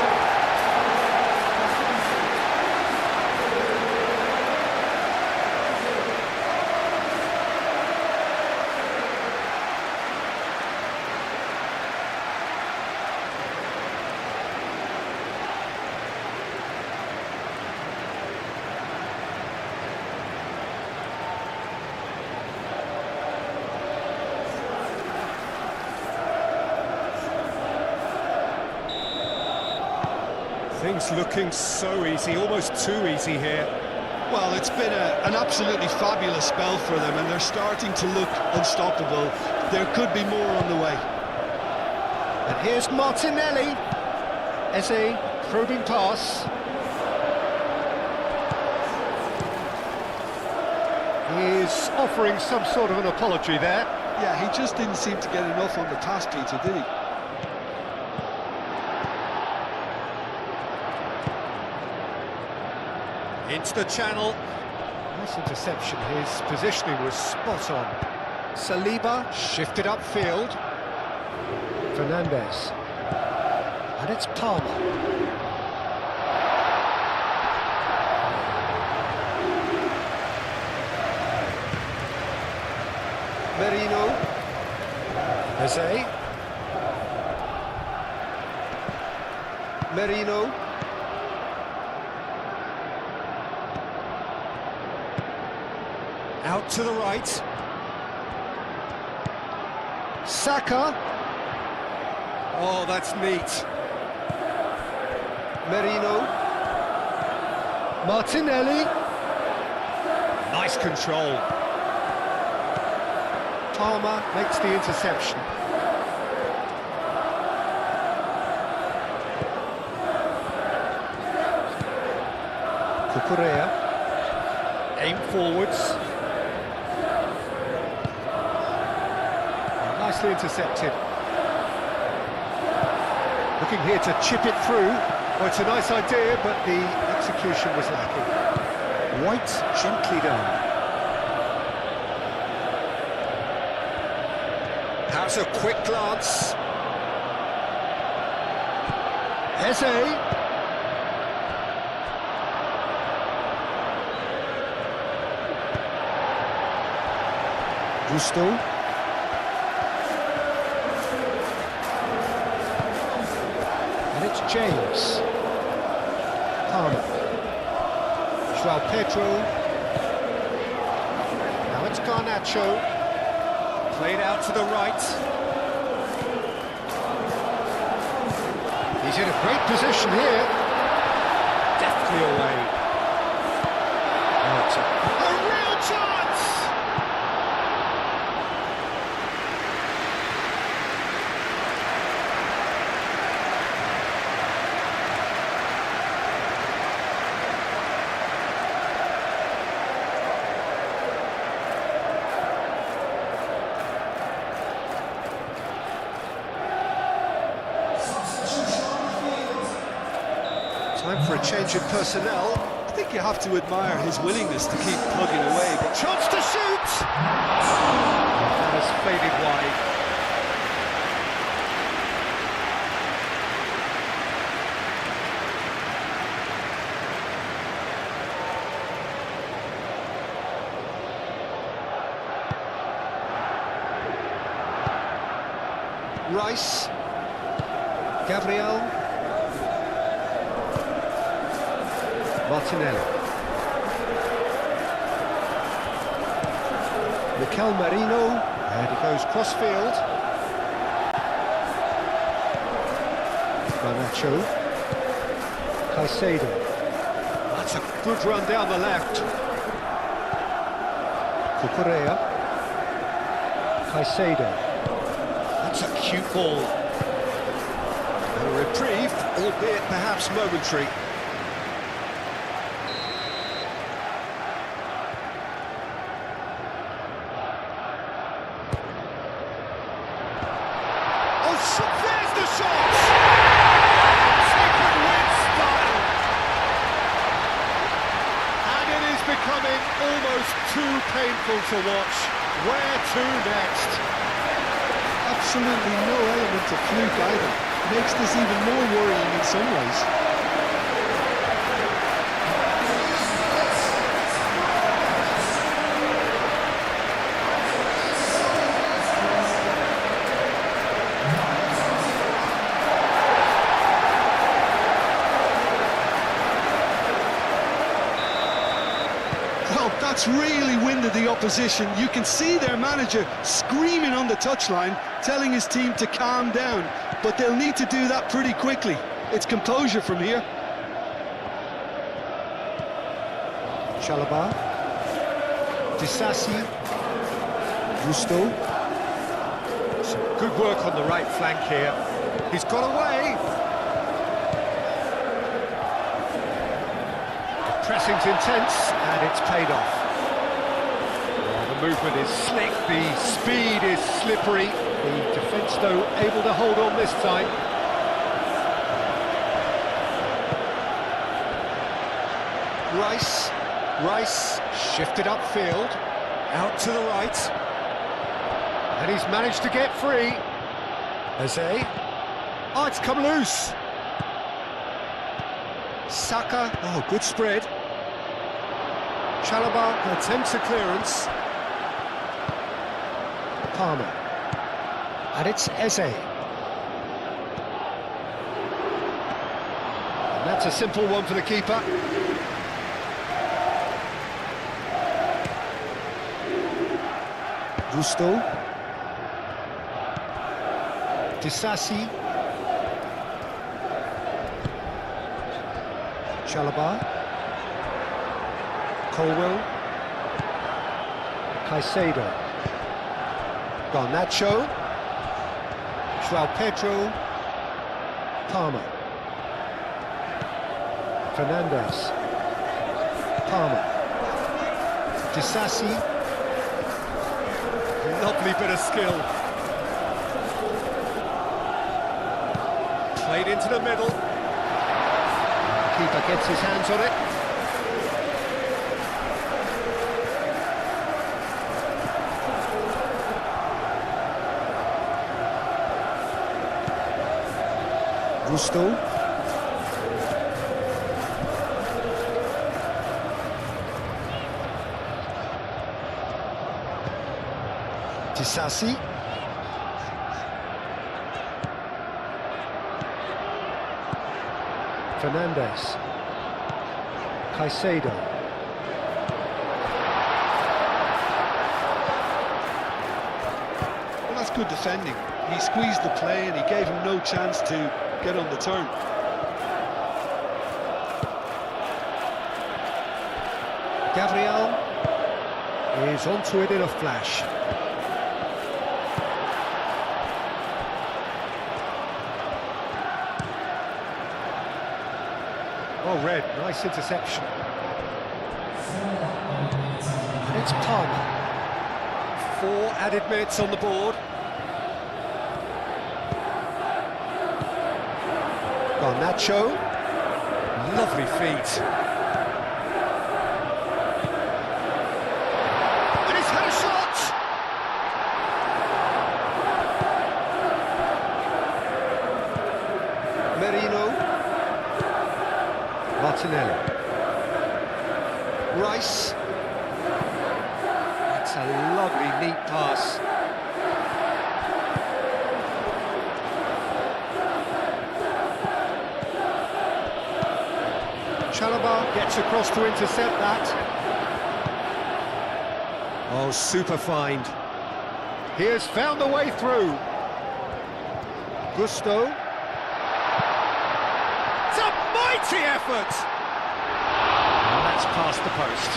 Things looking so easy, almost too easy here. Well, it's been an absolutely fabulous spell for them, and they're starting to look unstoppable. There could be more on the way. And here's Martinelli. Eze, probing pass. He's offering some sort of an apology there. Yeah, he just didn't seem to get enough on the pass, Peter, did he? Into the channel. Nice interception. His positioning was spot on. Saliba shifted upfield. Fernandes. And it's Palmer. Merino. Eze. Merino. Out to the right. Saka. Oh, that's neat. Merino. Martinelli. Nice control. Palmer makes the interception. Cucurella. Aim forwards. Nicely intercepted. Looking here to chip it through. Well, it's a nice idea, but the execution was lacking. White gently down. How's a quick glance? Eze. Gusto. And it's James. Palmer. Joao Pedro. Now it's Garnacho. Played out to the right. He's in a great position here. Deftly away. Oh, it's a real chance! Time for a change in personnel. I think you have to admire his willingness to keep plugging away, but Chance to shoot! That has faded wide. Rice. Gabriel. Martinelli. Mikel Merino, and he goes crossfield. Garnacho. Caicedo. That's a good run down the left. Cucurella. Caicedo. That's a cute ball. A reprieve, albeit perhaps momentary. There's the shot! Taken with style. And it is becoming almost too painful to watch. Where to next? Absolutely no element of fluke either. Makes this even more worrying in some ways. Well, that's really winded the opposition. You can see their manager screaming on the touchline, telling his team to calm down, but they'll need to do that pretty quickly. It's composure from here. Chalobah. Disasi. Gusto. Some good work on the right flank here. He's got away. Pressing's intense, and it's paid off. Well, the movement is slick, the speed is slippery. The defence, though, able to hold on this time. Rice shifted upfield, out to the right. And he's managed to get free. Eze. Oh, it's come loose. Saka, oh, good spread. Chalobah attempts a clearance. Palmer. And it's Eze. And that's a simple one for the keeper. Gusto. Disasi. Chalobah. Colwell. Caicedo. Garnacho. João Pedro. Palmer. Fernandes. Palmer. Disasi. Lovely bit of skill. Played into the middle. Keeper gets his hands on it. Gusto. Disasi. Fernandes. Caicedo. Well, that's good defending. He squeezed the play and he gave him no chance to get on the turn. Gabriel is onto it in a flash. Well read, nice interception. And it's Palmer. 4 added minutes on the board. Garnacho. Lovely feet. And he's had a shot! Merino. Martinelli. Rice. That's a lovely, neat pass. Chalobah gets across to intercept that. Oh, super find. He has found the way through. Gusto. Mighty effort! And that's past the post.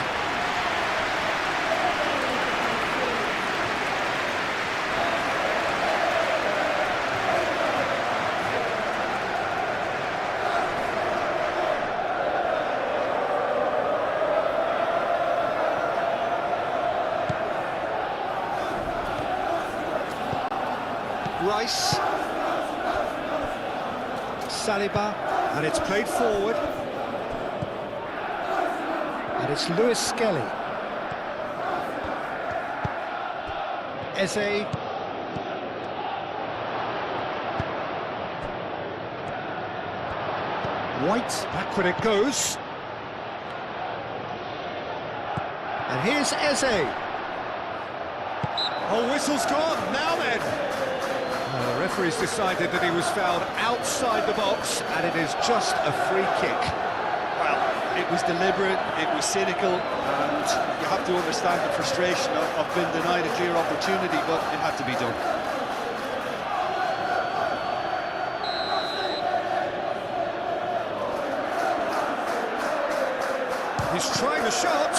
Rice, Saliba, and it's played forward, and it's Lewis Skelly, Eze, White, back when it goes, and here's Eze. Oh, whistle's gone, now then! The referee's decided that he was fouled outside the box, and it is just a free kick. Well, it was deliberate, it was cynical, and you have to understand the frustration of being denied a clear opportunity, but it had to be done. He's trying a shot.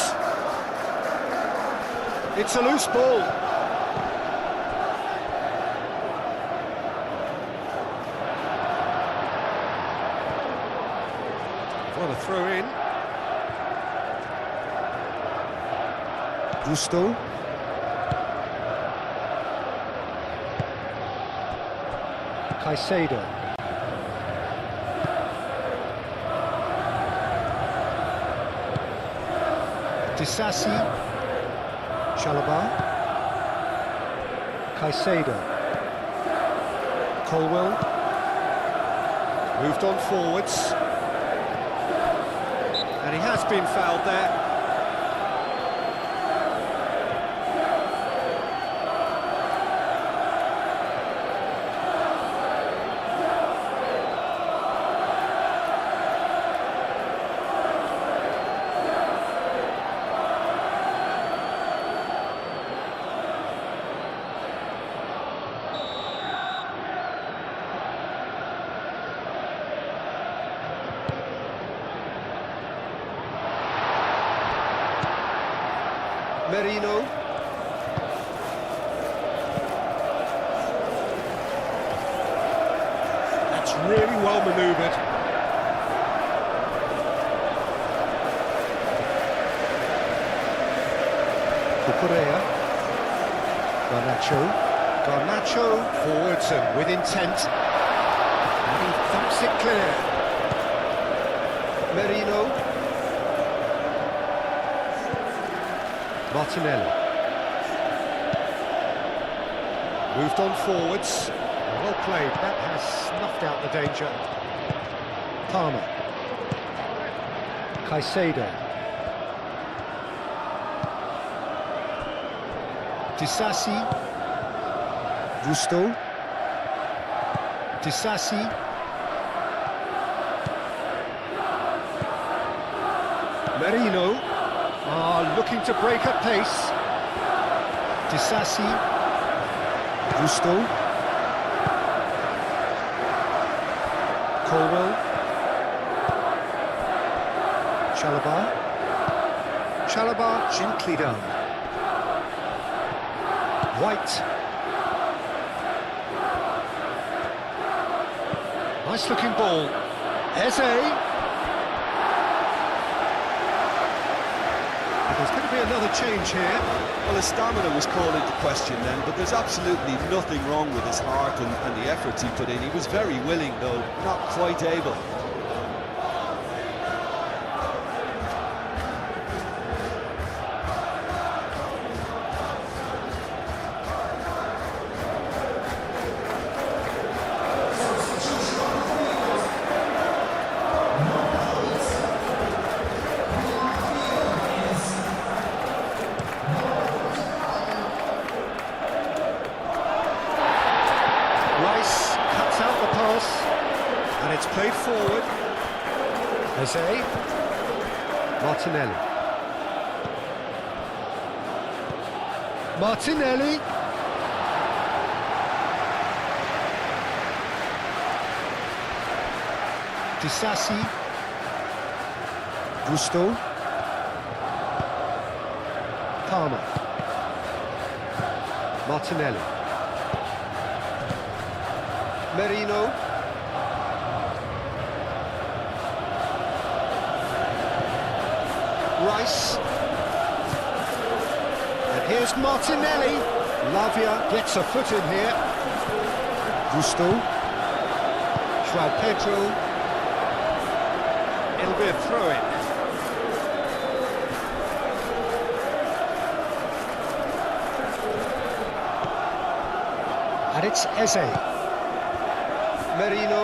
It's a loose ball. What a throw in. Gusto. Caicedo. Disasi. Chalobah. Caicedo. Colwell. Moved on forwards. And he has been fouled there. Merino. That's really well manoeuvred. Cucurella. Garnacho forwards and with intent. And he thumps it clear. Merino. Martinelli. Moved on forwards. Well played. That has snuffed out the danger. Palmer. Caicedo. Disasi. Gusto. Disasi. Merino. Looking to break at pace. Disasi. Gusto. Colwell. Chalobah gently done. White. Nice looking ball. Eze. There's going to be another change here. Well, his stamina was called into question then, but there's absolutely nothing wrong with his heart and the efforts he put in. He was very willing, though not quite able. Cuts out the pass, and it's played forward. Eze. Martinelli. Disasi. Gusto. Palmer. Martinelli. Merino. Rice. And here's Martinelli. Lavia gets a foot in here. Gusto. João Pedro. It'll be a throw-in. And it's Eze. Merino.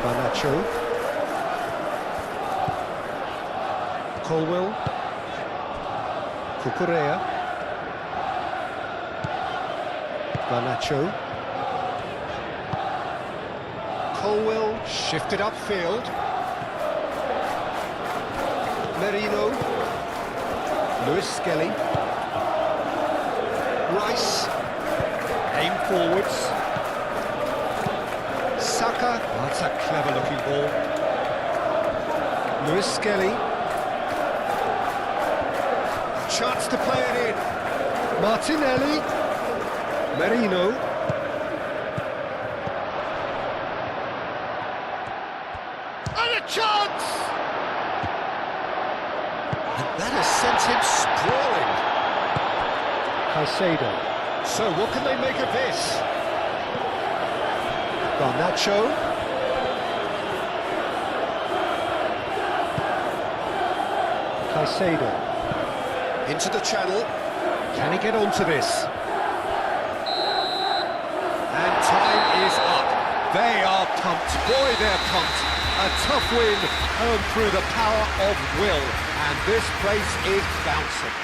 Garnacho. Colwell. Cucurella. Garnacho. Colwell shifted upfield. Merino. Lewis Skelly. Rice. Aim forwards. Saka. Oh, that's a clever looking ball. Lewis Skelly. Chance to play it in. Martinelli. Merino. And a chance! And that has sent him sprawling. Caicedo. So what can they make of this? Garnacho. Caicedo. Into the channel. Can he get onto this? And time is up. They are pumped. Boy, they're pumped. A tough win earned through the power of will. And this place is bouncing.